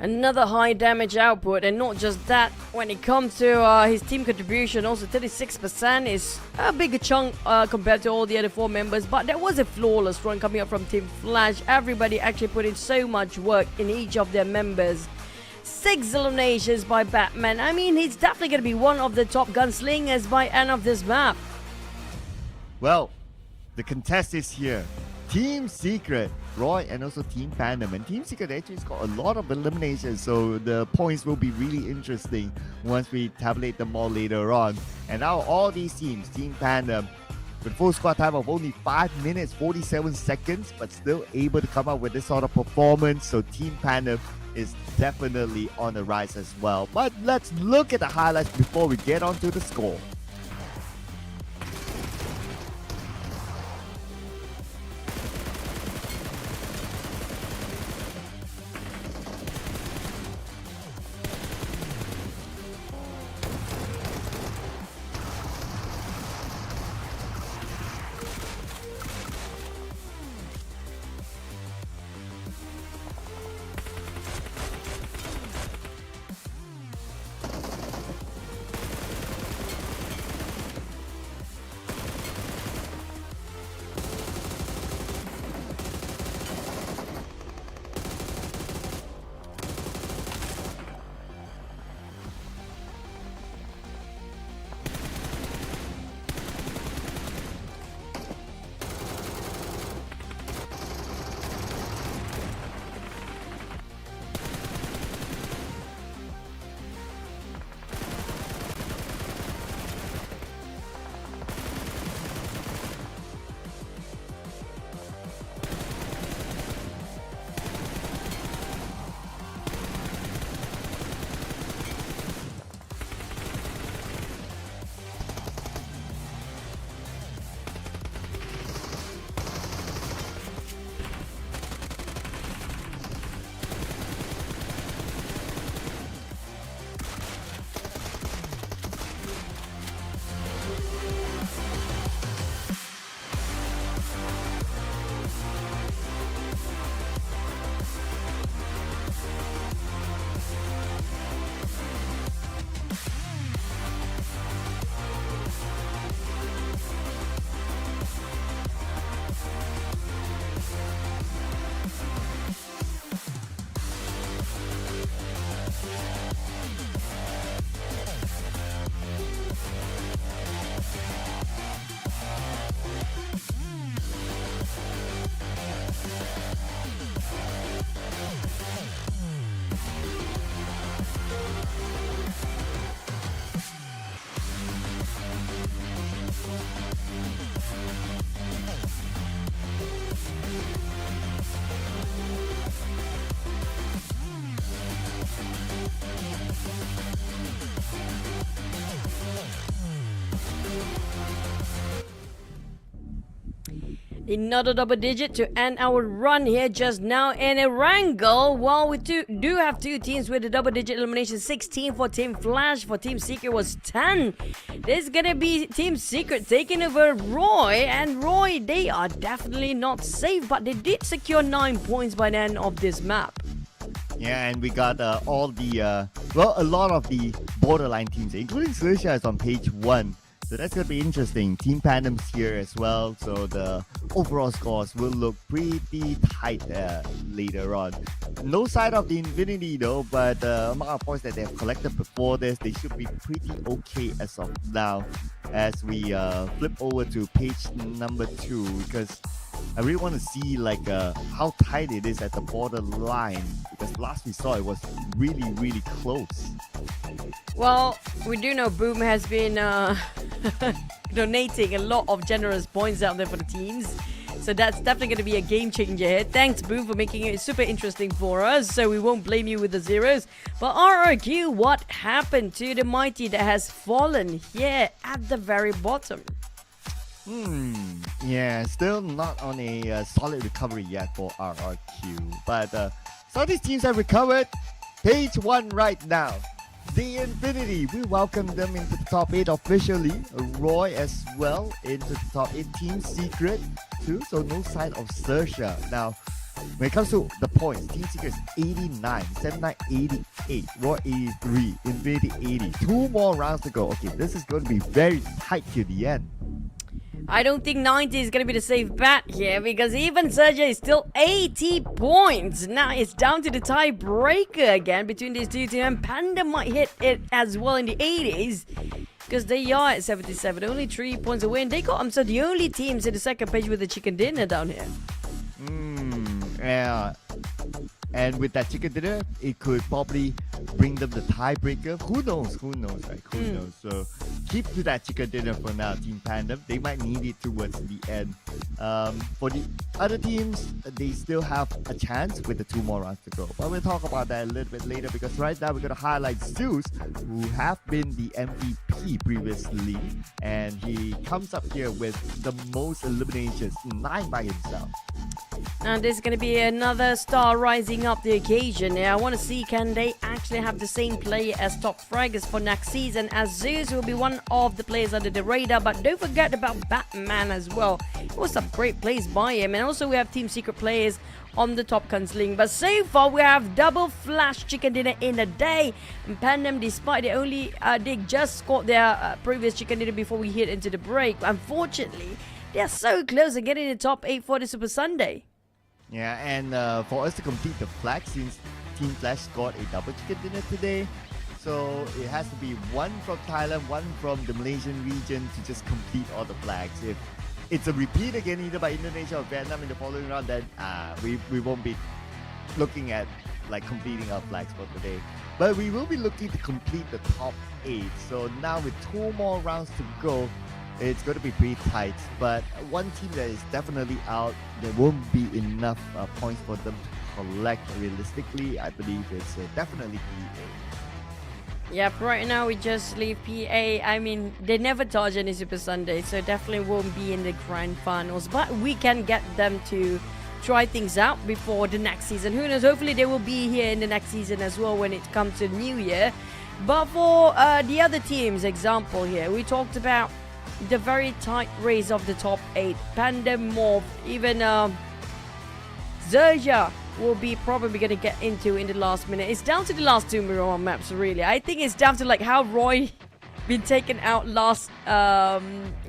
Another high damage output, and not just that, when it comes to his team contribution, also 36% is a bigger chunk compared to all the other 4 members, but there was a flawless run coming up from Team Flash. Everybody actually put in so much work in each of their members. 6 eliminations by Batman. I mean, he's definitely going to be one of the top gunslingers by end of this map. Well, the contest is here. Team Secret, Roy, and also Team PANDUM. And Team Secret actually has got a lot of eliminations, so the points will be really interesting once we tabulate them all later on. And now all these teams, Team PANDUM, with full squad time of only 5 minutes, 47 seconds, but still able to come up with this sort of performance. So Team PANDUM is definitely on the rise as well. But let's look at the highlights before we get on to the score. Another double digit to end our run here just now in Erangel. Well, we do have two teams with a double digit elimination. 16 for Team Flash. For Team Secret was 10. This is gonna be Team Secret taking over Roy. And Roy, they are definitely not safe, but they did secure 9 points by the end of this map. Yeah, and we got all the, a lot of the borderline teams, including XERXIA is on page 1. So that's going to be interesting. Team PANDUM's here as well. So the overall scores will look pretty tight later on. No sign of the Infinity though, but among our points that they have collected before this, they should be pretty okay as of now. As we flip over to page number 2, because I really want to see like how tight it is at the borderline, because last we saw it was really, really close. Well, we do know Boom has been donating a lot of generous points out there for the teams. So that's definitely going to be a game changer here. Thanks, Boom, for making it super interesting for us. So we won't blame you with the zeros. But RRQ, what happened to the mighty that has fallen here at the very bottom? Yeah, still not on a solid recovery yet for RRQ. But some of these teams have recovered. Page 1 right now. The Infinity, we welcome them into the top 8 officially. Roy as well into the top 8. Team Secret too, so no sign of XERXIA. Now, when it comes to the points, Team Secret is 89, 79, 88, Roy 83, Infinity 80. 2 more rounds to go. Okay, this is going to be very tight to the end. I don't think 90 is going to be the safe bet here, because even XERXIA is still 80 points. Now it's down to the tiebreaker again between these two teams, and PANDUM might hit it as well in the 80s, because they are at 77, only 3 points away, and they got themselves the only teams in the second page with the chicken dinner down here. Yeah. And with that chicken dinner, it could probably bring them the tiebreaker. Who knows, right? Who knows? So keep to that chicken dinner for now, Team PANDUM. They might need it towards the end. For the other teams, they still have a chance with the 2 more rounds to go. But we'll talk about that a little bit later, because right now we're going to highlight Zeus, who have been the MVP previously. And he comes up here with the most eliminations, 9 by himself. And this is going to be another star rising up the occasion. I want to see, can they actually have the same player as top fraggers for next season, as Zeus will be one of the players under the radar. But don't forget about Batman as well. It was some great plays by him. And also we have Team Secret players on the top counseling. But so far we have double flash chicken dinner in a day. And PANDUM, despite they just scored their previous chicken dinner before we hit into the break, unfortunately they are so close to getting the top 8 for the Super Sunday. Yeah, and for us to complete the flag, since Team Flash scored a double chicken dinner today, so it has to be 1 from Thailand, 1 from the Malaysian region to just complete all the flags. If it's a repeat again, either by Indonesia or Vietnam in the following round, then we won't be looking at like completing our flags for today. But we will be looking to complete the top 8. So now with 2 more rounds to go, it's going to be pretty tight. But one team that is definitely out, there won't be enough points for them to collect realistically. I believe it's definitely PA. Yep, right now we just leave PA. I mean, they never touch any Super Sunday, so definitely won't be in the grand finals. But we can get them to try things out before the next season. Who knows, hopefully they will be here in the next season as well when it comes to New Year. But for the other teams, example here, we talked about the very tight race of the top 8. PANDUM, MORPH, even XERXIA will be probably going to get into in the last minute. It's down to the last 2 Miramar maps, really. I think it's down to like how Roy been taken out last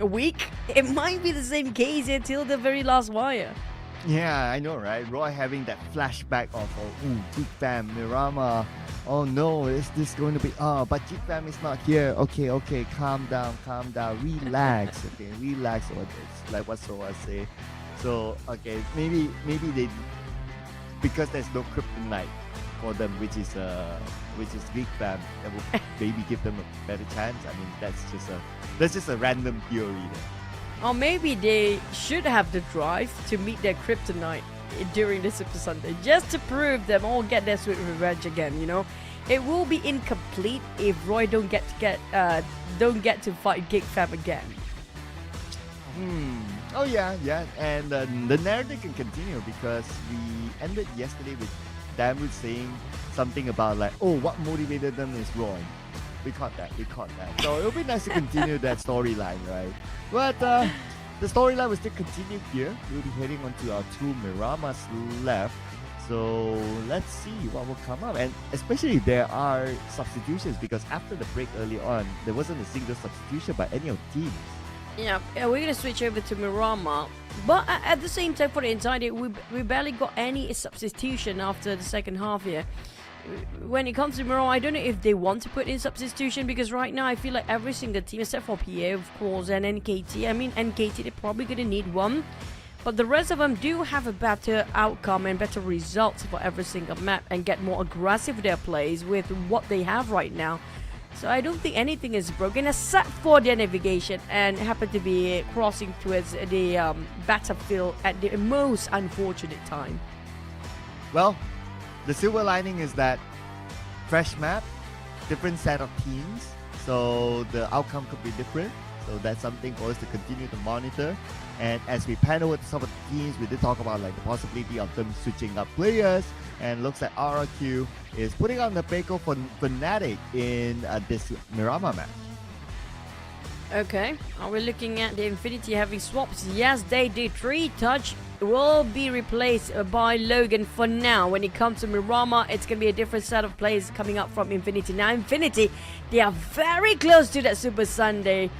week. It might be the same case here till the very last wire. Yeah, I know, right? Roy having that flashback of, Jit Fam, Miramar. Oh no, is this going to be... but Jit Fam is not here. Okay, calm down, relax. Okay, relax. Like what Soa say. So, okay, maybe they... Because there's no kryptonite for them, which is Jit Fam, that will maybe give them a better chance. I mean, that's just a random theory there. Or maybe they should have the drive to meet their kryptonite during the Super Sunday, just to prove them all get their sweet revenge again, you know. It will be incomplete if Roy don't get to fight Gig Fam again. Oh yeah, yeah, and the narrative can continue because we ended yesterday with Damwood saying something about like, oh, what motivated them is Roy. We caught that. So it'll be nice to continue that storyline, right? But the storyline will still continue here. We'll be heading on to our two Miramars left. So let's see what will come up. And especially there are substitutions because after the break early on, there wasn't a single substitution by any of the teams. Yeah, we're gonna switch over to Miramar, but at the same time for the entire day, we barely got any substitution after the second half here. When it comes to Miramar, I don't know if they want to put in substitution because right now I feel like every single team, except for PA of course and NKT. I mean NKT, they're probably gonna need one, but the rest of them do have a better outcome and better results for every single map and get more aggressive with their plays with what they have right now. So I don't think anything is broken except for their navigation and happen to be crossing towards the battlefield at the most unfortunate time. Well, the silver lining is that fresh map, different set of teams, so the outcome could be different. So that's something for us to continue to monitor. And as we pan over to some of the teams, we did talk about like the possibility of them switching up players. And looks like RRQ is putting on the POCO for Fnatic in this Miramar match. Okay, are we looking at the Infinity having swaps? Yes, they did. 3 Touch will be replaced by Logan for now. When it comes to Miramar, it's going to be a different set of players coming up from Infinity. Now, Infinity, they are very close to that Super Sunday.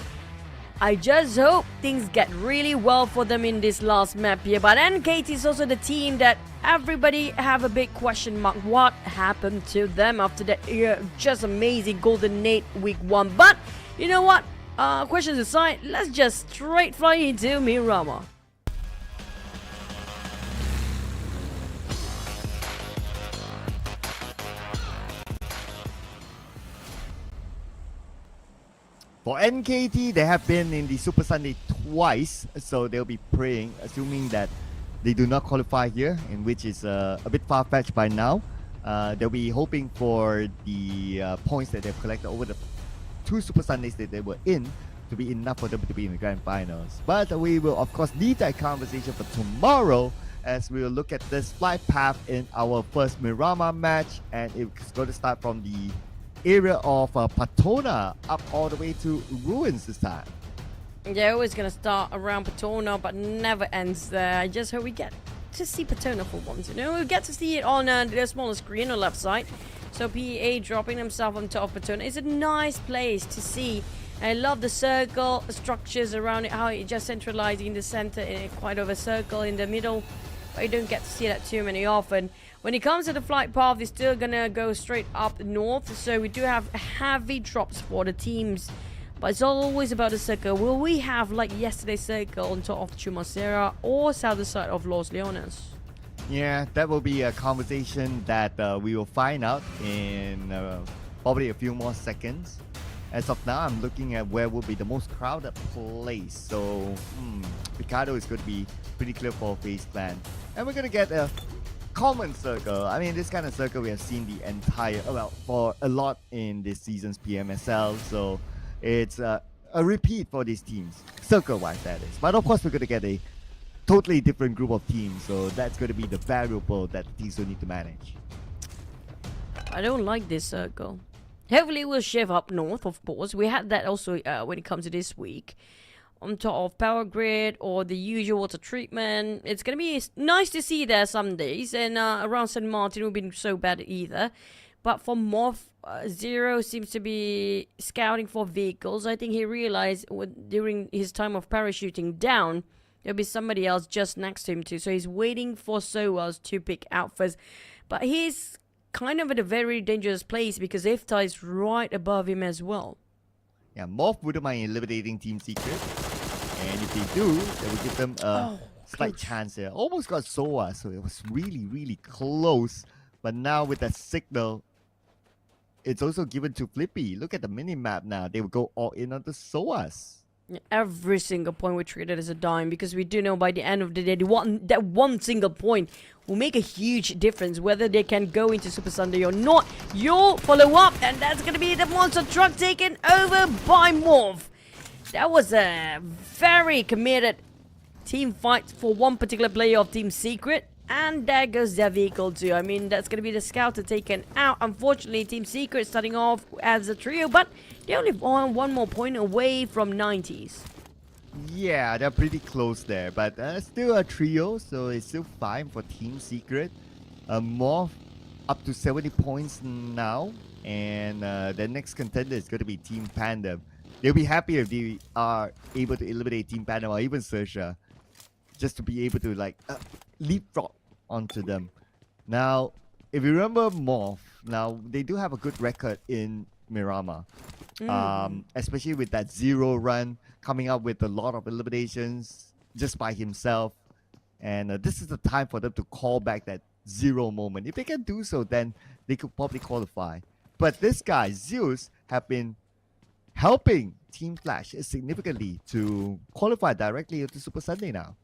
I just hope things get really well for them in this last map here. But NKT is also the team that everybody have a big question mark. What happened to them after that just amazing Golden Nate week 1? But you know what? Questions aside, let's just straight fly into Miramar. For NKT, they have been in the Super Sunday twice, so they'll be praying, assuming that they do not qualify here, in which is a bit far-fetched by now. They'll be hoping for the points that they've collected over the 2 Super Sundays that they were in to be enough for them to be in the Grand Finals. But we will, of course, leave that conversation for tomorrow as we will look at this flight path in our first Miramar match, and it's going to start from the area of Patona up all the way to Ruins this time. Yeah, always gonna start around Patona, but never ends there. I just hope we get to see Patona for once. You know, we get to see it on the smaller screen on the left side. So PA dropping himself on top of Patona is a nice place to see. I love the circle structures around it, how it just centralized in the center, quite of a circle in the middle. But you don't get to see that too many often. When it comes to the flight path, they're still gonna go straight up north, so we do have heavy drops for the teams. But it's always about the circle. Will we have like yesterday's circle on top of Chumacera or southern side of Los Leones? Yeah, that will be a conversation that we will find out in probably a few more seconds. As of now, I'm looking at where will be the most crowded place. So, Picardo is going to be pretty clear for FaZe plan. And we're going to get a common circle. I mean, this kind of circle we have seen the entire, well, for a lot in this season's PMSL. So, it's a repeat for these teams, circle-wise that is. But of course, we're going to get a totally different group of teams. So, that's going to be the variable that the teams will need to manage. I don't like this circle. Hopefully we'll shift up north, of course. We had that also when it comes to this week. On top of power grid or the usual water treatment. It's going to be nice to see there some days. And around St. Martin will be so bad either. But for MORPH, Zero seems to be scouting for vehicles. I think he realized during his time of parachuting down, there'll be somebody else just next to him too. So he's waiting for SOAS to pick out first. But he's kind of at a very dangerous place because Ifta is right above him as well. Yeah, MORPH wouldn't mind eliminating Team Secret. And if they do, that will give them a slight chance there. Almost got SOA, so it was really, really close. But now with that signal, it's also given to Flippy. Look at the mini-map now. They will go all in on the SOAS. Every single point we treated as a dime because we do know by the end of the day, that one single point will make a huge difference whether they can go into Super Sunday or not. You'll follow up, and that's going to be the monster truck taken over by MORPH. That was a very committed team fight for one particular player of Team Secret. And there goes their vehicle too. I mean, that's going to be the scouter taken out. Unfortunately, Team Secret starting off as a trio, but they only one more point away from 90s. Yeah, they're pretty close there, but still a trio, so it's still fine for Team Secret. MORPH up to 70 points now, and the next contender is going to be Team PANDUM. They'll be happy if they are able to eliminate Team PANDUM or even XERXIA, just to be able to like leapfrog onto them. Now, if you remember MORPH, now they do have a good record in Miramar, especially with that 0 run, coming up with a lot of eliminations just by himself. And this is the time for them to call back that 0 moment. If they can do so, then they could probably qualify. But this guy, Zeus, have been helping Team Flash significantly to qualify directly into Super Sunday now.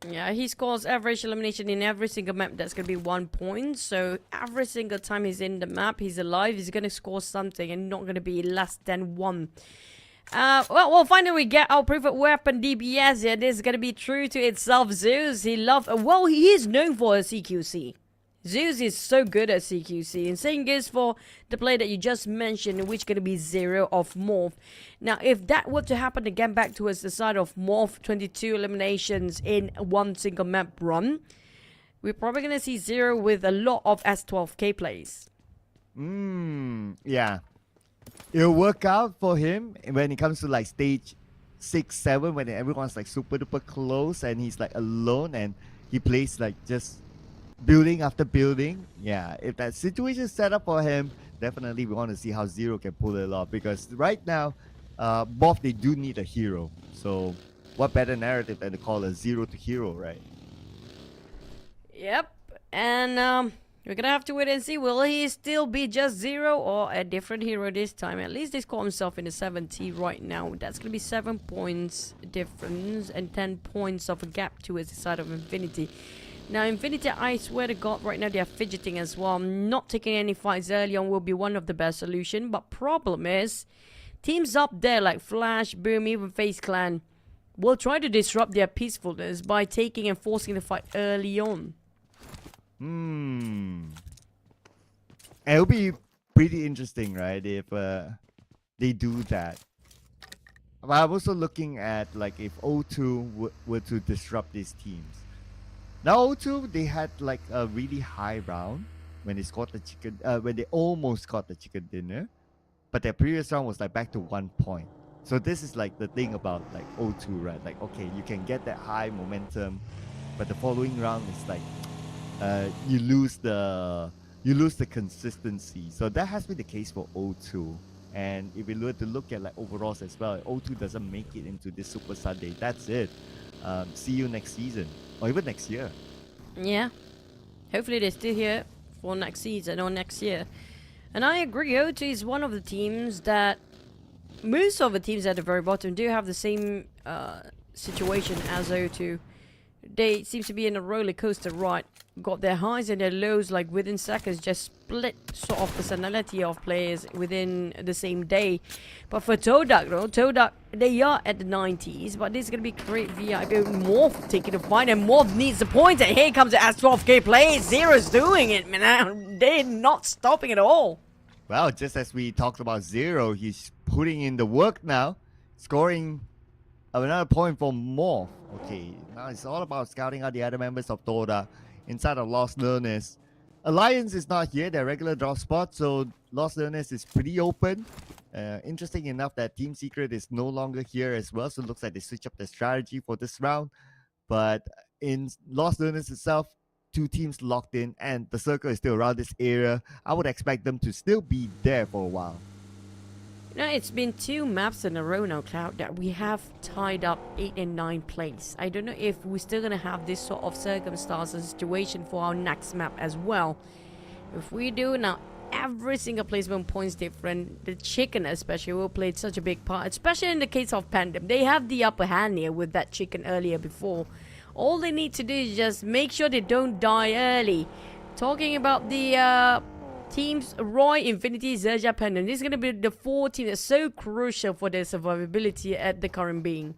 Yeah, he scores average elimination in every single map. That's going to be 1 point. So every single time he's in the map, he's alive, he's going to score something and not going to be less than 1. Well, finally we get our preferred weapon, DBS. Yeah, this is going to be true to itself. Zeus, he is known for a CQC. Zeus is so good at CQC, and same goes for the play that you just mentioned, which is going to be 0 of MORPH. Now, if that were to happen again back towards the side of MORPH, 22 eliminations in one single map run, we're probably going to see 0 with a lot of S12K plays. Yeah. It'll work out for him when it comes to like stage 6, 7, when everyone's like super duper close and he's like alone and he plays like just building after building. Yeah, if that situation is set up for him, definitely we want to see how 0 can pull it off, because right now MORPH, they do need a hero. So what better narrative than to call a 0 to hero, right? Yep. And we're gonna have to wait and see, will he still be just 0 or a different hero this time? At least he scored himself in the 70 right now. That's gonna be 7 points difference and 10 points of a gap towards the side of Infinity. Now, Infinity, I swear to God, right now they are fidgeting as well. Not taking any fights early on will be one of the best solutions. But problem is, teams up there like Flash, Boom, even FaZe Clan will try to disrupt their peacefulness by taking and forcing the fight early on. It'll be pretty interesting, right, if they do that. But I'm also looking at like if O2 were to disrupt these teams. Now O2, they had like a really high round when they scored the chicken, when they almost got the chicken dinner, but their previous round was like back to 1 point. So this is like the thing about like O2, right? Like, okay, you can get that high momentum, but the following round is like you lose the consistency. So that has been the case for O2. And if we were to look at like overalls as well, O2 doesn't make it into this Super Sunday. That's it. See you next season or even next year. Yeah. Hopefully they're still here for next season or next year. And I agree, O2 is one of the teams that most of the teams at the very bottom do have the same situation as O2. They seem to be in a roller coaster ride. Got their highs and their lows like within seconds, just split sort of personality of players within the same day. But for TODAK though, TODAK, they are at the 90s, but this is going to be great via MORPH taking the fight, and MORPH needs the point, and here comes the S12K play. Zero's doing it, man. They're not stopping at all. Well, just as we talked about 0, he's putting in the work now, scoring another point for MORPH. Okay, now it's all about scouting out the other members of TODAK inside of Lost Learners. Alliance is not here, their regular drop spot, so Lost Learners is pretty open. Interesting enough that Team Secret is no longer here as well, so it looks like they switch up their strategy for this round. But in Lost Learners itself, 2 teams locked in, and the circle is still around this area. I would expect them to still be there for a while. You know, it's been 2 maps in a row now, Cloud, that we have tied up 8 and 9 plays. I don't know if we're still going to have this sort of circumstance and situation for our next map as well. If we do, now every single placement points different. The chicken especially will play such a big part, especially in the case of PANDUM. They have the upper hand here with that chicken earlier before. All they need to do is just make sure they don't die early. Talking about the teams Roy, Infinity, XERXIA, PANDUM. This is going to be the 4 teams that's so crucial for their survivability at the current being.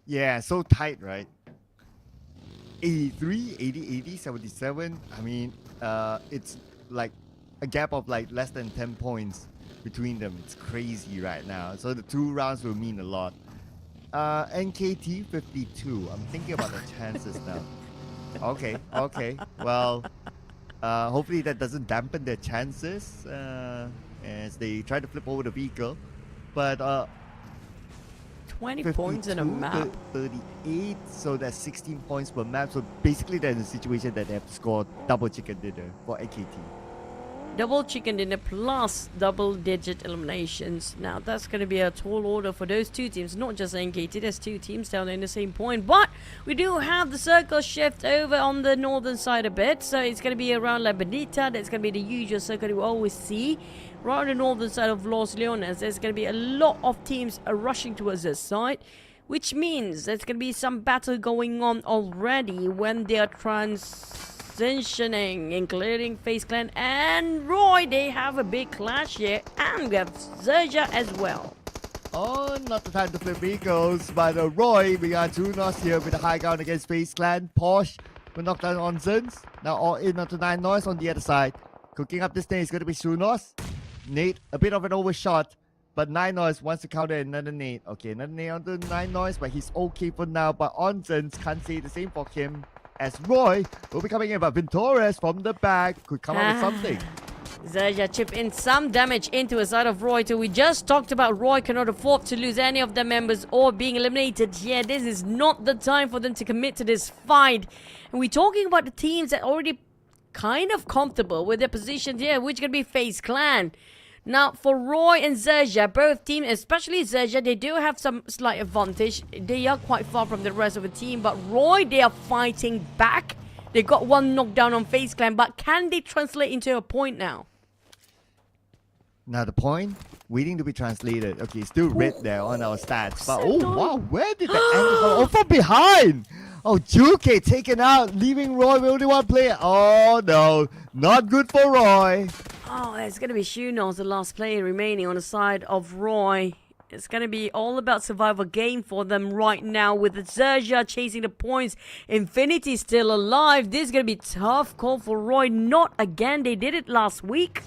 Yeah, so tight, right? 83, 80, 80, 77. I mean, it's like a gap of like less than 10 points between them. It's crazy right now. So the 2 rounds will mean a lot. NKT 52. I'm thinking about the chances now. Okay. Well, hopefully that doesn't dampen their chances as they try to flip over the vehicle. But 20 points in a map. 38, so that's 16 points per map. So basically they're in a situation that they have to score double chicken dinner for NKT. Double chicken dinner plus double-digit eliminations. Now, that's going to be a tall order for those 2 teams. Not just NKT, there's 2 teams down in the same point. But we do have the circle shift over on the northern side a bit. So it's going to be around La Benita. That's going to be the usual circle we always see. Right on the northern side of Los Leones, there's going to be a lot of teams rushing towards this side. Which means there's going to be some battle going on already when they are transitioning, including FaZe Clan and Roy. They have a big clash here, and we have XERXIA as well. Oh, not the time to flip vehicles, but Roy, we got Junos here with a high ground against FaZe Clan. Porsche will knock down on Zins. Now all in onto 9 Noise on the other side. Cooking up this thing is going to be Junos. Nate, a bit of an overshot, but 9 Noise wants to counter another Nate. Okay, another Nate onto 9 Noise, but he's okay for now. But Onzens can't say the same for him, as Roy will be coming in. But Ventores from the back could come up with something. XERXIA chip in some damage into a side of Roy too. We just talked about Roy cannot afford to lose any of their members or being eliminated. Yeah, this is not the time for them to commit to this fight. And we're talking about the teams that already kind of comfortable with their positions here, which can be FaZe Clan. Now, for Roy and XERXIA, both teams, especially XERXIA, they do have some slight advantage. They are quite far from the rest of the team, but Roy, they are fighting back. They got 1 knockdown on FaZe Clan, but can they translate into a point now? Now the point, waiting to be translated. Okay, still red there on our stats. But oh wow, where did the angle come? Oh, from behind! Oh, Juke taken out, leaving Roy with only 1 player. Oh no, not good for Roy. Oh, it's going to be Shunos, the last player remaining on the side of Roy. It's going to be all about survival game for them right now with XERXIA chasing the points. Infinity still alive. This is going to be a tough call for Roy. Not again. They did it last week.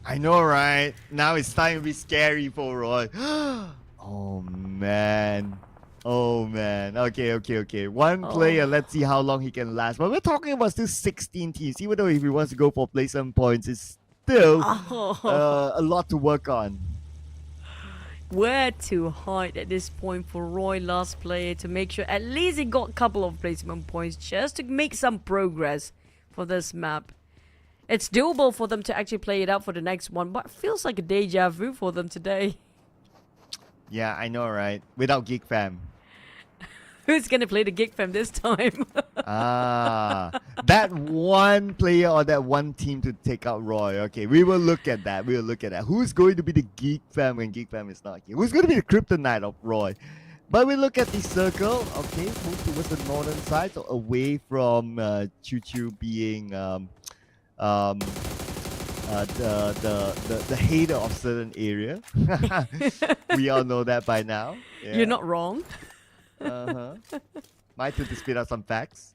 I know, right? Now it's time to be scary for Roy. Oh man. Oh man. Okay. 1 player. Let's see how long he can last. But we're talking about still 16 teams. Even though if he wants to go for placement points, it's still a lot to work on. Where to hide at this point for Roy, last player, to make sure at least he got a couple of placement points just to make some progress for this map. It's doable for them to actually play it out for the next one, but it feels like a deja vu for them today. Yeah, I know, right? Without Geek Fam. Who's going to play the Geek Fam this time? That 1 player or that 1 team to take out Roy. Okay, we will look at that. Who's going to be the Geek Fam when Geek Fam is not here? Who's going to be the kryptonite of Roy? But we look at the circle. Okay, move towards the northern side, so away from Choo Choo being the hater of certain area. We all know that by now. Yeah. You're not wrong. My turn to spit out some facts.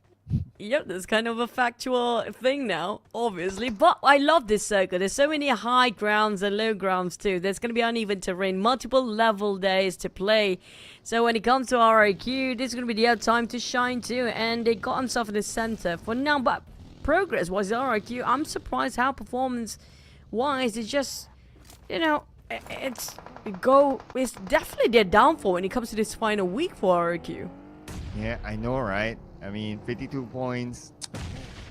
Yep, that's kind of a factual thing now, obviously. But I love this circle. There's so many high grounds and low grounds too. There's going to be uneven terrain, multiple level days to play. So when it comes to RIQ, this is going to be the time to shine too. And they got themselves in the center for now. But progress-wise, RIQ, I'm surprised how performance-wise, it's just, you know, it's definitely their downfall when it comes to this final week for RIQ. Yeah, I know, right? I mean, 52 points,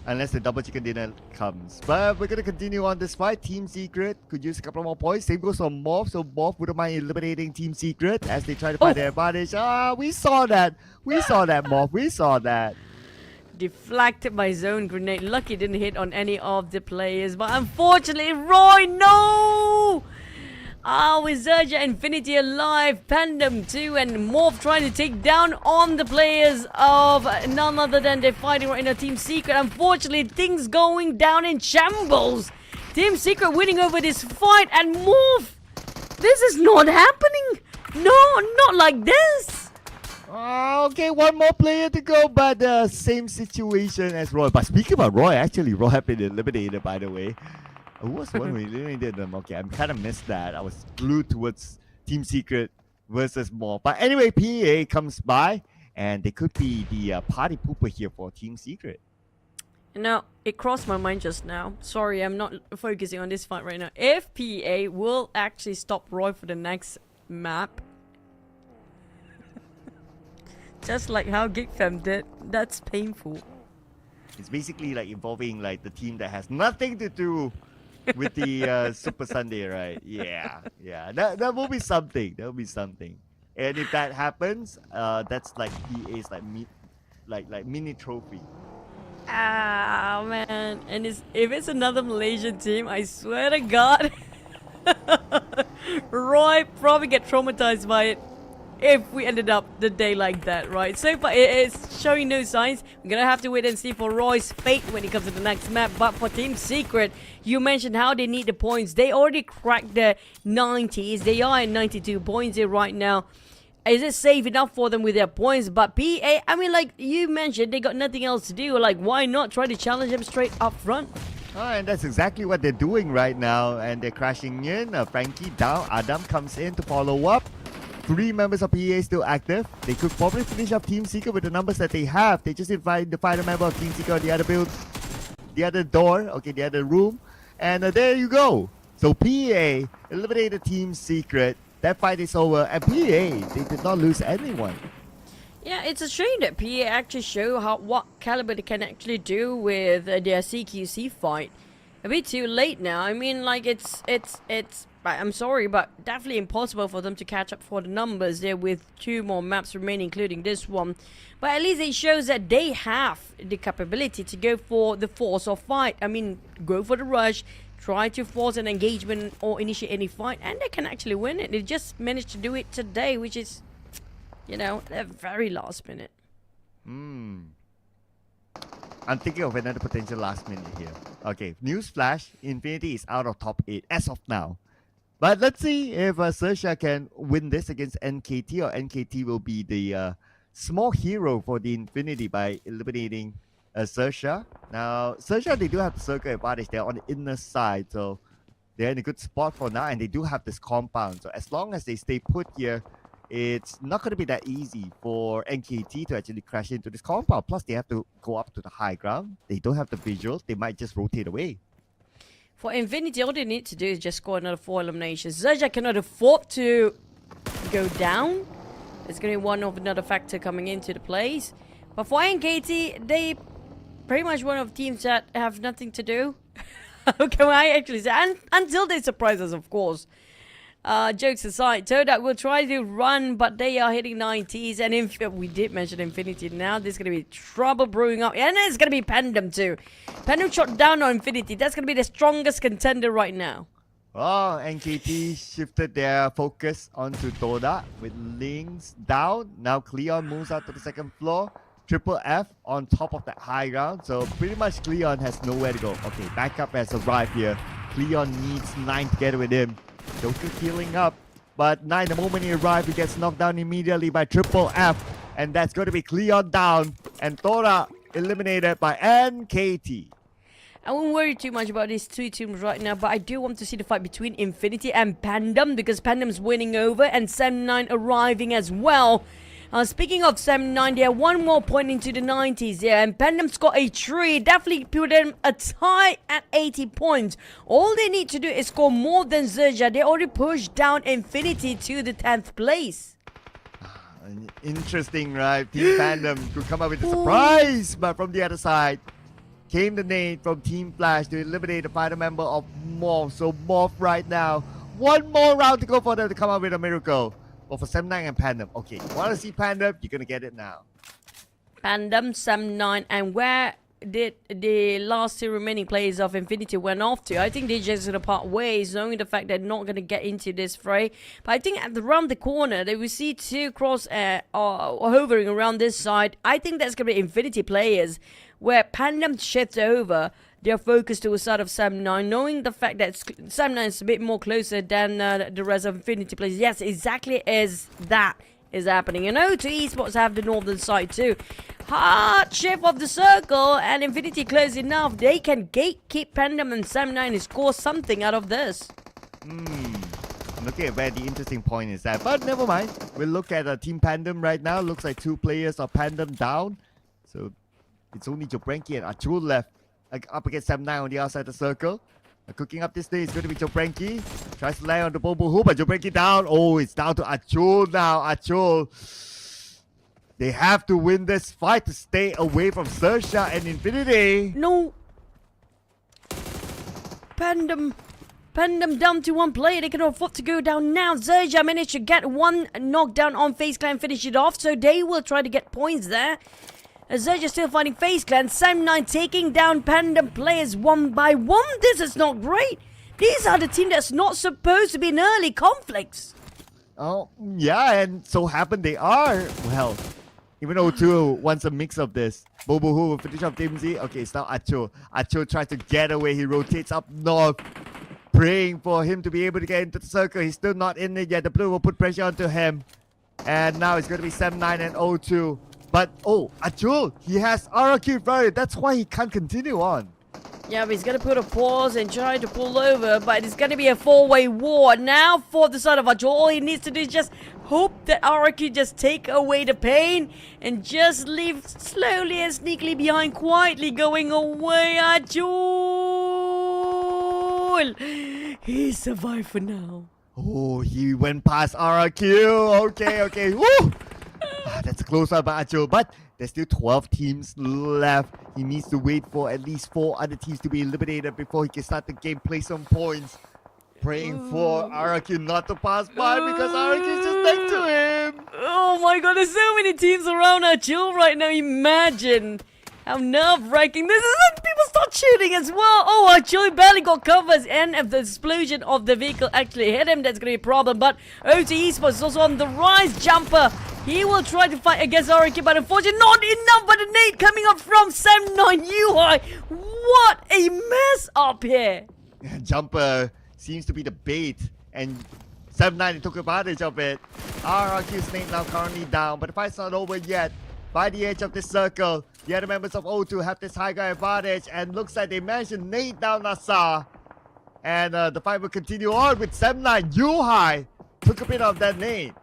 unless the double chicken dinner comes. But we're going to continue on this fight. Team Secret could use a couple more points. Same goes for MORPH, so MORPH wouldn't mind eliminating Team Secret as they try to find their advantage. We saw that. MORPH. We saw that. Deflected by zone grenade. Lucky didn't hit on any of the players, but unfortunately, Roy, no! With XERXIA Infinity alive, PANDUM 2 and MORPH trying to take down on the players of none other than they're fighting right in a Team Secret. Unfortunately, things going down in shambles. Team Secret winning over this fight, and MORPH, this is not happening. No, not like this. Oh, Okay, one more player to go, but same situation as Roy. But speaking about Roy, actually, Roy had been eliminated, by the way. Who was the one who eliminated them? Okay, I kind of missed that. I was glued towards Team Secret versus MORPH. But anyway, PA comes by, and they could be the party pooper here for Team Secret. Now, it crossed my mind just now. Sorry, I'm not focusing on this fight right now. If PA will actually stop Roy for the next map, just like how GigFam did, that's painful. It's basically like involving like the team that has nothing to do with the Super Sunday, right? Yeah. That will be something. That will be something. And if that happens, that's like PA's like mini trophy. Ah, man. And if it's another Malaysian team, I swear to God, Roy probably get traumatized by it if we ended up the day like that, right? So far, it is showing no signs. We're gonna have to wait and see for Roy's fate when it comes to the next map. But for Team Secret, you mentioned how they need the points. They already cracked the 90s. They are at 92 points here right now. Is it safe enough for them with their points? But PA, I mean, like you mentioned, they got nothing else to do. Like, why not try to challenge them straight up front? And that's exactly what they're doing right now. And they're crashing in. Frankie down. Adam comes in to follow up. 3 members of PA still active. They could probably finish up Team Seeker with the numbers that they have. They just invite the final member of Team Seeker on the other build, the other door, okay, the other room. And there you go. So PA eliminated Team Secret. That fight is over. And PA, they did not lose anyone. Yeah, it's a shame that PA actually show what caliber they can actually do with their CQC fight. A bit too late now. I mean, like it's. I'm sorry, but definitely impossible for them to catch up for the numbers there with 2 more maps remaining, including this one. But at least it shows that they have the capability to go for the force of fight. I mean, go for the rush, try to force an engagement or initiate any fight, and they can actually win it. They just managed to do it today, which is, you know, a very last minute. I'm thinking of another potential last minute here. Okay, news flash, Infinity is out of top 8 as of now. But let's see if SERXIA can win this against NKT, or NKT will be the small hero for the Infinity by eliminating SERXIA. Now, SERXIA, they do have the circle advantage. They're on the inner side, so they're in a good spot for now, and they do have this compound. So as long as they stay put here, it's not going to be that easy for NKT to actually crash into this compound. Plus, they have to go up to the high ground. They don't have the visuals. They might just rotate away. For Infinity, all they need to do is just score another 4 eliminations. SERXIA cannot afford to go down. It's going to be another factor coming into the place. But for NKT, they pretty much one of teams that have nothing to do. How can I actually say? And until they surprise us, of course. Jokes aside, TODAK will try to run, but they are hitting 90s. And if we did mention Infinity, now there's going to be trouble brewing up. And it's going to be PANDUM too. PANDUM shot down on Infinity. That's going to be the strongest contender right now. Oh, NKT shifted their focus onto TODAK with Links down. Now Cleon moves out to the second floor. Triple F on top of that high ground. So pretty much Cleon has nowhere to go. Okay, backup has arrived here. Cleon needs 9 together with him. Joker healing up. But 9, the moment he arrives, he gets knocked down immediately by Triple F. And that's going to be Cleon down. And TODAK eliminated by NKT. I won't worry too much about these 2 teams right now, but I do want to see the fight between Infinity and PANDUM, because PANDUM's winning over and Sam9 arriving as well. Speaking of Sam9, they are 1 more point into the 90s here, and PANDUM's got a 3. Definitely put them a tie at 80 points. All they need to do is score more than SERXIA. They already pushed down Infinity to the 10th place. Interesting, right? Team PANDUM could come up with a surprise, but from the other side came the nade from Team Flash to eliminate the final member of MORPH. So MORPH right now, 1 more round to go for them to come up with a miracle. But for Sam9 and PANDUM, okay, want to see PANDUM? You're going to get it now. PANDUM, Sam9, and where did the last 2 remaining players of Infinity went off to? I think they just gonna part ways, knowing the fact they're not gonna get into this fray. But I think around the corner, they will see 2 crosshair hovering around this side. I think that's gonna be Infinity players, where PANDUM shifts over their focus to the side of Sam9, knowing the fact that Sam9 is a bit more closer than the rest of Infinity players. Yes, exactly as that. is happening. And O2 Esports have the northern side too. Hardship of the circle and Infinity close enough. They can gatekeep PANDUM and Sam9 and score something out of this. I'm looking at where the interesting point is at, but never mind. We'll look at Team PANDUM right now. Looks like 2 players of PANDUM down. So it's only Jopranki and Achul left up against Sam9 on the outside of the circle. Cooking up this day is going to be Jopranki. Tries to land on the Bobo, but Jopranki down. Oh, it's down to Achul now. Achul. They have to win this fight to stay away from XERXIA and Infinity. No. PANDUM down to 1 player. They can afford to go down now. XERXIA managed to get 1 knockdown on FaZe Clan, finish it off. So they will try to get points there. XERXIA still fighting FaZe Clan. Sam9 taking down PANDUM players 1 by 1. This is not great. These are the team that's not supposed to be in early conflicts. Oh, yeah, and so happen they are. Well, even O2 wants a mix of this. Bobo will finish off Team Z. Okay, it's now Achul. Achul tries to get away. He rotates up north, praying for him to be able to get into the circle. He's still not in it yet. The blue will put pressure onto him. And now it's going to be Sam9 and O2. But, oh, Achul, he has RRQ right. That's why he can't continue on. Yeah, but he's going to put a pause and try to pull over. But it's going to be a 4-way war. Now for the side of Achul, all he needs to do is just hope that RRQ just take away the pain and just leave slowly and sneakily behind, quietly going away. Achul! He survived for now. Oh, he went past RRQ. Okay. Woo! That's a close one by Achul, but there's still 12 teams left. He needs to wait for at least 4 other teams to be eliminated before he can start the game, play some points. Praying for RRQ not to pass by because RRQ is just next to him. Oh my god, there's so many teams around Achul right now. Imagine how nerve-wracking this is. And people start shooting as well. Oh, Achul barely got covers, and if the explosion of the vehicle actually hit him, that's going to be a problem. But O2 Esports is also on the rise. Jumper, he will try to fight against RRQ, but unfortunately not enough. But a nade coming up from Sam9 UI. What a mess up here. Jumper seems to be the bait, and Sam9 took advantage of it. RRQ's name now currently down, but the fight's not over yet. By the edge of this circle, the other members of O2 have this high ground advantage, and looks like they managed to nade down Nassar. And the fight will continue on with Sam9. Yuhai took a bit of that nade.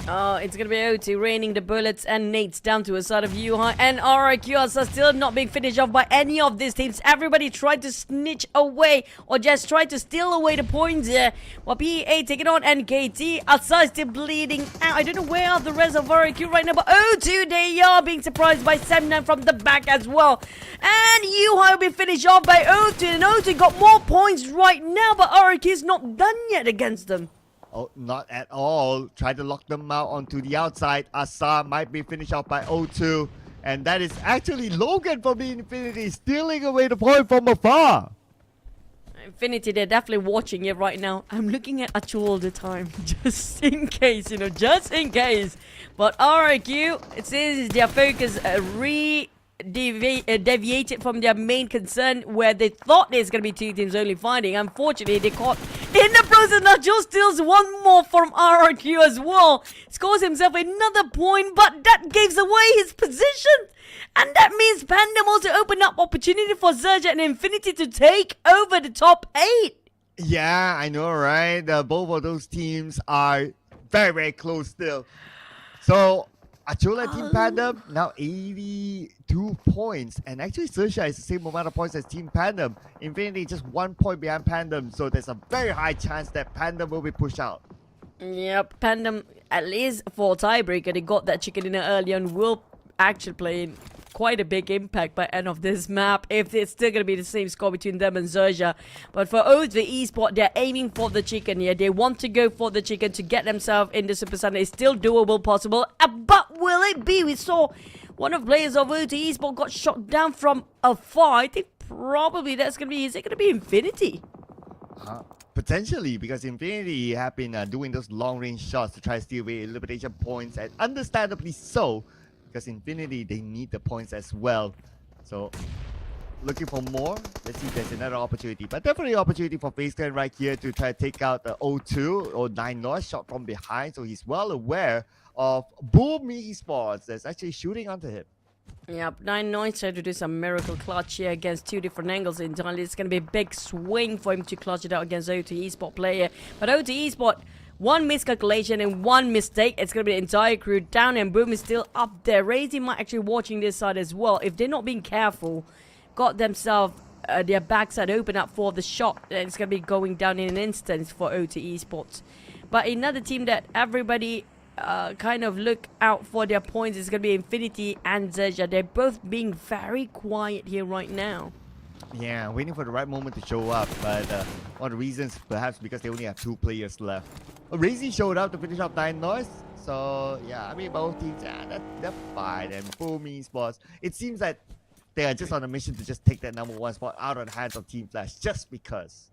Oh, it's going to be O2 raining the bullets and nades down to a side of Yuhai. And RRQ are still not being finished off by any of these teams. Everybody tried to snitch away or just tried to steal away the points here. While PEA taking on NKT. Asa is still bleeding out. I don't know where are the rest of RRQ right now. But O2, they are being surprised by Sam9 from the back as well. And Yuhai will be finished off by O2. And O2 got more points right now. But RRQ is not done yet against them. Oh, not at all. Try to lock them out onto the outside. Asa might be finished off by O2. And that is actually Logan from the Infinity stealing away the point from afar. Infinity, they're definitely watching it right now. I'm looking at Achul all the time. Just in case, just in case. But RRQ, it seems their focus deviated from their main concern where they thought there's going to be 2 teams only fighting. Unfortunately, they caught in the process. Nachul steals 1 more from RRQ as well. Scores himself another point, but that gives away his position. And that means PANDUM also opened up opportunity for XERXIA and Infinity to take over the top 8. Yeah, I know, right? Both of those teams are very, very close still. So, Achul and Team PANDUM now 82 points, and actually XERXIA is the same amount of points as Team PANDUM. Infinity just 1 point behind PANDUM, so there's a very high chance that PANDUM will be pushed out. Yep, PANDUM, at least for tiebreaker, they got that chicken dinner early on, will actually play in quite a big impact by end of this map if it's still going to be the same score between them and XERXIA. But for O2 Esports, they're aiming for the chicken here. They want to go for the chicken to get themselves in the Super Sunday. It's still doable, possible. But will it be? We saw one of the players of O2 Esports got shot down from afar. I think probably that's going to be... Is it going to be Infinity? Potentially, because Infinity have been doing those long-range shots to try to steal away elimination points, and understandably so, because Infinity, they need the points as well. So, looking for more. Let's see if there's another opportunity. But definitely opportunity for FaZe Clan right here to try to take out the 0-2 or 9 North shot from behind. So he's well aware of Boom Esports that's actually shooting onto him. Yep, 9 Noise tried to do some miracle clutch here against two different angles entirely. It's going to be a big swing for him to clutch it out against O2 Esport player. But O2 Esport, one miscalculation and one mistake. It's going to be the entire crew down, and Boom is still up there. Razy might actually watching this side as well. If they're not being careful, got themselves their backside open up for the shot, and it's going to be going down in an instant for O2 Esports. But another team that everybody kind of look out for their points is going to be Infinity and XERXIA. They're both being very quiet here right now. Yeah, waiting for the right moment to show up. But one of the reasons, perhaps because they only have 2 players left. Razy showed up to finish off 9 Noise. So, yeah, I mean, both teams, they're fine. And Boom Esports, it seems that they are just on a mission to just take that #1 spot out of the hands of Team Flash just because.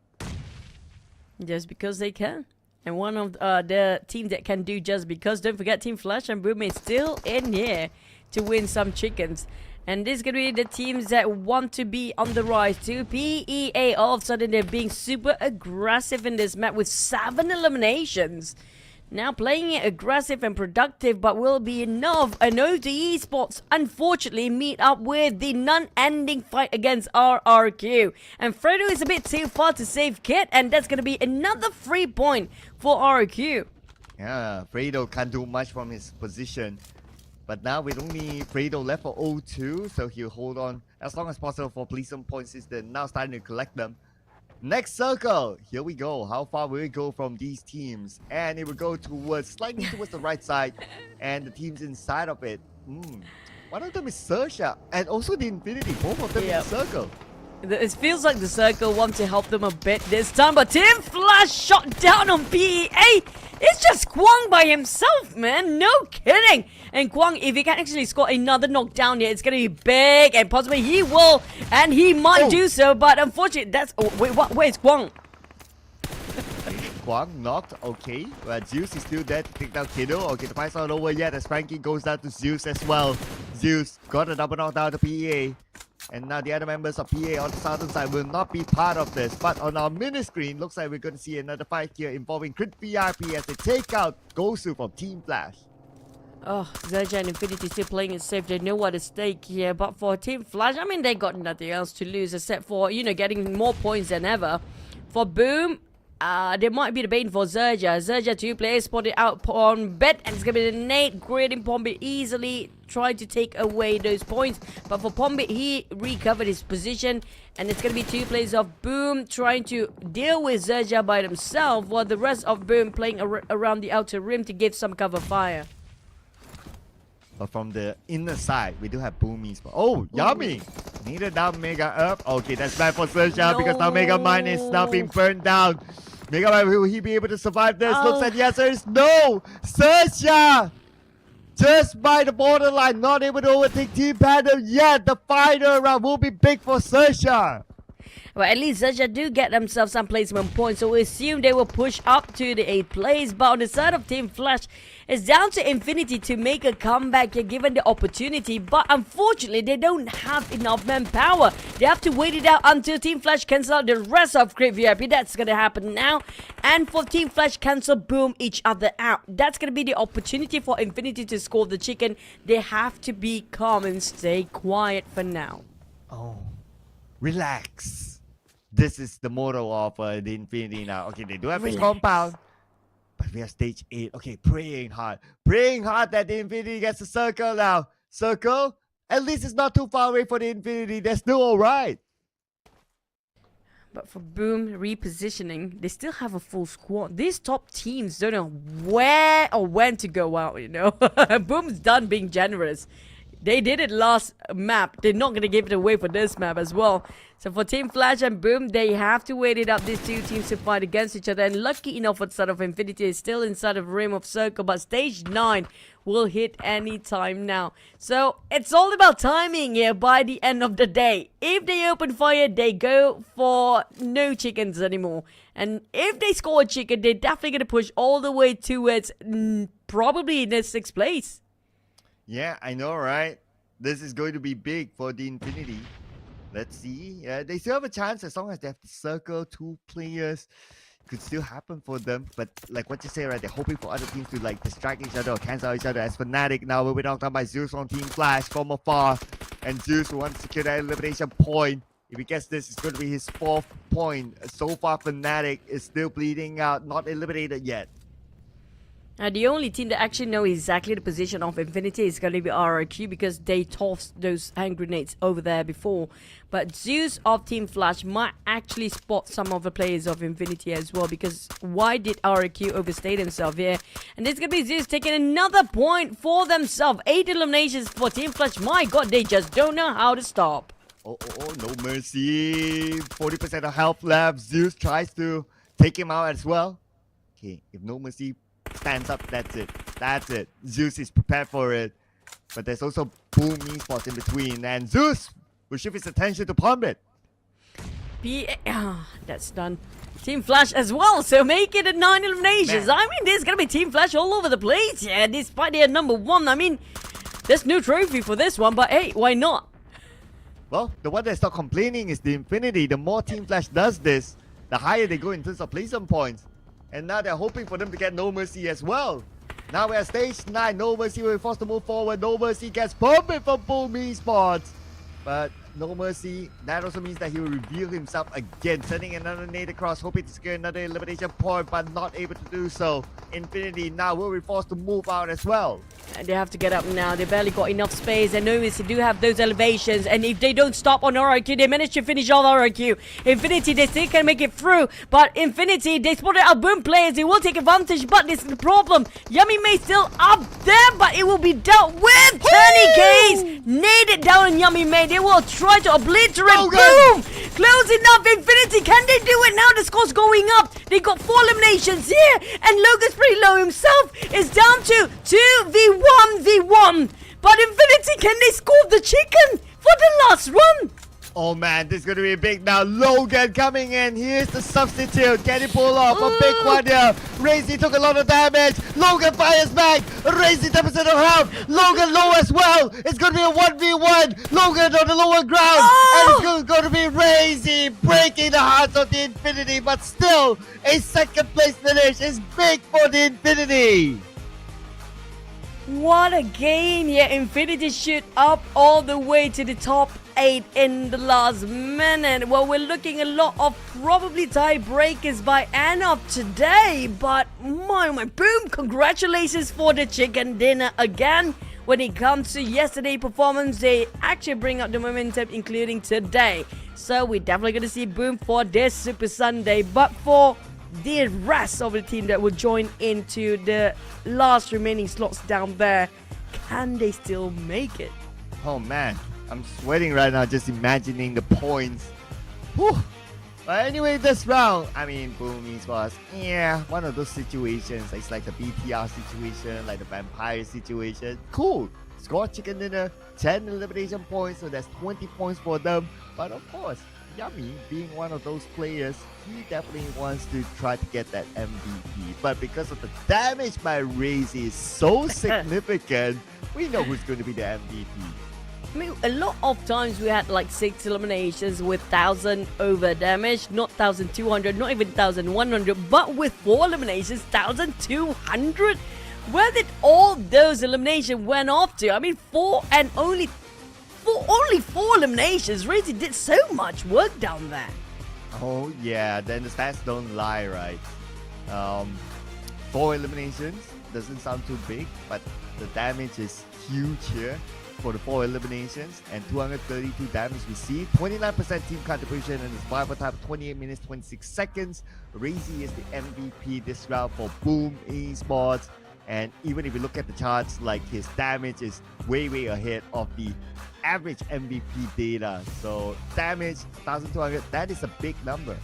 Just because they can. And one of the teams that can do just because, don't forget, Team Flash and Boom is still in here to win some chickens. And this is going to be the teams that want to be on the rise too. PEA, all of a sudden, they're being super aggressive in this map with 7 eliminations. Now playing it aggressive and productive, but will be enough. And O2 Esports, unfortunately, meet up with the non-ending fight against RRQ. And Fredo is a bit too far to save Kit, and that's going to be another free point for RRQ. Yeah, Fredo can't do much from his position. But now with only Fredo left for 0-2, so he'll hold on as long as possible for Pleasant points since they're now starting to collect them. Next circle, here we go. How far will it go from these teams? And it will go towards, slightly towards the right side, and the teams inside of it. One of them is XERXIA, and also the Infinity. Both of them in circle. It feels like the circle wants to help them a bit this time, but Team Flash shot down on PEA. It's just Kwang by himself, man. No kidding. And Kwang, if he can actually score another knockdown here, it's going to be big, and possibly he will, and he might do so, but unfortunately, that's... Oh, wait, what? Where's Kwang? Kwang knocked, okay. But Zeus is still there to take down Kiddo. Okay, the fight's not over yet as Frankie goes down to Zeus as well. Zeus got a double knockdown to PEA. And now the other members of PA on the southern side will not be part of this. But on our mini screen, looks like we're going to see another fight here involving Crit VIP as they take out Gosu from Team Flash. Oh, XERXIA and Infinity still playing it safe. They know what at stake here. But for Team Flash, I mean, they got nothing else to lose except for, you know, getting more points than ever. For Boom, there might be debating for XERXIA. XERXIA 2 players spotted out on bet, and it's going to be the Nate grading Pombit easily trying to take away those points. But for Pombit, he recovered his position, and it's going to be 2 players of Boom trying to deal with XERXIA by themselves, while the rest of Boom playing around the outer rim to give some cover fire. But from the inner side, we do have Boomies. Oh, Yummy! Needed down Mega up. Okay, that's bad for XERXIA because now Mega Mine is now being burned down. Mega Mine, will he be able to survive this? Looks like the answer is no! XERXIA! Just by the borderline, not able to overtake Team PANDUM yet. The final round will be big for XERXIA. Well, at least XERXIA do get themselves some placement points, so we assume they will push up to the 8th place. But on the side of Team Flash, it's down to Infinity to make a comeback here given the opportunity. But unfortunately, they don't have enough manpower. They have to wait it out until Team Flash cancel out the rest of Crit VIP. That's going to happen now. And for Team Flash cancel Boom each other out. That's going to be the opportunity for Infinity to score the chicken. They have to be calm and stay quiet for now. Oh, relax. This is the motto of the Infinity now. Okay, they do have a compound, but we are stage 8. Okay, praying hard that the Infinity gets a circle now. Circle, at least it's not too far away for the Infinity. They're still alright. But for Boom repositioning, they still have a full squad. These top teams don't know where or when to go out, you know. Boom's done being generous. They did it last map. They're not going to give it away for this map as well. So for Team Flash and Boom, they have to wait it up. These two teams to fight against each other. And lucky enough for the side of Infinity is still inside of Rim of Circle. But stage 9 will hit any time now. So it's all about timing here by the end of the day. If they open fire, they go for no chickens anymore. And if they score a chicken, they're definitely going to push all the way towards probably in the 6th place. Yeah, I know, right? This is going to be big for the Infinity. Let's see. They still have a chance as long as they have to circle 2 players. Could still happen for them, but like what you say, right? They're hoping for other teams to like distract each other or cancel each other. As Fnatic now will be knocked out by Zeus on Team Flash from afar, and Zeus will want to secure that elimination point. If he gets this, it's going to be his 4th point. So far, Fnatic is still bleeding out, not eliminated yet. The only team that actually know exactly the position of Infinity is going to be RRQ because they tossed those hand grenades over there before. But Zeus of Team Flash might actually spot some of the players of Infinity as well, because why did RRQ overstay themselves here? And it's going to be Zeus taking another point for themselves. 8 eliminations for Team Flash. My god, they just don't know how to stop. Oh, no mercy. 40% of health left. Zeus tries to take him out as well. Okay, if no mercy stands up, that's it. That's it. Zeus is prepared for it. But there's also Boom Esports in between. And Zeus will shift his attention to Palmbit. That's done. Team Flash as well, so make it a 9 eliminations. Man. I mean, there's going to be Team Flash all over the place. Yeah, despite they're number 1. I mean, there's no trophy for this one, but hey, why not? Well, the one that's not complaining is the Infinity. The more Team Flash does this, the higher they go in terms of placement points. And now they're hoping for them to get No Mercy as well. Now we're at stage 9. No Mercy will be forced to move forward. No Mercy gets pumped from Boom Esports. But No Mercy, that also means that he will reveal himself again, sending another nade across, hoping to secure another elimination point, but not able to do so. Infinity now will be forced to move out as well. And they have to get up now. They barely got enough space. And Novice do have those elevations. And if they don't stop on RRQ, they manage to finish off RRQ. Infinity, they still can make it through. But Infinity, they spotted out Boom players. They will take advantage. But this is the problem. Yummy May still up there, but it will be dealt with. Turny Nade it down on Yummy May. They will try to obliterate. Boom! Close enough. Infinity, can they do it now? The score's going up. They got 4 eliminations here. And Logan's pretty low himself. It's down to 2v1v1. But Infinity, can they score the chicken for the last run? Oh man, this is going to be big now. Logan coming in. Here's the substitute. Can he pull off a big one here? Razy took a lot of damage. Logan fires back. Razy 10% of health. Logan low as well. It's going to be a 1v1. Logan on the lower ground. And it's going to be Razy breaking the hearts of the Infinity. But still, a 2nd place finish is big for the Infinity. What a game! Yeah, Infinity shoot up all the way to the top 8 in the last minute. Well, we're looking a lot of probably tiebreakers by end of today. But my boom! Congratulations for the chicken dinner again. When it comes to yesterday's performance, they actually bring up the momentum, including today. So we're definitely going to see boom for this Super Sunday. But for the rest of the team that will join into the last remaining slots down there, can they still make it? Oh man, I'm sweating right now just imagining the points. Whew. But anyway, this round, I mean, Boom Esports, yeah, one of those situations. It's like the BTR situation, like the Vampire situation. Cool. Score chicken dinner, 10 elimination points, so that's 20 points for them. But of course, Yummy, being one of those players, he definitely wants to try to get that MVP. But because of the damage by Razy is so significant, we know who's going to be the MVP. I mean, a lot of times we had like 6 eliminations with 1,000 over damage, not 1,200, not even 1,100, but with 4 eliminations, 1,200. Where did all those eliminations went off to? I mean, only 4 eliminations. Razy did so much work down there. Oh yeah, then the stats don't lie, right? 4 eliminations doesn't sound too big, but the damage is huge here for the 4 eliminations, and 232 damage received, 29% team contribution, and the survival time 28 minutes 26 seconds. Razy is the MVP this round for Boom Esports, and even if you look at the charts, like his damage is way ahead of the average MVP data. So damage 1,200, that is a big number.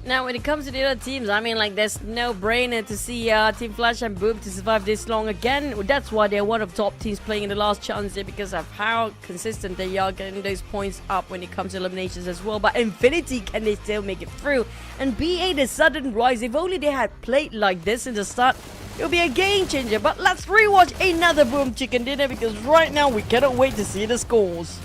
Now, when it comes to the other teams, I mean, like, there's no brainer to see Team Flash and Boom to survive this long again. That's why they're one of the top teams playing in the last chance there, because of how consistent they are getting those points up when it comes to eliminations as well. But Infinity, can they still make it through? And BA, the sudden rise, if only they had played like this in the start, it would be a game changer. But let's rewatch another Boom Chicken Dinner, because right now we cannot wait to see the scores.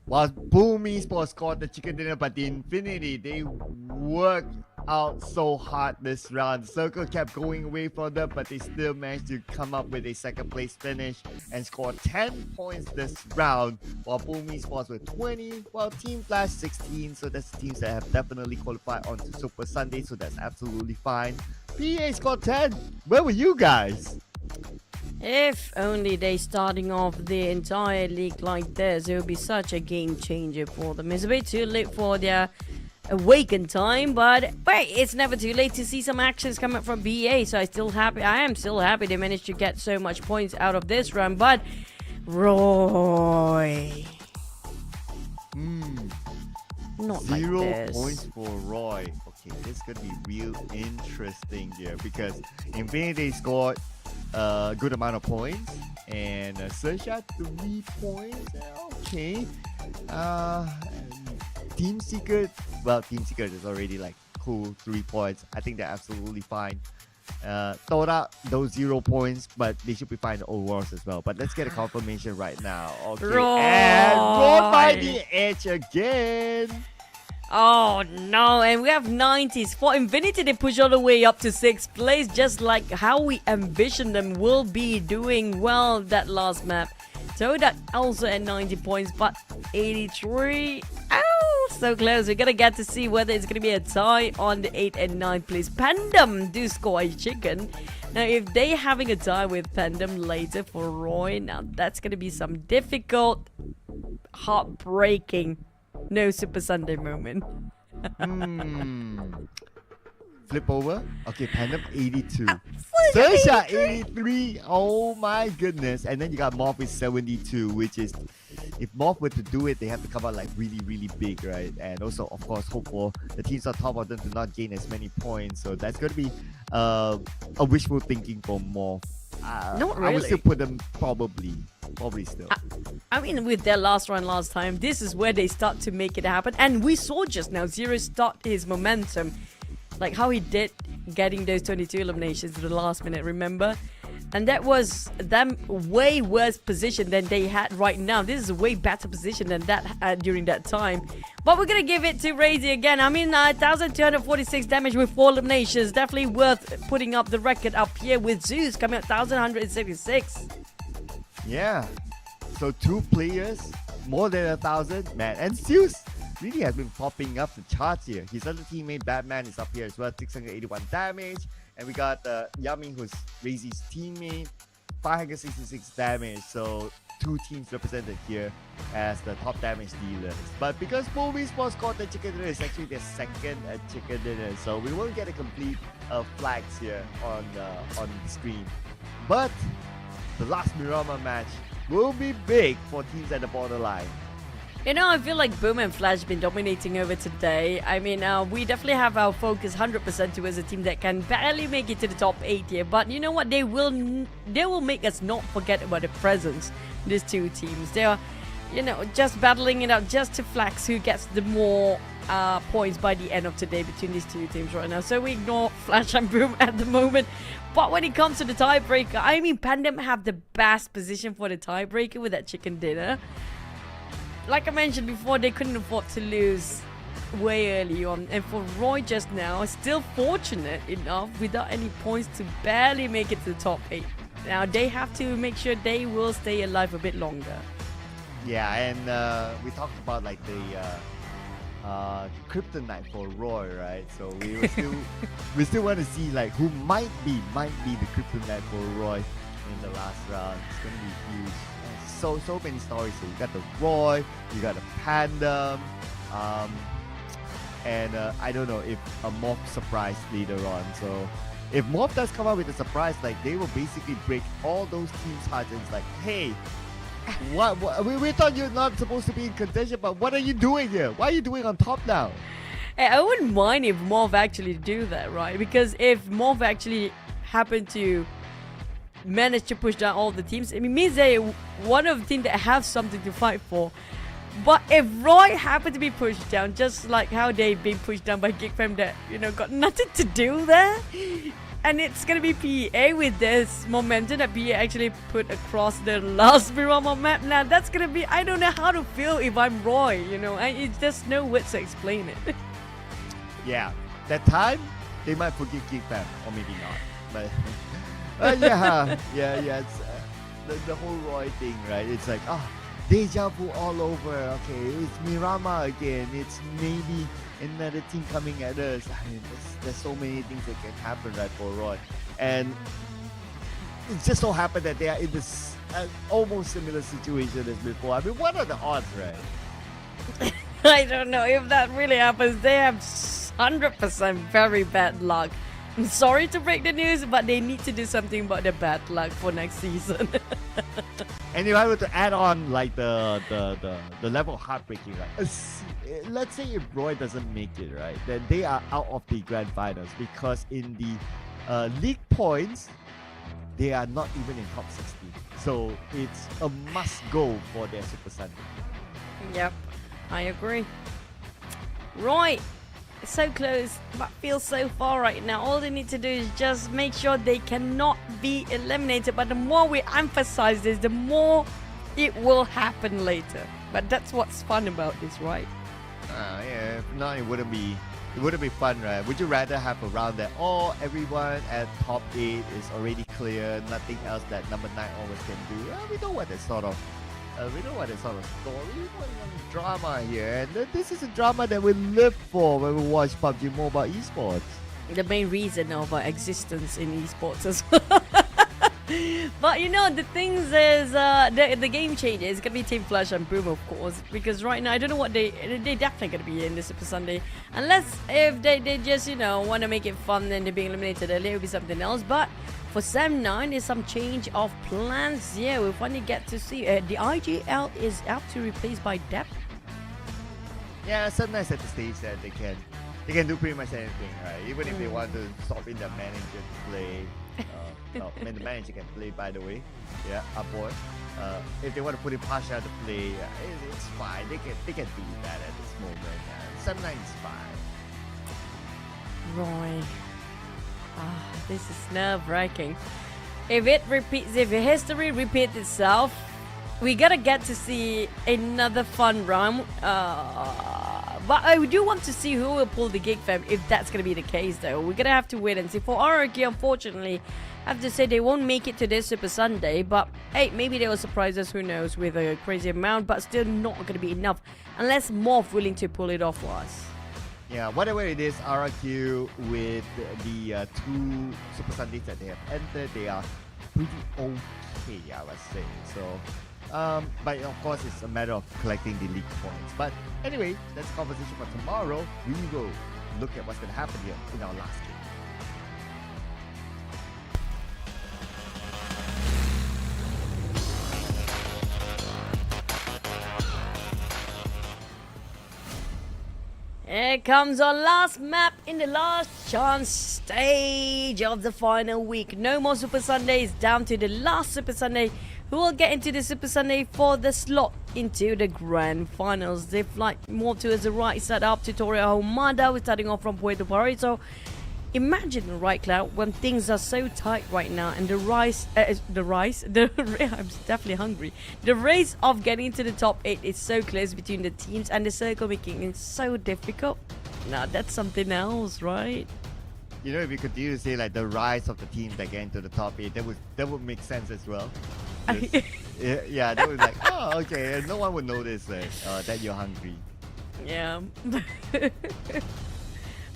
While Boom Esports scored the chicken dinner, but the Infinity, they worked out so hard this round. Circle kept going away from them, but they still managed to come up with a second place finish and score 10 points this round, while Boom Esports with 20, while Team Flash 16. So that's teams that have definitely qualified onto Super Sunday, so that's absolutely fine. PA scored 10. Where were you guys? If only they starting off the entire league like this, it would be such a game changer for them. It's a bit too late for their awaken time, but wait, it's never too late to see some actions coming from BA. So I am still happy they managed to get so much points out of this run. But Roy, not like 0 this. points for Roy. Okay, this is gonna be real interesting here because Infinity scored a good amount of points and SERXIA 3 points. Okay. Team Secret, well, Team Secret is already like cool 3 points. I think they're absolutely fine. TODAK, those 0 points, but they should be fine in overalls as well. But let's get a confirmation right now. Okay, Roy. and gone by the edge again. Oh no, and we have 90s. For Infinity, they push all the way up to 6th place, just like how we envisioned them will be doing well that last map. TODAK also at 90 points, but 83. Ow, so close. We're gonna get to see whether it's gonna be a tie on the 8th and 9th place. PANDUM do score a chicken. Now, if they having a tie with PANDUM later for Roy, now that's gonna be some difficult, heartbreaking, no Super Sunday moment. Flip over. Okay, PANDUM 82. SERXIA 83. Oh my goodness. And then you got MORPH with 72, which is, if MORPH were to do it, they have to come out like really, really big, right? And also, of course, hope for the teams on top of them to not gain as many points. So that's going to be a wishful thinking for MORPH. Not I would really. still put them probably still. I mean, with their last run last time, this is where they start to make it happen. And we saw just now Zero start his momentum. Like how he did getting those 22 eliminations to the last minute, remember? And that was them way worse position than they had right now. This is a way better position than that during that time. But we're going to give it to Razy again. I mean, 1,246 damage with 4 eliminations. Definitely worth putting up the record up here with Zeus coming at 1,176. Yeah. So 2 players, more than 1,000, man. And Zeus really has been popping up the charts here. His other teammate Batman is up here as well, 681 damage. And we got Yami, who's Razy's teammate, 566 damage. So 2 teams represented here as the top damage dealers. But because Boom Esports scored the chicken dinner, it's actually their second chicken dinner. So we won't get a complete flags here on the screen. But the last Miramar match will be big for teams at the borderline. You know, I feel like Boom and Flash been dominating over today. I mean, we definitely have our focus 100% towards a team that can barely make it to the top 8 here. But you know what? They will make us not forget about the presence. These 2 teams, they are, you know, just battling it out just to flex who gets the more points by the end of today between these 2 teams right now. So we ignore Flash and Boom at the moment. But when it comes to the tiebreaker, I mean, PANDUM have the best position for the tiebreaker with that chicken dinner. Like I mentioned before, they couldn't afford to lose way early on. And for Roy just now, still fortunate enough without any points to barely make it to the top 8. Now they have to make sure they will stay alive a bit longer. Yeah, and we talked about like the kryptonite for Roy, right? So we still want to see like who might be the kryptonite for Roy in the last round. It's gonna be huge. So many stories. So you got the Roy, you got the PANDUM, and I don't know if a MORPH surprise later on. So if MORPH does come out with a surprise, like they will basically break all those teams' hearts. And it's like, hey, what we thought you're not supposed to be in contention, but what are you doing here? Why are you doing on top now? Hey, I wouldn't mind if MORPH actually do that, right? Because if MORPH actually happened to manage to push down all the teams, it means they one of the teams that have something to fight for. But if Roy happened to be pushed down, just like how they've been pushed down by GigFam that, you know, got nothing to do there, And it's gonna be PA with this momentum that PA actually put across the last Miramar map. Now that's gonna be, I don't know how to feel if I'm Roy, you know, it's just no words to explain it. Yeah, that time they might forgive Geek Fam, or maybe not. But yeah. It's, the whole Roy thing, right? It's like, deja vu all over. Okay, it's Miramar again. It's maybe another team coming at us. I mean, there's so many things that can happen, right, for Roy. And it just so happened that they are in this almost similar situation as before. I mean, what are the odds, right? I don't know if that really happens. They have 100% very bad luck. I'm sorry to break the news, but they need to do something about their bad luck for next season. And if I were to add on like the level of heartbreaking, right? Let's say if Roy doesn't make it, right, then they are out of the grand finals because in the league points, they are not even in top 16. So it's a must go for their Super Sunday. Yep, I agree. Roy, so close, but feels so far right now. All they need to do is just make sure they cannot be eliminated. But the more we emphasize this, the more it will happen later. But that's what's fun about this, right? Yeah, if not, it wouldn't be fun, right? Would you rather have a round that everyone at top 8 is already clear, nothing else that number 9 always can do? We know what that sort of story, we want drama here, and this is a drama that we live for when we watch PUBG Mobile Esports. The main reason of our existence in esports as well. But you know, the things is the game changes. It's gonna be Team Flash and Boom, of course, because right now I don't know what they definitely gonna be in the Super Sunday, unless if they just, you know, want to make it fun and they're being eliminated early, it'll be something else. But for Sam9, there's some change of plans here. We finally get to see the IGL is out to replace by Depth. Yeah, sometimes at the stage that they can do pretty much anything, right? Even if they want to stop in the manager to play. The manager can play, by the way. Yeah, upward. If they want to put in Pasha to play, it's fine. They can do that at this moment. Sometimes it's fine. Roy. This is nerve-wracking. If history repeats itself, we gotta get to see another fun run. But I do want to see who will pull the Gig Fam if that's gonna be the case, though. We're gonna have to wait and see. For RRQ, unfortunately, I have to say they won't make it to this Super Sunday. But hey, maybe they will surprise us. Who knows? With a crazy amount, but still not gonna be enough unless MORPH willing to pull it off for us. Yeah, whatever it is, RRQ with the 2 Super Sundays that they have entered, they are pretty okay, I would say. So, but of course, it's a matter of collecting the league points. But anyway, that's a conversation for tomorrow. We will look at what's going to happen here in our last game. Here comes our last map in the last chance stage of the final week. No more Super Sundays, down to the last Super Sunday, who will get into the Super Sunday for the slot into the Grand Finals. They fly more towards the right side up to Torre Ahumada. We're starting off from Puerto Paraiso. Imagine, right, Cloud, when things are so tight right now and I'm definitely hungry. The race of getting into the top 8 is so close between the teams and the circle making it so difficult. Now that's something else, right? You know, if you continue to say like the rise of the teams that get into the top 8, that would make sense as well. Yeah, that would be like, oh, okay, no one would notice that you're hungry. Yeah.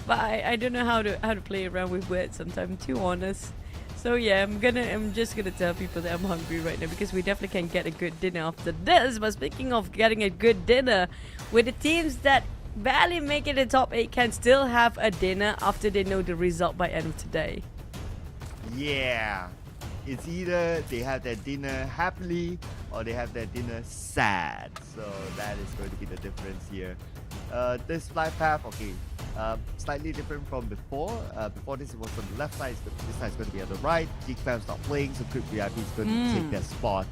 But I don't know how to play around with words sometimes, to be honest. So yeah, I'm just gonna tell people that I'm hungry right now because we definitely can get a good dinner after this. But speaking of getting a good dinner, with the teams that barely make it the top 8 can still have a dinner after they know the result by end of today. Yeah, it's either they have their dinner happily or they have their dinner sad. So that is going to be the difference here. This flight path, okay, slightly different from before. Before this it was on the left side, this side is going to be on the right. Geek Fam's not playing, so Crypt VIP is going to take their spot.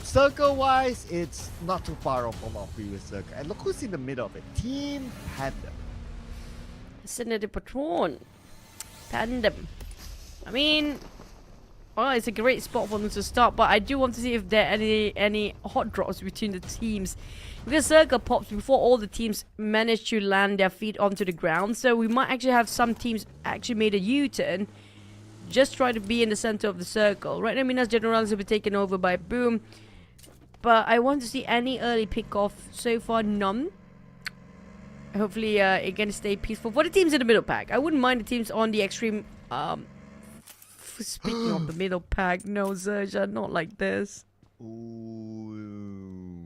Circle wise, it's not too far off from our previous circle. And look who's in the middle of it. Team PANDUM. Senator Patron. PANDUM. I mean, well, it's a great spot for them to start, but I do want to see if there are any hot drops between the teams. Because circle pops before all the teams manage to land their feet onto the ground, so we might actually have some teams actually made a U-turn. Just try to be in the center of the circle. Right now, Minas Generales will be taken over by Boom. But I want to see any early pick-off. So far, none. Hopefully, it can stay peaceful. For the teams in the middle pack, I wouldn't mind the teams on the extreme... Speaking of the middle pack, no, Zerja, not like this. Ooh.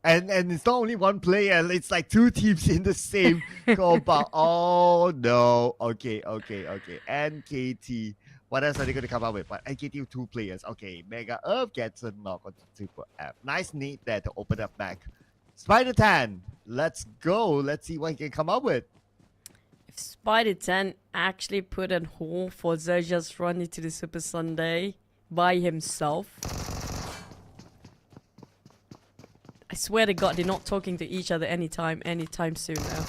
And it's not only one player, it's like two teams in the same compound. Oh no. Okay. NKT. What else are they going to come up with? But NKT with 2 players. Okay, Mega Earth gets a knock on Super F. Nice need there to open up back. Spider Tan, let's go. Let's see what he can come up with. If Spider Tan actually put a hole for Zerja's run into the Super Sunday by himself, I swear to God, they're not talking to each other anytime soon now.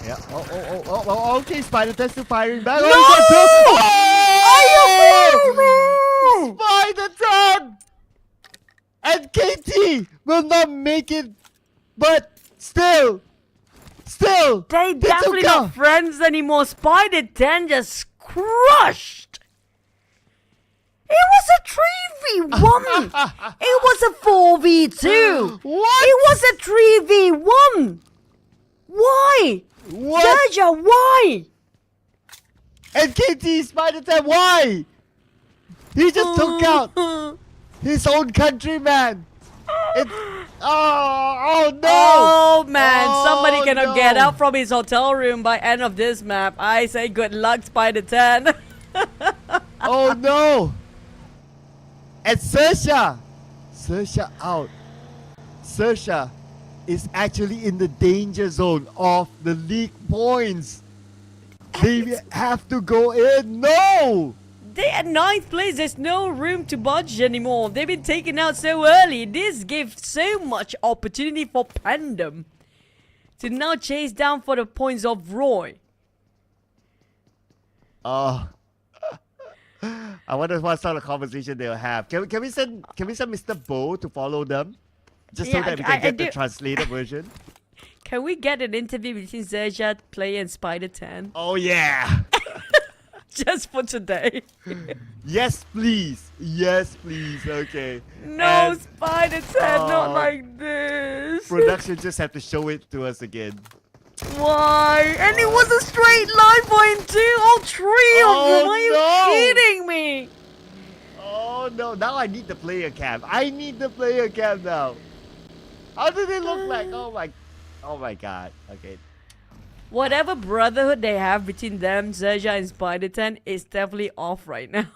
Yeah. Oh, okay. Spider Tan still firing back. No! Oh, Spider Tan! NKT will not make it, but still. They definitely not friends anymore. Spider Tan just crushed. It was a 3v1. It was a 4v2. What? It was a 3v1. Why? What? Zerja, why? NKT Spider Tan, why? He just took out his own countryman. Oh no! Oh man, somebody Oh, cannot no. get out from his hotel room by end of this map. I say good luck, Spider Tan. Oh no! And SERXIA out. SERXIA is actually in the danger zone of the league points. They have to go in. No! They at 9th place. There's no room to budge anymore. They've been taken out so early. This gives so much opportunity for PANDUM to now chase down for the points of Roy. I wonder what sort of conversation they'll have. Can we send Mr. Bo to follow them? Just so Yeah, that we can get the do- translated version. Can we get an interview between Zerja player and Spider Tan? Oh yeah! Just for today. Yes, please. Yes, please. Okay. No, And Spider Tan, not Oh. like this. production just have to show it to us again. Why? And it was a straight line for him too. All 3 of them. Are you no. kidding me? Oh no! Now I need the player cam. I need the player cam now. How do they look like? Oh my god. Okay. Whatever brotherhood they have between them, Zerja and Spider Tan, is definitely off right now.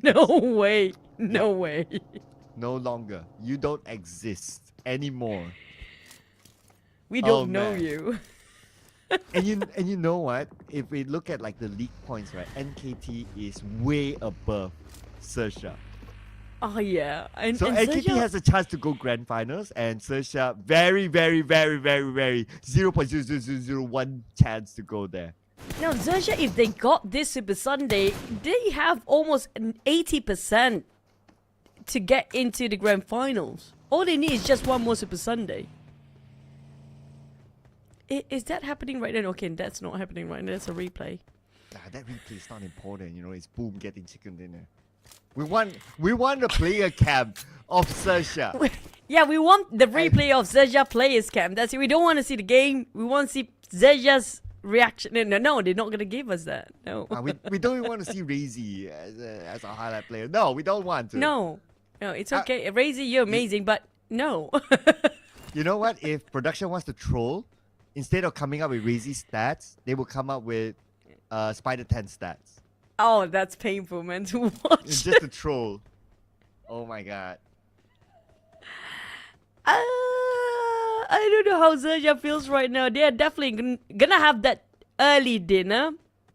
No way. No way. No longer. You don't exist anymore. We Oh, don't know man. you. And you know what? If we look at like the league points, right? NKT is way above SERXIA. Oh yeah. And, So and NKT Zerja- has a chance to go grand finals, and SERXIA very 0.0001 chance to go there. Now Zerja, if they got this Super Sunday, they have almost an 80% to get into the grand finals. All they need is just one more Super Sunday. Is that happening right now? Okay, that's not happening right now. That's a replay. Nah, that replay is not important. You know, it's Boom getting chicken dinner. We want the player cam of SERXIA. Yeah, we want the replay of Zerja players camp. That's it. We don't want to see the game. We want to see Zerja's reaction. No, they're not gonna give us that. No. We don't even want to see Razy as a highlight player. No, we don't want to. No, it's okay. Razy, you're amazing, but no. You know what? If production wants to troll, instead of coming up with Razy stats, they will come up with Spider 10 stats. Oh, that's painful, man, to watch. It's just a troll. Oh my god. I don't know how Zerja feels right now. They are definitely gonna have that early dinner,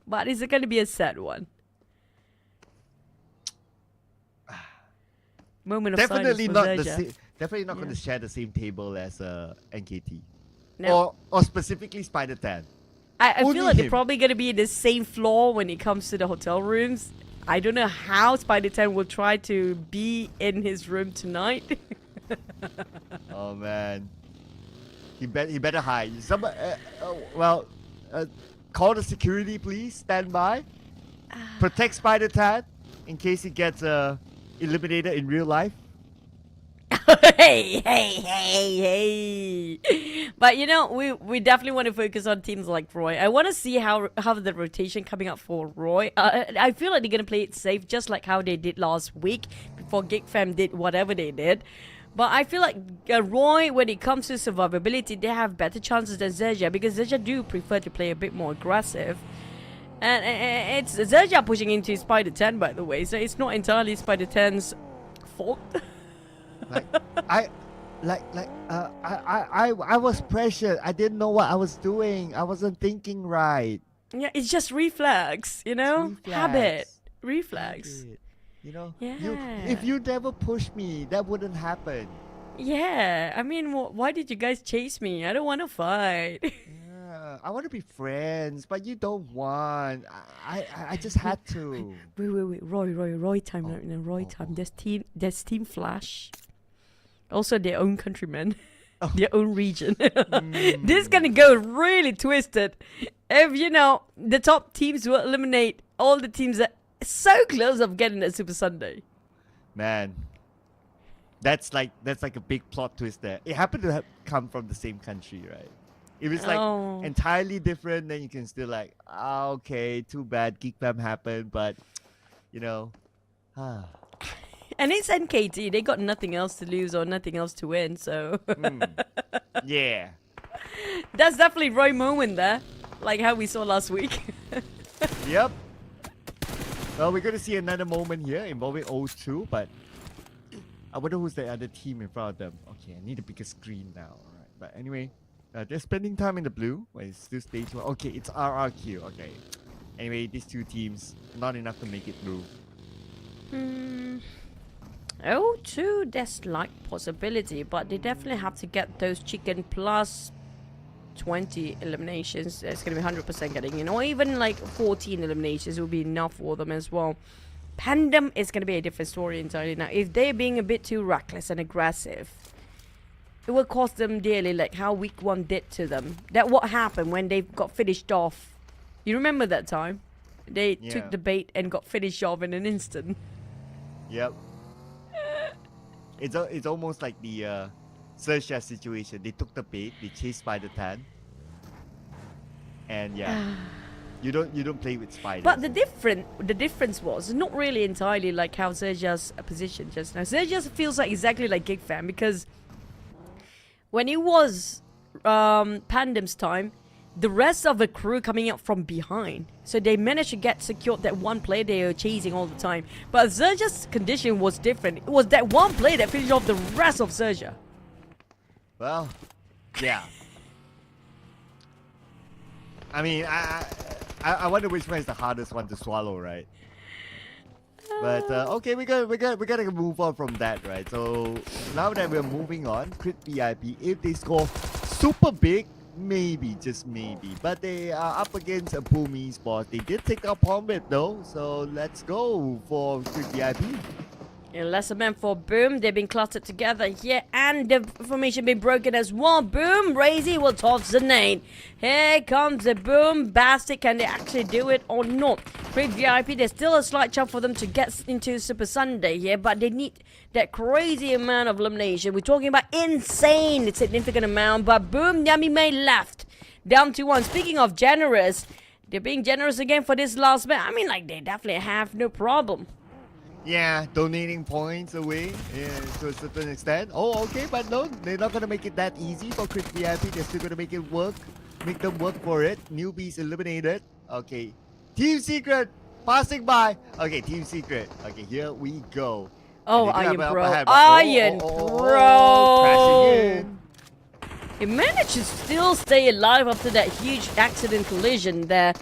but it's gonna be a sad one. Moment of Definitely silence not for the Zerja. same. Definitely not going Yeah. to share the same table as NKT. No. Or specifically Spider 10. I Only feel like they're him. probably gonna be in the same floor when it comes to the hotel rooms. I don't know how Spider 10 will try to be in his room tonight. Oh man, he better hide. Call the security, please. Stand by. Protect Spider Tad in case he gets eliminated in real life. Hey. But you know, we definitely want to focus on teams like Roy. I want to see how the rotation coming up for Roy. I feel like they're gonna play it safe, just like how they did last week before GigFam did whatever they did. But I feel like Roy, when it comes to survivability, they have better chances than XERXIA, because XERXIA do prefer to play a bit more aggressive. And it's XERXIA pushing into Spider 10, by the way, so it's not entirely Spider 10's fault. I was pressured. I didn't know what I was doing. I wasn't thinking right. Yeah, it's just reflex, you know? Habit. Reflex. You know? Yeah. If you never pushed me, that wouldn't happen. Yeah, I mean, why did you guys chase me? I don't want to fight. Yeah, I want to be friends, but you don't want. I just had to. Wait. Roy time right now. Roy time. There's Team Flash. Also their own countrymen. Their own region. This is gonna go really twisted. If, you know, the top teams will eliminate all the teams that so close of getting a Super Sunday. Man, that's like a big plot twist there. It happened to come from the same country, right? If it's like entirely different, then you can still like, okay, too bad, GeekFam happened, but you know, And it's NKT. They got nothing else to lose or nothing else to win, so yeah, that's definitely Roy moment there, like how we saw last week. Yep. Well, we're gonna see another moment here involving O2, but I wonder who's the other team in front of them. Okay, I need a bigger screen now. All right, but anyway, they're spending time in the blue. Wait, it's still stage 1. Okay, it's RRQ. Okay. Anyway, these two teams, not enough to make it through. O2, there's slight possibility, but they definitely have to get those chicken plus 20 eliminations. It's going to be 100% getting in, or even like 14 eliminations will be enough for them as well. PANDUM is going to be a different story entirely. Now, if they're being a bit too reckless and aggressive, it will cost them dearly, like how week 1 did to them. That what happened when they got finished off. You remember that time? They took the bait and got finished off in an instant. Yep. It's almost like the XERXIA situation. They took the bait, they chased Spider 10, and yeah, you don't play with spiders. But the difference was not really entirely like how XERXIA's position just now. XERXIA feels like exactly like GigFam, because when it was PANDUM's time, the rest of the crew coming up from behind, so they managed to get secured that one player they were chasing all the time. But XERXIA's condition was different. It was that one player that finished off the rest of XERXIA. Well, yeah. I mean, I wonder which one is the hardest one to swallow, right? But okay, we gotta move on from that, right? So now that we're moving on, Crit VIP, if they score super big, maybe, just maybe. But they are up against a Boom Esports. They did take up on it though, so let's go for Crit VIP. And lesser man for Boom. They've been clustered together here, and the formation been broken as well. Boom, Razy will toss the nade. Here comes the Boom Bastic. Can they actually do it or not? Crit VIP, there's still a slight chance for them to get into Super Sunday here, but they need that crazy amount of elimination. We're talking about insane significant amount, but Boom, Yummy May left. Down to 1. Speaking of generous, they're being generous again for this last match. I mean, like, they definitely have no problem. Yeah, donating points away to a certain extent. Oh, okay, but no, they're not gonna make it that easy for Crit VIP. They're still gonna make it work, make them work for it. Newbies eliminated. Okay, Team Secret passing by. Okay, Team Secret. Okay, here we go. Oh, Iron Bro. Iron Bro. Crashing in. He managed to still stay alive after that huge accident collision there.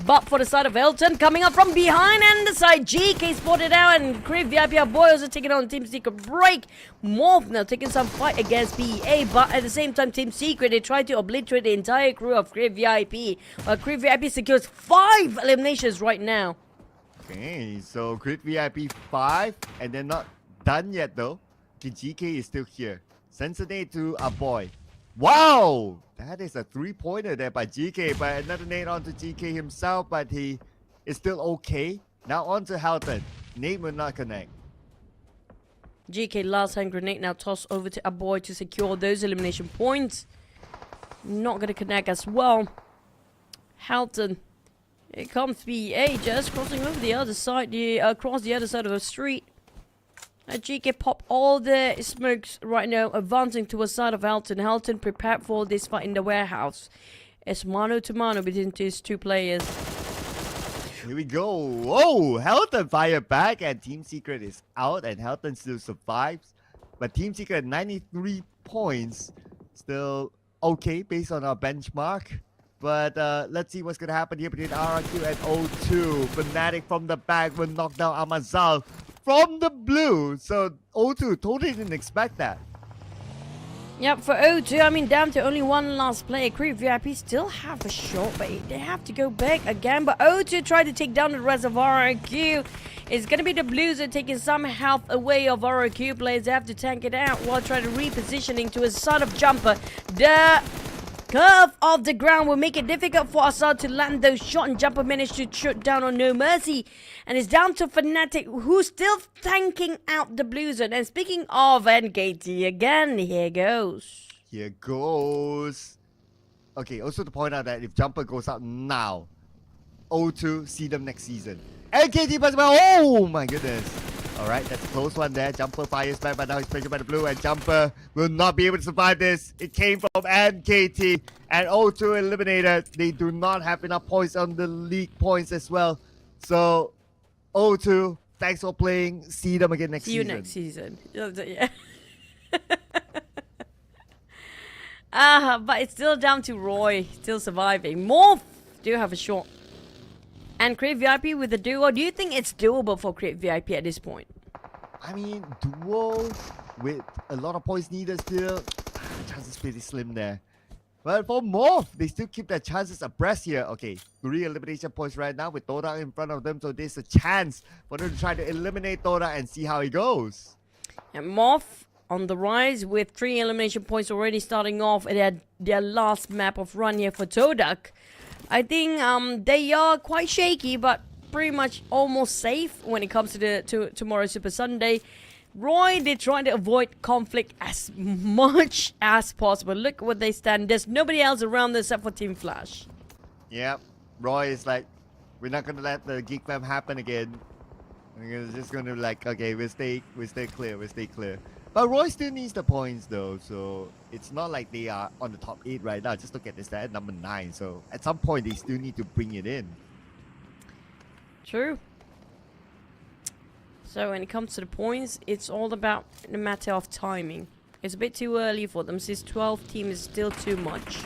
But for the side of Elton, coming up from behind, and the side GK spotted out, and Crit VIP are boys are taking on Team Secret break. MORPH now taking some fight against PEA, but at the same time, Team Secret, they try to obliterate the entire crew of Crit VIP. Crit VIP secures 5 eliminations right now. Okay, so Grid VIP 5, and they're not done yet though. The GK is still here. Sensor nade to a boy. Wow! That is a 3-pointer there by GK, but another nade onto GK himself, but he is still okay. Now on to Halton. Nade will not connect. GK last hand grenade now tossed over to Aboy to secure those elimination points. Not gonna connect as well. Halton. Here comes BA just crossing over the other side, across the other side of the street. GK pop all the smokes right now, advancing towards side of Halton. Halton prepared for this fight in the warehouse. It's mano to mano between these two players. Here we go. Oh, Halton fired back and Team Secret is out and Halton still survives. But Team Secret 93 points. Still okay based on our benchmark. But let's see what's going to happen here between RRQ and O2. Fnatic from the back will knock down Amazal from the blue. So O2 totally didn't expect that. Yep, for O2, I mean, down to only one last player. Creep VIP still have a shot, but they have to go back again. But O2 tried to take down the rest of RRQ. It's going to be the Blues are taking some health away of RRQ players. They have to tank it out while trying to repositioning to a sort of jumper. The curve of the ground will make it difficult for Assad to land those shots, and Jumper managed to shoot down on No Mercy. And it's down to Fnatic, who's still tanking out the Blues. And speaking of NKT again, here goes. Here goes. Okay, also to point out that if Jumper goes out now, O2 see them next season. NKT but oh my goodness. Alright, that's a close one there. Jumper fires back, but now he's pressured by the blue, and Jumper will not be able to survive this. It came from NKT, and O2 eliminated. They do not have enough points on the league points as well. So, O2, thanks for playing. See them again next season. See you next season. Yeah. But it's still down to Roy, still surviving. Morph do have a shot. And Create VIP with the duo. Do you think it's doable for Create VIP at this point? I mean, duo with a lot of points needed still. Chances pretty slim there. But for Morph, they still keep their chances abreast here. Okay, 3 elimination points right now with TODAK in front of them. So there's a chance for them to try to eliminate TODAK and see how it goes. And Morph on the rise with 3 elimination points already starting off at their last map of run here for TODAK. I think they are quite shaky, but pretty much almost safe when it comes to tomorrow's Super Sunday. Roy, they try to avoid conflict as much as possible. Look what they stand. There's nobody else around them except for Team Flash. Yep, Roy is like, we're not gonna let the Geek Fam happen again. We're just gonna like, okay, we'll stay clear. But Roy still needs the points though, so it's not like they are on the top 8 right now. Just look at this, they're at number 9. So at some point, they still need to bring it in. True. So when it comes to the points, it's all about the matter of timing. It's a bit too early for them, since 12 teams is still too much.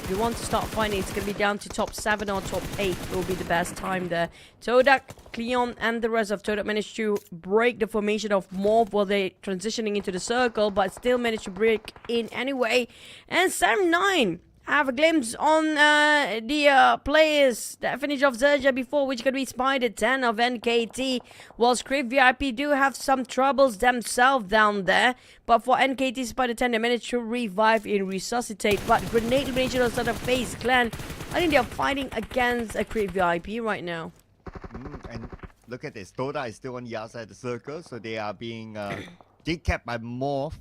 If you want to start fighting, it's going to be down to top 7 or top 8 will be the best time there. TODAK, Cleon, and the rest of TODAK managed to break the formation of Morph while they transitioning into the circle, but still managed to break in anyway. And Sam9 have a glimpse on the players that finished off XERXIA before, which could be Spider 10 of NKT. While Script VIP do have some troubles themselves down there, but for NKT Spider 10, they managed to revive and resuscitate. But Grenade Elimination on sort of FAZE clan, I think they're fighting against a Creep VIP right now. And look at this, TODAK is still on the outside of the circle, so they are being kept by Morph.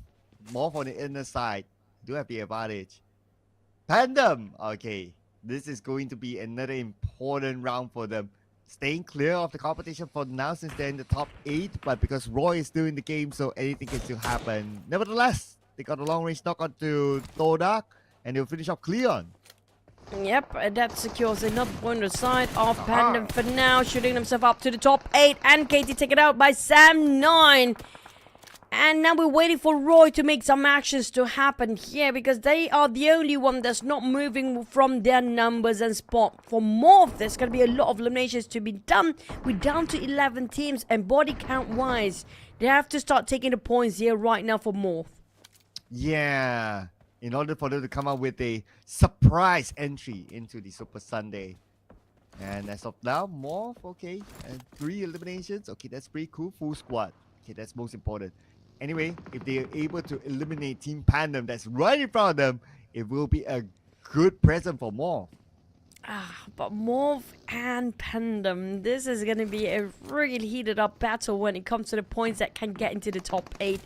Morph on the inner side do have the advantage. PANDUM, okay, this is going to be another important round for them. Staying clear of the competition for now since they're in the top 8, but because Roy is still in the game, so anything can still happen. Nevertheless, they got a long range knock onto TODAK, and they'll finish off Cleon. Yep, that secures another point on the side of PANDUM for now, shooting themselves up to the top 8, and Katie taken out by Sam9. And now we're waiting for Roy to make some actions to happen here, because they are the only one that's not moving from their numbers and spot. For Morph, there's going to be a lot of eliminations to be done. We're down to 11 teams, and body count wise, they have to start taking the points here right now for Morph. Yeah, in order for them to come out with a surprise entry into the Super Sunday. And as of now, MORPH, okay, and 3 eliminations. Okay, that's pretty cool. Full squad. Okay, that's most important. Anyway, if they are able to eliminate Team PANDUM that's right in front of them, it will be a good present for MORPH. But MORPH and PANDUM, this is going to be a really heated up battle when it comes to the points that can get into the top 8.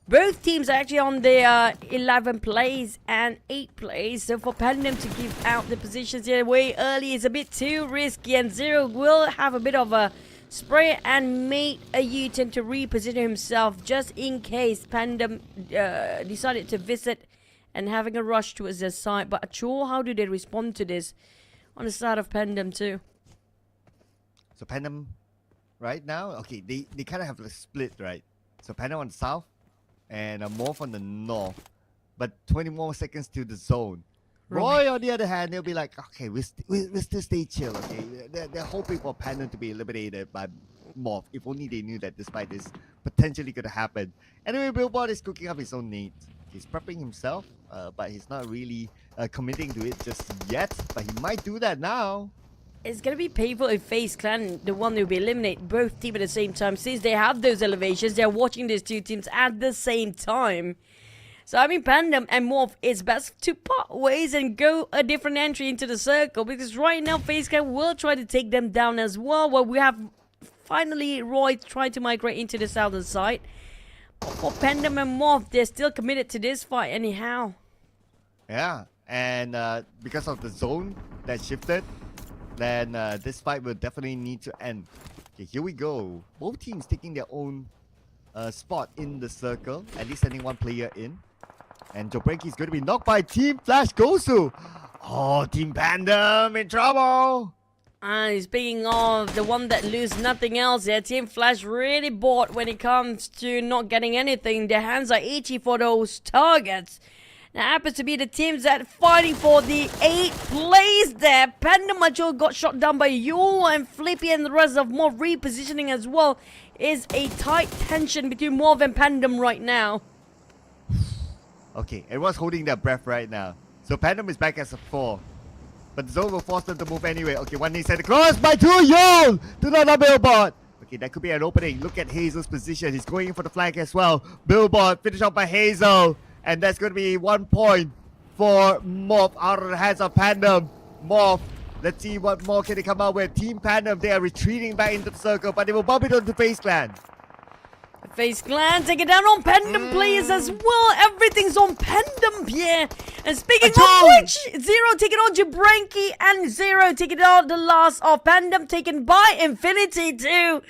Both teams are actually on their 11 plays and 8 plays. So for PANDUM to give out the positions here way early is a bit too risky. And Zero will have a bit of a spray and make a U-turn to reposition himself just in case PANDUM decided to visit and having a rush towards their side. But Achor, how do they respond to this on the side of PANDUM too? So PANDUM right now, okay, they kind of have a split, right? So PANDUM on the south and MORPH on the north, but 20 more seconds to the zone. Roy, on the other hand, they'll be like, okay, we still stay chill, okay? They're hoping for PANDUM to be eliminated by MORPH, if only they knew that this fight is potentially going to happen. Anyway, Billboard is cooking up his own nades. He's prepping himself, but he's not really committing to it just yet, but he might do that now. It's going to be painful if FaZe Clan, the one who will eliminate both teams at the same time, since they have those elevations, they're watching these two teams at the same time. So I mean, PANDUM and MORPH, it's best to part ways and go a different entry into the circle, because right now FaZe Clan will try to take them down as well, where we have finally Roy trying to migrate into the southern side. But for PANDUM and MORPH, they're still committed to this fight anyhow. Yeah, and because of the zone that shifted, then this fight will definitely need to end. Okay, here we go. Both teams taking their own spot in the circle, at least sending one player in. And Jobrenki is going to be knocked by Team Flash Gosu. Oh, Team PANDUM in trouble. And speaking of the one that lose nothing else, their Team Flash really bored when it comes to not getting anything. Their hands are itchy for those targets. Now happens to be the teams that fighting for the 8th place there. PANDUM Macho got shot down by Yo, and Flippy and the rest of MORPH repositioning as well. Is a tight tension between MORPH and PANDUM right now. Okay, everyone's holding their breath right now. So PANDUM is back as a 4. But the zone will force them to move anyway. Okay, one needs to cross by 2 Yo! Do not Billboard! Okay, that could be an opening. Look at Hazel's position. He's going in for the flank as well. Billboard finished off by Hazel. And that's going to be 1 point for MORPH out of the hands of PANDUM. MORPH, let's see what more can they come out with. Team PANDUM, they are retreating back into the circle, but they will bump it onto FaZe Clan. FaZe Clan taking down on PANDUM players as well. Everything's on PANDUM here. And speaking of which, Zero taking on Jabranki and Zero taking on the last of PANDUM taken by Infinity too.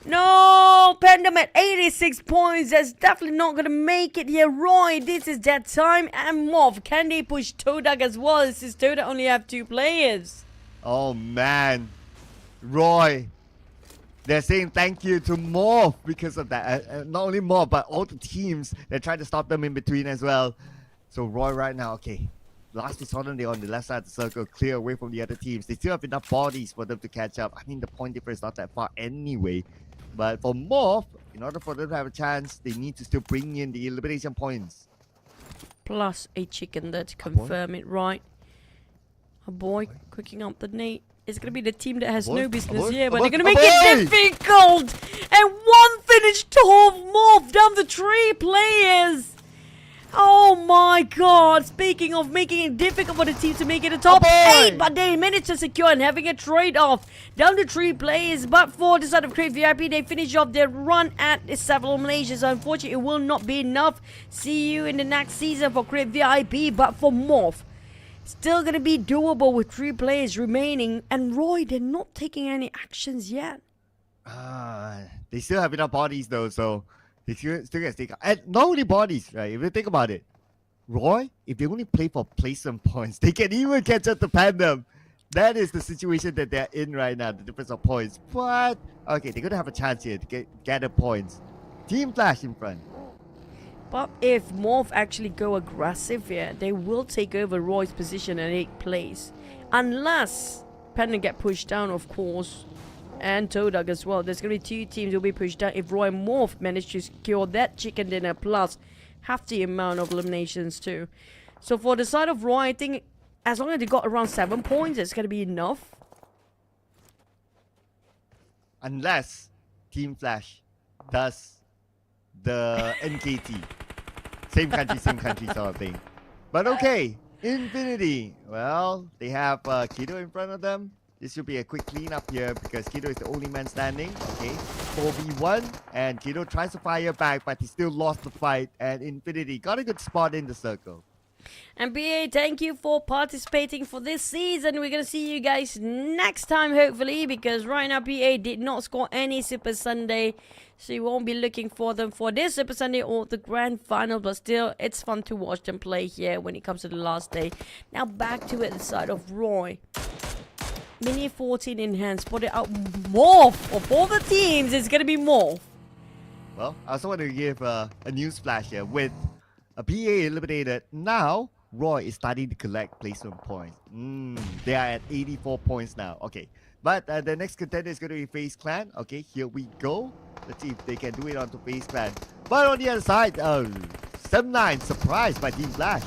No, PANDUM at 86 points. That's definitely not going to make it here. Roy, this is that time. And MORPH, can they push TODAK as well? Since TODAK only have 2 players. Oh man. Roy. They're saying thank you to MORPH because of that. Not only MORPH, but all the teams that tried to stop them in between as well. So Roy right now, okay. Last we saw them, they're on the left side of the circle, clear away from the other teams. They still have enough bodies for them to catch up. I mean, the point difference is not that far anyway. But for MORPH, in order for them to have a chance, they need to still bring in the elimination points. Plus a chicken there to confirm it, right? A boy cooking up the nade. It's going to be the team that has no business here, but they're going to make it difficult. And one finished off MORPH down the 3 players. Oh my god, speaking of making it difficult for the team to make it a top 8, but they managed to secure and having a trade-off down to 3 players. But for the side of Crave VIP, they finish off their run at several Malaysia, so unfortunately it will not be enough. See you in the next season for Crave VIP, but for MORPH, still gonna be doable with 3 players remaining. And Roy, they're not taking any actions yet. They still have enough bodies though, so they still can stick. And not only bodies, right? If you think about it, Roy, if they only play for placement points, they can even catch up to PANDUM. That is the situation that they're in right now, the difference of points. But, okay, they're going to have a chance here to gather points. Team Flash in front. But if MORPH actually go aggressive here, they will take over Roy's position at 8th place. Unless PANDUM get pushed down, of course. And TODAK as well. There's going to be 2 teams who will be pushed down if Roy and MORPH manage to secure that chicken dinner plus half the amount of eliminations too. So for the side of Roy, I think as long as they got around 7 points, it's going to be enough. unless Team Flash does the NKT. Same country sort of thing. But okay, Infinity. Well, they have Kido in front of them. This should be a quick cleanup here because Kido is the only man standing. Okay, 4v1, and Kido tries to fire back, but he still lost the fight. And Infinity got a good spot in the circle. And BA, thank you for participating for this season. We're going to see you guys next time, hopefully, because right now BA did not score any Super Sunday. So you won't be looking for them for this Super Sunday or the Grand Final. But still, it's fun to watch them play here when it comes to the last day. Now back to it, the side of Roy. Mini 14 in hand, spotted out MORPH. Of all the teams, it's going to be MORPH. Well, I also want to give a news flash here. With a PA eliminated, now Roy is starting to collect placement points. They are at 84 points now. Okay, but the next contender is going to be FaZe Clan. Okay, here we go. Let's see if they can do it onto FaZe Clan. But on the other side, 7-9 surprised by Team Flash.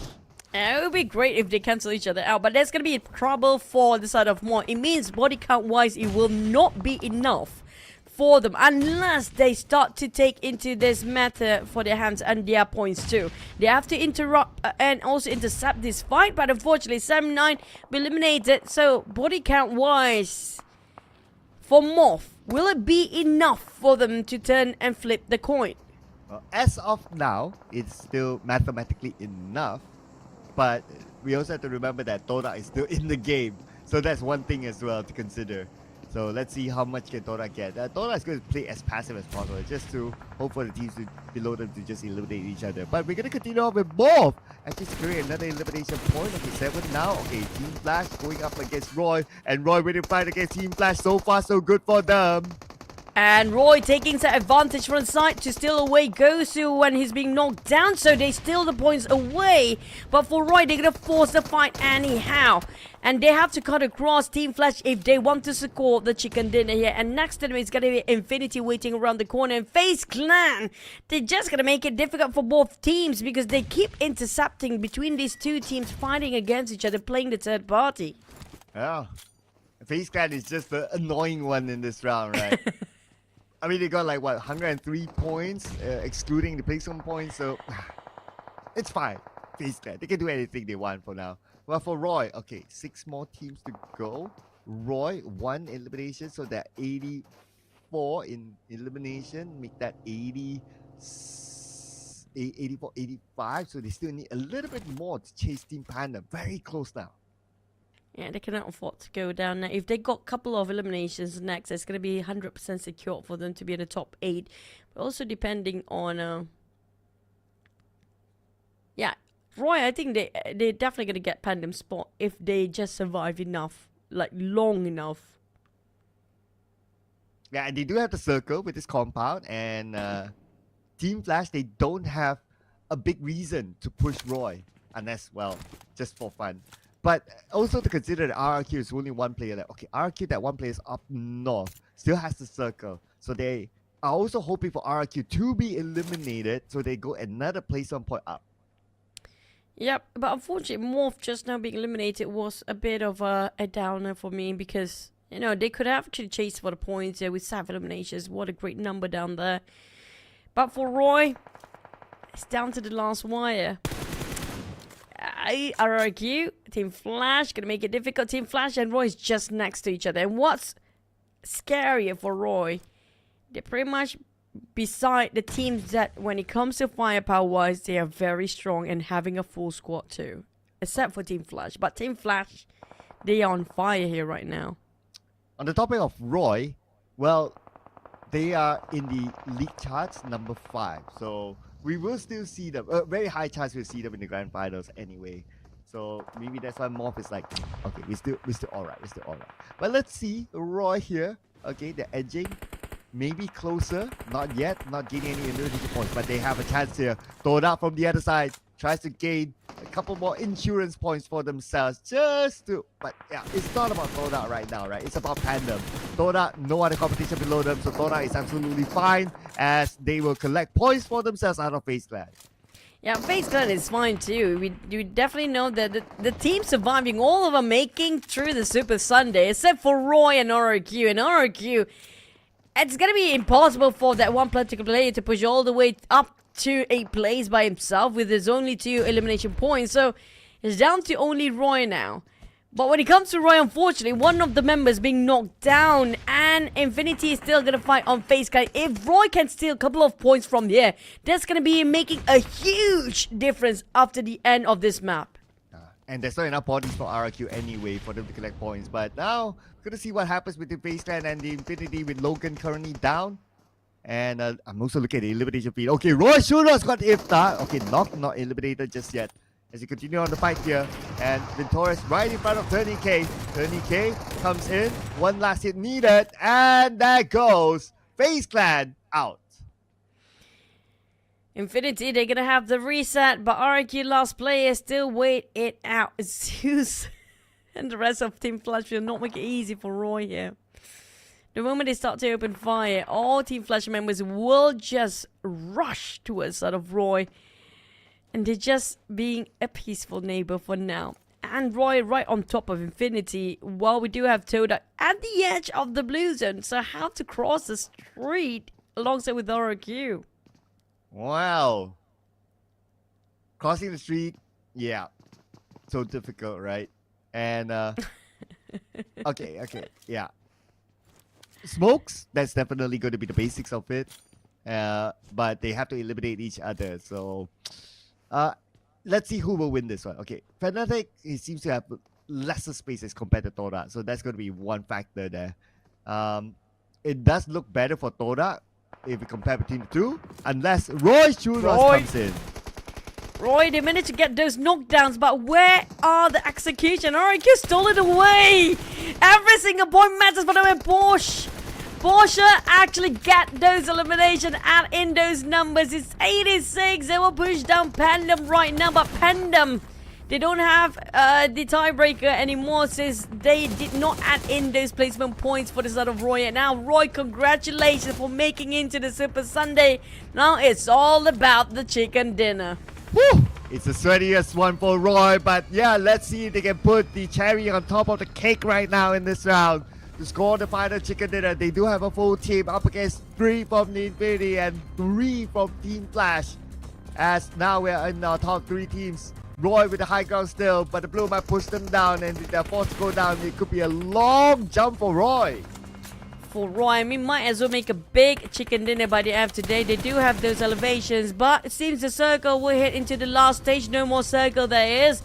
It would be great if they cancel each other out, but there's going to be trouble for the side of MORPH. It means body count wise, it will not be enough for them unless they start to take into this matter for their hands and their points too. They have to interrupt and also intercept this fight, but unfortunately 7-9 will eliminate it. So body count wise for MORPH, will it be enough for them to turn and flip the coin? Well, as of now, it's still mathematically enough, but we also have to remember that TODAK is still in the game, so that's one thing as well to consider. So let's see how much can TODAK get. TODAK is going to play as passive as possible, just to hope for the teams below them to just eliminate each other. But we're going to continue on with MORPH. Actually securing another elimination point. Okay, 7 now. Okay, Team Flash going up against Roy. And Roy winning fight against Team Flash. So far, so good for them. And Roy taking the advantage from the side to steal away Gosu when he's being knocked down, so they steal the points away. But for Roy, they're gonna force the fight anyhow. And they have to cut across Team Flash if they want to score the chicken dinner here. And next to them is gonna be Infinity waiting around the corner. And FaZe Clan, they're just gonna make it difficult for both teams because they keep intercepting between these two teams, fighting against each other, playing the third party. Yeah. FaZe Clan is just the annoying one in this round, right? I mean, they got like, what, 103 points, excluding the placement points, so it's fine. FaZe Clan, they can do anything they want for now. Well, for Roy, okay, 6 more teams to go. Roy, 1 elimination, so they're 84 in elimination, make that 84, 85, so they still need a little bit more to chase Team PANDUM. Very close now. Yeah, they cannot afford to go down now. If they got a couple of eliminations next, it's going to be 100% secure for them to be in the top 8. But also depending on... yeah, Roy, I think they're definitely going to get PANDUM spot if they just survive enough, like long enough. Yeah, and they do have the circle with this compound, and Team Flash, they don't have a big reason to push Roy, unless, well, just for fun. But also to consider that RRQ is only 1 player left. Okay, RRQ, that 1 player is up north, still has the circle. So they are also hoping for RRQ to be eliminated, so they go another placement point up. Yep, but unfortunately, MORPH just now being eliminated was a bit of a downer for me because, you know, they could have actually chased for the points with 7 eliminations. What a great number down there. But for Roy, it's down to the last wire. RRQ, Team Flash, gonna make it difficult. Team Flash and Roy is just next to each other. And what's scarier for Roy, they're pretty much beside the teams that when it comes to firepower wise, they are very strong and having a full squad too. Except for Team Flash. But Team Flash, they are on fire here right now. On the topic of Roy, well, they are in the league charts number 5. So we will still see them. Very high chance we'll see them in the grand finals anyway. So maybe that's why MORPH is like, okay, we're still alright, But let's see Roy here. Okay, they're edging, maybe closer. Not yet, not gaining any individual points, but they have a chance here. TODAK from the other side tries to gain a couple more insurance points for themselves, just to. But yeah, it's not about TODAK right now, right? It's about PANDUM. TODAK, no other competition below them, so TODAK is absolutely fine as they will collect points for themselves out of FaZe Clan. Yeah, FaZe Clan is fine too. We definitely know that the team surviving, all of them making through the Super Sunday, except for Roy and RRQ. And RRQ, it's gonna be impossible for that one particular player to push all the way up to 8th place by himself with his only 2 elimination points. So it's down to only Roy now. But when it comes to Roy, unfortunately, one of the members being knocked down, and Infinity is still gonna fight on FaZe. If Roy can steal a couple of points from here, that's gonna be making a huge difference after the end of this map. And there's not enough bodies for RRQ anyway for them to collect points. But now, we're gonna see what happens with the FaZe Clan and the Infinity with Logan currently down. And I'm also looking at the elimination feed. Okay, Roy Shura's got Iftar. Okay, not eliminated just yet. As you continue on the fight here, and Ventorius right in front of 30k. 30k comes in, one last hit needed, and there goes FaZe Clan out. Infinity, they're gonna have the reset, but RQ last player still wait it out. Zeus and the rest of Team Flash will not make it easy for Roy here. The moment they start to open fire, all Team Flash members will just rush towards side of Roy. And they're just being a peaceful neighbor for now. And Roy right on top of Infinity, while we do have TODAK at the edge of the blue zone. So how to cross the street alongside with RQ. Wow. Crossing the street, yeah. So difficult, right? And, okay, yeah. Smokes, that's definitely going to be the basics of it. But they have to eliminate each other, so... let's see who will win this one. Okay, Fnatic, he seems to have lesser spaces compared to TODAK, so that's going to be one factor there. It does look better for TODAK if we compare between the two, unless Roy Churros comes in. Roy, they managed to get those knockdowns, but where are the execution? RQ stole it away! Every single point matters for them in Porsche actually get those elimination, add in those numbers. It's 86. They will push down PANDUM right now, but PANDUM, they don't have the tiebreaker anymore since they did not add in those placement points for the side of Roy. And now, Roy, congratulations for making into the Super Sunday. Now it's all about the chicken dinner. Woo! It's the sweatiest one for Roy, but yeah, let's see if they can put the cherry on top of the cake right now in this round. To score the final chicken dinner, they do have a full team up against 3 from the Infinity and 3 from Team Flash. As now we're in our top 3 teams. Roy with the high ground still, but the blue might push them down, and if they're forced to go down, it could be a long jump for Roy. For Roy, I mean, might as well make a big chicken dinner by the end of today. They do have those elevations, but it seems the circle will hit into the last stage. No more circle there is.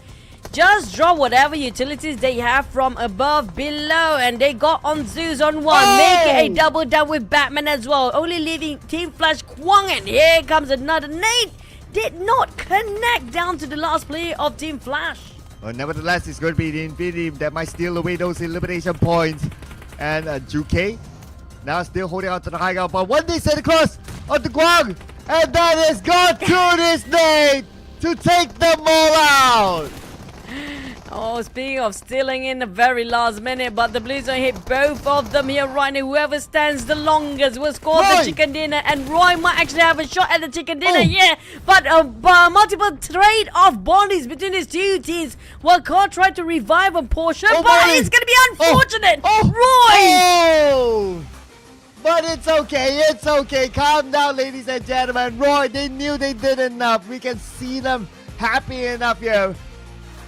Just drop whatever utilities they have from above, below, and they got on Zeus on one, making a double down with Batman as well, only leaving Team Flash Kwang, and here comes another nade. Did not connect down to the last player of Team Flash. Well, nevertheless, it's going to be the Infinity that might steal away those elimination points. And Juke now still holding on to the high ground, but one day set across onto Kwang, and that is gone to this nade to take them all out. Oh, speaking of stealing in the very last minute, but the Blues don't hit both of them here right now. Whoever stands the longest will score the chicken dinner, and Roy might actually have a shot at the chicken dinner, yeah. But multiple trade of bodies between these two teams. Well, Carl tried to revive a Porsche, but it's going to be unfortunate. Roy! But it's okay. Calm down, ladies and gentlemen. Roy, they knew they did enough. We can see them happy enough here.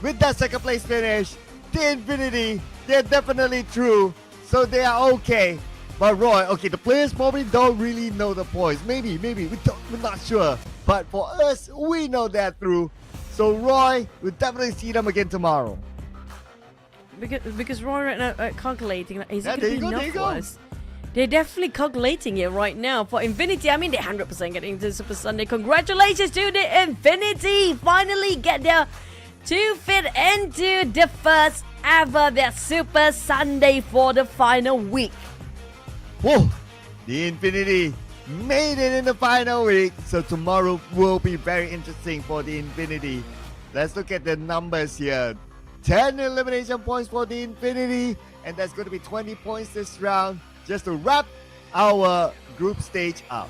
With that second place finish, the Infinity, they're definitely through, so they are okay. But Roy, okay, the players probably don't really know the points. Maybe, we're not sure. But for us, we know they're through. So Roy, we'll definitely see them again tomorrow. Because Roy right now calculating, is it there going to you be go, enough for us? They're definitely calculating it right now. For Infinity, I mean, they're 100% getting into Super Sunday. Congratulations to the Infinity! Finally get their to fit into the first ever their Super Sunday for the final week. Whoa! The Infinity made it in the final week, so tomorrow will be very interesting for the Infinity. Let's look at the numbers here. 10 elimination points for the Infinity, and that's going to be 20 points this round just to wrap our group stage up.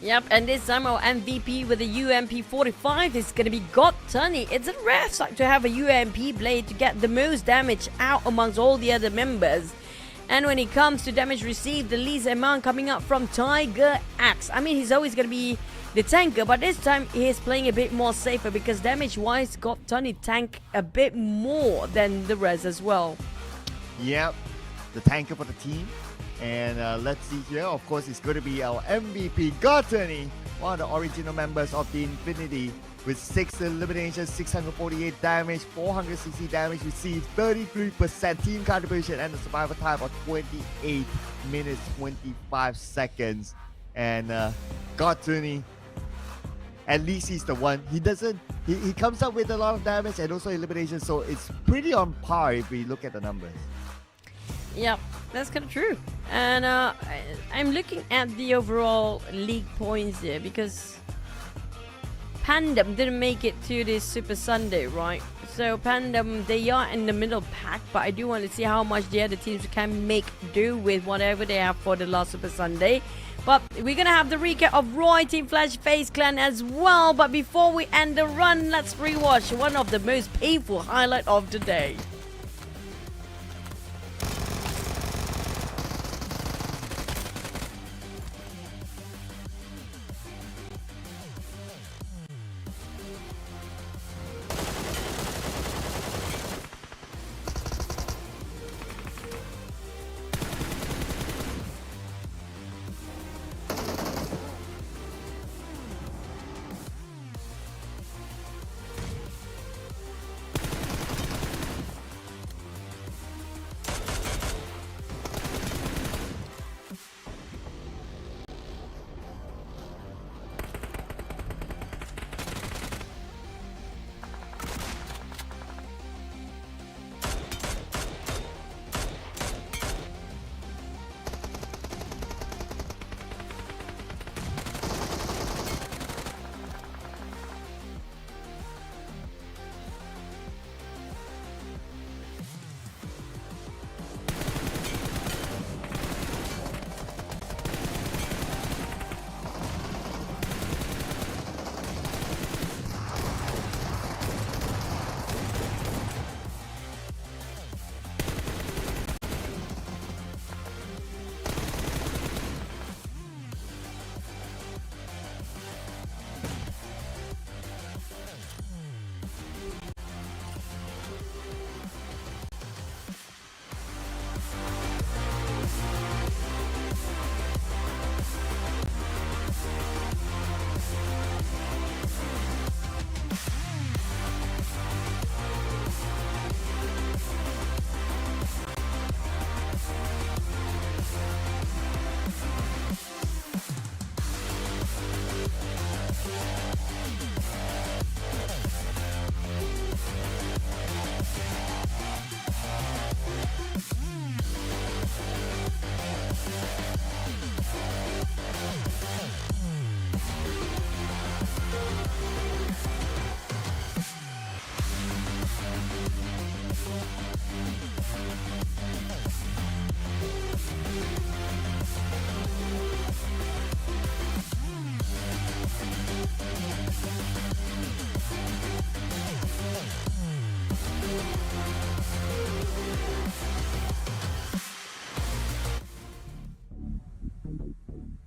Yep, and this time our MVP with the UMP 45 is going to be God Tunny. It's a rare sight to have a UMP blade to get the most damage out amongst all the other members. And when it comes to damage received, the least amount coming up from Tiger Axe. I mean, he's always going to be the tanker, but this time he is playing a bit more safer because damage-wise, got Tony tank a bit more than the rest as well. Yep, the tanker for the team. And let's see here, of course, it's going to be our MVP, Gotani, one of the original members of the Infinity, with 6 eliminations, 648 damage, 460 damage received, 33% team contribution, and a survival time of 28 minutes, 25 seconds. And Gotani, at least he's the one. He comes up with a lot of damage and also elimination, so it's pretty on par if we look at the numbers. Yep, that's kind of true. And I'm looking at the overall league points there because PANDUM didn't make it to this Super Sunday, right? So PANDUM, they are in the middle pack, but I do want to see how much the other teams can make do with whatever they have for the last Super Sunday. But we're going to have the recap of Roy, Team Flash, FaZe Clan as well. But before we end the run, let's rewatch one of the most painful highlight of the day.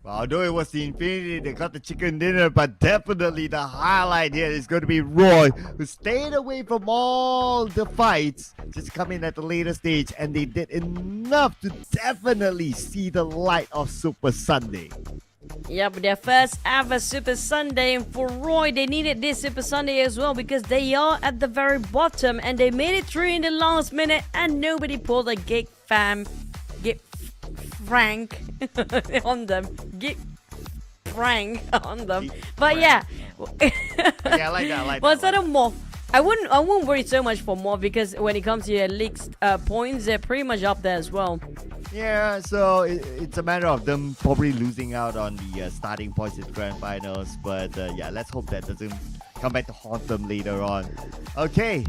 Although it was the Infinity that got the chicken dinner, but definitely the highlight here is going to be Roy, who stayed away from all the fights, just come in at the later stage, and they did enough to definitely see the light of Super Sunday. Yep, their first ever Super Sunday, and for Roy, they needed this Super Sunday as well because they are at the very bottom and they made it through in the last minute and nobody pulled a Frank on them. Frank on them. But yeah. Yeah, I like that. Well, sort of MORPH. I won't worry so much for MORPH because when it comes to your leagues points, they're pretty much up there as well. Yeah, so it's a matter of them probably losing out on the starting points in Grand Finals. But yeah, let's hope that doesn't come back to haunt them later on. Okay,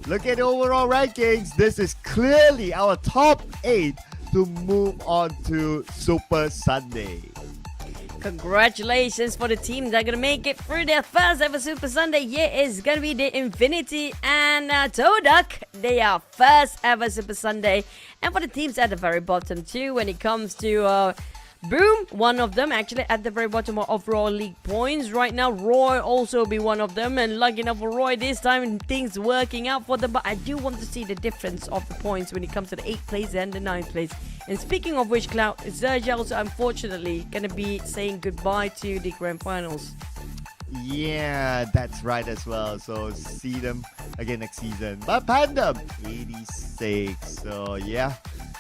look at the overall rankings. This is clearly our top 8 to move on to Super Sunday. Congratulations for the team that are going to make it through their first ever Super Sunday. Yeah, it's going to be the Infinity and TODAK. They are first ever Super Sunday. And for the teams at the very bottom too, when it comes to Boom, one of them actually at the very bottom of overall league points. Right now, Roy also be one of them. And lucky enough for Roy this time, things working out for them. But I do want to see the difference of the points when it comes to the 8th place and the 9th place. And speaking of which, Cloud, XERXIA also unfortunately going to be saying goodbye to the Grand Finals. Yeah, that's right as well. So see them again next season. But PANDUM, 86. So yeah,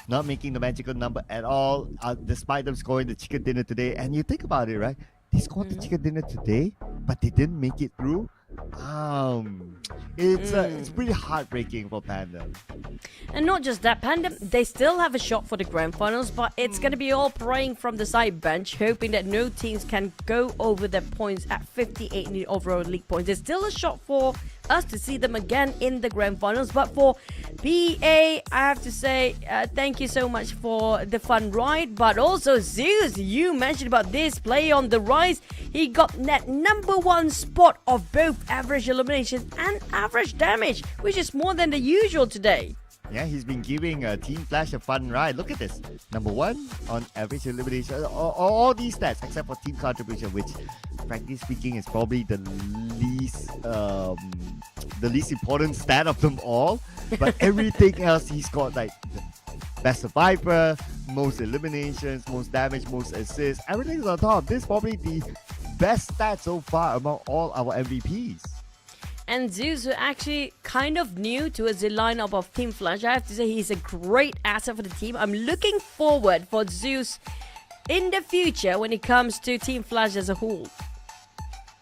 not making the magical number at all, despite them scoring the chicken dinner today. And you think about it, right? They scored the chicken dinner today, but they didn't make it through. It's pretty heartbreaking for PANDUM. And not just that, PANDUM, they still have a shot for the Grand Finals, but it's going to be all praying from the side bench, hoping that no teams can go over their points at 58 in the overall league points. There's still a shot for us to see them again in the Grand Finals, but for PA, I have to say thank you so much for the fun ride. But also Zeus, you mentioned about this play on the rise. He got that #1 spot of both average elimination and average damage, which is more than the usual today. Yeah, he's been giving Team Flash a fun ride. Look at this. #1 on average elimination. All these stats except for team contribution, which, frankly speaking, is probably the least important stat of them all. But everything else, he's got like the best survivor, most eliminations, most damage, most assists. Everything's on top. This is probably the best stat so far among all our MVPs. And Zeus, who actually kind of new towards the lineup of Team Flash, I have to say he's a great asset for the team. I'm looking forward for Zeus in the future when it comes to Team Flash as a whole.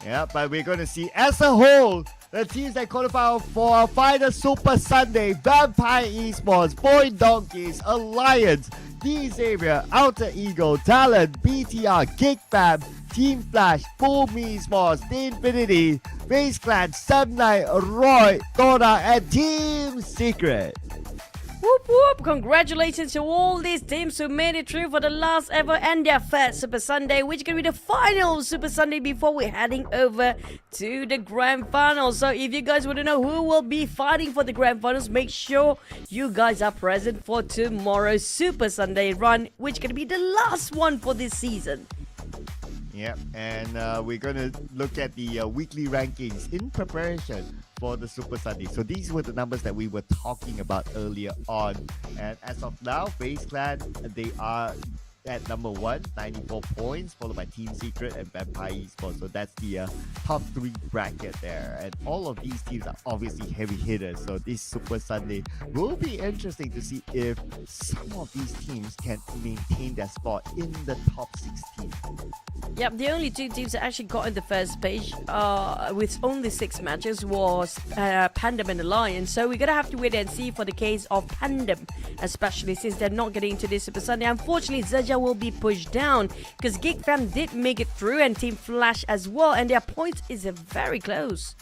Yeah, but we're going to see as a whole the teams that qualify for our final Super Sunday: Vampire Esports, Boy Donkeys, Alliance, D-Xavier, Outer Eagle, Talent, BTR, Kickfam, Team Flash, Boom Esports, The Infinity, FaZe Clan, Sunlight, Roy, TODAK, and Team Secret. Whoop whoop! Congratulations to all these teams who made it through for the last ever and their first Super Sunday, which is going to be the final Super Sunday before we're heading over to the Grand Finals. So if you guys want to know who will be fighting for the Grand Finals, make sure you guys are present for tomorrow's Super Sunday run, which is going to be the last one for this season. Yep, and we're going to look at the weekly rankings in preparation for the Super Sunday. So these were the numbers that we were talking about earlier on. And as of now, FaZe Clan, they are at #1, 94 points, followed by Team Secret and Vampire Esports. So that's the top 3 bracket there. And all of these teams are obviously heavy hitters. So this Super Sunday will be interesting to see if some of these teams can maintain their spot in the top 16. Yep, the only 2 teams that actually got in the first page with only 6 matches was PANDUM and Alliance. So we're going to have to wait and see for the case of PANDUM, especially since they're not getting into this Super Sunday. Unfortunately, XERXIA will be pushed down because GigFam did make it through and Team Flash as well, and their points is very close.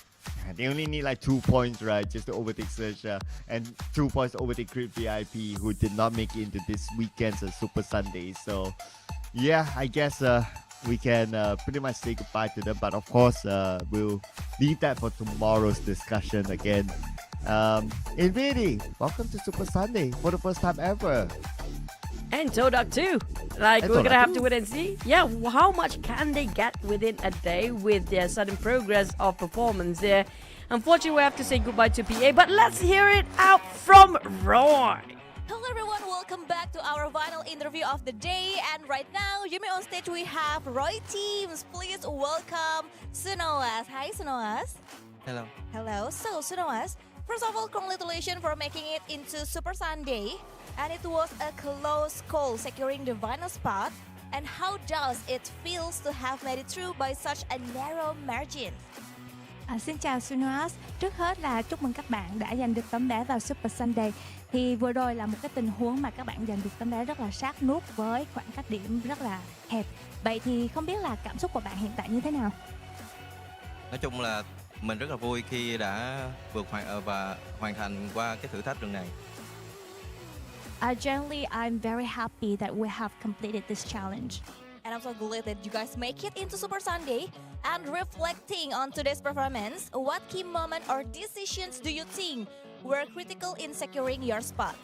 They only need like 2 points, right, just to overtake XERXIA, and 2 points to overtake Crypt VIP, who did not make it into this weekend's Super Sunday. So, yeah, I guess we can pretty much say goodbye to them. But of course, we'll leave that for tomorrow's discussion again. Infinity, welcome to Super Sunday for the first time ever. And TODAK too. Like, And we're TODAK gonna have too. to wait and see. Yeah, how much can they get within a day with their sudden progress of performance there? Unfortunately, we have to say goodbye to PA, but let's hear it out from Roy. Hello everyone, welcome back to our final interview of the day. And right now, you may on stage we have Roy Teams. Please welcome Sunoas. Hi Sunoas. Hello. Hello. So Sunoas, first of all, congratulations for making it into Super Sunday. And it was a close call securing the final spot. And how does it feel to have made it through by such a narrow margin? Xin chào Sunoas. Trước hết là chúc mừng các bạn đã giành được tấm vé vào Super Sunday. Thì vừa rồi là một cái tình huống mà các bạn giành được tấm vé rất là sát nút với khoảng cách điểm rất là hẹp. Vậy thì không biết là cảm xúc của bạn hiện tại như thế nào? Nói chung là mình rất là vui khi đã vượt và hoàn thành qua cái thử thách lần này. Generally, I'm very happy that we have completed this challenge. And I'm so glad that you guys make it into Super Sunday. And reflecting on today's performance, what key moment or decisions do you think were critical in securing your spot?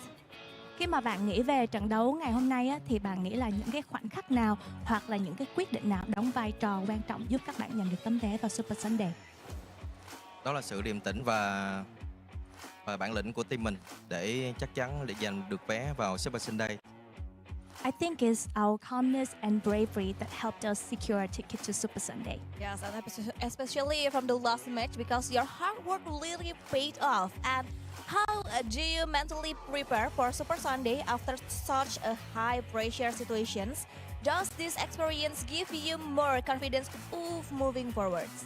Khi mà bạn nghĩ về trận đấu ngày hôm nay á, thì bạn nghĩ là những cái khoảnh khắc nào hoặc là những cái quyết định nào đóng vai trò quan trọng giúp các bạn nhận được tấm vé vào Super Sunday? Đó là sự điềm tĩnh và bản lĩnh của team mình để chắc chắn để giành được vé vào Super Sunday. I think it's our calmness and bravery that helped us secure a ticket to Super Sunday. Yes, and especially from the last match because your hard work really paid off. And how do you mentally prepare for Super Sunday after such a high pressure situations? Does this experience give you more confidence of moving forwards?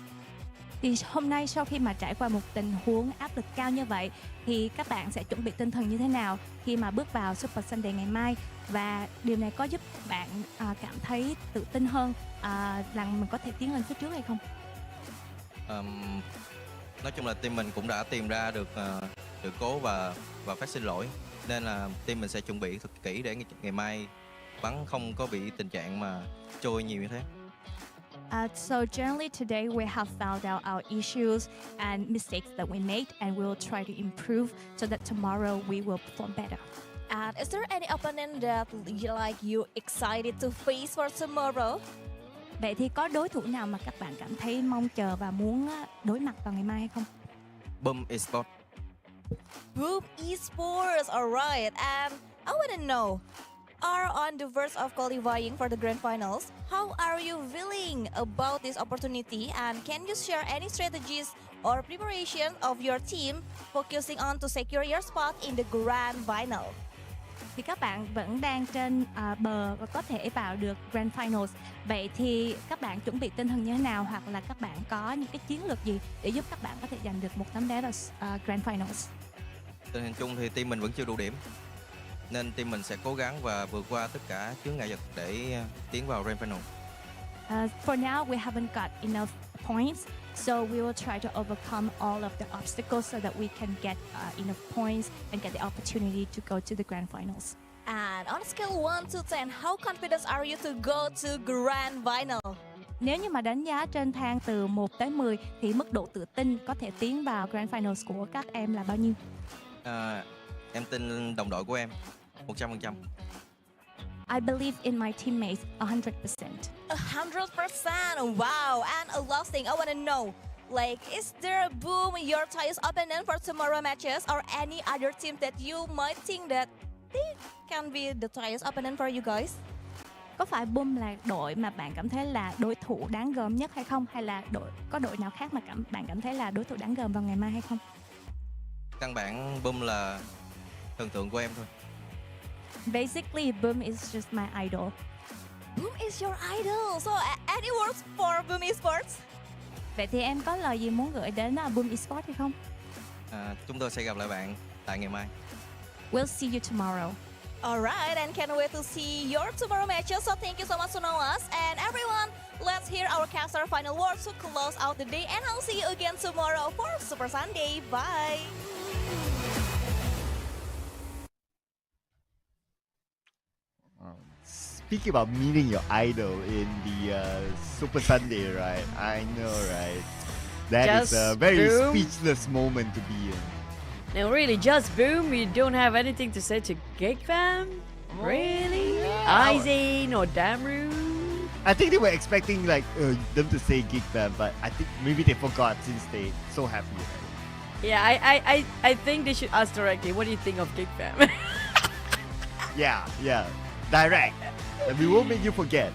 Thì hôm nay sau khi mà trải qua một tình huống áp lực cao như vậy thì các bạn sẽ chuẩn bị tinh thần như thế nào khi mà bước vào Super Sunday ngày mai, và điều này có giúp các bạn cảm thấy tự tin hơn rằng mình có thể tiến lên phía trước hay không? Nói chung là team mình cũng đã tìm ra được sự cố và phát sinh lỗi, nên là team mình sẽ chuẩn bị thật kỹ để ngày mai bắn không có bị tình trạng mà trôi nhiều như thế. So generally today we have found out our issues and mistakes that we made, and we will try to improve so that tomorrow we will perform better. And is there any opponent that you excited to face for tomorrow? Vậy thì có đối thủ nào mà các bạn cảm thấy mong chờ và muốn đối mặt vào ngày mai hay không? BUM ESPORTS. BUM ESPORTS, alright. And I want to know, are on the verge of qualifying for the grand finals. How are you feeling about this opportunity, and can you share any strategies or preparation of your team focusing on to secure your spot in the grand final? Thì các bạn vẫn đang trên bờ và có thể vào được grand finals. Vậy thì các bạn chuẩn bị tinh thần như thế nào, hoặc là các bạn có những cái chiến lược gì để giúp các bạn có thể giành được một tấm vé vào grand finals? Tình hình chung thì team mình vẫn chưa đủ điểm, nên team mình sẽ cố gắng và vượt qua tất cả chướng ngại vật để tiến vào grand final. For now, we haven't got enough points, so we will try to overcome all of the obstacles so that we can get enough points and get the opportunity to go to the grand finals. And on a scale 1 to 10, how confident are you to go to grand final? Nếu như mà đánh giá trên thang từ 1 tới 10 thì mức độ tự tin có thể tiến vào grand finals của các em là bao nhiêu? Em tin đồng đội của em 100%. I believe in my teammates 100%. 100%, wow. And a last thing I want to know, is there a BUM your toughest opponent for tomorrow matches, or any other team that you might think that they can be the toughest opponent for you guys? Có phải BUM là đội mà bạn cảm thấy là đối thủ đáng gờm nhất hay không, hay là có đội nào khác mà bạn cảm thấy là đối thủ đáng gờm vào ngày mai hay không? Căn bản BUM là thần tượng của em thôi. Basically, BUM is just my idol. BUM is your idol. So, any words for BUM ESPORTS? Vậy thì em có lời gì muốn gửi đến BUM ESPORTS hay không? Chúng tôi sẽ gặp lại bạn tại ngày mai. We'll see you tomorrow. Alright, and can't wait to see your tomorrow matches. So thank you so much to know us. And everyone, let's hear our caster final words to close out the day. And I'll see you again tomorrow for Super Sunday. Bye. Speaking about meeting your idol in the Super Sunday, right? I know, right? That is a very speechless moment to be in. Now really, just BUM, we don't have anything to say to GigFam? Really? Aizen or Damru? I think they were expecting them to say Geek Fam, but I think maybe they forgot since they so happy. Right? Yeah, I think they should ask directly, what do you think of GigFam? Yeah. Direct. And we won't make you forget.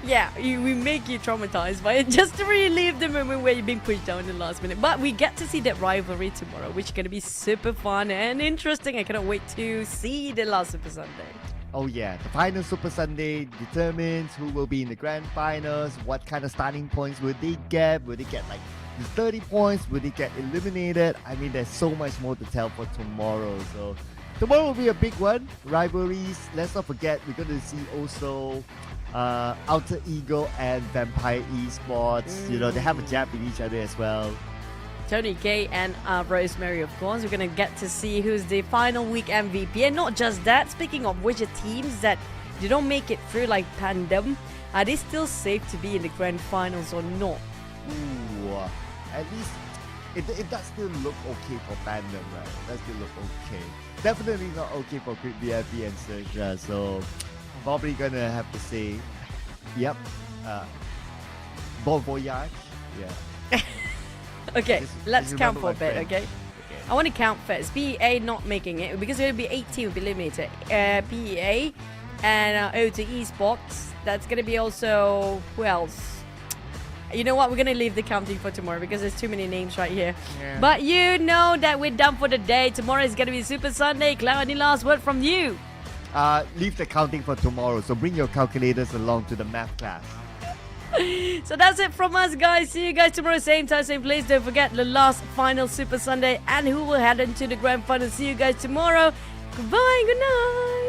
Yeah, we make you traumatized by it just to relive the moment where you're being pushed down in the last minute. But we get to see that rivalry tomorrow, which is going to be super fun and interesting. I cannot wait to see the last Super Sunday. Oh yeah, the final Super Sunday determines who will be in the grand finals, what kind of starting points will they get, will they get 30 points, will they get eliminated? I mean, there's so much more to tell for tomorrow. So tomorrow will be a big one. Rivalries, let's not forget, we're going to see also Alter Ego and Vampire Esports. You know, they have a jab with each other as well. Tony K and Rosemary, of course. We're going to get to see who's the final week MVP. And not just that, speaking of which, the teams that they don't make it through like PANDUM, are they still safe to be in the grand finals or not? Ooh, at least it does still look okay for PANDUM, right? It does still look okay. Definitely not okay for Quick VIP and XERXIA, so probably gonna have to say, yep, bon voyage, yeah. Okay, Just let's count remember for a my bit, friend. okay? I want to count first. PEA not making it because it'll be 18 will be limited. PEA and O2 ESPORTS. That's gonna be also who else? You know what? We're gonna leave the counting for tomorrow because there's too many names right here. Yeah. But you know that we're done for the day. Tomorrow is gonna be Super Sunday. Cloud, any last word from you? Leave the counting for tomorrow, so bring your calculators along to the math class. So that's it from us, guys. See you guys tomorrow, same time, same place. Don't forget the last final Super Sunday and who will head into the grand final. See you guys tomorrow. Goodbye, good night.